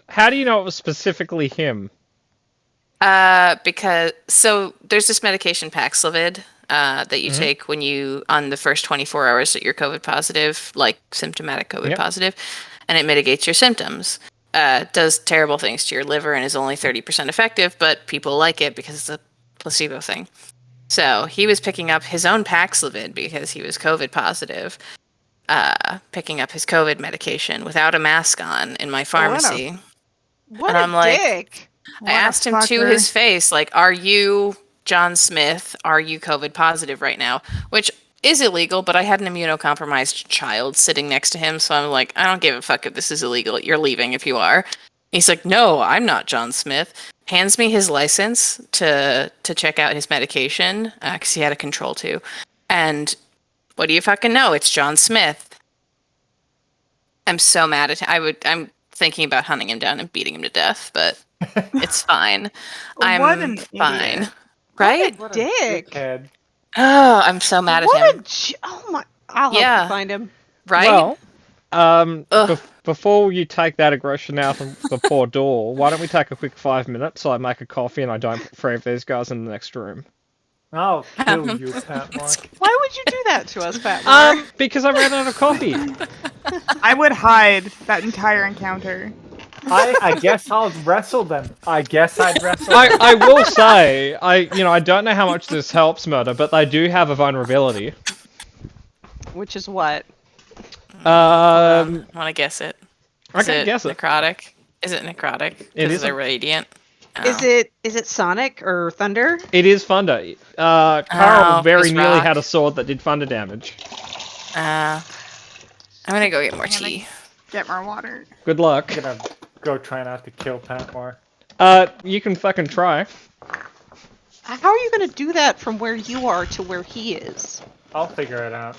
how do you know it was specifically him? Because there's this medication Paxlovid that you take when you on the first 24 hours that you're COVID positive, like symptomatic COVID positive, and it mitigates your symptoms. Does terrible things to your liver and is only 30% effective, but people like it because it's a placebo thing. So he was picking up his own Paxlovid because he was COVID positive. Picking up his COVID medication without a mask on in my pharmacy. What And a I'm like, dick! I asked him to his face, like, are you John Smith? Are you COVID positive right now? Which is illegal, but I had an immunocompromised child sitting next to him, so I'm like, I don't give a fuck if this is illegal. You're leaving if you are. He's like, no, I'm not John Smith. Hands me his license to check out his medication, because he had a control too. And what do you fucking know? It's John Smith. I'm so mad at him. I'm thinking about hunting him down and beating him to death, but it's fine. I'm What an fine. idiot. Right? What a dick! Dickhead. Oh, I'm so mad at What him. oh my! I'll help Yeah. you find him. Right? Well, Ugh. before you take that aggression out of the poor door, why don't we take a quick 5 minutes so I make a coffee and I don't put 3 of these guys in the next room? I'll kill you, Pat Mark. Why would you do that to us, Pat Mark? Because I ran out of coffee. I would hide that entire encounter. I guess I'll wrestle them. I guess I'd wrestle them. I will say, I don't know how much this helps Murder, but they do have a vulnerability. Which is what? I want to guess it. I Is can it guess it. necrotic? Is it necrotic? It Because is they're radiant. Is it Sonic or Thunder? It is Thunder. Carl Oh, very it's nearly rock. had a sword that did Thunder damage. I'm gonna go get more Damn it. tea. Get more water. Good luck. I'm gonna go try not to kill Patmore. You can fucking try. How are you going to do that from where you are to where he is? I'll figure it out.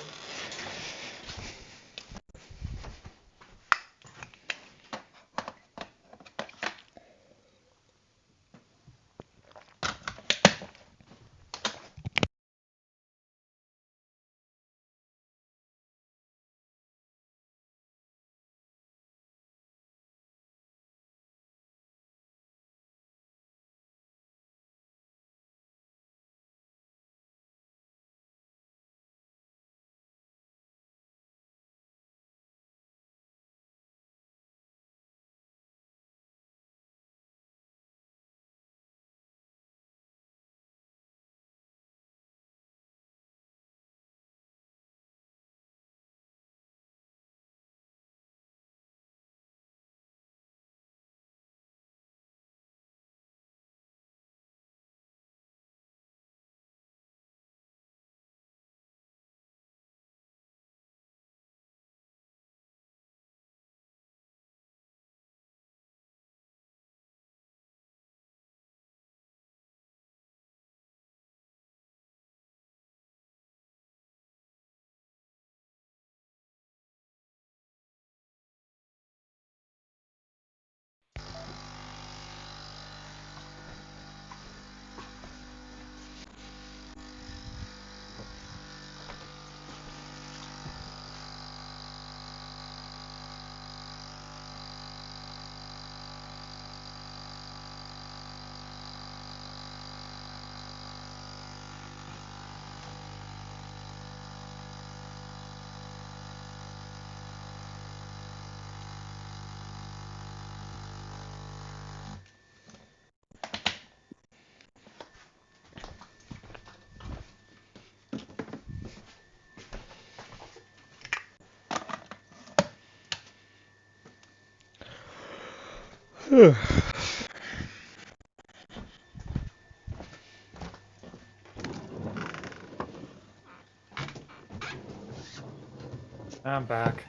I'm back.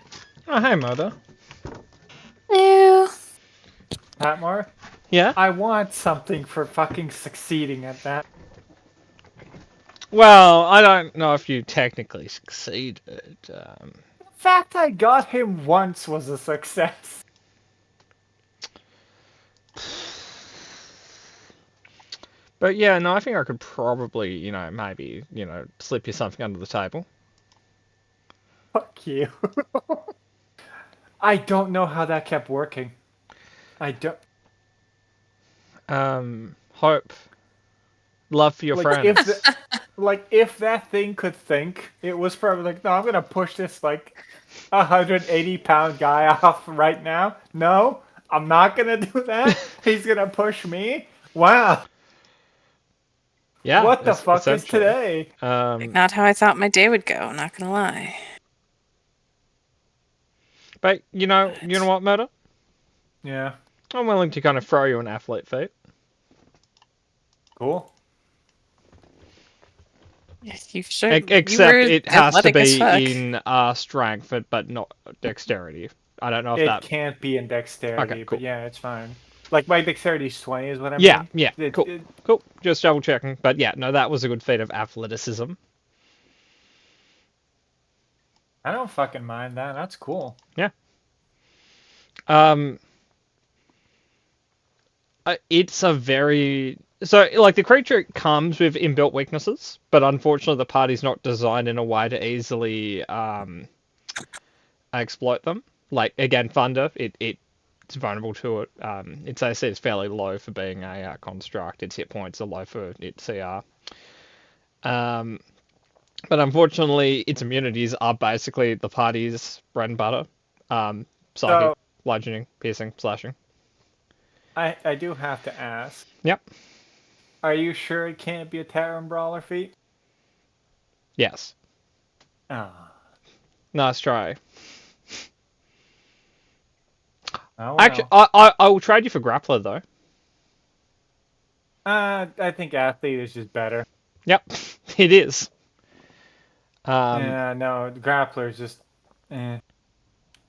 Oh, hey, Mother. Ew. Patmore, Yeah? I want something for fucking succeeding at that. Well, I don't know if you technically succeeded. The fact I got him once was a success. But yeah, no, I think I could probably, maybe, slip you something under the table. Fuck you. I don't know how that kept working. I don't. Hope. Love for your friends. If that thing could think, it was probably like, no, I'm gonna push this like 180-pound guy off right now. No, I'm not gonna do that. He's gonna push me. Wow. Yeah. What the fuck is essentially. today? Not how I thought my day would go, not gonna lie. But you know what, Murder? Yeah. I'm willing to kind of throw you an athlete feat. Cool. You sure? Except it has to athletic as be fuck. in strength, but not dexterity. I don't know if It that. can't be in dexterity, Okay, cool. but yeah, it's fine. Like my dexterity is 20 is what I Yeah, mean. yeah, cool. Cool. Just double checking. But yeah, no, that was a good feat of athleticism. I don't fucking mind that. That's cool. Yeah. It's a very like the creature comes with inbuilt weaknesses, but unfortunately the party's not designed in a way to easily exploit them. Like again, Thunder, it's vulnerable to it. Its AC is fairly low for being a construct. Its hit points are low for its CR. But unfortunately, its immunities are basically the party's bread and butter. Psychic, So bludgeoning, piercing, slashing. I do have to ask. Yep. Are you sure it can't be a Terran Brawler feat? Yes. Ah. Nice try. Oh, well. Actually, I will trade you for Grappler though. I think athlete is just better. Yep, it is. Yeah, no, grappler is just. Eh.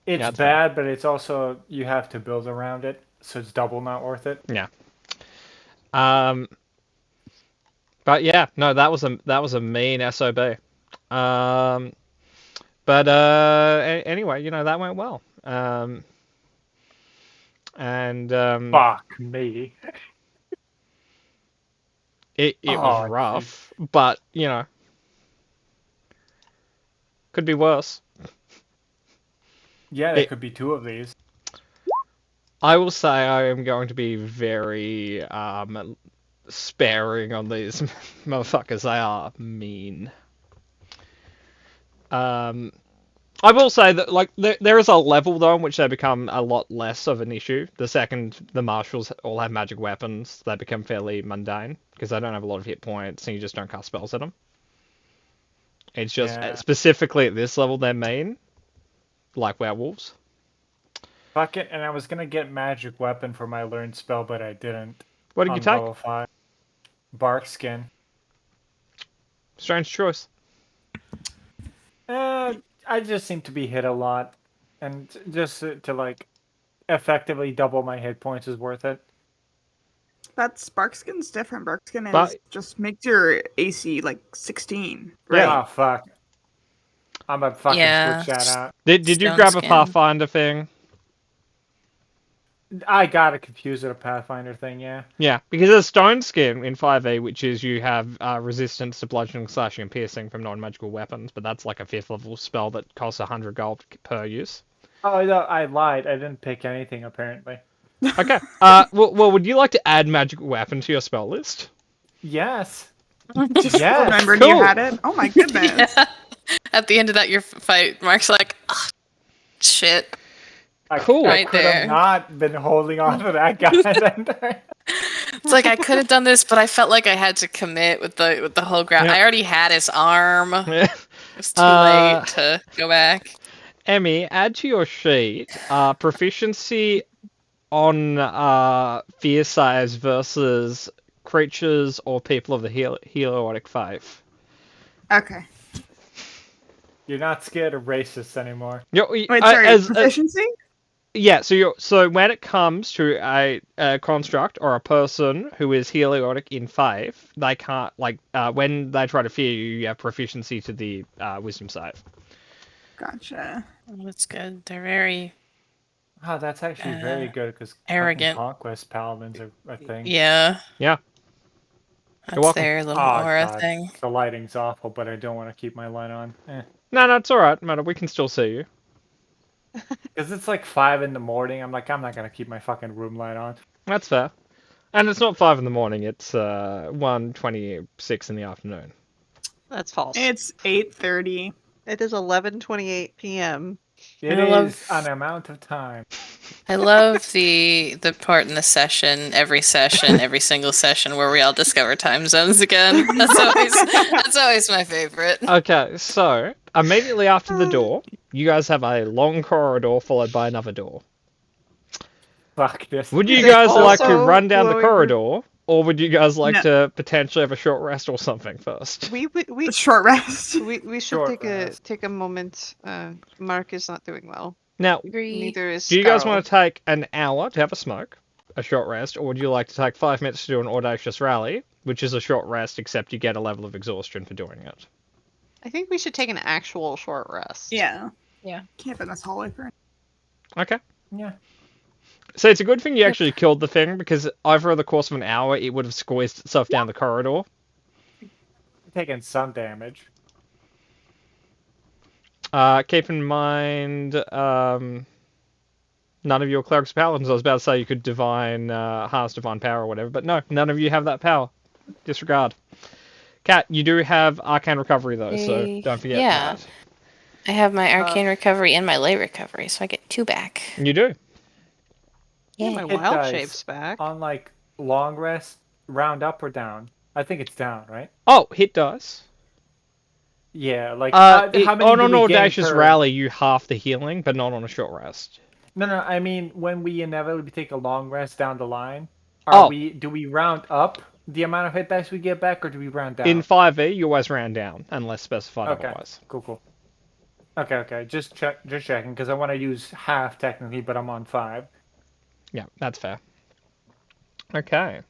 It's Yeah, that's fair. bad, but it's also you have to build around it, so it's double not worth it. Yeah. But yeah, no, that was a mean SOB. But anyway, that went well. Fuck me. It was Oh, rough, but could be worse. Yeah, there could be 2 of these. I will say I am going to be very sparing on these motherfuckers. They are mean. I will say that there is a level though in which they become a lot less of an issue. The second the marshals all have magic weapons, they become fairly mundane because they don't have a lot of hit points and you just don't cast spells at them. It's just specifically at this level they're mean, like werewolves. Fuck it, and I was gonna get magic weapon for my learned spell, but I didn't. What did you take? Level 5. Bark skin. Strange choice. I just seem to be hit a lot, and just to like effectively double my hit points is worth it. That Sparkskin's different. Sparkskin is just makes your AC like 16. Right? Yeah. Oh fuck. I'm gonna fucking switch that out. Did you grab a Pathfinder thing? I got it confused with a Pathfinder thing, yeah. Yeah, because there's Stone Skin in 5e, which is you have resistance to bludgeoning, slashing, and piercing from non-magical weapons, but that's like a 5th level spell that costs 100 gold per use. Oh, no, I lied. I didn't pick anything, apparently. Okay. Well, would you like to add magical weapon to your spell list? Yes. Just remembered you had it. Oh my goodness. Yeah. At the end of that your fight, Mark's like, oh, shit. Cool. I could have not been holding on to that guy. It's like I could have done this, but I felt like I had to commit with the whole grab. I already had his arm. It was too late to go back. Emmy, add to your sheet proficiency on fear saves versus creatures or people of the Heliotic faith. Okay. You're not scared of racists anymore. Wait, sorry, proficiency? Yeah, so when it comes to a construct or a person who is Heliotic in faith, they can't when they try to fear you, you have proficiency to the wisdom save. Gotcha. Oh, that's good. They're very. Oh, that's actually very good because arrogant conquest paladins are a thing. Yeah. Yeah. That's their little aura thing. The lighting's awful, but I don't want to keep my light on. No, it's alright, Matt. We can still see you. Because it's like 5 in the morning. I'm like, I'm not going to keep my fucking room light on. That's fair. And it's not 5 in the morning. It's 1:26 in the afternoon. That's false. It's 8:30. It is 11:28 p.m. It is an amount of time. I love the part in the session, every single session where we all discover time zones again. That's always my favorite. Okay, so immediately after the door, you guys have a long corridor followed by another door. Fuck this. Would you guys like to run down the corridor, or would you guys like to potentially have a short rest or something first? We short rest. We should take a moment. Mark is not doing well. Now, neither is. Do you guys want to take an hour to have a smoke, a short rest, or would you like to take 5 minutes to do an audacious rally, which is a short rest, except you get a level of exhaustion for doing it? I think we should take an actual short rest. Yeah. Yeah. Camp in this hallway for. Okay. Yeah. So it's a good thing you actually killed the thing, because over the course of an hour, it would have squeezed itself down the corridor. Taking some damage. Keep in mind, none of your clerics or paladins. I was about to say you could harness divine power or whatever, but no, none of you have that power. Disregard. Kat, you do have arcane recovery though, so don't forget that. I have my arcane recovery and my lay recovery, so I get 2 back. You do. Yeah, my wild shape's back. On like long rest, round up or down? I think it's down, right? Oh, hit dice. Yeah, like how many on an audacious rally, you half the healing, but not on a short rest. No, I mean when we inevitably take a long rest down the line, do we round up the amount of hit dice we get back, or do we round down? In 5e, you always round down, unless specified Okay. otherwise. Cool. Okay. Just checking, because I want to use half technically, but I'm on 5. Yeah, that's fair. Okay.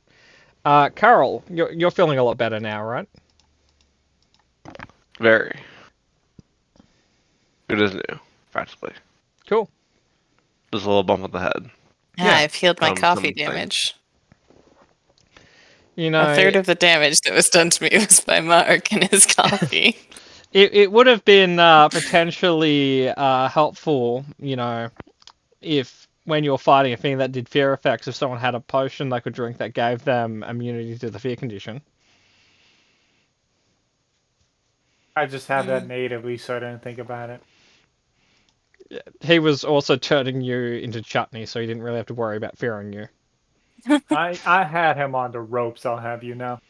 Carol, you're feeling a lot better now, right? Very. It is new, practically. Cool. Just a little bump on the head. Yeah. I've healed my coffee something. damage. You know, A third of the damage that was done to me was by Mark and his coffee. it would have been potentially helpful, if when you're fighting a thing that did fear effects, if someone had a potion they could drink that gave them immunity to the fear condition. I just have that natively, so I didn't think about it. He was also turning you into chutney, so he didn't really have to worry about fearing you. I had him on the ropes, I'll have you know.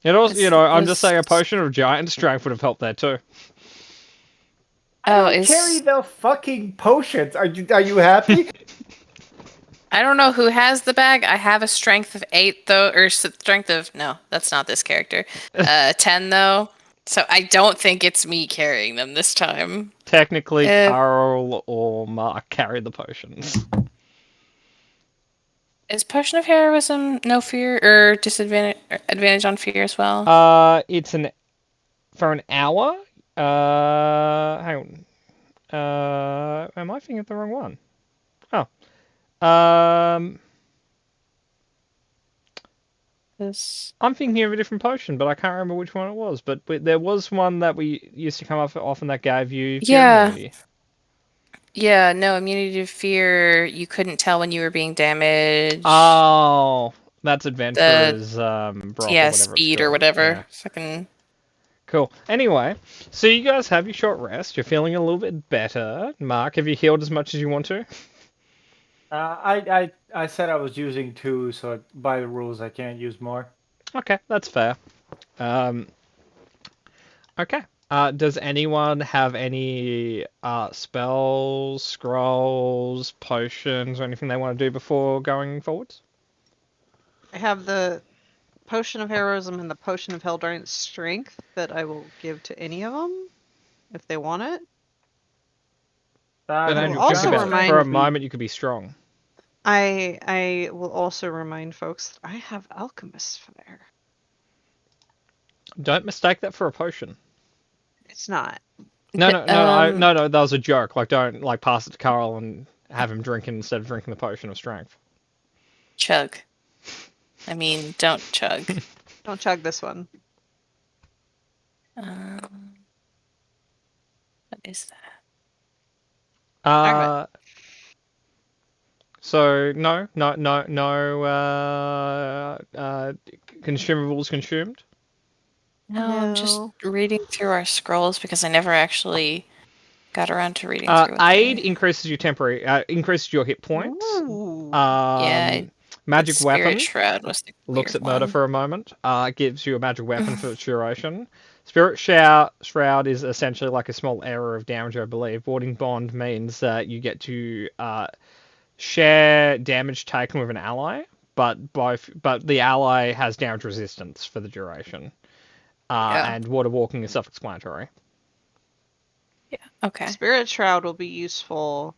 It also, This I'm just was- saying a potion of giant strength would have helped there too. Oh, Carry the fucking potions. Are you happy? I don't know who has the bag. I have a strength of 8 though, or strength of no, that's not this character. 10 though. So I don't think it's me carrying them this time. Technically, Carl or Mark carried the potions. Is potion of heroism no fear or disadvantage or advantage on fear as well? It's for an hour. Hang on. Am I thinking of the wrong one? Oh. I'm thinking of a different potion, but I can't remember which one it was. But there was one that we used to come up often that gave you fear Yeah. immunity. Yeah, no, immunity to fear. You couldn't tell when you were being damaged. Oh, that's adventurer's broth or whatever it's speed or called. whatever. Yeah. Fucking. Cool. Anyway, so you guys have your short rest. You're feeling a little bit better. Mark, have you healed as much as you want to? I said I was using 2, so by the rules I can't use more. Okay, that's fair. Okay. Does anyone have any spells, scrolls, potions, or anything they want to do before going forwards? I have the potion of heroism and the potion of Helldrain's strength that I will give to any of them if they want it. But Andrew, also think about it. remind For a me- moment, you could be strong. I will also remind folks that I have alchemist fire. Don't mistake that for a potion. It's not. No, that was a joke. Like, don't pass it to Carl and have him drink it instead of drinking the potion of strength. Chug. I mean, don't chug. Don't chug this one. What is that? Alright. So no consumables consumed. No, I'm just No. reading through our scrolls because I never actually got around to reading through. what Aid they- increases your increases your hit points. Ooh. Yeah, Magic Spirit weapon Shroud was the looks weird at murder one. for a moment. Gives you a magic weapon for its duration. Spirit Shroud is essentially like a small error of damage, I believe. Warding Bond means that you get to share damage taken with an ally, but the ally has damage resistance for the duration. And Water Walking is self-explanatory. Okay. Spirit Shroud will be useful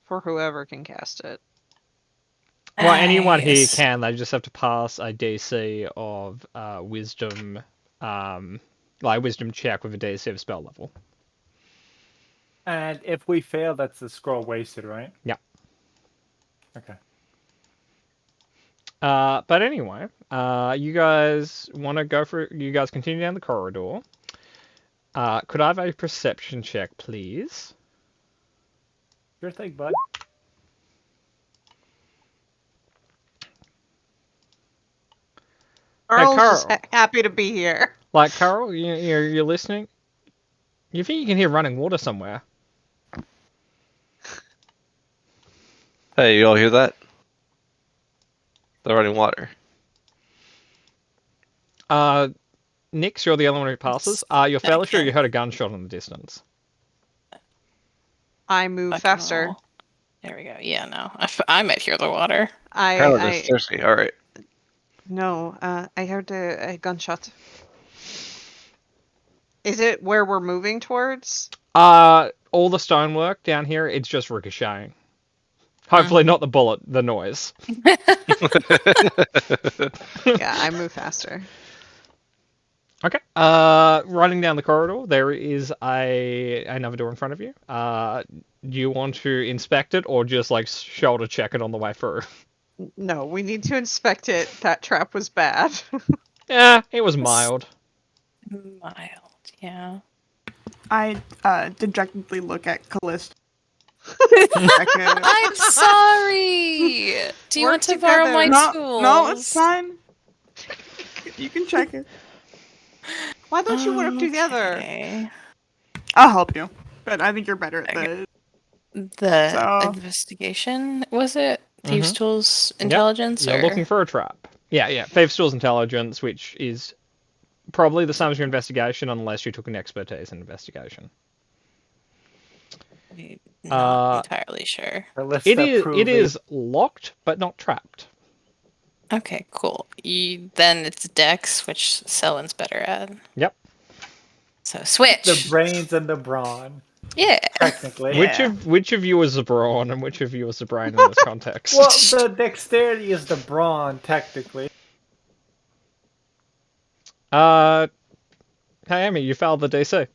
for whoever can cast it. Well, anyone here Nice. can. They just have to pass a DC of Wisdom, Wisdom check with a DC of spell level. And if we fail, that's the scroll wasted, right? Yeah. Okay. But anyway, you guys want to go for? You guys continue down the corridor. Could I have a perception check, please? Sure thing, bud. Carl's just Carl. happy to be here. Like, Carl, you're listening? You think you can hear running water somewhere? Hey, you all hear that? They're running water. Nix, you're the only one who passes. You're fairly sure you heard a gunshot in the distance. I move Fucking faster. hell. There we go. Yeah, no. I might hear the water. Carol is I thirsty. All right. No, I heard a gunshot. Is it where we're moving towards? All the stonework down here, it's just ricocheting. Hopefully not the bullet, the noise. Yeah, I move faster. Okay. Running down the corridor, there is another door in front of you. Do you want to inspect it or just like shoulder check it on the way through? No, we need to inspect it. That trap was bad. Yeah, it was mild. Mild, yeah. I dejectedly look at Callista. I'm sorry. Do you Work want to borrow my together. tools? No, it's fine. You can check it. Why don't you work together? Okay. I'll help you. But I think you're better at the. The So- investigation, was it? Thieves' Tools Intelligence? You're or... looking for a trap. Yeah. Thieves' Tools Intelligence, which is probably the same as your investigation unless you took an expertise in investigation. Not entirely sure. It is locked, but not trapped. Okay, cool. Then it's Dex, which Selwyn's better at. Yep. So switch. The brains and the brawn, Yeah. technically. Which of you is the brawn and which of you is the brain in this context? Well, the dexterity is the brawn, technically. Hey, Amy, you failed the DC.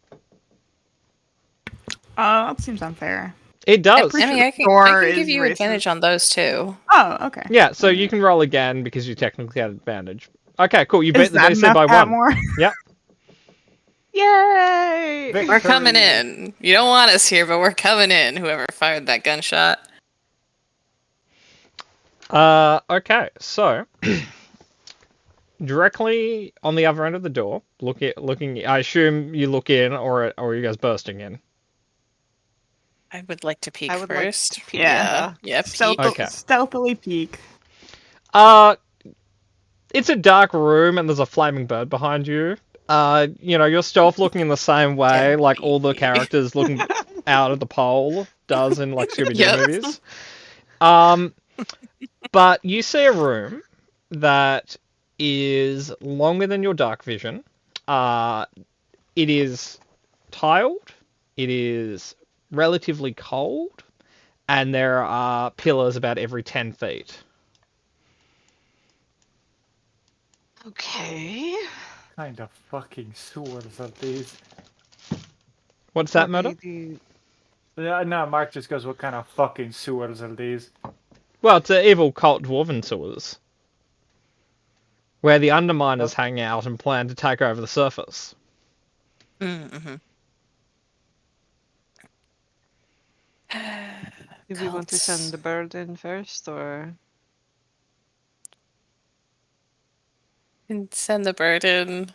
That seems unfair. It does. pretty I mean, sure I can Thor give is you racist. advantage on those too. Oh, okay. Yeah, so you can roll again because you technically had advantage. Okay, cool. You Is beat the that DC enough, by one. Atmore? Yep. Yay! Victory. We're coming in. You don't want us here, but we're coming in. Whoever fired that gunshot. Okay, so directly on the other end of the door, looking. I assume you look in, or are you guys bursting in? I would like to peek I would like first. to peek, Yeah. Yeah, Stealth- peek. Okay. Stealthily peek. It's a dark room and there's a flaming bird behind you. You're stealth looking in the same way, like all the characters looking out of the pole does in like Scooby-Doo Yep. movies. But you see a room that is longer than your dark vision. It is tiled. It is relatively cold, and there are pillars about every 10 feet. Okay. Kind of fucking sewers are these. What's that, Murder? Yeah, no, Mark just goes, what kind of fucking sewers are these? Well, it's an evil cult dwarven sewers. Where the Underminers hang out and plan to take over the surface. Mm-hmm. Do we want to Cults. send the bird in first, or And send the bird in.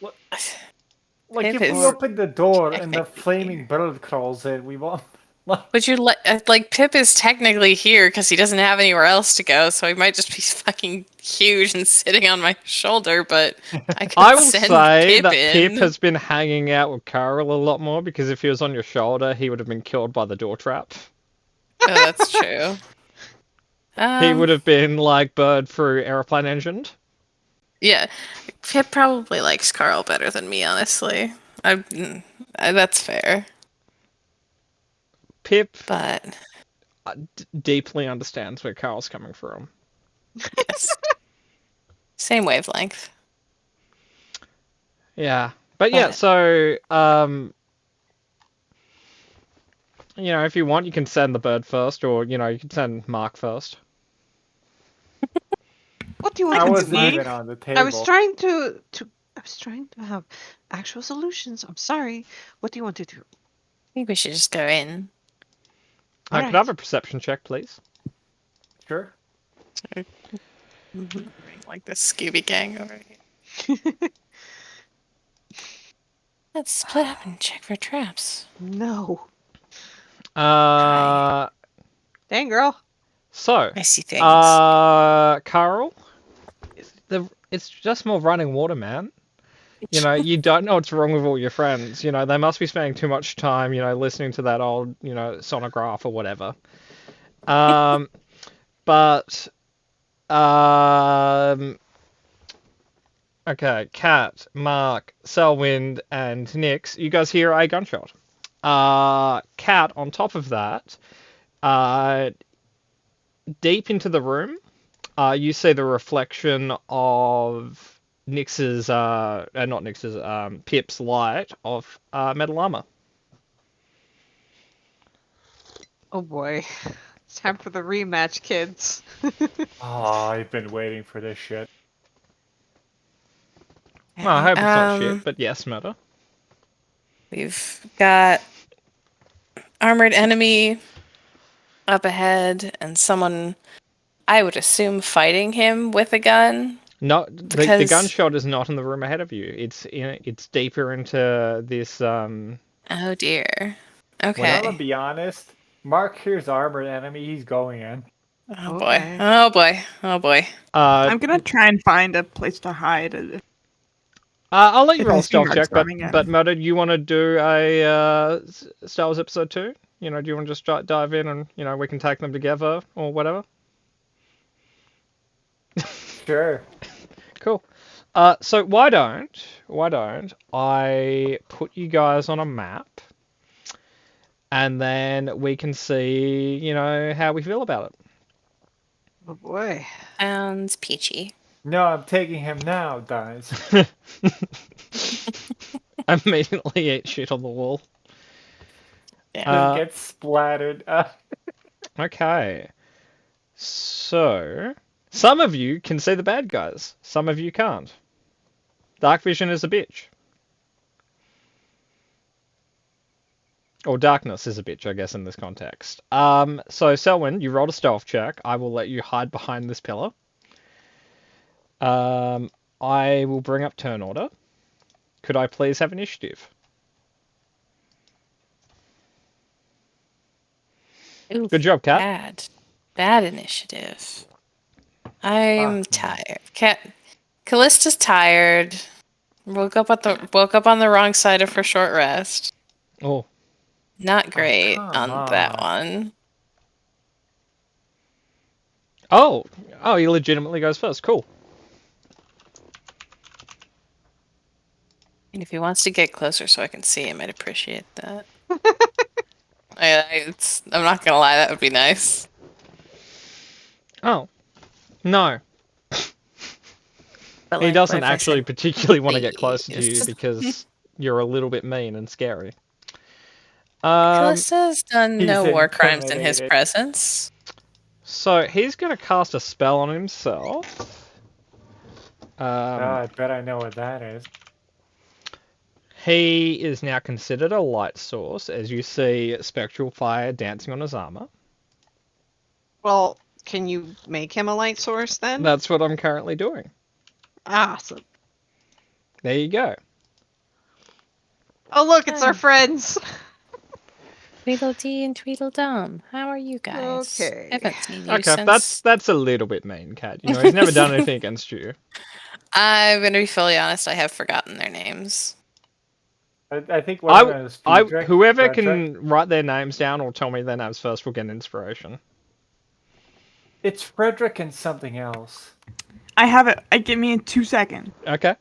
What? Pip If we is open the door and the technically flaming bird crawls in, we won't. Would you like Pip is technically here because he doesn't have anywhere else to go, so he might just be fucking huge and sitting on my shoulder. But I could I will send say Pip that in. Pip has been hanging out with Carl a lot more because if he was on your shoulder, he would have been killed by the door trap. Oh, that's true. He would have been like bird through aeroplane engined. Yeah, Pip probably likes Carl better than me, honestly. That's fair. Pip But deeply understands where Carl's coming from. yes, same wavelength. Yeah, but yeah. So if you want, you can send the bird first, or you can send Mark first. what do you I want to wasn't do? even on the table. I was trying to have actual solutions. I'm sorry. What do you want to do? I think we should just go in. Could I have a perception check, please? Sure. Like the Scooby Gang over here. Let's split up and check for traps. No. Dang, girl. So, I see things. Carl, it's just more running water, man. You don't know what's wrong with all your friends. They must be spending too much time, listening to that old, sonograph or whatever. But Okay, Kat, Mark, Selwind, and Nix, you guys hear a gunshot. Kat, on top of that, deep into the room, you see the reflection of Nix's, not Nix's, Pip's light of metal armor. Oh boy. It's time for the rematch, kids. Oh, I've been waiting for this shit. Well, I hope it's not shit, but yes, murder. We've got armored enemy up ahead, and someone, I would assume, fighting him with a gun. No, the gunshot is not in the room ahead of you. It's deeper into this. Oh dear. Okay. Well, I'm gonna be honest. Mark here's armored enemy. He's going in. Oh Okay. boy. Oh boy. Oh boy. I'm gonna try and find a place to hide. I'll let you If roll I a see stealth Mark check, storming in. but Murder, do you want to do a Star Wars episode 2? You know, do you want to just dive in and, you know, we can take them together or whatever? Sure. Cool. So why don't I put you guys on a map, and then we can see, you know, how we feel about it. Oh boy. Sounds peachy. No, I'm taking him now, guys. Immediately eat shit on the wall. Yeah. Just get splattered. Okay. So, some of you can see the bad guys. Some of you can't. Dark vision is a bitch. Or darkness is a bitch, I guess, in this context. So, Selwyn, you rolled a stealth check. I will let you hide behind this pillar. I will bring up turn order. Could I please have initiative? Ooh, Good job, Kat. Bad initiative. I'm tired. Callista's tired. Woke up on the wrong side of her short rest. Oh. Not great come on that on. one. Oh, he legitimately goes first. Cool. And if he wants to get closer so I can see him, I'd appreciate that. I'm not gonna lie, that would be nice. Oh. No. But He like, doesn't what if I actually said particularly want to get closer to you please? because you're a little bit mean and scary. Callista's done He's no war crimes in his intimidated. presence. So he's going to cast a spell on himself. I bet I know what that is. He is now considered a light source, as you see spectral fire dancing on his armor. Well, can you make him a light source then? That's what I'm currently doing. Awesome. There you go. Oh look, it's our friends. Tweedledee and Tweedledum, how are you guys? Okay. Haven't seen you Okay, since. that's a little bit mean, Kat. You know, he's never done anything against you. I'm gonna be fully honest. I have forgotten their names. I think one of them is Friedrich. Whoever Frederick. can write their names down or tell me their names first will get an inspiration. It's Frederick and something else. I have it. Give me in 2 seconds. Okay.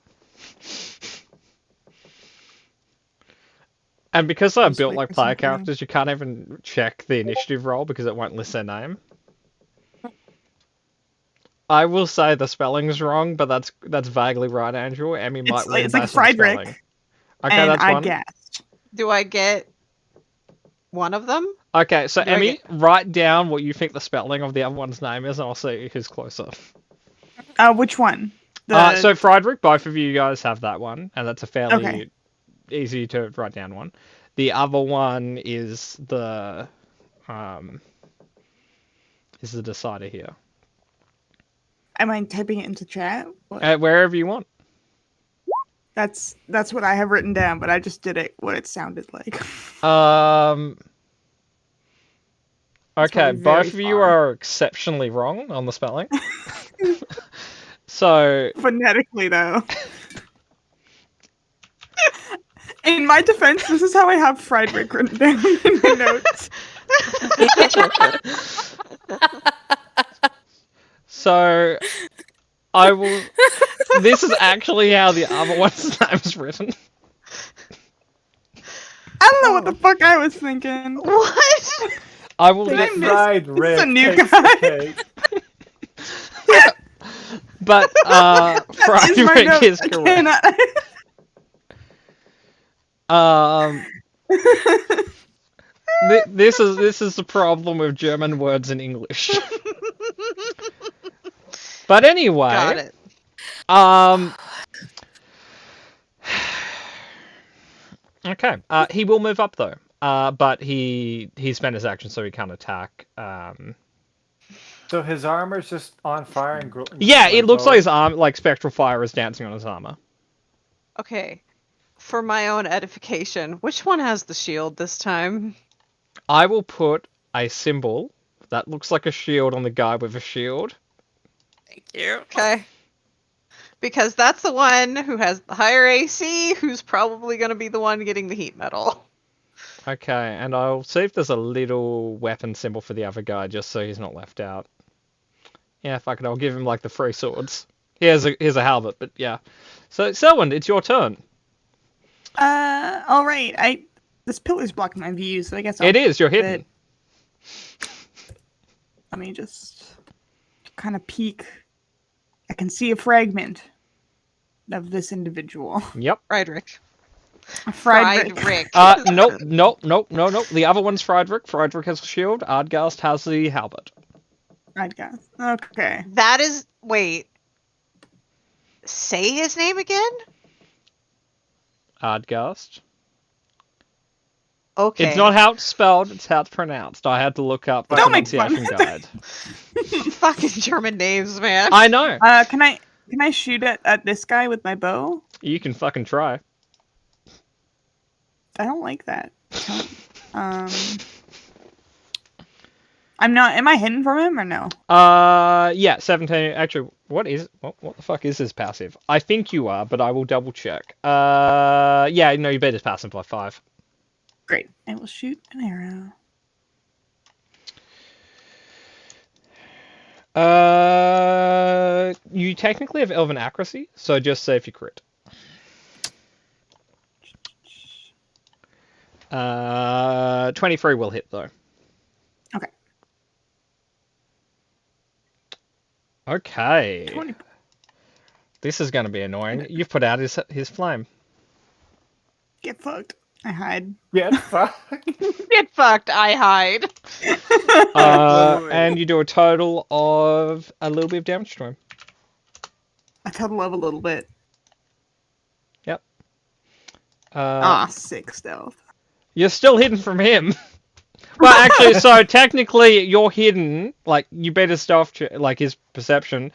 And because I Just built wait like for player something. characters, you can't even check the initiative roll because it won't list their name. I will say the spelling's wrong, but that's vaguely right, Andrew. Emmy might win It's like based on the spelling. Friedrich. Okay, And that's I one. guessed. Do I get one of them? Okay, so Do I Emmy, write down what you think the spelling of the other one's name is, and I'll see who's closer. Which one? So Friedrich, both of you guys have that one, and that's a fairly Okay. easy to write down one. The other one is the decider here. Am I typing it into chat? What? Wherever you want. That's what I have written down, but I just did it what it sounded like. Okay, probably both of very you far. are exceptionally wrong on the spelling. So Phonetically, though. In my defense, this is how I have Friedrich written down in my notes. So I will. This is actually how the other one's name's written. I don't know what the fuck I was thinking. What? I will. Did I The miss- fried It's a Rick new takes guy. the cake. But fried Is my Rick note. is I correct. cannot- This is the problem with German words in English. But anyway, Got it. Okay. He will move up though. But he spent his action, so he can't attack. So his armor's just on fire and Yeah, it looks like his arm, like spectral fire, is dancing on his armor. Okay. For my own edification, which one has the shield this time? I will put a symbol that looks like a shield on the guy with a shield. Thank you. Okay. Because that's the one who has the higher AC, who's probably going to be the one getting the heat metal. Okay, and I'll see if there's a little weapon symbol for the other guy, just so he's not left out. Yeah, fuck it, I'll give him like the 3 swords. Here's a halberd, but yeah. So Selwyn, it's your turn. All right. This pillar's blocking my view, so I guess It is. You're hidden. Let me just kind of peek. I can see a fragment of this individual. Yep. Friedrich. Fried Rick. Nope. The other one's Friedrich. Friedrich has a shield. Ardgast has the halberd. Fried guy. Okay. That is... Wait. Say his name again? Ardgast. Okay. It's not how it's spelled, it's how it's pronounced. I had to look up the Don't make fun. pronunciation guide. Fucking German names, man. I know. Can I shoot at this guy with my bow? You can fucking try. I don't like that. I'm not. Am I hidden from him or no? Yeah, 17. Actually, what the fuck is his passive? I think you are, but I will double check. Yeah, no, you beat his passive by 5. Great. I will shoot an arrow. You technically have Elven accuracy, so just say if you crit. 23 will hit though. Okay. Okay. 20. This is going to be annoying. You've put out his flame. Get fucked. I hide. Yeah, fuck. Get fucked, I hide. And you do a total of a little bit of damage to him. I total of a little bit. Yep. 6 stealth. You're still hidden from him. Well, actually, so technically you're hidden. Like you beat his stealth, like his perception,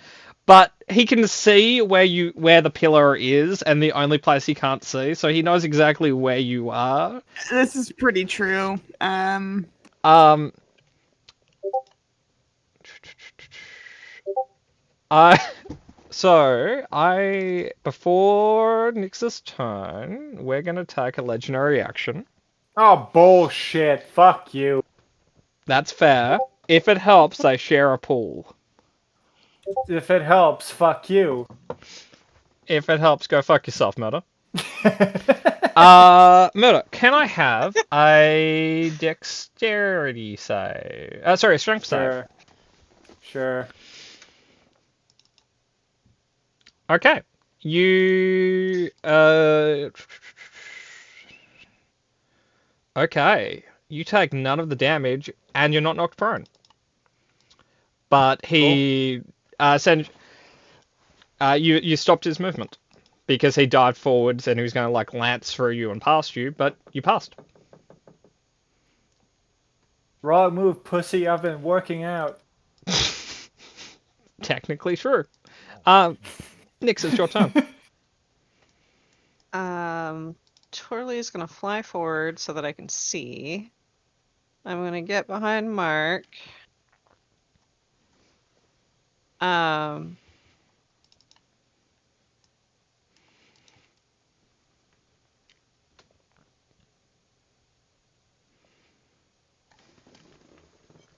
but he can see where the pillar is, and the only place he can't see, so he knows exactly where you are. This is pretty true. Before Nyx's turn, we're gonna take a legendary action. Oh, bullshit. Fuck you. That's fair. If it helps, they share a pool. If it helps, fuck you. If it helps, go fuck yourself, Murder. Murder, can I have a dexterity save? Sorry, a strength save. Sure. Okay. You, okay. You take none of the damage, and you're not knocked prone. But he, you stopped his movement. Because he dived forwards, and he was going to, like, lance through you and past you, but you passed. Wrong move, pussy. I've been working out. Technically true. Nyx, it's your turn. Torley is gonna fly forward so that I can see. I'm gonna get behind Mark.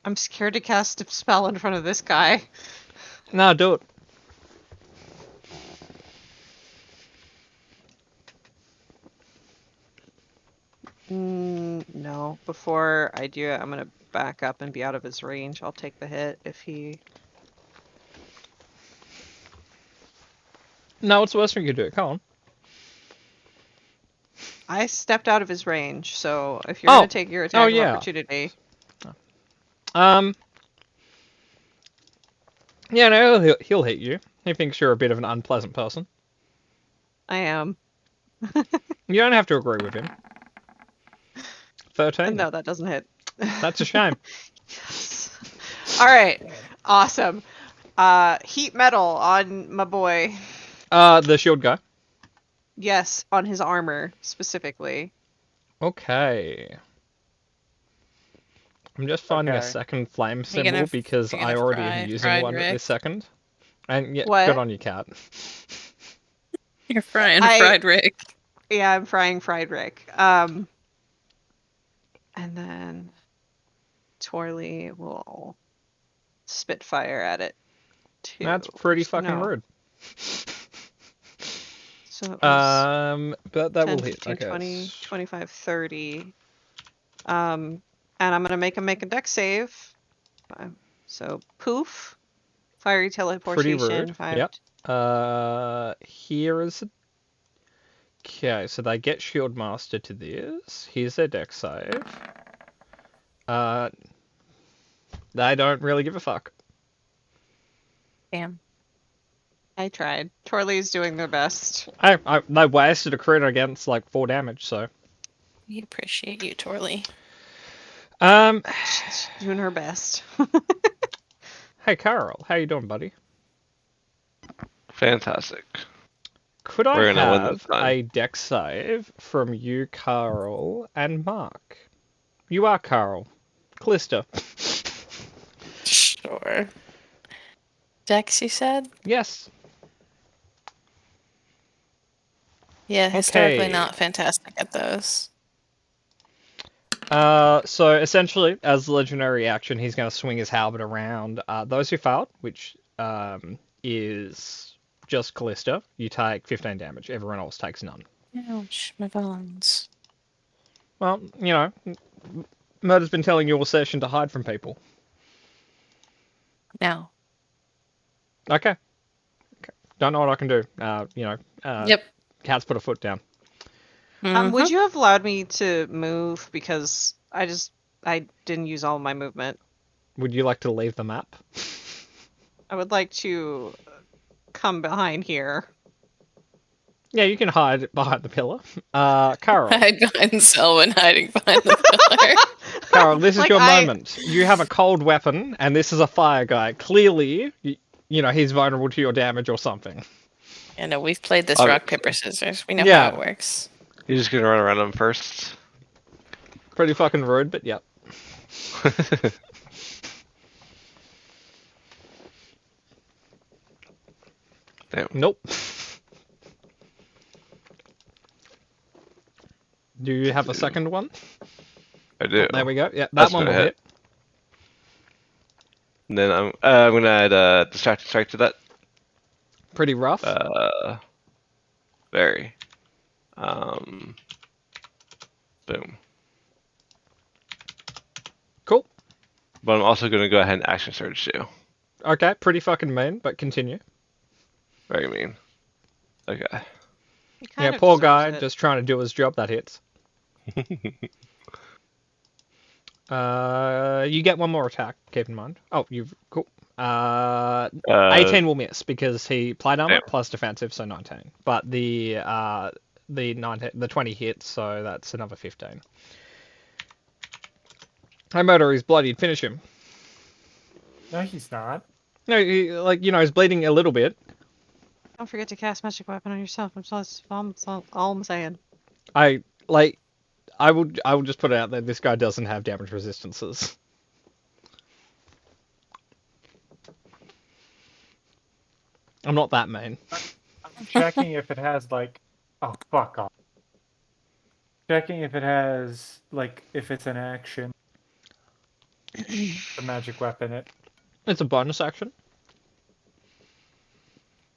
I'm scared to cast a spell in front of this guy. No, do it. No. Before I do it, I'm gonna back up and be out of his range. I'll take the hit if he. No, what's the worst thing you could do? Come on. I stepped out of his range, so if you're Oh. gonna take your attack of yeah. opportunity, Yeah, no, he'll hit you. He thinks you're a bit of an unpleasant person. I am. You don't have to agree with him. 13. No, that doesn't hit. That's a shame. Yes. All right. Awesome. Heat metal on my boy. The shield guy. Yes, on his armor specifically. Okay. I'm just finding a Okay. second flame You're symbol gonna- because you're I gonna already am fry- using fried one at Rick? this second. And yeah, What? good on you, cat. You're frying I- fried Rick. Yeah, I'm frying fried Rick. And then Torley will spitfire at it too. That's pretty So fucking no. rude. So it was But that 10, will hit. 15, Okay. 20, 25, 30. And I'm gonna make a dex save. So poof, fiery Pretty teleportation. rude. 5. Yep. Here is. Okay, so they get shield master to this. Here's their dex save. They don't really give a fuck. Damn. I tried. Torley's doing their best. They wasted a crit against like 4 damage, so. We appreciate you, Torley. She's doing her best. Hey Carl, how you doing, buddy? Fantastic. Could I We're gonna win have this time. a dex save from you, Carl, and Mark? You are Carl. Callisto. Sure. Dex, you said? Yes. Yeah, historically Okay. not fantastic at those. So essentially, as a legendary action, he's going to swing his halberd around. Those who failed, which is just Callista, you take 15 damage. Everyone else takes none. Ouch, my bones. Well, you know, Murder's been telling you all session to hide from people. No. Okay. Don't know what I can do. Yep. Cat's put a foot down. Would you have allowed me to move because I didn't use all my movement. Would you like to leave the map? I would like to come behind here. Yeah, you can hide behind the pillar. Carol. Hide behind Selwyn, hiding behind the pillar. Carol, this is Like, your moment. You have a cold weapon, and this is a fire guy. Clearly, you know, he's vulnerable to your damage or something. Yeah, no, we've played this Oh. rock, paper, scissors. We know Yeah. how it works. You're just gonna run around him first. Pretty fucking rude, but yep. Damn. Nope. Do you have a second one? I do. There we go. Yeah, that That's one will gonna hit. And then I'm gonna add distracting strike to that. Pretty rough. Very. Boom. Cool. But I'm also gonna go ahead and action surge too. Okay, pretty fucking mean, but continue. Very mean. Okay. He kind Yeah, of poor deserves guy, it. just trying to do his job. That hits. You get one more attack. Keep in mind. Oh, you've cool. 18 will miss because he plate armor Damn. plus defensive, so 19. But the 20 hits, so that's another 15. Hey, Murder, he's bloodied. Finish him. No, he's not. No, he's bleeding a little bit. Don't forget to cast magic weapon on yourself. That's all I'm saying. I would just put it out there. This guy doesn't have damage resistances. I'm not that mean. I'm checking if it has like. Oh, fuck off. Checking if it has like if it's an action. The magic weapon. It's a bonus action.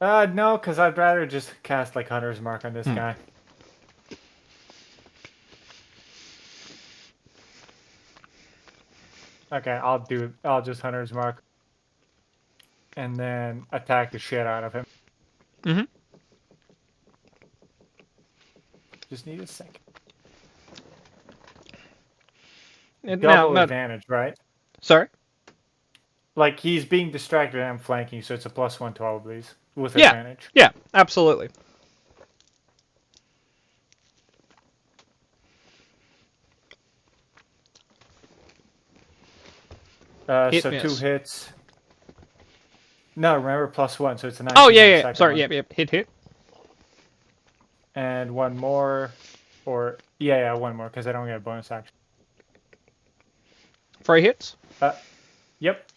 No, because I'd rather just cast like Hunter's Mark on this guy. Okay, I'll just Hunter's Mark. And then attack the shit out of him. Mm-hmm. Just need a second. Now, Double advantage, right? sorry? Like he's being distracted and I'm flanking, so it's a +1 to all of these with Yeah. advantage. Yeah, absolutely. Hit So miss. 2 hits. No, remember +1, so it's a 19. Oh, on the yeah. second Sorry, one. yeah. Hit. And one more, or yeah, one more because I don't get a bonus action. 3 hits. Yep.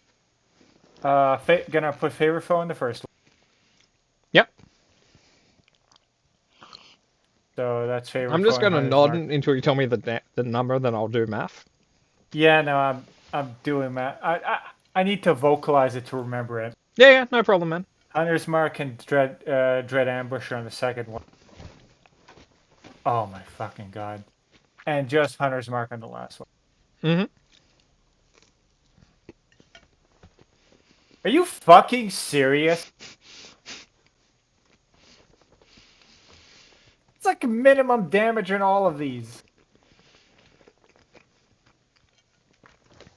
Gonna put favorite foe in the first one. Yep. So that's favorite. I'm just foe and gonna Hunter's nod Mark. until you tell me the number, then I'll do math. Yeah, no, I'm doing that. I need to vocalize it to remember it. Yeah, no problem, man. Hunter's Mark and Dread Ambusher on the second one. Oh my fucking god! And just Hunter's Mark on the last one. Mm-hmm. Are you fucking serious? It's like minimum damage in all of these.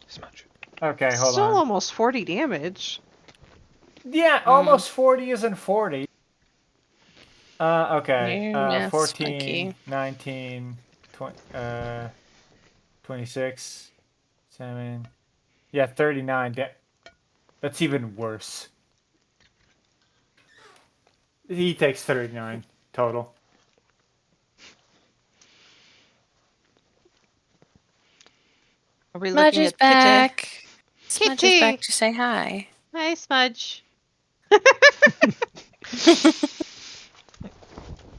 Smudge. Okay, hold Still on. almost 40 damage. Yeah, almost 40 isn't 40. Okay. Your math's 14, funky. 19, 20, 26, 7. Yeah, 39. That's even worse. He takes 39 total. Are we Smudge looking is at Kitty? back. Smudge is Kitty! back to say hi. Hi, Smudge.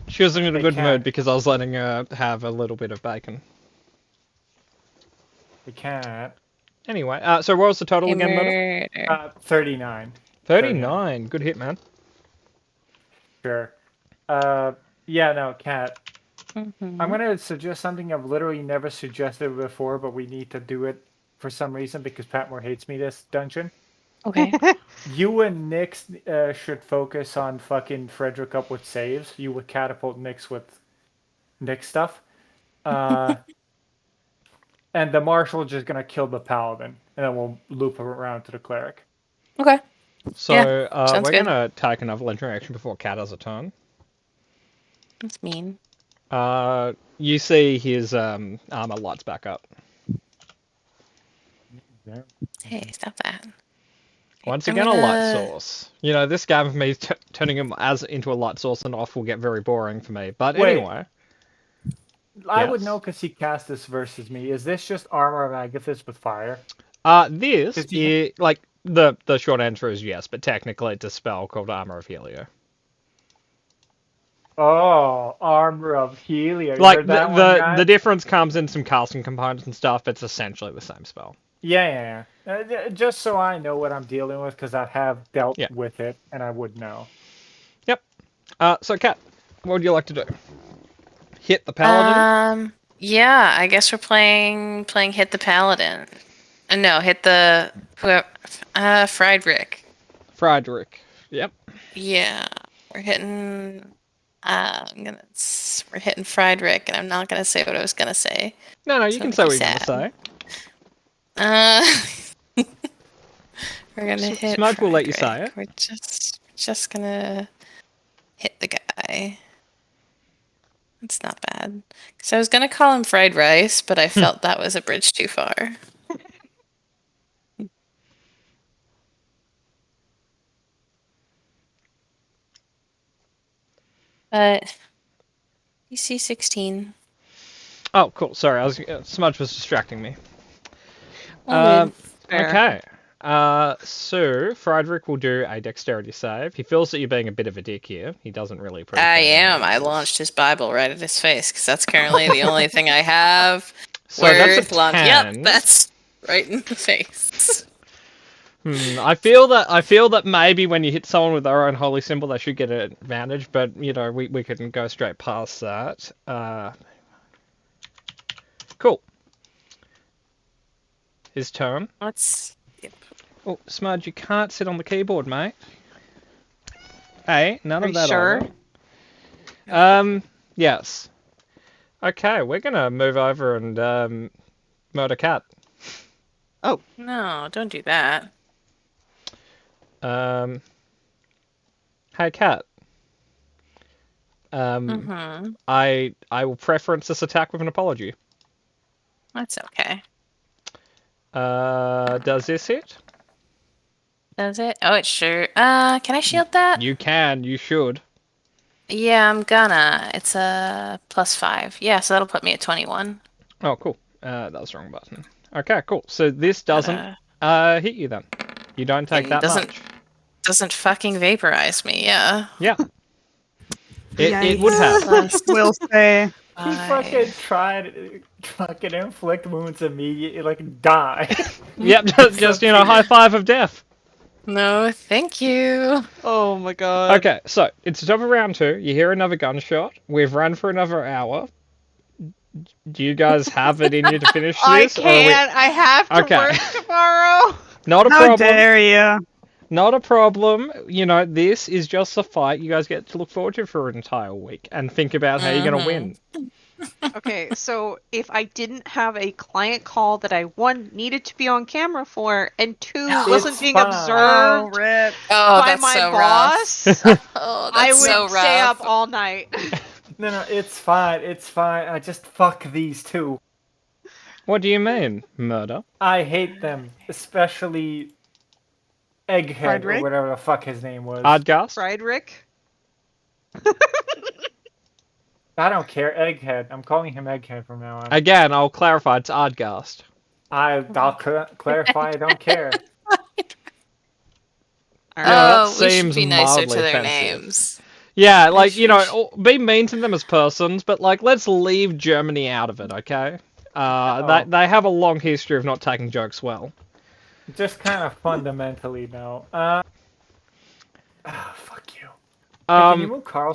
She was in a Hey, good Cat. mood because I was letting her have a little bit of bacon. The cat. Anyway, so what was the total again, brother? Murder. 39. 39. Good hit, man. Sure. Yeah, no, cat. Mhm. I'm gonna suggest something I've literally never suggested before, but we need to do it for some reason because Patmore hates me this dungeon. Okay. You and Nyx should focus on fucking Frederick up with saves. You would catapult Nyx with Nyx stuff. And the Marshal just gonna kill the Paladin, and then we'll loop around to the Cleric. Okay. So Yeah, sounds we're good. gonna take another legendary action before Cat has a turn. That's mean. You see his armor lights back up. Hey, stop that. Once I'm again, a light gonna- source. You know, this game of me turning him as into a light source and off will get very boring for me. But Wait. anyway, I would Yes. know because he cast this versus me. Is this just Armor of Agathis with fire? this Does he is like the short answer is yes, but technically it's a spell called Armor of Helio. Oh, Armor of Helio. You Like heard that one, the guys? difference comes in some casting components and stuff. But it's essentially the same spell. Yeah. Just so I know what I'm dealing with, because I have dealt Yeah. with it, and I would know. Yep. So Cat, what would you like to do? Hit the paladin. Yeah, I guess we're playing hit the paladin. No, hit the whoever. Friedrich. Friedrich. Yep. Yeah, we're hitting. We're hitting Friedrich, and I'm not gonna say what I was gonna say. No, you So can make say you what you're gonna say. We're gonna hit. Smudge will let you say Friedrich. We're just gonna hit the guy. It's not bad. Because I was gonna call him fried rice, but I felt that was a bridge too far. But DC 16. Oh, cool. Sorry, Smudge was distracting me. All good. Fair. Okay. So Friedrich will do a dexterity save. He feels that you're being a bit of a dick here. He doesn't really appreciate I it. am. I launched his Bible right at his face because that's currently the only thing I have. So that's a worth launch- 10. Yep, that's right in the face. I feel that maybe when you hit someone with their own holy symbol, they should get an advantage. But we couldn't go straight past that. Cool. His turn. Let's. Yep. Oh, Smudge, you can't sit on the keyboard, mate. Hey, none Are of you that. sure? Yes. Okay, we're gonna move over and murder Cat. No, don't do that. Hey, Cat. Mm-hmm. I will preference this attack with an apology. That's okay. Does this hit? Does it? Oh, it sure. Can I shield that? You can. You should. Yeah, I'm gonna. It's a +5. Yeah, so that'll put me at 21. Oh, cool. That was the wrong button. Okay, cool. So this doesn't hit you then. You don't take It that doesn't- much. Doesn't fucking vaporize me, yeah. Yeah. It would have. Will say. He fucking tried fucking inflict wounds immediately, like die. Yep, just high five of death. No, thank you. Oh my god. Okay, so it's the top of round 2. You hear another gunshot. We've run for another hour. Do you guys have it in you to finish this? I or can't. I have to Okay. work tomorrow. Not a How problem. dare you? Not a problem. This is just a fight you guys get to look forward to for an entire week and think about how you're going to win. Okay, so if I didn't have a client call that I, 1, needed to be on camera for, and 2, wasn't It's being fine. Oh, observed rip. Oh, by that's my so boss, Oh, that's I would so rough. stay up all night. No, it's fine. It's fine. I just fuck these two. What do you mean, murder? I hate them, especially Egghead Frederick? or whatever the fuck his name was. Ardgast? Friedrich? I don't care. Egghead. I'm calling him Egghead from now on. Again, I'll clarify, it's Ardgast. I'll clarify. I don't care. All Yeah, right. that We should seems be nicer mildly to their offensive. names. Yeah, be mean to them as persons, but let's leave Germany out of it, okay? They have a long history of not taking jokes well. Just kind of fundamentally, no. Fuck you. Hey, can you move Carl